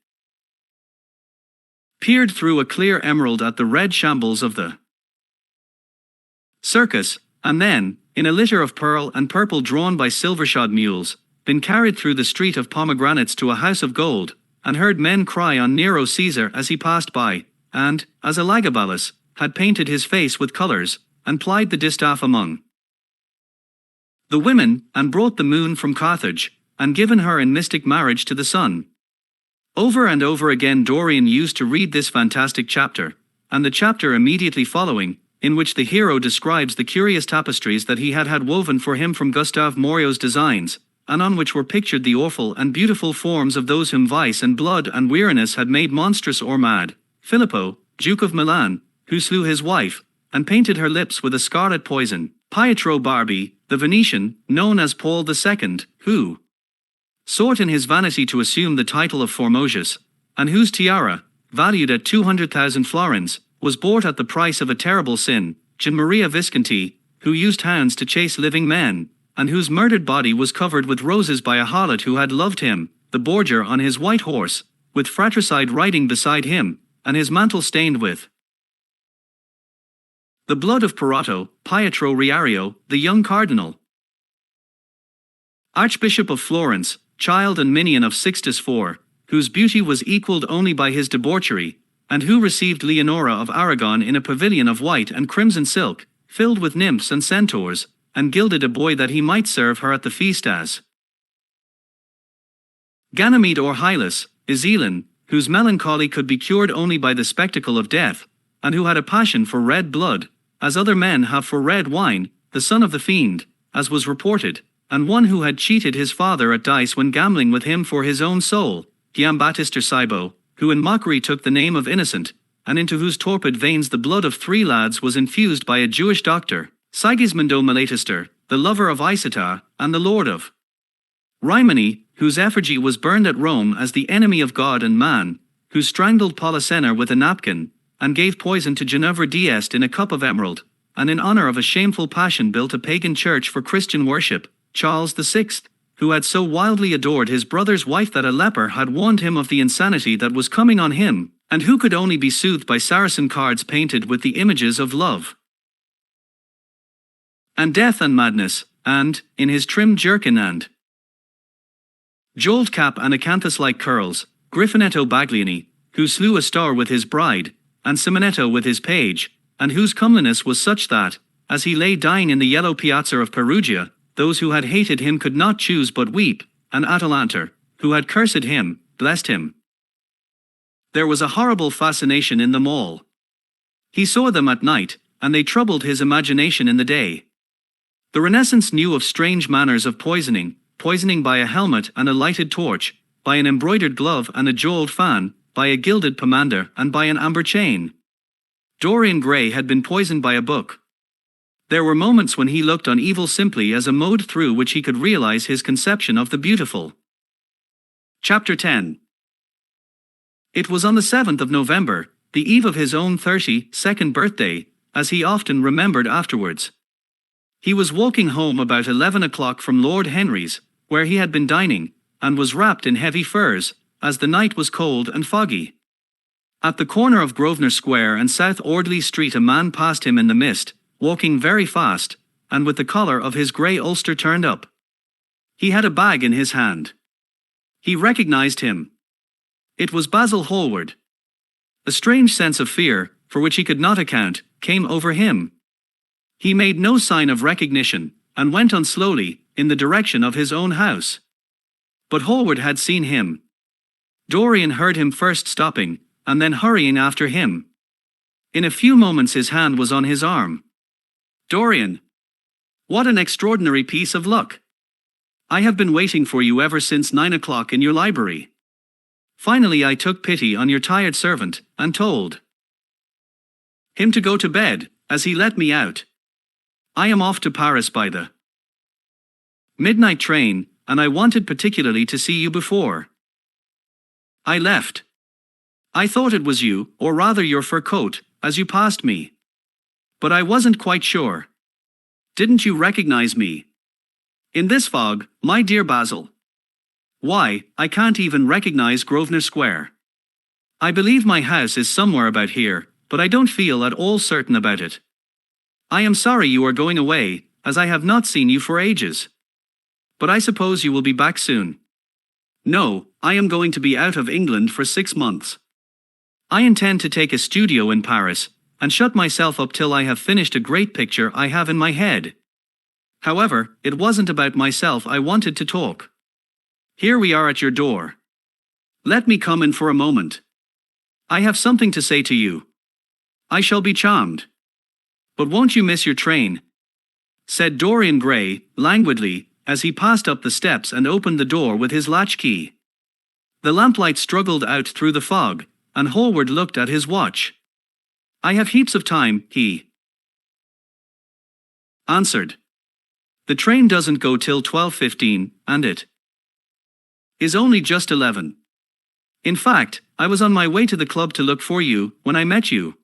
peered through a clear emerald at the red shambles of the circus, and then, in a litter of pearl and purple drawn by silver-shod mules, been carried through the street of pomegranates to a house of gold, and heard men cry on Nero Caesar as he passed by, and, as Elagabalus, had painted his face with colours, and plied the distaff among the women, and brought the moon from Carthage, and given her in mystic marriage to the sun. Over and over again Dorian used to read this fantastic chapter, and the chapter immediately following, in which the hero describes the curious tapestries that he had had woven for him from Gustave Moreau's designs, and on which were pictured the awful and beautiful forms of those whom vice and blood and weariness had made monstrous or mad. Filippo, Duke of Milan, who slew his wife, and painted her lips with a scarlet poison. Pietro Barbi, the Venetian, known as Paul II, who sought in his vanity to assume the title of Formosius, and whose tiara, valued at 200,000 florins, was bought at the price of a terrible sin. Gian Maria Visconti, who used hounds to chase living men, and whose murdered body was covered with roses by a harlot who had loved him, the Borgia on his white horse, with fratricide riding beside him, and his mantle stained with the blood of Perato, Pietro Riario, the young cardinal, Archbishop of Florence, child and minion of Sixtus IV, whose beauty was equalled only by his debauchery, and who received Leonora of Aragon in a pavilion of white and crimson silk, filled with nymphs and centaurs, and gilded a boy that he might serve her at the feast as Ganymede or Hylas, Iselin, whose melancholy could be cured only by the spectacle of death, and who had a passion for red blood, as other men have for red wine, the son of the fiend, as was reported, and one who had cheated his father at dice when gambling with him for his own soul, Giambattista Cibo, who in mockery took the name of innocent, and into whose torpid veins the blood of 3 lads was infused by a Jewish doctor, Sigismundo Malatister, the lover of Isata, and the lord of Rimini, whose effigy was burned at Rome as the enemy of God and man, who strangled Polyxena with a napkin, and gave poison to Ginevra d'Este in a cup of emerald, and in honor of a shameful passion built a pagan church for Christian worship, Charles VI, who had so wildly adored his brother's wife that a leper had warned him of the insanity that was coming on him, and who could only be soothed by Saracen cards painted with the images of love and death and madness, and, in his trim jerkin and jewelled cap and acanthus-like curls, Griffinetto Baglioni, who slew a star with his bride, and Simonetto with his page, and whose comeliness was such that, as he lay dying in the yellow piazza of Perugia, those who had hated him could not choose but weep, and Atalanta, who had cursed him, blessed him. There was a horrible fascination in them all. He saw them at night, and they troubled his imagination in the day. The Renaissance knew of strange manners of poisoning by a helmet and a lighted torch, by an embroidered glove and a jeweled fan, by a gilded pomander and by an amber chain. Dorian Gray had been poisoned by a book. There were moments when he looked on evil simply as a mode through which he could realize his conception of the beautiful. Chapter 10. It was on the 7th of November, the eve of his own 32nd birthday, as he often remembered afterwards. He was walking home about 11 o'clock from Lord Henry's, where he had been dining, and was wrapped in heavy furs, as the night was cold and foggy. At the corner of Grosvenor Square and South Audley Street a man passed him in the mist, walking very fast, and with the collar of his grey ulster turned up. He had a bag in his hand. He recognized him. It was Basil Hallward. A strange sense of fear, for which he could not account, came over him. He made no sign of recognition, and went on slowly, in the direction of his own house. But Hallward had seen him. Dorian heard him first stopping, and then hurrying after him. In a few moments his hand was on his arm. "Dorian! What an extraordinary piece of luck! I have been waiting for you ever since 9 o'clock in your library. Finally I took pity on your tired servant, and told him to go to bed, as he let me out. I am off to Paris by the midnight train, and I wanted particularly to see you before I left. I thought it was you, or rather your fur coat, as you passed me. But I wasn't quite sure. Didn't you recognize me? In this fog, my dear Basil? Why, I can't even recognize Grosvenor Square. I believe my house is somewhere about here, but I don't feel at all certain about it. I am sorry you are going away, as I have not seen you for ages. But I suppose you will be back soon. No, I am going to be out of England for 6 months. I intend to take a studio in Paris, and shut myself up till I have finished a great picture I have in my head. However, it wasn't about myself I wanted to talk. Here we are at your door. Let me come in for a moment. I have something to say to you. I shall be charmed. But won't you miss your train?" said Dorian Gray, languidly, as he passed up the steps and opened the door with his latchkey. The lamplight struggled out through the fog, and Hallward looked at his watch. "I have heaps of time," he answered. "The train doesn't go till 12:15, and it is only just 11. In fact, I was on my way to the club to look for you, when I met you.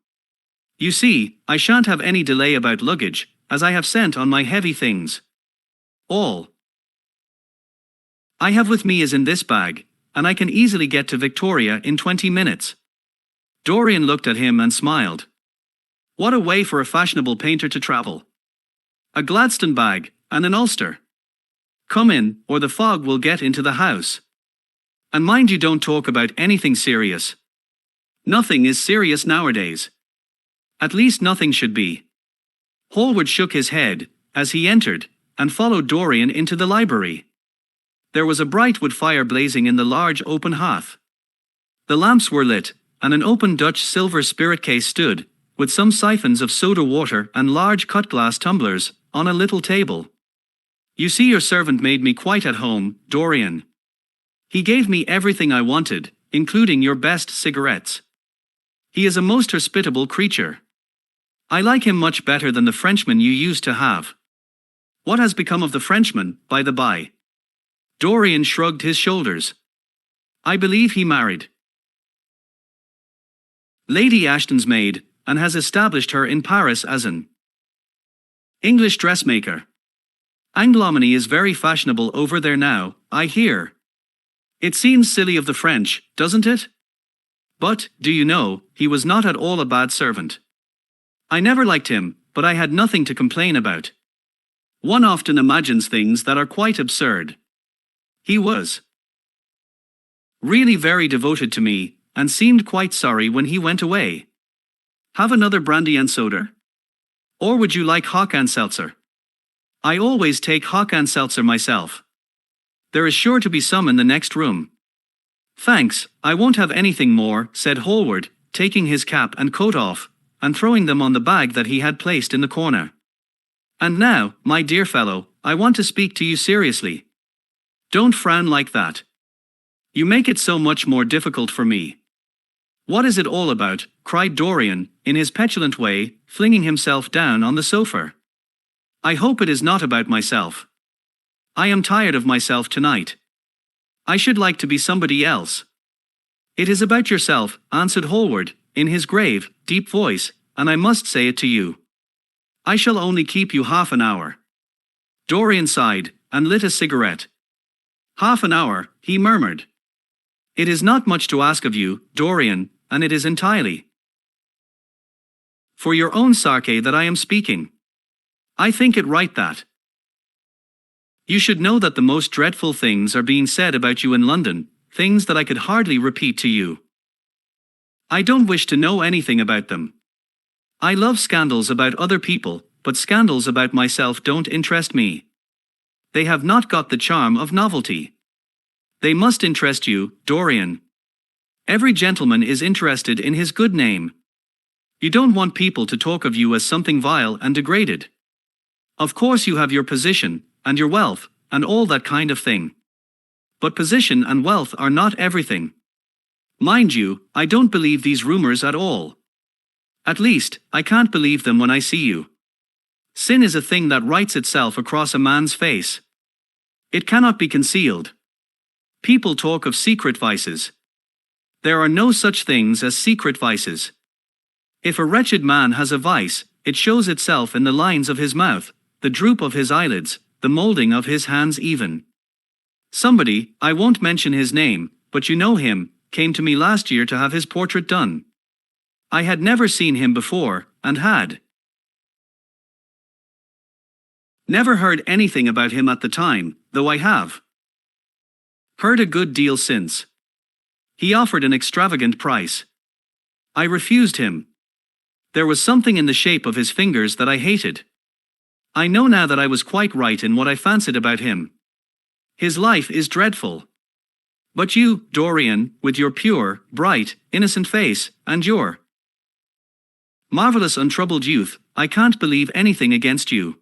You see, I shan't have any delay about luggage, as I have sent on my heavy things. All I have with me is in this bag, and I can easily get to Victoria in 20 minutes. Dorian looked at him and smiled. What a way for a fashionable painter to travel. A Gladstone bag, and an ulster. Come in, or the fog will get into the house. And mind you don't talk about anything serious. Nothing is serious nowadays. At least nothing should be." Hallward shook his head, as he entered, and followed Dorian into the library. There was a bright wood fire blazing in the large open hearth. The lamps were lit, and an open Dutch silver spirit case stood, with some siphons of soda water and large cut-glass tumblers, on a little table. "You see, your servant made me quite at home, Dorian. He gave me everything I wanted, including your best cigarettes. He is a most hospitable creature. I like him much better than the Frenchman you used to have." "What has become of the Frenchman, by the by?" Dorian shrugged his shoulders. "I believe he married Lady Ashton's maid, and has established her in Paris as an English dressmaker. Anglomany is very fashionable over there now, I hear. It seems silly of the French, doesn't it? But, do you know, he was not at all a bad servant. I never liked him, but I had nothing to complain about. One often imagines things that are quite absurd. He was really very devoted to me, and seemed quite sorry when he went away. Have another brandy and soda? Or would you like hock and seltzer? I always take hock and seltzer myself. There is sure to be some in the next room. Thanks, I won't have anything more, said Hallward, taking his cap and coat off, and throwing them on the bag that he had placed in the corner. And now, my dear fellow, I want to speak to you seriously. Don't frown like that. You make it so much more difficult for me. What is it all about? Cried Dorian, in his petulant way, flinging himself down on the sofa. I hope it is not about myself. I am tired of myself tonight. I should like to be somebody else. It is about yourself, answered Hallward, in his grave, deep voice, and I must say it to you. I shall only keep you half an hour. Dorian sighed, and lit a cigarette. Half an hour, he murmured. It is not much to ask of you, Dorian, and it is entirely for your own sake that I am speaking. I think it right that you should know that the most dreadful things are being said about you in London, things that I could hardly repeat to you. I don't wish to know anything about them. I love scandals about other people, but scandals about myself don't interest me. They have not got the charm of novelty. They must interest you, Dorian. Every gentleman is interested in his good name. You don't want people to talk of you as something vile and degraded. Of course you have your position, and your wealth, and all that kind of thing. But position and wealth are not everything. Mind you, I don't believe these rumors at all. At least, I can't believe them when I see you. Sin is a thing that writes itself across a man's face. It cannot be concealed. People talk of secret vices. There are no such things as secret vices. If a wretched man has a vice, it shows itself in the lines of his mouth, the droop of his eyelids, the molding of his hands even. Somebody, I won't mention his name, but you know him, came to me last year to have his portrait done. I had never seen him before, and had never heard anything about him at the time, though I have heard a good deal since. He offered an extravagant price. I refused him. There was something in the shape of his fingers that I hated. I know now that I was quite right in what I fancied about him. His life is dreadful. But you, Dorian, with your pure, bright, innocent face, and your marvelous untroubled youth, I can't believe anything against you.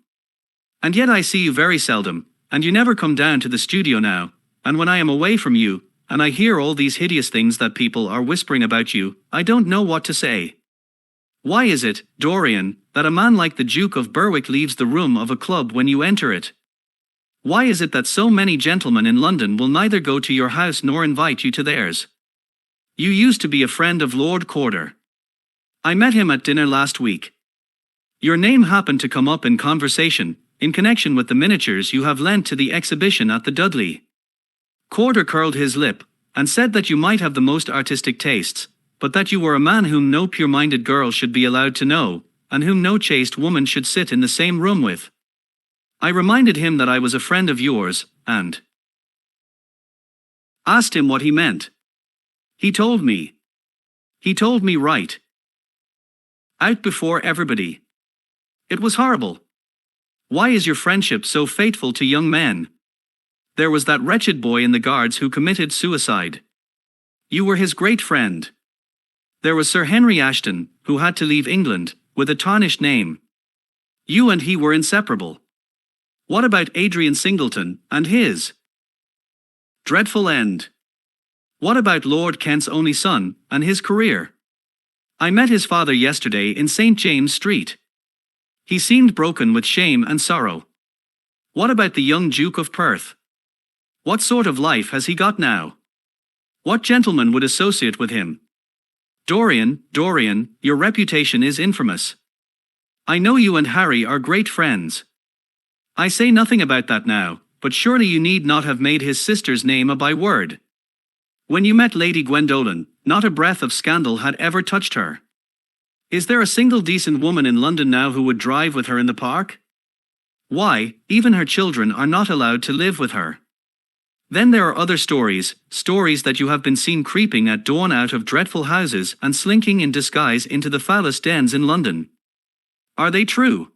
And yet I see you very seldom, and you never come down to the studio now, and when I am away from you, and I hear all these hideous things that people are whispering about you, I don't know what to say. Why is it, Dorian, that a man like the Duke of Berwick leaves the room of a club when you enter it? Why is it that so many gentlemen in London will neither go to your house nor invite you to theirs? You used to be a friend of Lord Corder. I met him at dinner last week. Your name happened to come up in conversation, in connection with the miniatures you have lent to the exhibition at the Dudley. Corder curled his lip, and said that you might have the most artistic tastes, but that you were a man whom no pure-minded girl should be allowed to know, and whom no chaste woman should sit in the same room with. I reminded him that I was a friend of yours, and asked him what he meant. He told me. He told me right out before everybody. It was horrible. Why is your friendship so fateful to young men? There was that wretched boy in the Guards who committed suicide. You were his great friend. There was Sir Henry Ashton, who had to leave England, with a tarnished name. You and he were inseparable. What about Adrian Singleton, and his dreadful end? What about Lord Kent's only son, and his career? I met his father yesterday in St. James Street. He seemed broken with shame and sorrow. What about the young Duke of Perth? What sort of life has he got now? What gentleman would associate with him? Dorian, your reputation is infamous. I know you and Harry are great friends. I say nothing about that now, but surely you need not have made his sister's name a byword. When you met Lady Gwendolen, not a breath of scandal had ever touched her. Is there a single decent woman in London now who would drive with her in the park? Why, even her children are not allowed to live with her. Then there are other stories that you have been seen creeping at dawn out of dreadful houses and slinking in disguise into the foulest dens in London. Are they true?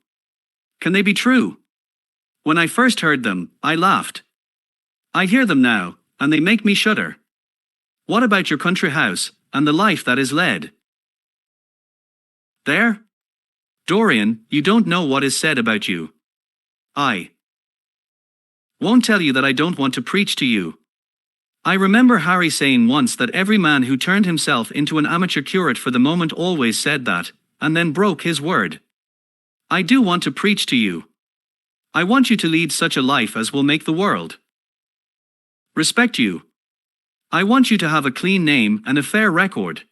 Can they be true? When I first heard them, I laughed. I hear them now, and they make me shudder. What about your country house, and the life that is led there? Dorian, you don't know what is said about you. I won't tell you that I don't want to preach to you. I remember Harry saying once that every man who turned himself into an amateur curate for the moment always said that, and then broke his word. I do want to preach to you. I want you to lead such a life as will make the world respect you. I want you to have a clean name and a fair record.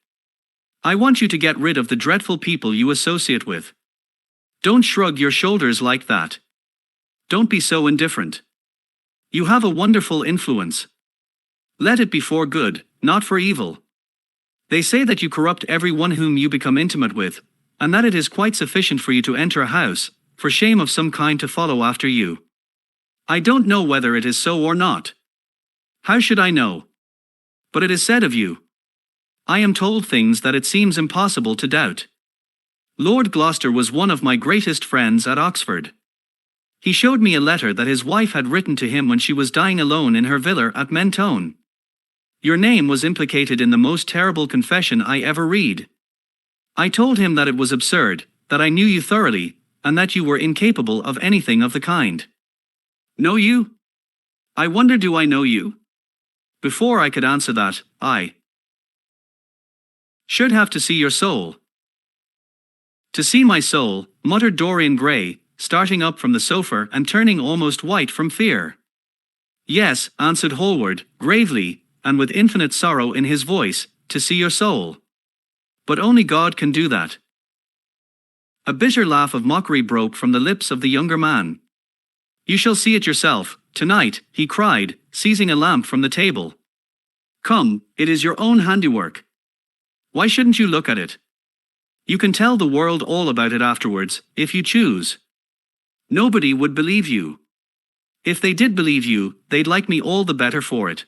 I want you to get rid of the dreadful people you associate with. Don't shrug your shoulders like that. Don't be so indifferent. You have a wonderful influence. Let it be for good, not for evil. They say that you corrupt everyone whom you become intimate with, and that it is quite sufficient for you to enter a house, for shame of some kind to follow after you. I don't know whether it is so or not. How should I know? But it is said of you. I am told things that it seems impossible to doubt. Lord Gloucester was one of my greatest friends at Oxford. He showed me a letter that his wife had written to him when she was dying alone in her villa at Mentone. Your name was implicated in the most terrible confession I ever read. I told him that it was absurd, that I knew you thoroughly, and that you were incapable of anything of the kind. Know you? I wonder, do I know you? Before I could answer that, I should have to see your soul. To see my soul, muttered Dorian Gray, starting up from the sofa and turning almost white from fear. Yes, answered Hallward, gravely, and with infinite sorrow in his voice, to see your soul. But only God can do that. A bitter laugh of mockery broke from the lips of the younger man. You shall see it yourself, tonight, he cried, seizing a lamp from the table. Come, it is your own handiwork. Why shouldn't you look at it? You can tell the world all about it afterwards, if you choose. Nobody would believe you. If they did believe you, they'd like me all the better for it.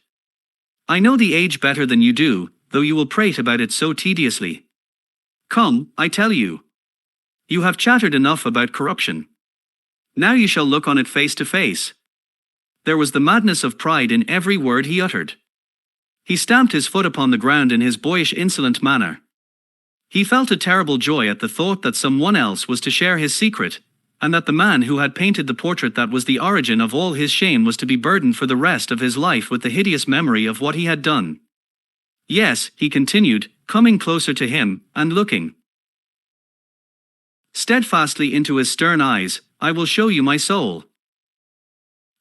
I know the age better than you do, though you will prate about it so tediously. Come, I tell you. You have chattered enough about corruption. Now you shall look on it face to face. There was the madness of pride in every word he uttered. He stamped his foot upon the ground in his boyish insolent manner. He felt a terrible joy at the thought that someone else was to share his secret, and that the man who had painted the portrait that was the origin of all his shame was to be burdened for the rest of his life with the hideous memory of what he had done. Yes, he continued, coming closer to him, and looking steadfastly into his stern eyes, I will show you my soul.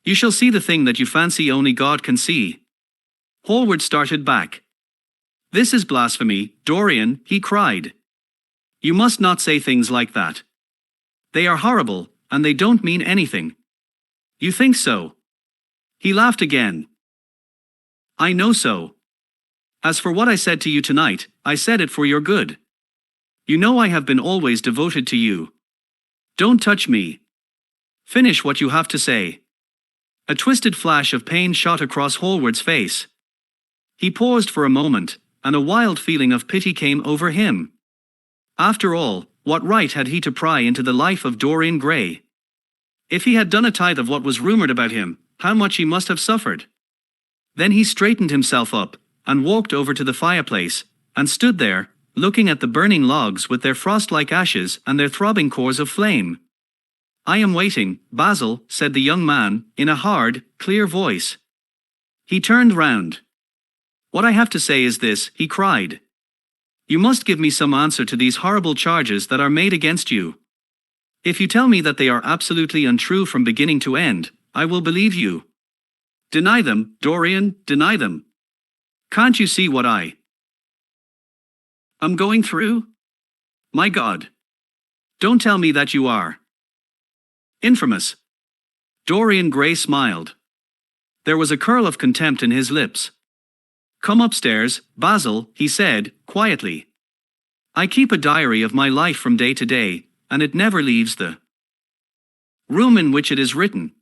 You shall see the thing that you fancy only God can see. Hallward started back. This is blasphemy, Dorian, he cried. You must not say things like that. They are horrible, and they don't mean anything. You think so? He laughed again. I know so. As for what I said to you tonight, I said it for your good. You know I have been always devoted to you. Don't touch me. Finish what you have to say. A twisted flash of pain shot across Hallward's face. He paused for a moment, and a wild feeling of pity came over him. After all, what right had he to pry into the life of Dorian Gray? If he had done a tithe of what was rumored about him, how much he must have suffered. Then he straightened himself up, and walked over to the fireplace, and stood there, looking at the burning logs with their frost-like ashes and their throbbing cores of flame. I am waiting, Basil, said the young man, in a hard, clear voice. He turned round. What I have to say is this, he cried. You must give me some answer to these horrible charges that are made against you. If you tell me that they are absolutely untrue from beginning to end, I will believe you. Deny them, Dorian, deny them. Can't you see what I am going through? My God. Don't tell me that you are infamous. Dorian Gray smiled. There was a curl of contempt in his lips. Come upstairs, Basil, he said, quietly. I keep a diary of my life from day to day, and it never leaves the room in which it is written.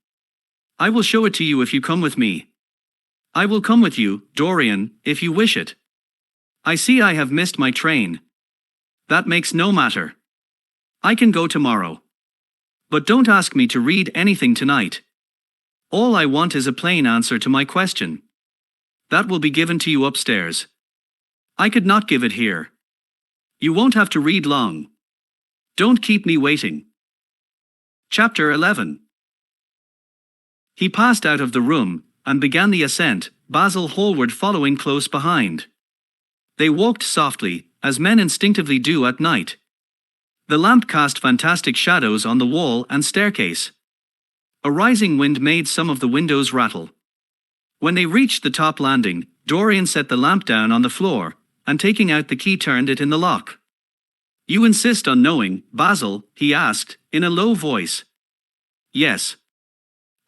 I will show it to you if you come with me. I will come with you, Dorian, if you wish it. I see I have missed my train. That makes no matter. I can go tomorrow. But don't ask me to read anything tonight. All I want is a plain answer to my question. That will be given to you upstairs. I could not give it here. You won't have to read long. Don't keep me waiting. Chapter 11. He passed out of the room, and began the ascent, Basil Hallward following close behind. They walked softly, as men instinctively do at night. The lamp cast fantastic shadows on the wall and staircase. A rising wind made some of the windows rattle. When they reached the top landing, Dorian set the lamp down on the floor, and taking out the key turned it in the lock. You insist on knowing, Basil? He asked, in a low voice. Yes.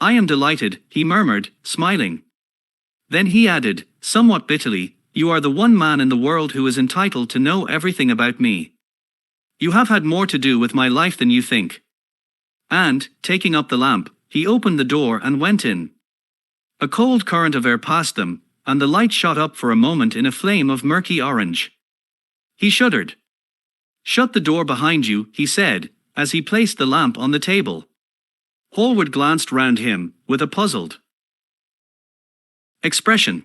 I am delighted, he murmured, smiling. Then he added, somewhat bitterly, you are the one man in the world who is entitled to know everything about me. You have had more to do with my life than you think. And, taking up the lamp, he opened the door and went in. A cold current of air passed them, and the light shot up for a moment in a flame of murky orange. He shuddered. Shut the door behind you, he said, as he placed the lamp on the table. Hallward glanced round him, with a puzzled expression.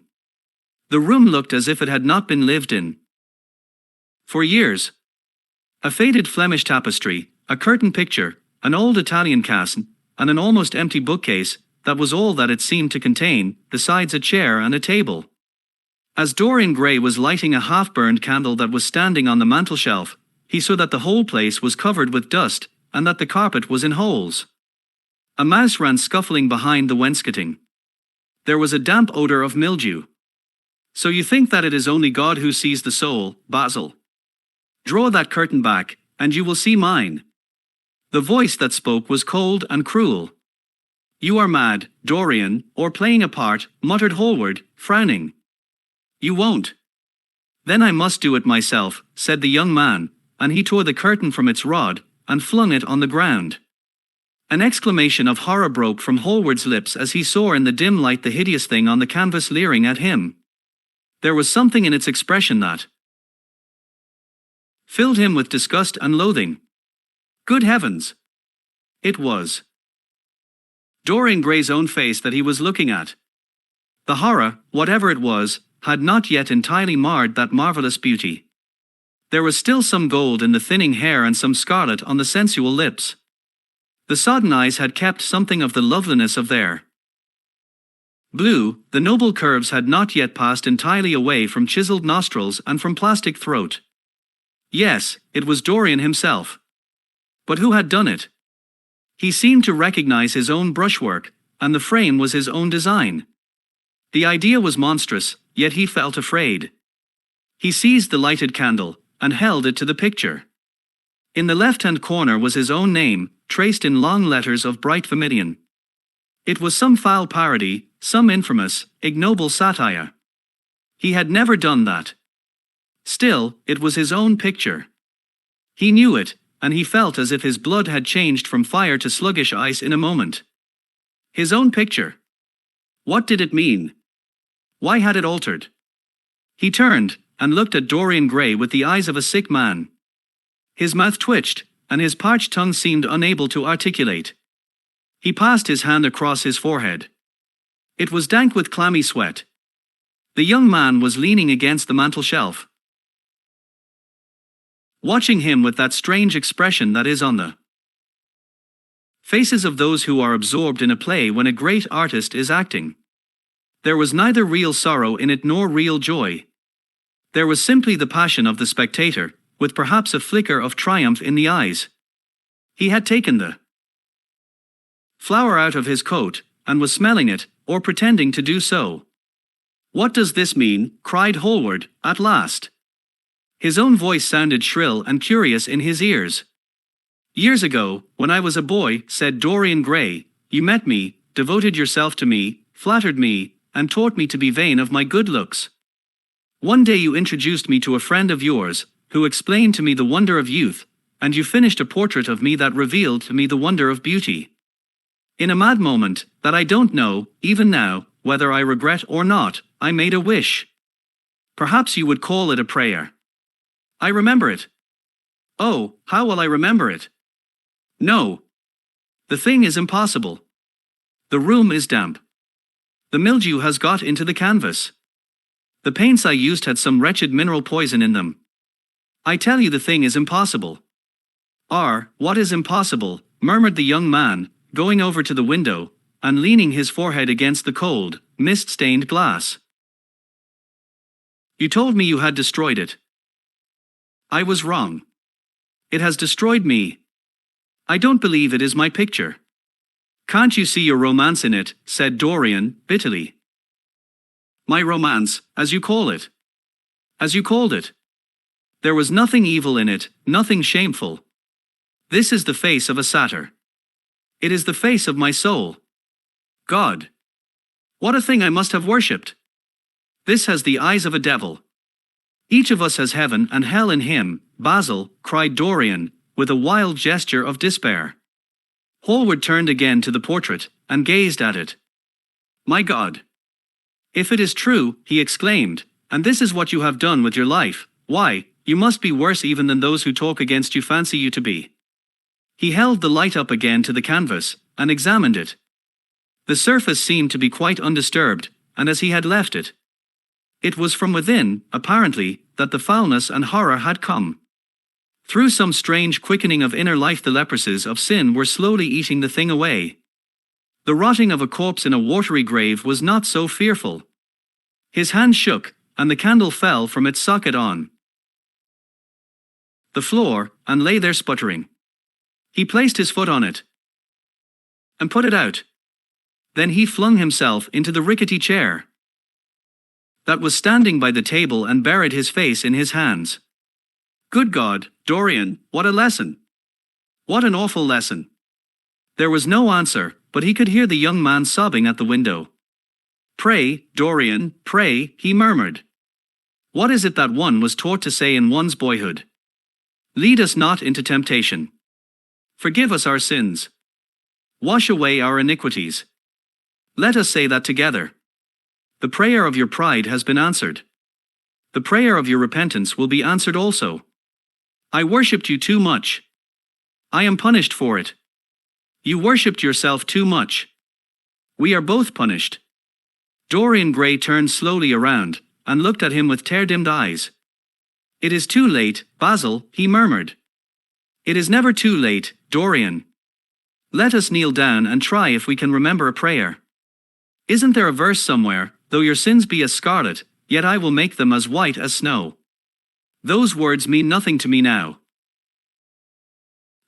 The room looked as if it had not been lived in for years. A faded Flemish tapestry, a curtain picture, an old Italian casson, and an almost empty bookcase, that was all that it seemed to contain, besides a chair and a table. As Dorian Gray was lighting a half-burned candle that was standing on the mantelshelf, he saw that the whole place was covered with dust, and that the carpet was in holes. A mouse ran scuffling behind the wainscoting. There was a damp odor of mildew. So you think that it is only God who sees the soul, Basil? Draw that curtain back, and you will see mine. The voice that spoke was cold and cruel. You are mad, Dorian, or playing a part, muttered Hallward, frowning. You won't. Then I must do it myself, said the young man, and he tore the curtain from its rod, and flung it on the ground. An exclamation of horror broke from Hallward's lips as he saw in the dim light the hideous thing on the canvas leering at him. There was something in its expression that filled him with disgust and loathing. Good heavens! It was Dorian Gray's own face that he was looking at. The horror, whatever it was, had not yet entirely marred that marvelous beauty. There was still some gold in the thinning hair and some scarlet on the sensual lips. The sodden eyes had kept something of the loveliness of their blue, the noble curves had not yet passed entirely away from chiseled nostrils and from plastic throat. Yes, it was Dorian himself. But who had done it? He seemed to recognize his own brushwork, and the frame was his own design. The idea was monstrous, yet he felt afraid. He seized the lighted candle, and held it to the picture. In the left-hand corner was his own name, traced in long letters of bright vermilion. It was some foul parody, some infamous, ignoble satire. He had never done that. Still, it was his own picture. He knew it, and he felt as if his blood had changed from fire to sluggish ice in a moment. His own picture. What did it mean? Why had it altered? He turned, and looked at Dorian Gray with the eyes of a sick man. His mouth twitched, and his parched tongue seemed unable to articulate. He passed his hand across his forehead. It was dank with clammy sweat. The young man was leaning against the mantelshelf, watching him with that strange expression that is on the faces of those who are absorbed in a play when a great artist is acting. There was neither real sorrow in it nor real joy. There was simply the passion of the spectator, with perhaps a flicker of triumph in the eyes. He had taken the flower out of his coat, and was smelling it, or pretending to do so. What does this mean? Cried Hallward, at last. His own voice sounded shrill and curious in his ears. Years ago, when I was a boy, said Dorian Gray, you met me, devoted yourself to me, flattered me, and taught me to be vain of my good looks. One day you introduced me to a friend of yours, who explained to me the wonder of youth, and you finished a portrait of me that revealed to me the wonder of beauty. In a mad moment, that I don't know, even now, whether I regret or not, I made a wish. Perhaps you would call it a prayer. I remember it. Oh, how will I remember it? No. The thing is impossible. The room is damp. The mildew has got into the canvas. The paints I used had some wretched mineral poison in them. I tell you the thing is impossible. What is impossible, murmured the young man, going over to the window, and leaning his forehead against the cold, mist-stained glass. You told me you had destroyed it. I was wrong. It has destroyed me. I don't believe it is my picture. Can't you see your romance in it, said Dorian, bitterly. My romance, as you call it. As you called it. There was nothing evil in it, nothing shameful. This is the face of a satyr. It is the face of my soul. God. What a thing I must have worshipped. This has the eyes of a devil. Each of us has heaven and hell in him, Basil, cried Dorian, with a wild gesture of despair. Hallward turned again to the portrait, and gazed at it. My God! If it is true, he exclaimed, and this is what you have done with your life, why, you must be worse even than those who talk against you fancy you to be. He held the light up again to the canvas, and examined it. The surface seemed to be quite undisturbed, and as he had left it. It was from within, apparently, that the foulness and horror had come. Through some strange quickening of inner life the leprosies of sin were slowly eating the thing away. The rotting of a corpse in a watery grave was not so fearful. His hand shook, and the candle fell from its socket on the floor, and lay there sputtering. He placed his foot on it, and put it out. Then he flung himself into the rickety chair that was standing by the table and buried his face in his hands. Good God, Dorian, what a lesson! What an awful lesson! There was no answer, but he could hear the young man sobbing at the window. Pray, Dorian, pray, he murmured. What is it that one was taught to say in one's boyhood? Lead us not into temptation. Forgive us our sins. Wash away our iniquities. Let us say that together. The prayer of your pride has been answered. The prayer of your repentance will be answered also. I worshipped you too much. I am punished for it. You worshipped yourself too much. We are both punished. Dorian Gray turned slowly around, and looked at him with tear-dimmed eyes. It is too late, Basil, he murmured. It is never too late, Dorian. Let us kneel down and try if we can remember a prayer. Isn't there a verse somewhere, though your sins be as scarlet, yet I will make them as white as snow? Those words mean nothing to me now.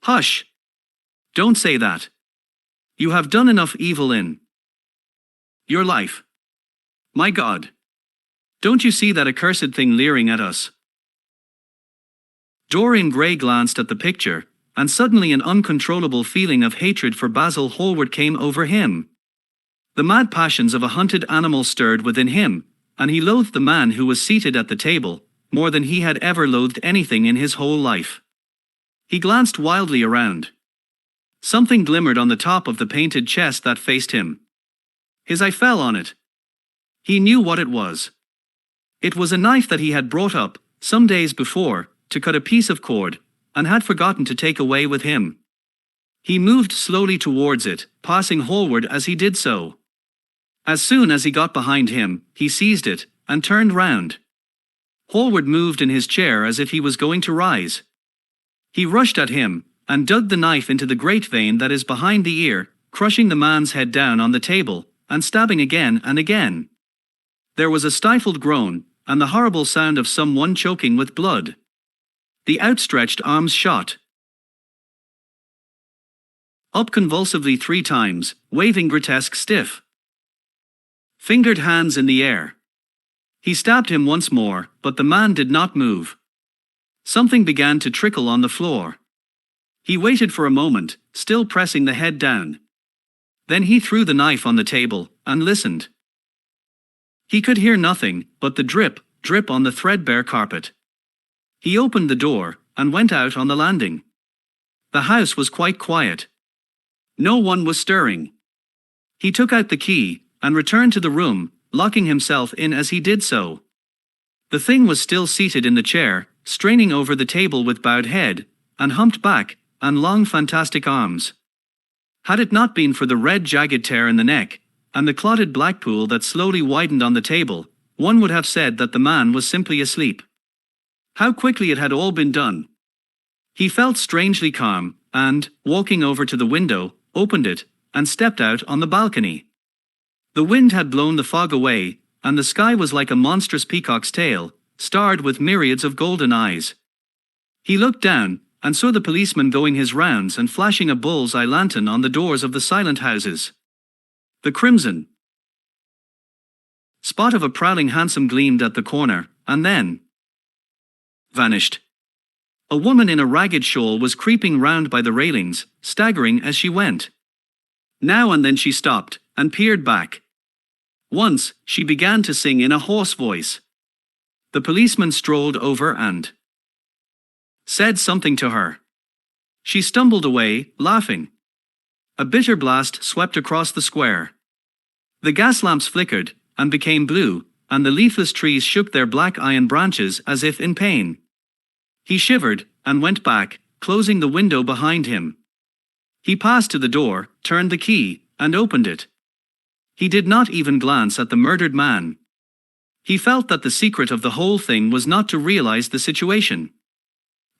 Hush! Don't say that. You have done enough evil in your life. My God! Don't you see that accursed thing leering at us? Dorian Gray glanced at the picture, and suddenly an uncontrollable feeling of hatred for Basil Hallward came over him. The mad passions of a hunted animal stirred within him, and he loathed the man who was seated at the table, more than he had ever loathed anything in his whole life. He glanced wildly around. Something glimmered on the top of the painted chest that faced him. His eye fell on it. He knew what it was. It was a knife that he had brought up, some days before, to cut a piece of cord, and had forgotten to take away with him. He moved slowly towards it, passing Hallward as he did so. As soon as he got behind him, he seized it, and turned round. Hallward moved in his chair as if he was going to rise. He rushed at him, and dug the knife into the great vein that is behind the ear, crushing the man's head down on the table, and stabbing again and again. There was a stifled groan, and the horrible sound of someone choking with blood. The outstretched arms shot up convulsively 3 times, waving grotesque stiff fingered hands in the air. He stabbed him once more, but the man did not move. Something began to trickle on the floor. He waited for a moment, still pressing the head down. Then he threw the knife on the table, and listened. He could hear nothing but the drip, drip on the threadbare carpet. He opened the door, and went out on the landing. The house was quite quiet. No one was stirring. He took out the key, and returned to the room, locking himself in as he did so. The thing was still seated in the chair, straining over the table with bowed head, and humped back, and long fantastic arms. Had it not been for the red jagged tear in the neck, and the clotted black pool that slowly widened on the table, one would have said that the man was simply asleep. How quickly it had all been done! He felt strangely calm, and, walking over to the window, opened it, and stepped out on the balcony. The wind had blown the fog away, and the sky was like a monstrous peacock's tail, starred with myriads of golden eyes. He looked down, and saw the policeman going his rounds and flashing a bull's-eye lantern on the doors of the silent houses. The crimson spot of a prowling hansom gleamed at the corner, and then vanished. A woman in a ragged shawl was creeping round by the railings, staggering as she went. Now and then she stopped, and peered back. Once, she began to sing in a hoarse voice. The policeman strolled over and said something to her. She stumbled away, laughing. A bitter blast swept across the square. The gas lamps flickered, and became blue, and the leafless trees shook their black iron branches as if in pain. He shivered, and went back, closing the window behind him. He passed to the door, turned the key, and opened it. He did not even glance at the murdered man. He felt that the secret of the whole thing was not to realize the situation.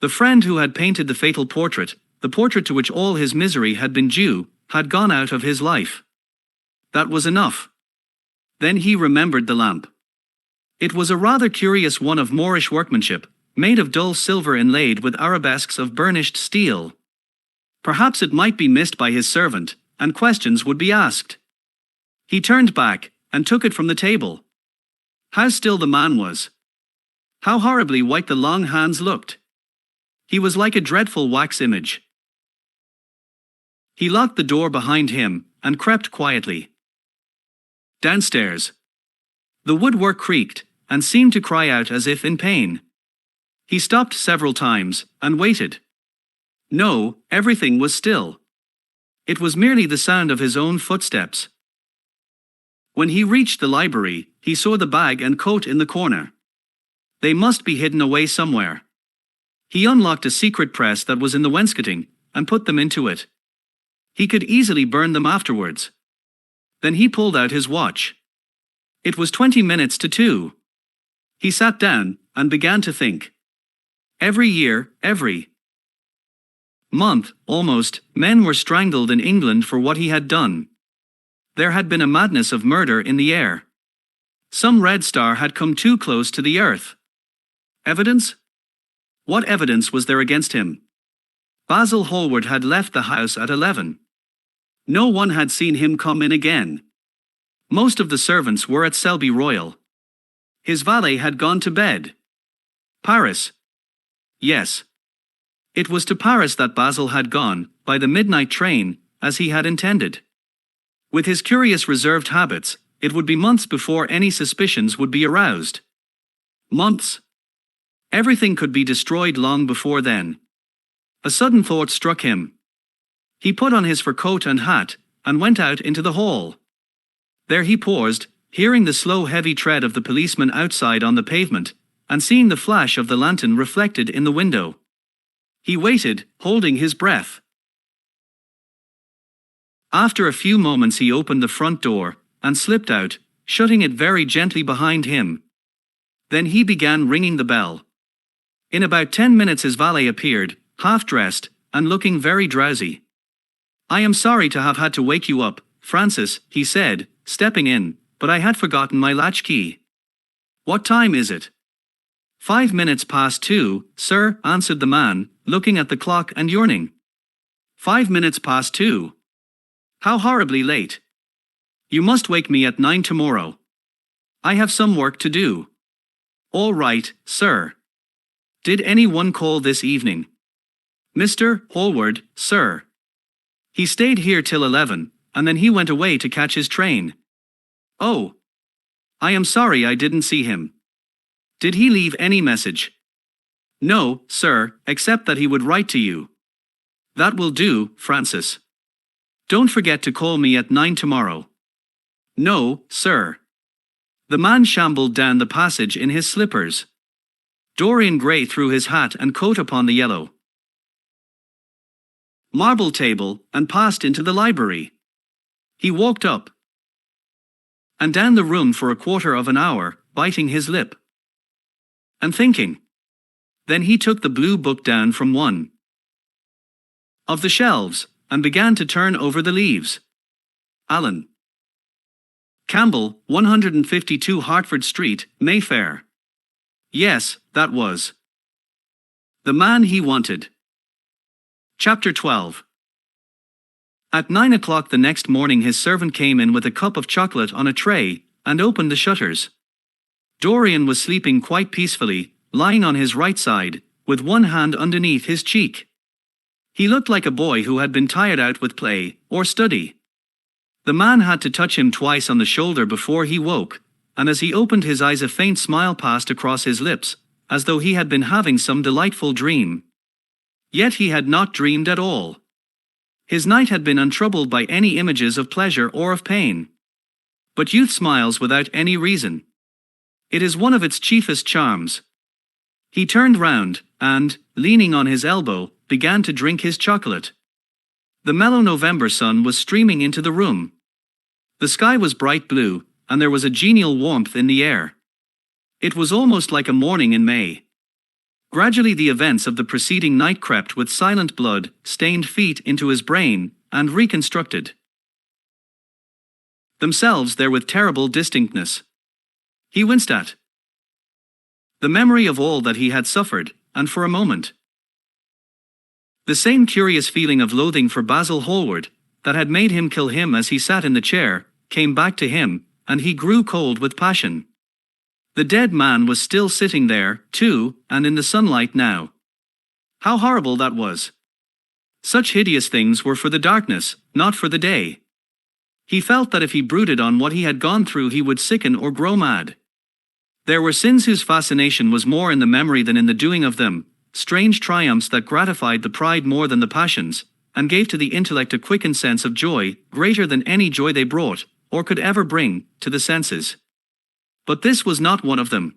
The friend who had painted the fatal portrait, the portrait to which all his misery had been due, had gone out of his life. That was enough. Then he remembered the lamp. It was a rather curious one of Moorish workmanship, made of dull silver inlaid with arabesques of burnished steel. Perhaps it might be missed by his servant, and questions would be asked. He turned back, and took it from the table. How still the man was! How horribly white the long hands looked! He was like a dreadful wax image. He locked the door behind him, and crept quietly downstairs. The woodwork creaked, and seemed to cry out as if in pain. He stopped several times, and waited. No, everything was still. It was merely the sound of his own footsteps. When he reached the library, he saw the bag and coat in the corner. They must be hidden away somewhere. He unlocked a secret press that was in the wainscoting, and put them into it. He could easily burn them afterwards. Then he pulled out his watch. It was 20 minutes to 2. He sat down, and began to think. Every year, every month, almost, men were strangled in England for what he had done. There had been a madness of murder in the air. Some red star had come too close to the earth. Evidence? What evidence was there against him? Basil Hallward had left the house at 11. No one had seen him come in again. Most of the servants were at Selby Royal. His valet had gone to bed. Paris. Yes. It was to Paris that Basil had gone, by the midnight train, as he had intended. With his curious reserved habits, it would be months before any suspicions would be aroused. Months. Everything could be destroyed long before then. A sudden thought struck him. He put on his fur coat and hat, and went out into the hall. There he paused, hearing the slow heavy tread of the policeman outside on the pavement, and seeing the flash of the lantern reflected in the window. He waited, holding his breath. After a few moments he opened the front door, and slipped out, shutting it very gently behind him. Then he began ringing the bell. In about 10 minutes his valet appeared, half-dressed, and looking very drowsy. "I am sorry to have had to wake you up, Francis," he said, stepping in, "but I had forgotten my latchkey." "What time is it?" 5 minutes past 2, sir," answered the man, looking at the clock and yawning. 5 minutes past 2. How horribly late. You must wake me at 9 tomorrow. I have some work to do. All right, sir. Did anyone call this evening? Mr. Hallward, sir. He stayed here till 11, and then he went away to catch his train. Oh. I am sorry I didn't see him. Did he leave any message? No, sir, except that he would write to you. That will do, Francis. Don't forget to call me at 9 tomorrow. No, sir. The man shambled down the passage in his slippers. Dorian Gray threw his hat and coat upon the yellow marble table and passed into the library. He walked up and down the room for a quarter of an hour, biting his lip and thinking. Then he took the blue book down from one of the shelves and began to turn over the leaves. Alan Campbell, 152 Hertford Street, Mayfair. Yes, that was the man he wanted. Chapter 12. At 9 o'clock the next morning his servant came in with a cup of chocolate on a tray, and opened the shutters. Dorian was sleeping quite peacefully, lying on his right side, with one hand underneath his cheek. He looked like a boy who had been tired out with play, or study. The man had to touch him twice on the shoulder before he woke, and as he opened his eyes a faint smile passed across his lips, as though he had been having some delightful dream. Yet he had not dreamed at all. His night had been untroubled by any images of pleasure or of pain. But youth smiles without any reason. It is one of its chiefest charms. He turned round, and, leaning on his elbow, began to drink his chocolate. The mellow November sun was streaming into the room. The sky was bright blue, and there was a genial warmth in the air. It was almost like a morning in May. Gradually the events of the preceding night crept with silent blood-stained feet into his brain, and reconstructed themselves there with terrible distinctness. He winced at the memory of all that he had suffered, and for a moment the same curious feeling of loathing for Basil Hallward, that had made him kill him as he sat in the chair, came back to him, and he grew cold with passion. The dead man was still sitting there, too, and in the sunlight now. How horrible that was! Such hideous things were for the darkness, not for the day. He felt that if he brooded on what he had gone through he would sicken or grow mad. There were sins whose fascination was more in the memory than in the doing of them, strange triumphs that gratified the pride more than the passions, and gave to the intellect a quickened sense of joy, greater than any joy they brought, or could ever bring, to the senses. But this was not one of them.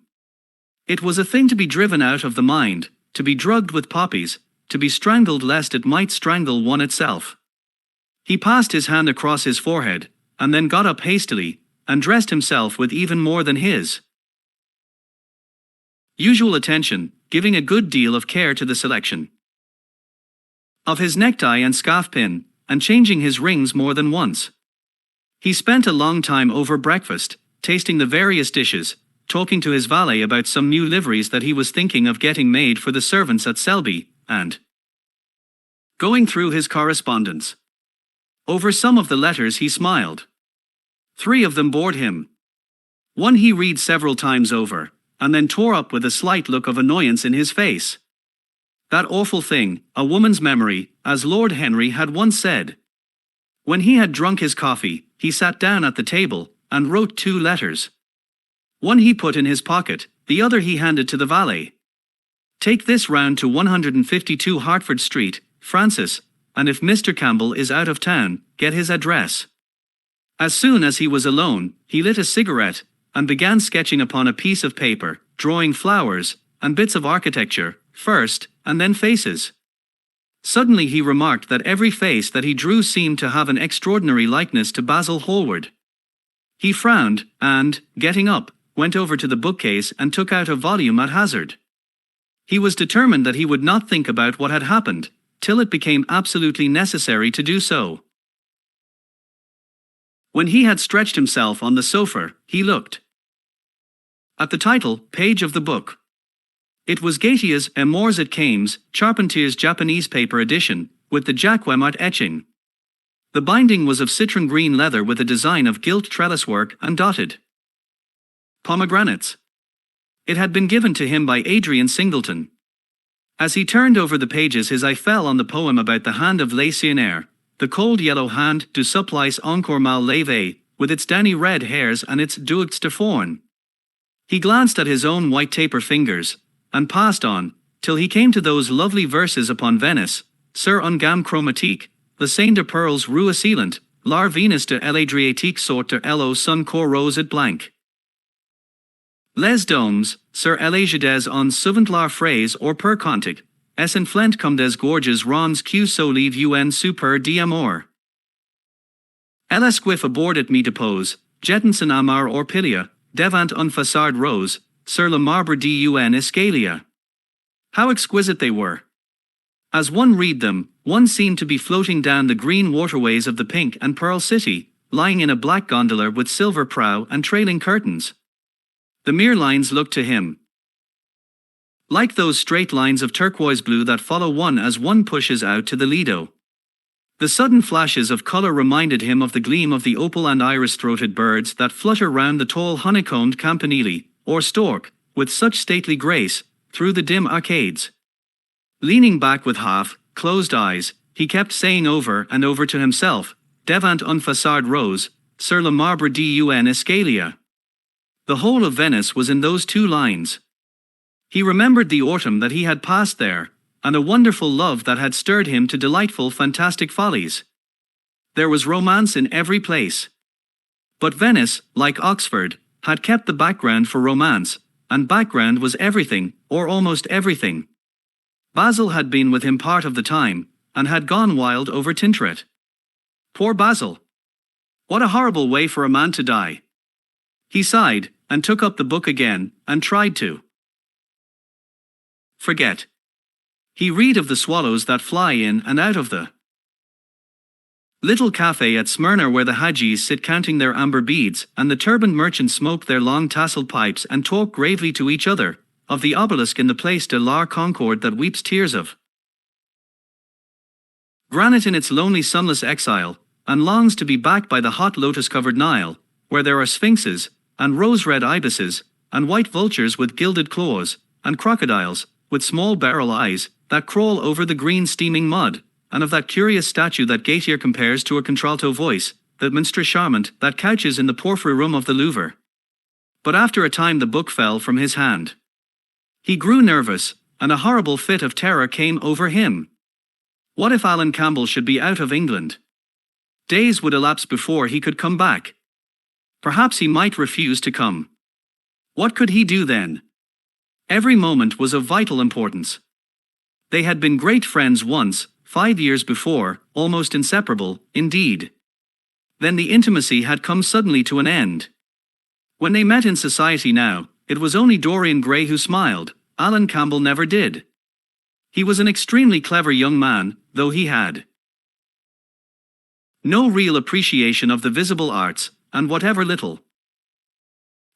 It was a thing to be driven out of the mind, to be drugged with poppies, to be strangled lest it might strangle one itself. He passed his hand across his forehead, and then got up hastily, and dressed himself with even more than his usual attention, giving a good deal of care to the selection of his necktie and scarf pin, and changing his rings more than once. He spent a long time over breakfast, tasting the various dishes, talking to his valet about some new liveries that he was thinking of getting made for the servants at Selby, and going through his correspondence. Over some of the letters he smiled. 3 of them bored him. One he read several times over, and then tore up with a slight look of annoyance in his face. That awful thing, a woman's memory, as Lord Henry had once said. When he had drunk his coffee, he sat down at the table, and wrote 2 letters. One he put in his pocket, the other he handed to the valet. Take this round to 152 Hertford Street, Francis, and if Mr. Campbell is out of town, get his address. As soon as he was alone, he lit a cigarette, and began sketching upon a piece of paper, drawing flowers, and bits of architecture, first, and then faces. Suddenly he remarked that every face that he drew seemed to have an extraordinary likeness to Basil Hallward. He frowned, and, getting up, went over to the bookcase and took out a volume at hazard. He was determined that he would not think about what had happened, till it became absolutely necessary to do so. When he had stretched himself on the sofa, he looked at the title page of the book. It was Gatia's Amours et Cames, Charpentier's Japanese paper edition, with the Jacquemart etching. The binding was of citron green leather with a design of gilt trellis work and dotted pomegranates. It had been given to him by Adrian Singleton. As he turned over the pages his eye fell on the poem about the hand of Lacenaire, the cold yellow hand du supplice encore mal lavé, with its downy red hairs and its doigts de faune. He glanced at his own white taper fingers, and passed on, till he came to those lovely verses upon Venice, sur un gamme chromatique, Saint de Pearls rue Sealant, l'art Venus de l'Adriatique sort de l'eau sun cor rose et blanc. Les domes, sur l'Agedes en souvent la phrase or per cantic, es en flent comme des gorges ronds que solive un super d'amour. L'esquif abordet me depose, jettinson amar or pilia, devant un façade rose, sur le marbre d'un escalier. How exquisite they were! As one read them, one seemed to be floating down the green waterways of the pink and pearl city, lying in a black gondola with silver prow and trailing curtains. The mere lines looked to him like those straight lines of turquoise blue that follow one as one pushes out to the Lido. The sudden flashes of color reminded him of the gleam of the opal and iris-throated birds that flutter round the tall honeycombed campanile, or stork, with such stately grace, through the dim arcades. Leaning back with half-closed eyes, he kept saying over and over to himself, devant un façade rose, sur le marbre d'un escalier. The whole of Venice was in those two lines. He remembered the autumn that he had passed there, and a wonderful love that had stirred him to delightful fantastic follies. There was romance in every place. But Venice, like Oxford, had kept the background for romance, and background was everything, or almost everything. Basil had been with him part of the time, and had gone wild over Tintoret. Poor Basil! What a horrible way for a man to die! He sighed, and took up the book again, and tried to forget. He read of the swallows that fly in and out of the little cafe at Smyrna where the Hajis sit counting their amber beads, and the turbaned merchants smoke their long tasseled pipes and talk gravely to each other, of the obelisk in the Place de la Concorde that weeps tears of granite in its lonely sunless exile, and longs to be back by the hot lotus-covered Nile, where there are sphinxes, and rose-red ibises, and white vultures with gilded claws, and crocodiles, with small beryl eyes, that crawl over the green steaming mud, and of that curious statue that Gautier compares to a contralto voice, the monstre charmant that couches in the porphyry room of the Louvre. But after a time the book fell from his hand. He grew nervous, and a horrible fit of terror came over him. What if Alan Campbell should be out of England? Days would elapse before he could come back. Perhaps he might refuse to come. What could he do then? Every moment was of vital importance. They had been great friends once, 5 years before, almost inseparable, indeed. Then the intimacy had come suddenly to an end. When they met in society now, it was only Dorian Gray who smiled. Alan Campbell never did. He was an extremely clever young man, though he had no real appreciation of the visible arts, and whatever little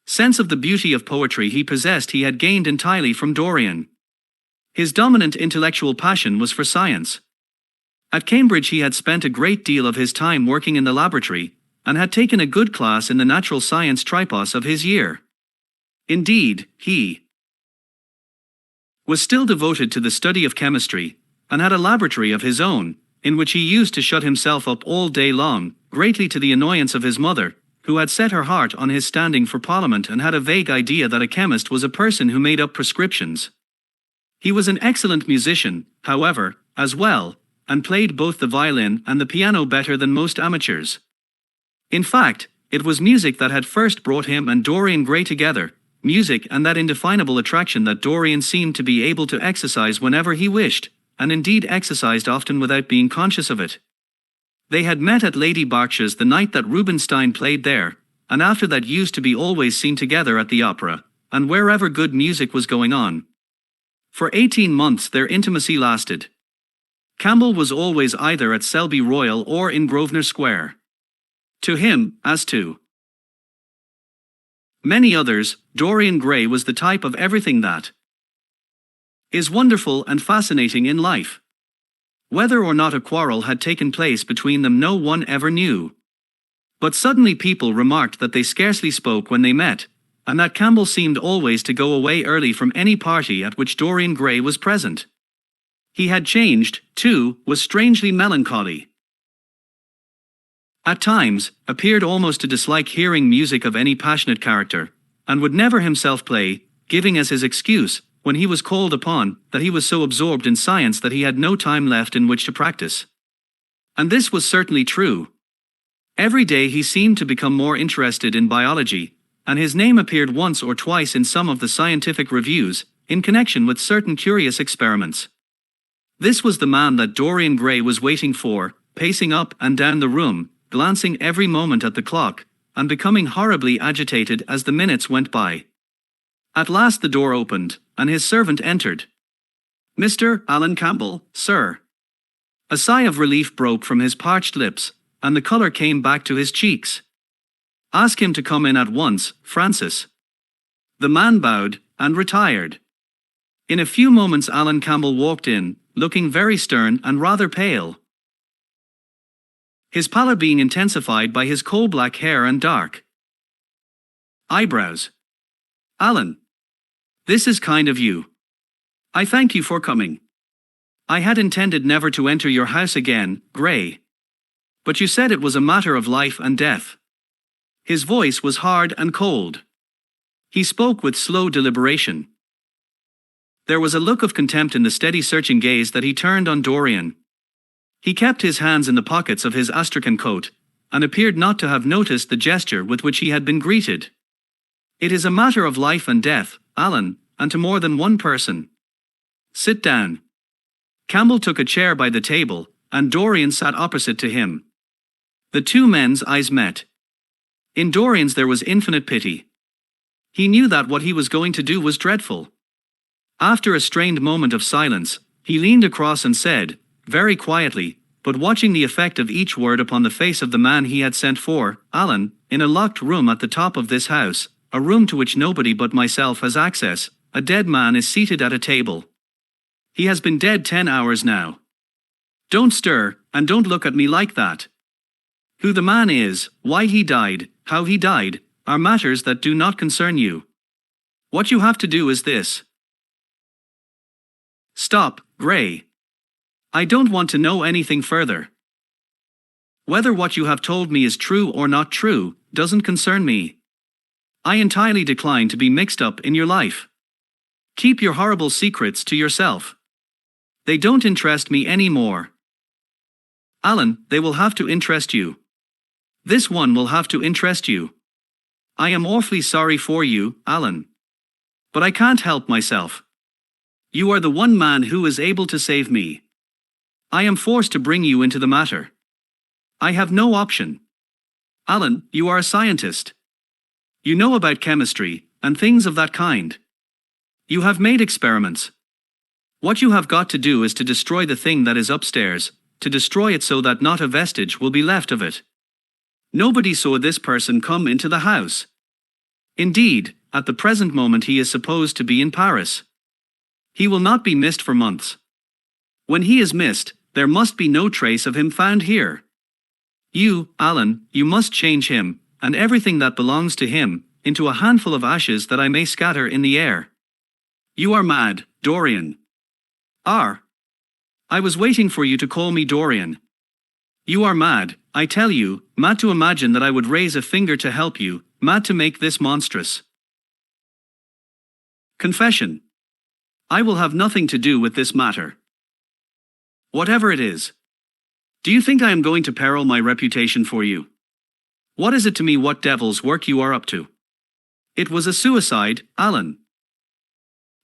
sense of the beauty of poetry he possessed he had gained entirely from Dorian. His dominant intellectual passion was for science. At Cambridge he had spent a great deal of his time working in the laboratory, and had taken a good class in the natural science tripos of his year. Indeed, he was still devoted to the study of chemistry, and had a laboratory of his own, in which he used to shut himself up all day long, greatly to the annoyance of his mother, who had set her heart on his standing for Parliament and had a vague idea that a chemist was a person who made up prescriptions. He was an excellent musician, however, as well, and played both the violin and the piano better than most amateurs. In fact, it was music that had first brought him and Dorian Gray together, music and that indefinable attraction that Dorian seemed to be able to exercise whenever he wished, and indeed exercised often without being conscious of it. They had met at Lady Berkshire's the night that Rubinstein played there, and after that used to be always seen together at the opera, and wherever good music was going on. For 18 months their intimacy lasted. Campbell was always either at Selby Royal or in Grosvenor Square. To him, as to many others, Dorian Gray was the type of everything that is wonderful and fascinating in life. Whether or not a quarrel had taken place between them no one ever knew. But suddenly people remarked that they scarcely spoke when they met, and that Campbell seemed always to go away early from any party at which Dorian Gray was present. He had changed, too, was strangely melancholy. At times, appeared almost to dislike hearing music of any passionate character, and would never himself play, giving as his excuse, when he was called upon, that he was so absorbed in science that he had no time left in which to practice. And this was certainly true. Every day he seemed to become more interested in biology, and his name appeared once or twice in some of the scientific reviews, in connection with certain curious experiments. This was the man that Dorian Gray was waiting for, pacing up and down the room, glancing every moment at the clock, and becoming horribly agitated as the minutes went by. At last the door opened, and his servant entered. "Mr. Alan Campbell, sir." A sigh of relief broke from his parched lips, and the color came back to his cheeks. "Ask him to come in at once, Francis." The man bowed, and retired. In a few moments Alan Campbell walked in, looking very stern and rather pale. His pallor being intensified by his coal-black hair and dark eyebrows. "Alan, this is kind of you. I thank you for coming. I had intended never to enter your house again, Gray. But you said it was a matter of life and death." His voice was hard and cold. He spoke with slow deliberation. There was a look of contempt in the steady searching gaze that he turned on Dorian. He kept his hands in the pockets of his astrakhan coat, and appeared not to have noticed the gesture with which he had been greeted. "It is a matter of life and death, Alan, and to more than one person. Sit down." Campbell took a chair by the table, and Dorian sat opposite to him. The two men's eyes met. In Dorian's there was infinite pity. He knew that what he was going to do was dreadful. After a strained moment of silence, he leaned across and said, very quietly, but watching the effect of each word upon the face of the man he had sent for, "Alan, in a locked room at the top of this house, a room to which nobody but myself has access, a dead man is seated at a table. He has been dead 10 hours now. Don't stir, and don't look at me like that. Who the man is, why he died, how he died, are matters that do not concern you. What you have to do is this. Stop, Gray. I don't want to know anything further. Whether what you have told me is true or not true, doesn't concern me. I entirely decline to be mixed up in your life. Keep your horrible secrets to yourself. They don't interest me anymore. Alan, they will have to interest you. This one will have to interest you. I am awfully sorry for you, Alan. But I can't help myself. You are the one man who is able to save me. I am forced to bring you into the matter. I have no option. Alan, you are a scientist. You know about chemistry, and things of that kind. You have made experiments. What you have got to do is to destroy the thing that is upstairs, to destroy it so that not a vestige will be left of it. Nobody saw this person come into the house. Indeed, at the present moment he is supposed to be in Paris. He will not be missed for months. When he is missed, there must be no trace of him found here. You, Alan, you must change him, and everything that belongs to him, into a handful of ashes that I may scatter in the air. You are mad, Dorian. I was waiting for you to call me Dorian. You are mad, I tell you, mad to imagine that I would raise a finger to help you, mad to make this monstrous confession. I will have nothing to do with this matter. Whatever it is. Do you think I am going to peril my reputation for you? What is it to me what devil's work you are up to? It was a suicide, Alan.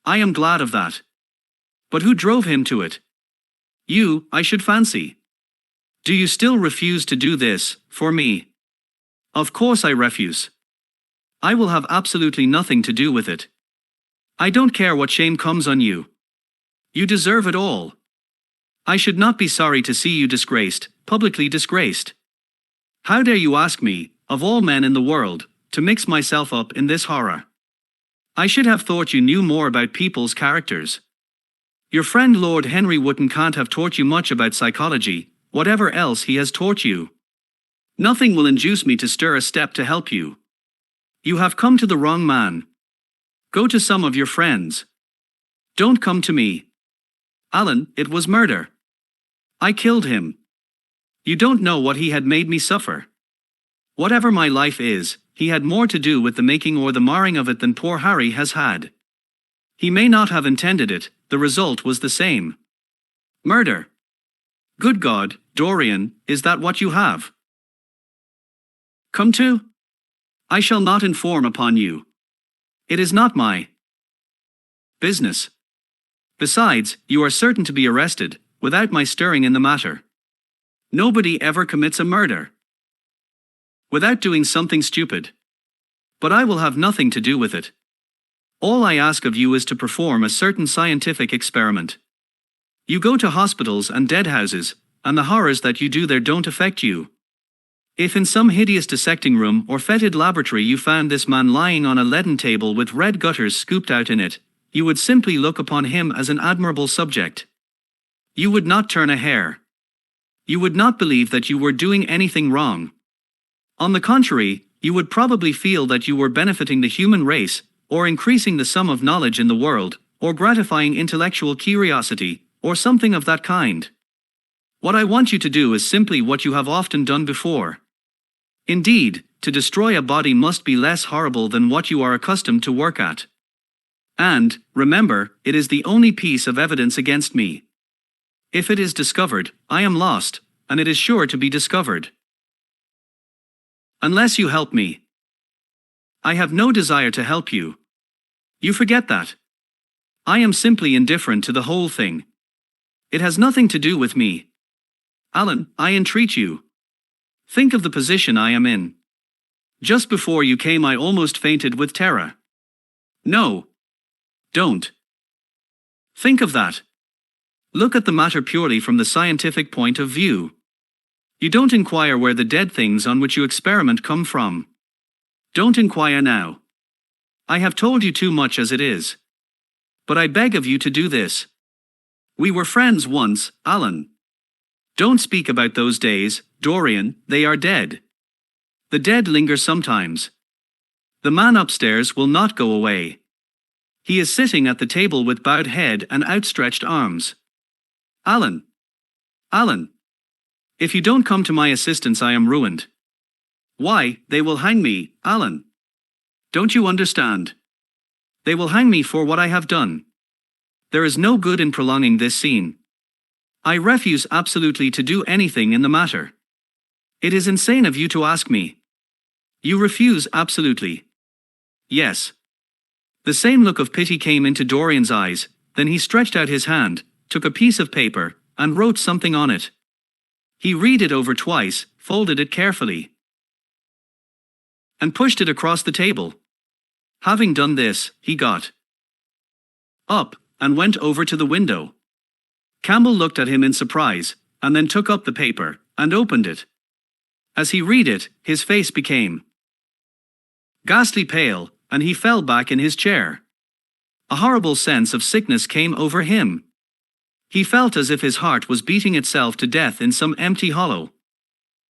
I am glad of that. But who drove him to it? You, I should fancy. Do you still refuse to do this, for me? Of course I refuse. I will have absolutely nothing to do with it. I don't care what shame comes on you. You deserve it all. I should not be sorry to see you disgraced, publicly disgraced. How dare you ask me, of all men in the world, to mix myself up in this horror? I should have thought you knew more about people's characters. Your friend Lord Henry Wotton can't have taught you much about psychology, whatever else he has taught you. Nothing will induce me to stir a step to help you. You have come to the wrong man. Go to some of your friends. Don't come to me. Alan, it was murder. I killed him. You don't know what he had made me suffer. Whatever my life is, he had more to do with the making or the marring of it than poor Harry has had. He may not have intended it, the result was the same. Murder. Good God, Dorian, is that what you have come to? I shall not inform upon you. It is not my business. Besides, you are certain to be arrested, without my stirring in the matter. Nobody ever commits a murder without doing something stupid. But I will have nothing to do with it. All I ask of you is to perform a certain scientific experiment. You go to hospitals and dead houses, and the horrors that you do there don't affect you. If in some hideous dissecting room or fetid laboratory you found this man lying on a leaden table with red gutters scooped out in it, you would simply look upon him as an admirable subject. You would not turn a hair. You would not believe that you were doing anything wrong. On the contrary, you would probably feel that you were benefiting the human race, or increasing the sum of knowledge in the world, or gratifying intellectual curiosity, or something of that kind. What I want you to do is simply what you have often done before. Indeed, to destroy a body must be less horrible than what you are accustomed to work at. And, remember, it is the only piece of evidence against me. If it is discovered, I am lost, and it is sure to be discovered. Unless you help me. I have no desire to help you. You forget that. I am simply indifferent to the whole thing. It has nothing to do with me. Alan, I entreat you. Think of the position I am in. Just before you came I almost fainted with terror. No. Don't. Think of that. Look at the matter purely from the scientific point of view. You don't inquire where the dead things on which you experiment come from. Don't inquire now. I have told you too much as it is. But I beg of you to do this. We were friends once, Alan. Don't speak about those days, Dorian, they are dead. The dead linger sometimes. The man upstairs will not go away. He is sitting at the table with bowed head and outstretched arms. Alan. Alan. If you don't come to my assistance I am ruined. Why, they will hang me, Alan. Don't you understand? They will hang me for what I have done. There is no good in prolonging this scene. I refuse absolutely to do anything in the matter. It is insane of you to ask me. You refuse absolutely. Yes. The same look of pity came into Dorian's eyes, then he stretched out his hand, took a piece of paper, and wrote something on it. He read it over twice, folded it carefully, and pushed it across the table. Having done this, he got up and went over to the window. Campbell looked at him in surprise, and then took up the paper and opened it. As he read it, his face became ghastly pale, and he fell back in his chair. A horrible sense of sickness came over him. He felt as if his heart was beating itself to death in some empty hollow.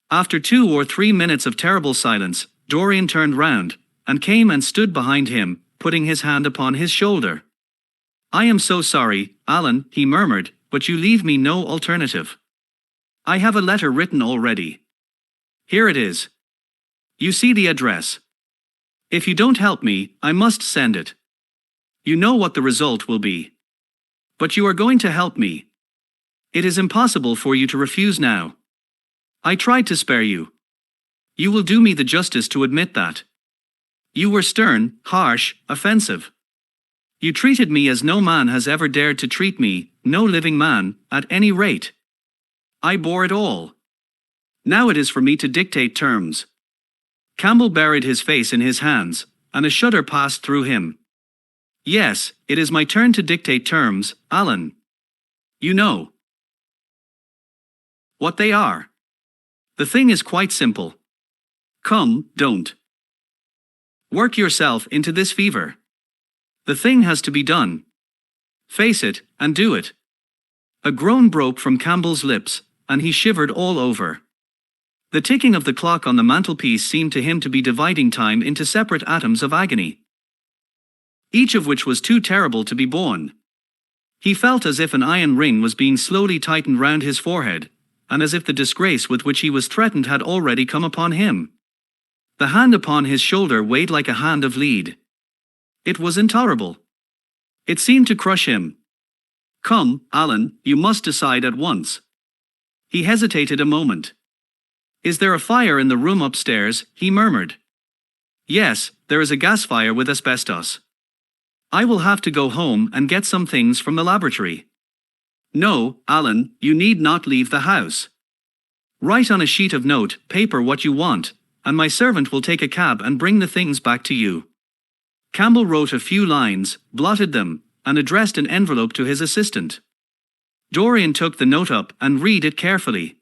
After 2 or 3 minutes of terrible silence, Dorian turned round, and came and stood behind him, putting his hand upon his shoulder. I am so sorry, Alan, he murmured, but you leave me no alternative. I have a letter written already. Here it is. You see the address. If you don't help me, I must send it. You know what the result will be. But you are going to help me. It is impossible for you to refuse now. I tried to spare you. You will do me the justice to admit that. You were stern, harsh, offensive. You treated me as no man has ever dared to treat me, no living man, at any rate. I bore it all. Now it is for me to dictate terms. Campbell buried his face in his hands, and a shudder passed through him. Yes, it is my turn to dictate terms, Alan. You know what they are. The thing is quite simple. Come, don't work yourself into this fever. The thing has to be done. Face it, and do it. A groan broke from Campbell's lips, and he shivered all over. The ticking of the clock on the mantelpiece seemed to him to be dividing time into separate atoms of agony, each of which was too terrible to be borne. He felt as if an iron ring was being slowly tightened round his forehead, and as if the disgrace with which he was threatened had already come upon him. The hand upon his shoulder weighed like a hand of lead. It was intolerable. It seemed to crush him. Come, Alan, you must decide at once. He hesitated a moment. Is there a fire in the room upstairs? He murmured. Yes, there is a gas fire with asbestos. I will have to go home and get some things from the laboratory. No, Alan, you need not leave the house. Write on a sheet of note paper what you want, and my servant will take a cab and bring the things back to you. Campbell wrote a few lines, blotted them, and addressed an envelope to his assistant. Dorian took the note up and read it carefully.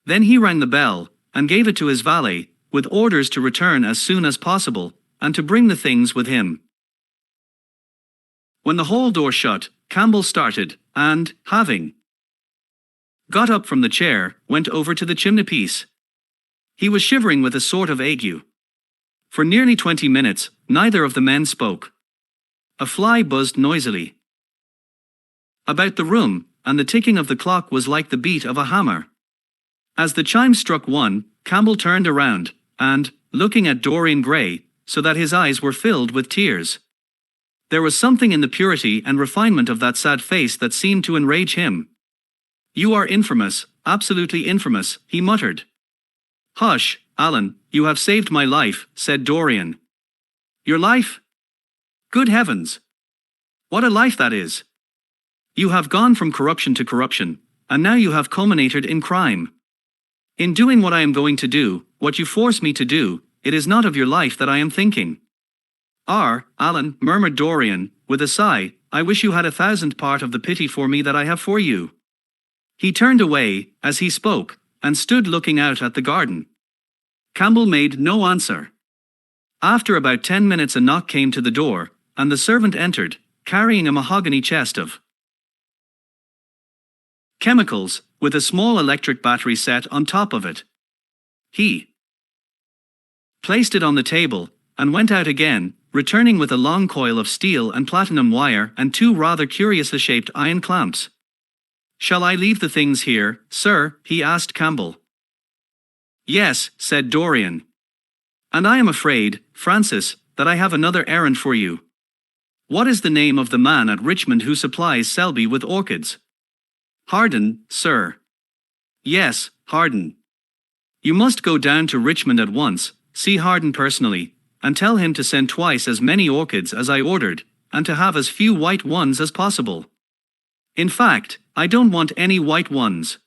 Then he rang the bell, and gave it to his valet, with orders to return as soon as possible, and to bring the things with him. When the hall door shut, Campbell started, and, having got up from the chair, went over to the chimney-piece. He was shivering with a sort of ague. For nearly 20 minutes, neither of the men spoke. A fly buzzed noisily about the room, and the ticking of the clock was like the beat of a hammer. As the chime struck 1, Campbell turned around, and, looking at Dorian Gray, so that his eyes were filled with tears. There was something in the purity and refinement of that sad face that seemed to enrage him. You are infamous, absolutely infamous, he muttered. Hush, Alan, you have saved my life, said Dorian. Your life? Good heavens! What a life that is! You have gone from corruption to corruption, and now you have culminated in crime. In doing what I am going to do, what you force me to do, it is not of your life that I am thinking. Alan, murmured Dorian, with a sigh, I wish you had 1,000th part of the pity for me that I have for you. He turned away, as he spoke, and stood looking out at the garden. Campbell made no answer. After about 10 minutes a knock came to the door, and the servant entered, carrying a mahogany chest of chemicals, with a small electric battery set on top of it. He placed it on the table, and went out again, returning with a long coil of steel and platinum wire and 2 rather curiously shaped iron clamps. Shall I leave the things here, sir? He asked Campbell. Yes, said Dorian. And I am afraid, Francis, that I have another errand for you. What is the name of the man at Richmond who supplies Selby with orchids? Harden, sir. Yes, Harden. You must go down to Richmond at once, see Harden personally, and tell him to send twice as many orchids as I ordered, and to have as few white ones as possible. In fact, I don't want any white ones.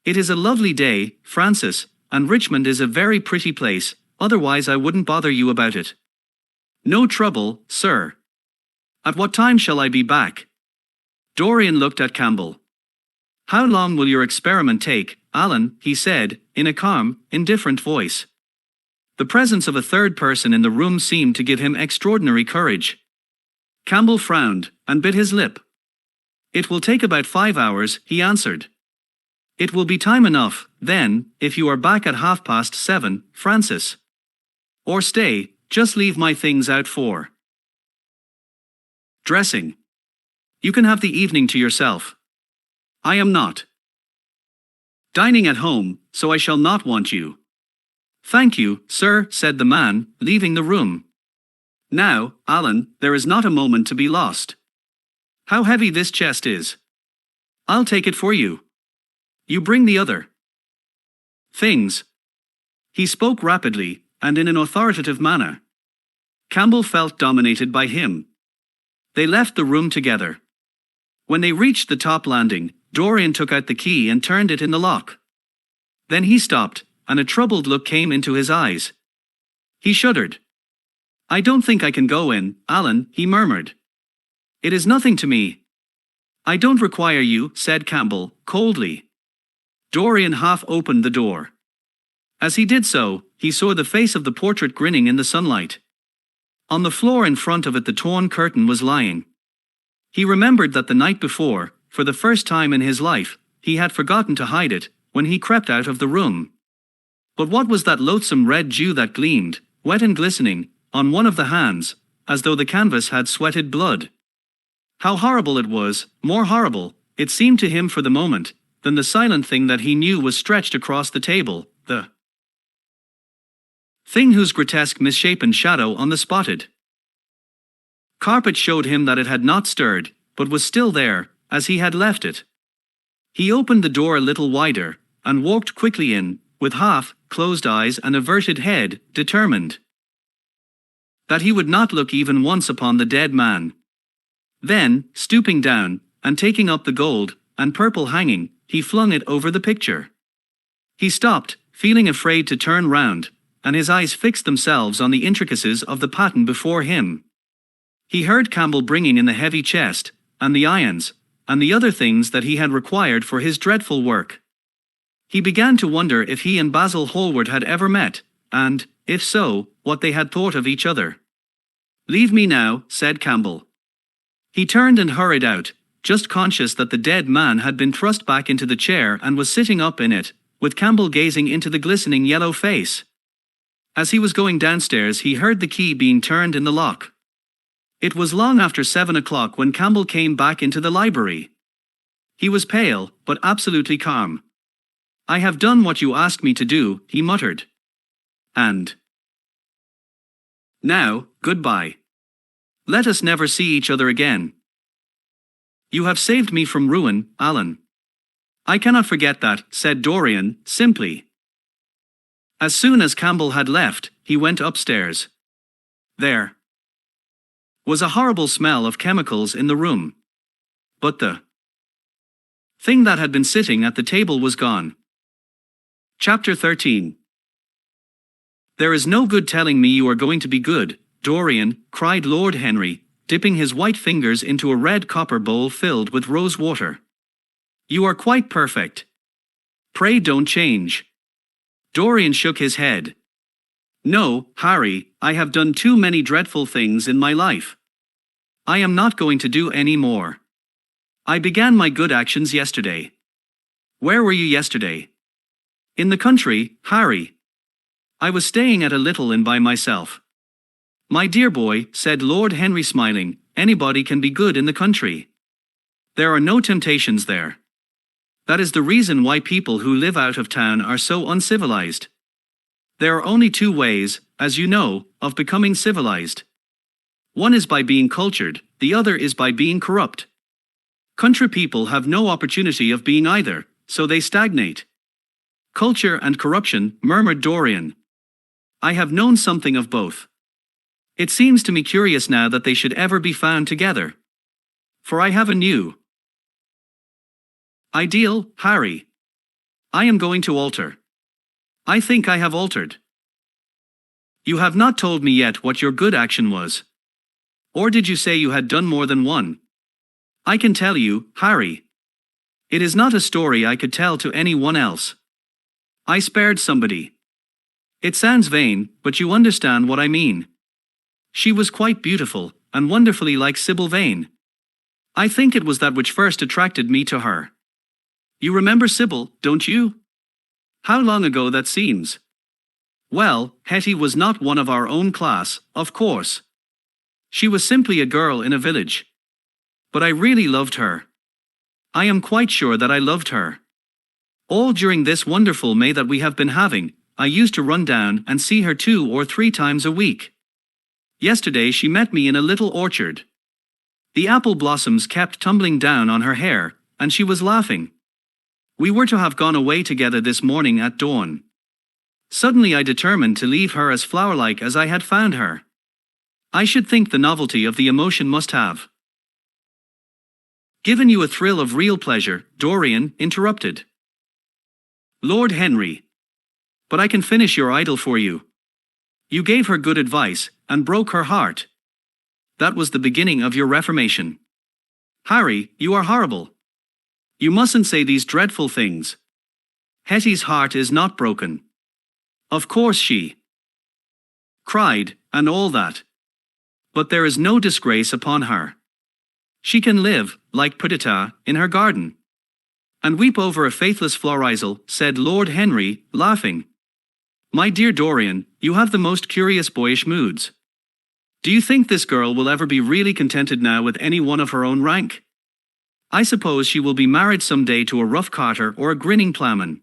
It is a lovely day, Francis, and Richmond is a very pretty place, otherwise I wouldn't bother you about it. No trouble, sir. At what time shall I be back? Dorian looked at Campbell. How long will your experiment take, Alan? He said, in a calm, indifferent voice. The presence of a third person in the room seemed to give him extraordinary courage. Campbell frowned, and bit his lip. It will take about 5 hours, he answered. It will be time enough, then, if you are back at 7:30, Francis. Or stay, just leave my things out for dressing. You can have the evening to yourself. I am not dining at home, so I shall not want you. Thank you, sir, said the man, leaving the room. Now, Alan, there is not a moment to be lost. How heavy this chest is. I'll take it for you. You bring the other things. He spoke rapidly, and in an authoritative manner. Campbell felt dominated by him. They left the room together. When they reached the top landing, Dorian took out the key and turned it in the lock. Then he stopped, and a troubled look came into his eyes. He shuddered. I don't think I can go in, Alan, he murmured. It is nothing to me. I don't require you, said Campbell, coldly. Dorian half opened the door. As he did so, he saw the face of the portrait grinning in the sunlight. On the floor in front of it the torn curtain was lying. He remembered that the night before, for the first time in his life, he had forgotten to hide it, when he crept out of the room. But what was that loathsome red dew that gleamed, wet and glistening, on one of the hands, as though the canvas had sweated blood? How horrible it was, more horrible, it seemed to him for the moment, than the silent thing that he knew was stretched across the table, the thing whose grotesque misshapen shadow on the spotted carpet showed him that it had not stirred, but was still there, as he had left it. He opened the door a little wider, and walked quickly in, with half-closed eyes and averted head, determined that he would not look even once upon the dead man. Then, stooping down, and taking up the gold and purple hanging, he flung it over the picture. He stopped, feeling afraid to turn round, and his eyes fixed themselves on the intricacies of the pattern before him. He heard Campbell bringing in the heavy chest, and the irons, and the other things that he had required for his dreadful work. He began to wonder if he and Basil Hallward had ever met, and, if so, what they had thought of each other. "Leave me now," said Campbell. He turned and hurried out, just conscious that the dead man had been thrust back into the chair and was sitting up in it, with Campbell gazing into the glistening yellow face. As he was going downstairs, he heard the key being turned in the lock. It was long after 7 o'clock when Campbell came back into the library. He was pale, but absolutely calm. "I have done what you asked me to do," he muttered. "And now, goodbye. Let us never see each other again. You have saved me from ruin, Alan." "I cannot forget that," said Dorian, simply. As soon as Campbell had left, he went upstairs. There was a horrible smell of chemicals in the room. But the thing that had been sitting at the table was gone. Chapter 13. "There is no good telling me you are going to be good, Dorian," cried Lord Henry, dipping his white fingers into a red copper bowl filled with rose water. "You are quite perfect. Pray don't change." Dorian shook his head. "No, Harry, I have done too many dreadful things in my life. I am not going to do any more. I began my good actions yesterday." "Where were you yesterday?" "In the country, Harry. I was staying at a little inn by myself." "My dear boy," said Lord Henry smiling, "anybody can be good in the country. There are no temptations there. That is the reason why people who live out of town are so uncivilized. There are only two ways, as you know, of becoming civilized. One is by being cultured, the other is by being corrupt. Country people have no opportunity of being either, so they stagnate." "Culture and corruption," murmured Dorian. "I have known something of both. It seems to me curious now that they should ever be found together. For I have a new ideal, Harry. I am going to alter. I think I have altered." "You have not told me yet what your good action was. Or did you say you had done more than one?" "I can tell you, Harry. It is not a story I could tell to anyone else. I spared somebody. It sounds vain, but you understand what I mean. She was quite beautiful, and wonderfully like Sybil Vane. I think it was that which first attracted me to her. You remember Sybil, don't you? How long ago that seems." "Well, Hetty was not one of our own class, of course. She was simply a girl in a village. But I really loved her. I am quite sure that I loved her. All during this wonderful May that we have been having, I used to run down and see her 2 or 3 times a week. Yesterday she met me in a little orchard. The apple blossoms kept tumbling down on her hair, and she was laughing. We were to have gone away together this morning at dawn. Suddenly I determined to leave her as flower-like as I had found her. I should think the novelty of the emotion must have given you a thrill of real pleasure," Dorian interrupted. "Lord Henry. But I can finish your idyll for you. You gave her good advice, and broke her heart. That was the beginning of your reformation. Harry, you are horrible. You mustn't say these dreadful things. Hetty's heart is not broken. Of course she cried, and all that. But there is no disgrace upon her. She can live, like Perdita, in her garden." "And weep over a faithless florizal," said Lord Henry, laughing. "My dear Dorian, you have the most curious boyish moods. Do you think this girl will ever be really contented now with any one of her own rank? I suppose she will be married some day to a rough carter or a grinning ploughman.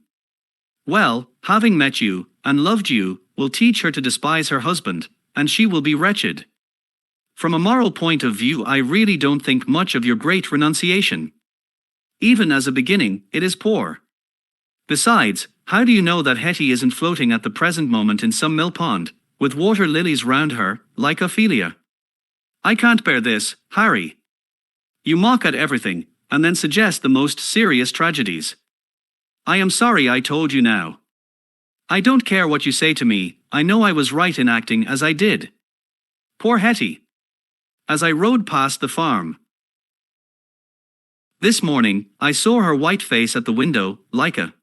Well, having met you, and loved you, will teach her to despise her husband, and she will be wretched. From a moral point of view, I really don't think much of your great renunciation. Even as a beginning, it is poor. Besides, how do you know that Hetty isn't floating at the present moment in some mill pond, with water lilies round her, like Ophelia? I can't bear this, Harry. You mock at everything, and then suggest the most serious tragedies. I am sorry I told you now. I don't care what you say to me, I know I was right in acting as I did. Poor Hetty. As I rode past the farm this morning, I saw her white face at the window, like a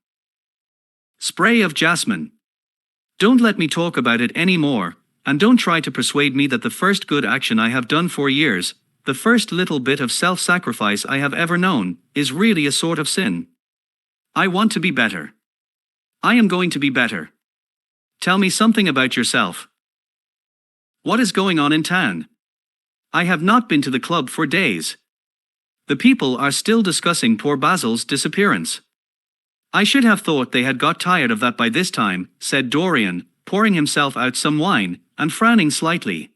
spray of jasmine. Don't let me talk about it any more, and don't try to persuade me that the first good action I have done for years, the first little bit of self-sacrifice I have ever known, is really a sort of sin. I want to be better. I am going to be better. Tell me something about yourself. What is going on in town? I have not been to the club for days. The people are still discussing poor Basil's disappearance. I should have thought they had got tired of that by this time, said Dorian, pouring himself out some wine, and frowning slightly.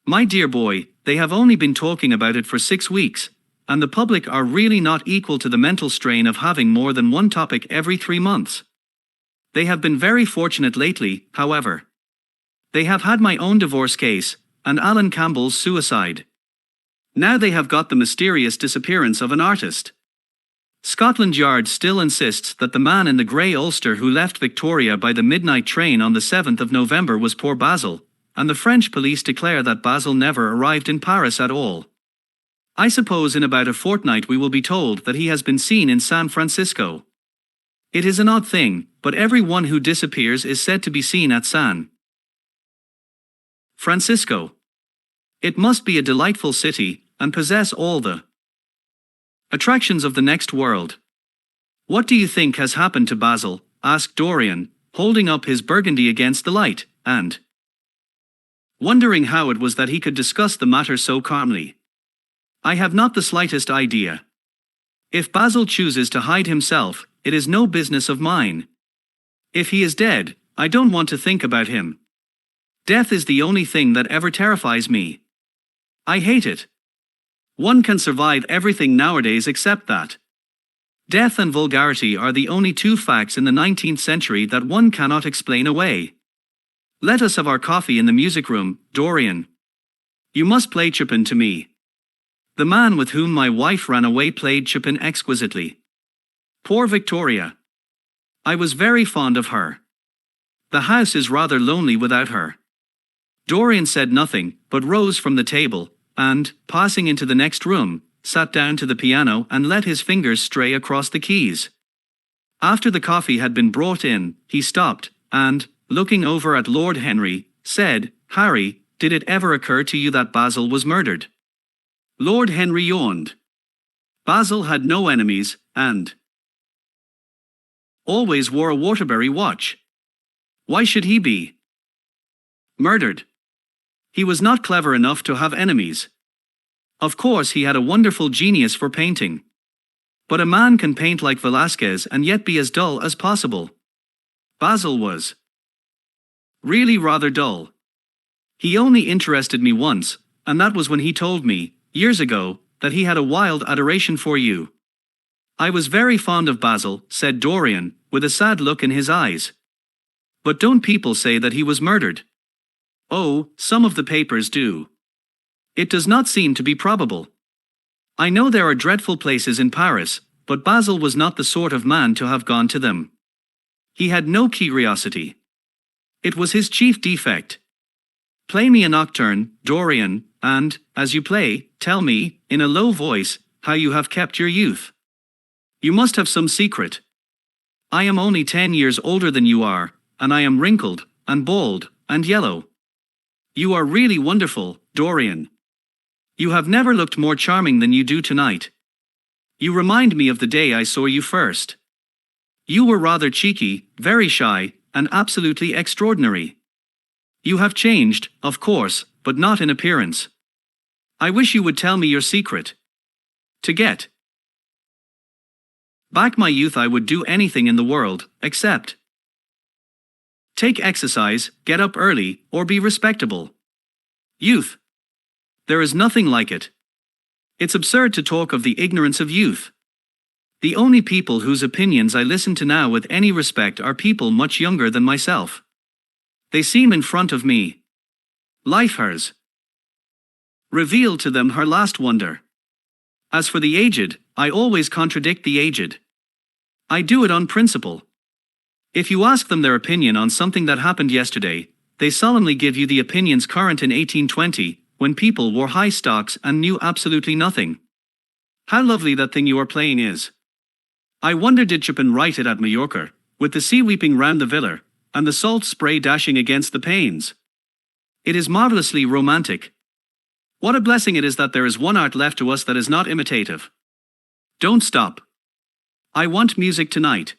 My dear boy, they have only been talking about it for 6 weeks, and the public are really not equal to the mental strain of having more than one topic every 3 months. They have been very fortunate lately, however. They have had my own divorce case, and Alan Campbell's suicide. Now they have got the mysterious disappearance of an artist. Scotland Yard still insists that the man in the grey ulster who left Victoria by the midnight train on the 7th of November was poor Basil, and the French police declare that Basil never arrived in Paris at all. I suppose in about a fortnight we will be told that he has been seen in San Francisco. It is an odd thing, but everyone who disappears is said to be seen at San Francisco. It must be a delightful city, and possess all the attractions of the next world. What do you think has happened to Basil? Asked Dorian, holding up his burgundy against the light, and wondering how it was that he could discuss the matter so calmly. I have not the slightest idea. If Basil chooses to hide himself, it is no business of mine. If he is dead, I don't want to think about him. Death is the only thing that ever terrifies me. I hate it. One can survive everything nowadays except that. Death and vulgarity are the only two facts in the 19th century that one cannot explain away. Let us have our coffee in the music room, Dorian. You must play Chopin to me. The man with whom my wife ran away played Chopin exquisitely. Poor Victoria. I was very fond of her. The house is rather lonely without her. Dorian said nothing, but rose from the table, and, passing into the next room, sat down to the piano and let his fingers stray across the keys. After the coffee had been brought in, he stopped, and, looking over at Lord Henry, said, Harry, did it ever occur to you that Basil was murdered? Lord Henry yawned. Basil had no enemies, and always wore a Waterbury watch. Why should he be murdered? He was not clever enough to have enemies. Of course he had a wonderful genius for painting. But a man can paint like Velázquez and yet be as dull as possible. Basil was really rather dull. He only interested me once, and that was when he told me, years ago, that he had a wild adoration for you. I was very fond of Basil, said Dorian, with a sad look in his eyes. But don't people say that he was murdered? Oh, some of the papers do. It does not seem to be probable. I know there are dreadful places in Paris, but Basil was not the sort of man to have gone to them. He had no curiosity. It was his chief defect. Play me a nocturne, Dorian, and, as you play, tell me, in a low voice, how you have kept your youth. You must have some secret. I am only 10 years older than you are, and I am wrinkled, and bald, and yellow. You are really wonderful, Dorian. You have never looked more charming than you do tonight. You remind me of the day I saw you first. You were rather cheeky, very shy, and absolutely extraordinary. You have changed, of course, but not in appearance. I wish you would tell me your secret. To get back my youth I would do anything in the world, except take exercise, get up early, or be respectable. Youth. There is nothing like it. It's absurd to talk of the ignorance of youth. The only people whose opinions I listen to now with any respect are people much younger than myself. They seem in front of me. Life hers. Revealed to them her last wonder. As for the aged, I always contradict the aged. I do it on principle. If you ask them their opinion on something that happened yesterday, they solemnly give you the opinions current in 1820, when people wore high stocks and knew absolutely nothing. How lovely that thing you are playing is. I wonder did Chopin write it at Majorca, with the sea weeping round the villa, and the salt spray dashing against the panes. It is marvelously romantic. What a blessing it is that there is one art left to us that is not imitative. Don't stop. I want music tonight.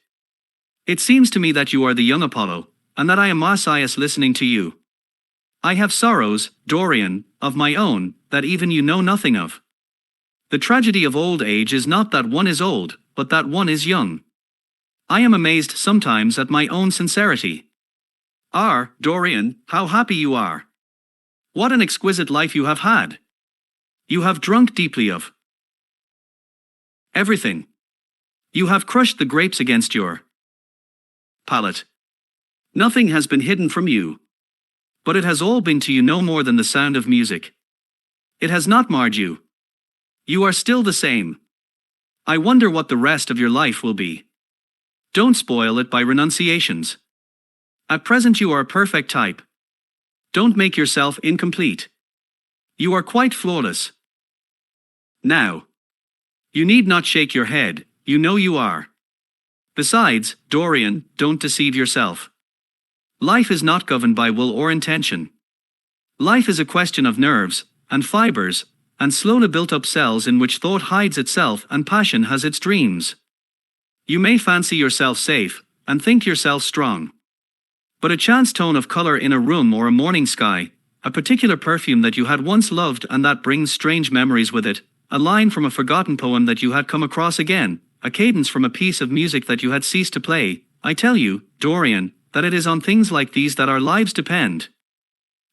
It seems to me that you are the young Apollo, and that I am Marsyas listening to you. I have sorrows, Dorian, of my own, that even you know nothing of. The tragedy of old age is not that one is old, but that one is young. I am amazed sometimes at my own sincerity. Dorian, how happy you are. What an exquisite life you have had. You have drunk deeply of everything. You have crushed the grapes against your palate. Nothing has been hidden from you. But it has all been to you no more than the sound of music. It has not marred you. You are still the same. I wonder what the rest of your life will be. Don't spoil it by renunciations. At present you are a perfect type. Don't make yourself incomplete. You are quite flawless. Now. You need not shake your head, you know you are. Besides, Dorian, don't deceive yourself. Life is not governed by will or intention. Life is a question of nerves, and fibers, and slowly built-up cells in which thought hides itself and passion has its dreams. You may fancy yourself safe, and think yourself strong. But a chance tone of color in a room or a morning sky, a particular perfume that you had once loved and that brings strange memories with it, a line from a forgotten poem that you had come across again, a cadence from a piece of music that you had ceased to play, I tell you, Dorian, that it is on things like these that our lives depend.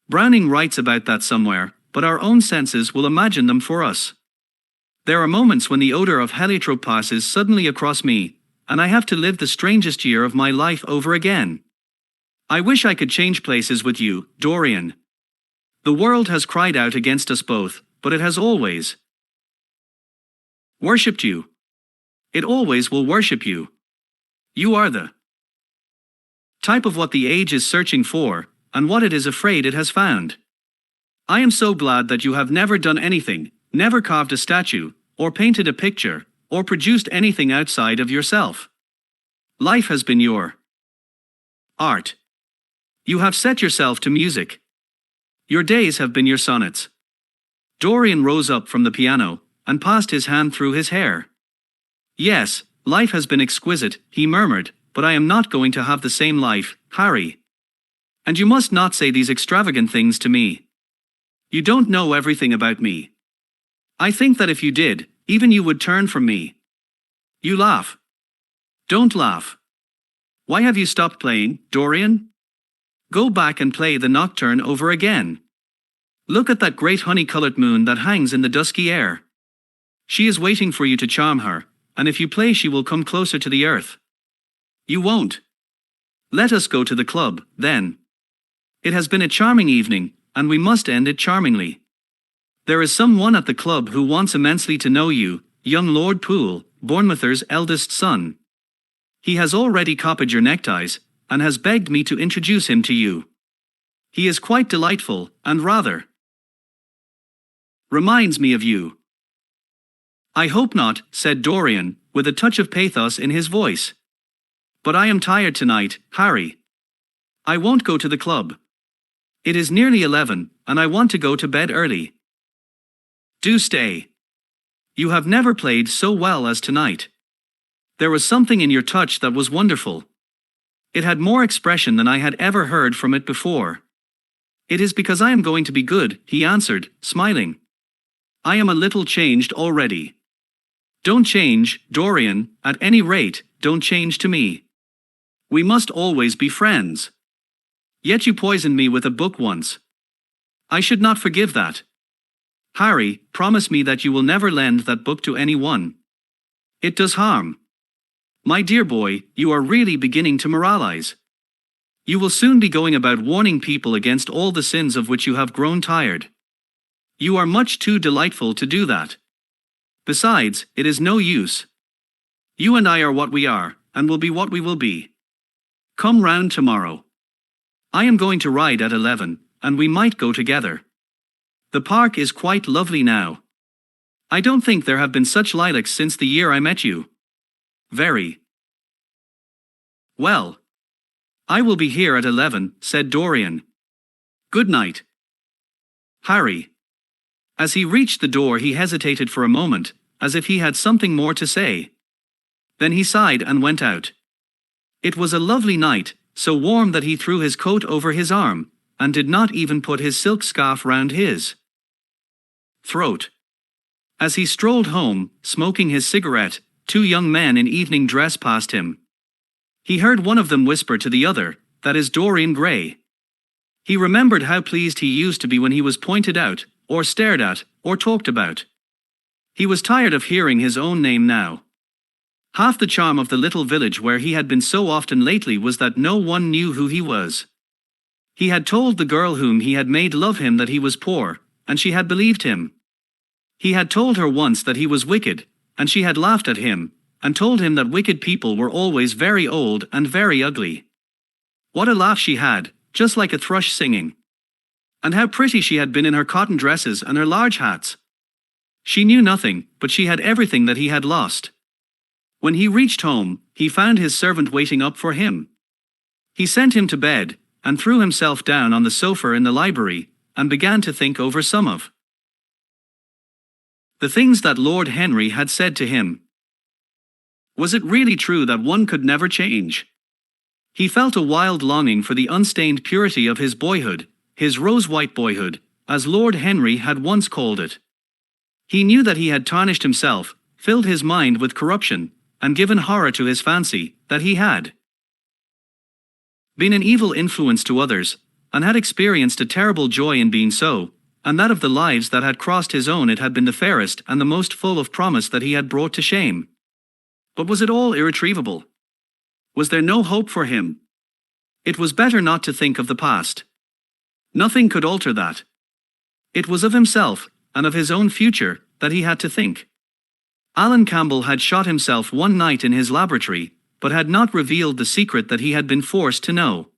Browning writes about that somewhere, but our own senses will imagine them for us. There are moments when the odor of heliotrope passes suddenly across me, and I have to live the strangest year of my life over again. I wish I could change places with you, Dorian. The world has cried out against us both, but it has always worshipped you. It always will worship you. You are the type of what the age is searching for, and what it is afraid it has found. I am so glad that you have never done anything, never carved a statue, or painted a picture, or produced anything outside of yourself. Life has been your art. You have set yourself to music. Your days have been your sonnets. Dorian rose up from the piano, and passed his hand through his hair. Yes, life has been exquisite, he murmured, but I am not going to have the same life, Harry. And you must not say these extravagant things to me. You don't know everything about me. I think that if you did, even you would turn from me. You laugh. Don't laugh. Why have you stopped playing, Dorian? Go back and play the nocturne over again. Look at that great honey-colored moon that hangs in the dusky air. She is waiting for you to charm her, and if you play she will come closer to the earth. You won't. Let us go to the club, then. It has been a charming evening, and we must end it charmingly. There is someone at the club who wants immensely to know you, young Lord Poole, Bournemouth's eldest son. He has already copied your neckties, and has begged me to introduce him to you. He is quite delightful, and rather reminds me of you. I hope not, said Dorian, with a touch of pathos in his voice. But I am tired tonight, Harry. I won't go to the club. It is nearly 11, and I want to go to bed early. Do stay. You have never played so well as tonight. There was something in your touch that was wonderful. It had more expression than I had ever heard from it before. It is because I am going to be good, he answered, smiling. I am a little changed already. Don't change, Dorian, at any rate, don't change to me. We must always be friends. Yet you poisoned me with a book once. I should not forgive that. Harry, promise me that you will never lend that book to anyone. It does harm. My dear boy, you are really beginning to moralize. You will soon be going about warning people against all the sins of which you have grown tired. You are much too delightful to do that. Besides, it is no use. You and I are what we are, and will be what we will be. Come round tomorrow. I am going to ride at 11, and we might go together. The park is quite lovely now. I don't think there have been such lilacs since the year I met you. Very. Well. I will be here at 11, said Dorian. Good night. Harry. As he reached the door he hesitated for a moment, as if he had something more to say. Then he sighed and went out. It was a lovely night, so warm that he threw his coat over his arm, and did not even put his silk scarf round his throat. As he strolled home, smoking his cigarette, 2 young men in evening dress passed him. He heard one of them whisper to the other, "That is Dorian Gray." He remembered how pleased he used to be when he was pointed out, or stared at, or talked about. He was tired of hearing his own name now. Half the charm of the little village where he had been so often lately was that no one knew who he was. He had told the girl whom he had made love him that he was poor, and she had believed him. He had told her once that he was wicked, and she had laughed at him, and told him that wicked people were always very old and very ugly. What a laugh she had, just like a thrush singing. And how pretty she had been in her cotton dresses and her large hats. She knew nothing, but she had everything that he had lost. When he reached home, he found his servant waiting up for him. He sent him to bed, and threw himself down on the sofa in the library, and began to think over some of the things that Lord Henry had said to him. Was it really true that one could never change? He felt a wild longing for the unstained purity of his boyhood, his rose-white boyhood, as Lord Henry had once called it. He knew that he had tarnished himself, filled his mind with corruption, and given horror to his fancy, that he had been an evil influence to others, and had experienced a terrible joy in being so, and that of the lives that had crossed his own it had been the fairest and the most full of promise that he had brought to shame. But was it all irretrievable? Was there no hope for him? It was better not to think of the past. Nothing could alter that. It was of himself, and of his own future, that he had to think. Alan Campbell had shot himself one night in his laboratory, but had not revealed the secret that he had been forced to know.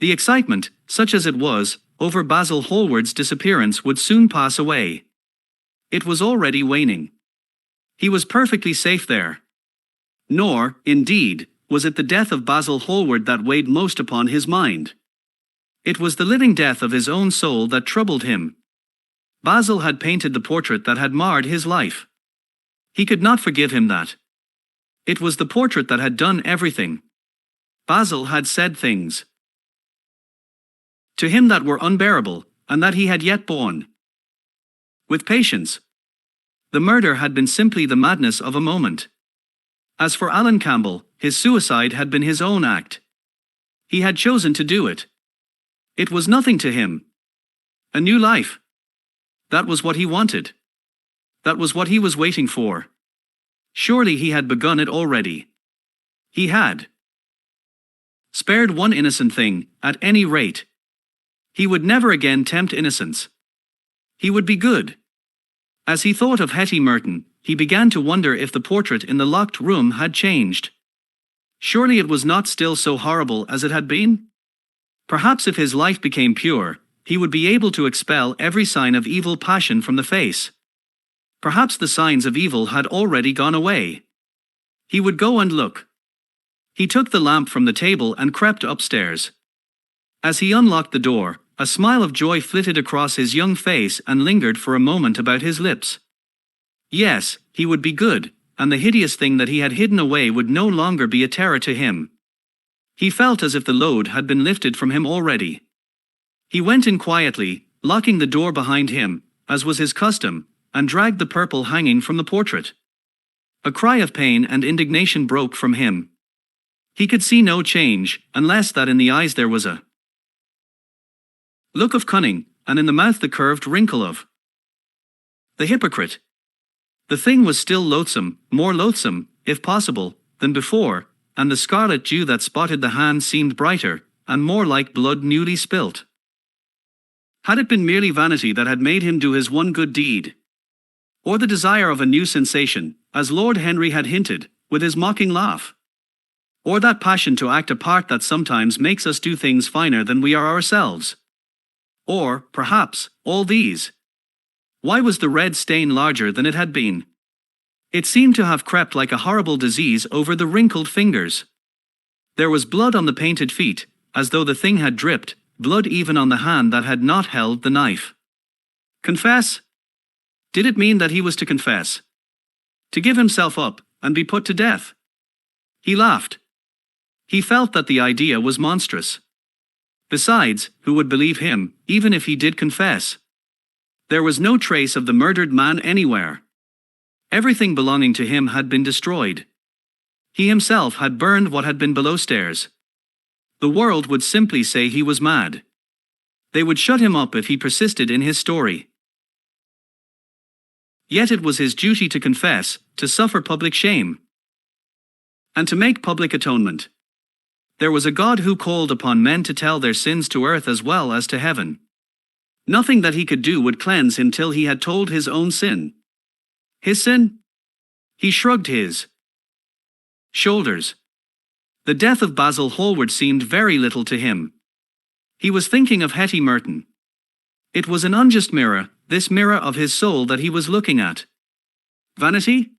The excitement, such as it was, over Basil Hallward's disappearance would soon pass away. It was already waning. He was perfectly safe there. Nor, indeed, was it the death of Basil Hallward that weighed most upon his mind. It was the living death of his own soul that troubled him. Basil had painted the portrait that had marred his life. He could not forgive him that. It was the portrait that had done everything. Basil had said things to him that were unbearable, and that he had yet borne with patience. The murder had been simply the madness of a moment. As for Alan Campbell, his suicide had been his own act. He had chosen to do it. It was nothing to him. A new life. That was what he wanted. That was what he was waiting for. Surely he had begun it already. He had spared one innocent thing, at any rate. He would never again tempt innocence. He would be good. As he thought of Hetty Merton, he began to wonder if the portrait in the locked room had changed. Surely it was not still so horrible as it had been? Perhaps if his life became pure, he would be able to expel every sign of evil passion from the face. Perhaps the signs of evil had already gone away. He would go and look. He took the lamp from the table and crept upstairs. As he unlocked the door, a smile of joy flitted across his young face and lingered for a moment about his lips. Yes, he would be good, and the hideous thing that he had hidden away would no longer be a terror to him. He felt as if the load had been lifted from him already. He went in quietly, locking the door behind him, as was his custom, and dragged the purple hanging from the portrait. A cry of pain and indignation broke from him. He could see no change, unless that in the eyes there was a look of cunning, and in the mouth the curved wrinkle of the hypocrite. The thing was still loathsome, more loathsome, if possible, than before, and the scarlet dew that spotted the hand seemed brighter, and more like blood newly spilt. Had it been merely vanity that had made him do his one good deed? Or the desire of a new sensation, as Lord Henry had hinted, with his mocking laugh? Or that passion to act a part that sometimes makes us do things finer than we are ourselves? Or, perhaps, all these? Why was the red stain larger than it had been? It seemed to have crept like a horrible disease over the wrinkled fingers. There was blood on the painted feet, as though the thing had dripped, blood even on the hand that had not held the knife. Confess? Did it mean that he was to confess? To give himself up, and be put to death? He laughed. He felt that the idea was monstrous. Besides, who would believe him, even if he did confess? There was no trace of the murdered man anywhere. Everything belonging to him had been destroyed. He himself had burned what had been below stairs. The world would simply say he was mad. They would shut him up if he persisted in his story. Yet it was his duty to confess, to suffer public shame, and to make public atonement. There was a God who called upon men to tell their sins to earth as well as to heaven. Nothing that he could do would cleanse him till he had told his own sin. His sin? He shrugged his shoulders. The death of Basil Hallward seemed very little to him. He was thinking of Hetty Merton. It was an unjust mirror, this mirror of his soul that he was looking at. Vanity?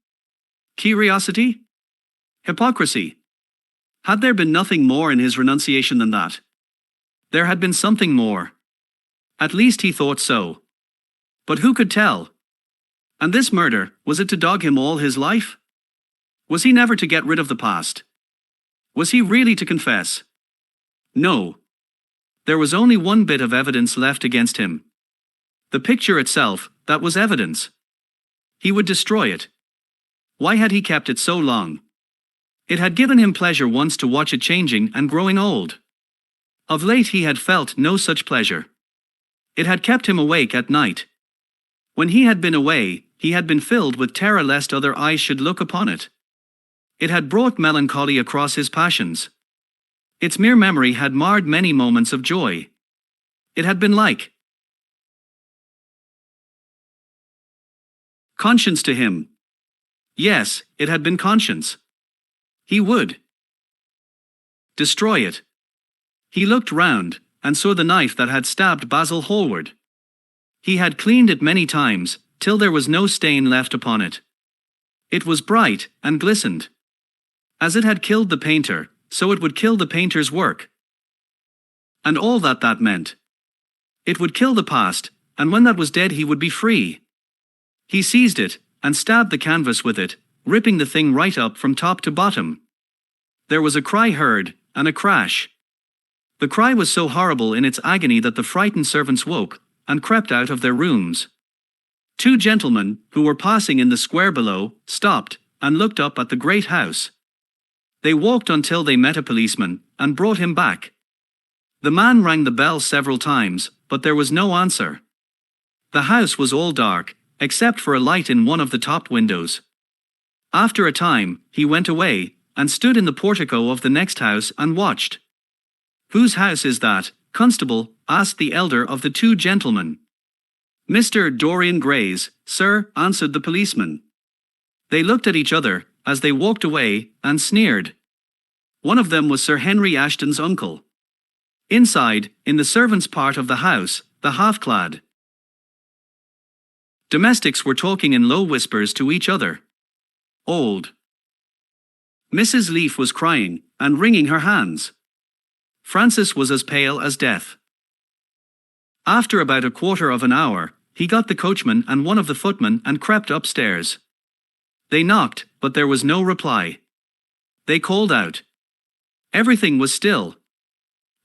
Curiosity? Hypocrisy? Had there been nothing more in his renunciation than that? There had been something more. At least he thought so. But who could tell? And this murder, was it to dog him all his life? Was he never to get rid of the past? Was he really to confess? No. There was only one bit of evidence left against him. The picture itself, that was evidence. He would destroy it. Why had he kept it so long? It had given him pleasure once to watch it changing and growing old. Of late he had felt no such pleasure. It had kept him awake at night. When he had been away, he had been filled with terror lest other eyes should look upon it. It had brought melancholy across his passions. Its mere memory had marred many moments of joy. It had been like conscience to him. Yes, it had been conscience. He would destroy it. He looked round, and saw the knife that had stabbed Basil Hallward. He had cleaned it many times, till there was no stain left upon it. It was bright, and glistened. As it had killed the painter, so it would kill the painter's work. And all that meant. It would kill the past, and when that was dead he would be free. He seized it, and stabbed the canvas with it, ripping the thing right up from top to bottom. There was a cry heard, and a crash. The cry was so horrible in its agony that the frightened servants woke, and crept out of their rooms. Two gentlemen, who were passing in the square below, stopped, and looked up at the great house. They walked until they met a policeman, and brought him back. The man rang the bell several times, but there was no answer. The house was all dark, except for a light in one of the top windows. After a time, he went away, and stood in the portico of the next house and watched. "Whose house is that, constable?" asked the elder of the two gentlemen. "Mr. Dorian Gray's, sir," answered the policeman. They looked at each other, as they walked away, and sneered. One of them was Sir Henry Ashton's uncle. Inside, in the servants' part of the house, the half-clad domestics were talking in low whispers to each other. Old Mrs. Leaf was crying, and wringing her hands. Francis was as pale as death. After about a quarter of an hour, he got the coachman and one of the footmen and crept upstairs. They knocked, but there was no reply. They called out. Everything was still.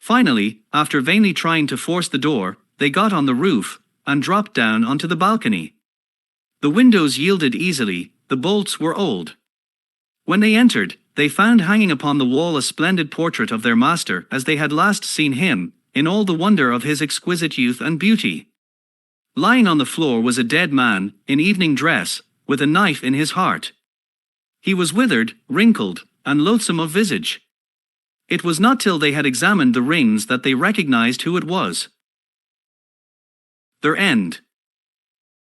Finally, after vainly trying to force the door, they got on the roof, and dropped down onto the balcony. The windows yielded easily, the bolts were old. When they entered, they found hanging upon the wall a splendid portrait of their master as they had last seen him, in all the wonder of his exquisite youth and beauty. Lying on the floor was a dead man, in evening dress, with a knife in his heart. He was withered, wrinkled, and loathsome of visage. It was not till they had examined the rings that they recognized who it was. Their end.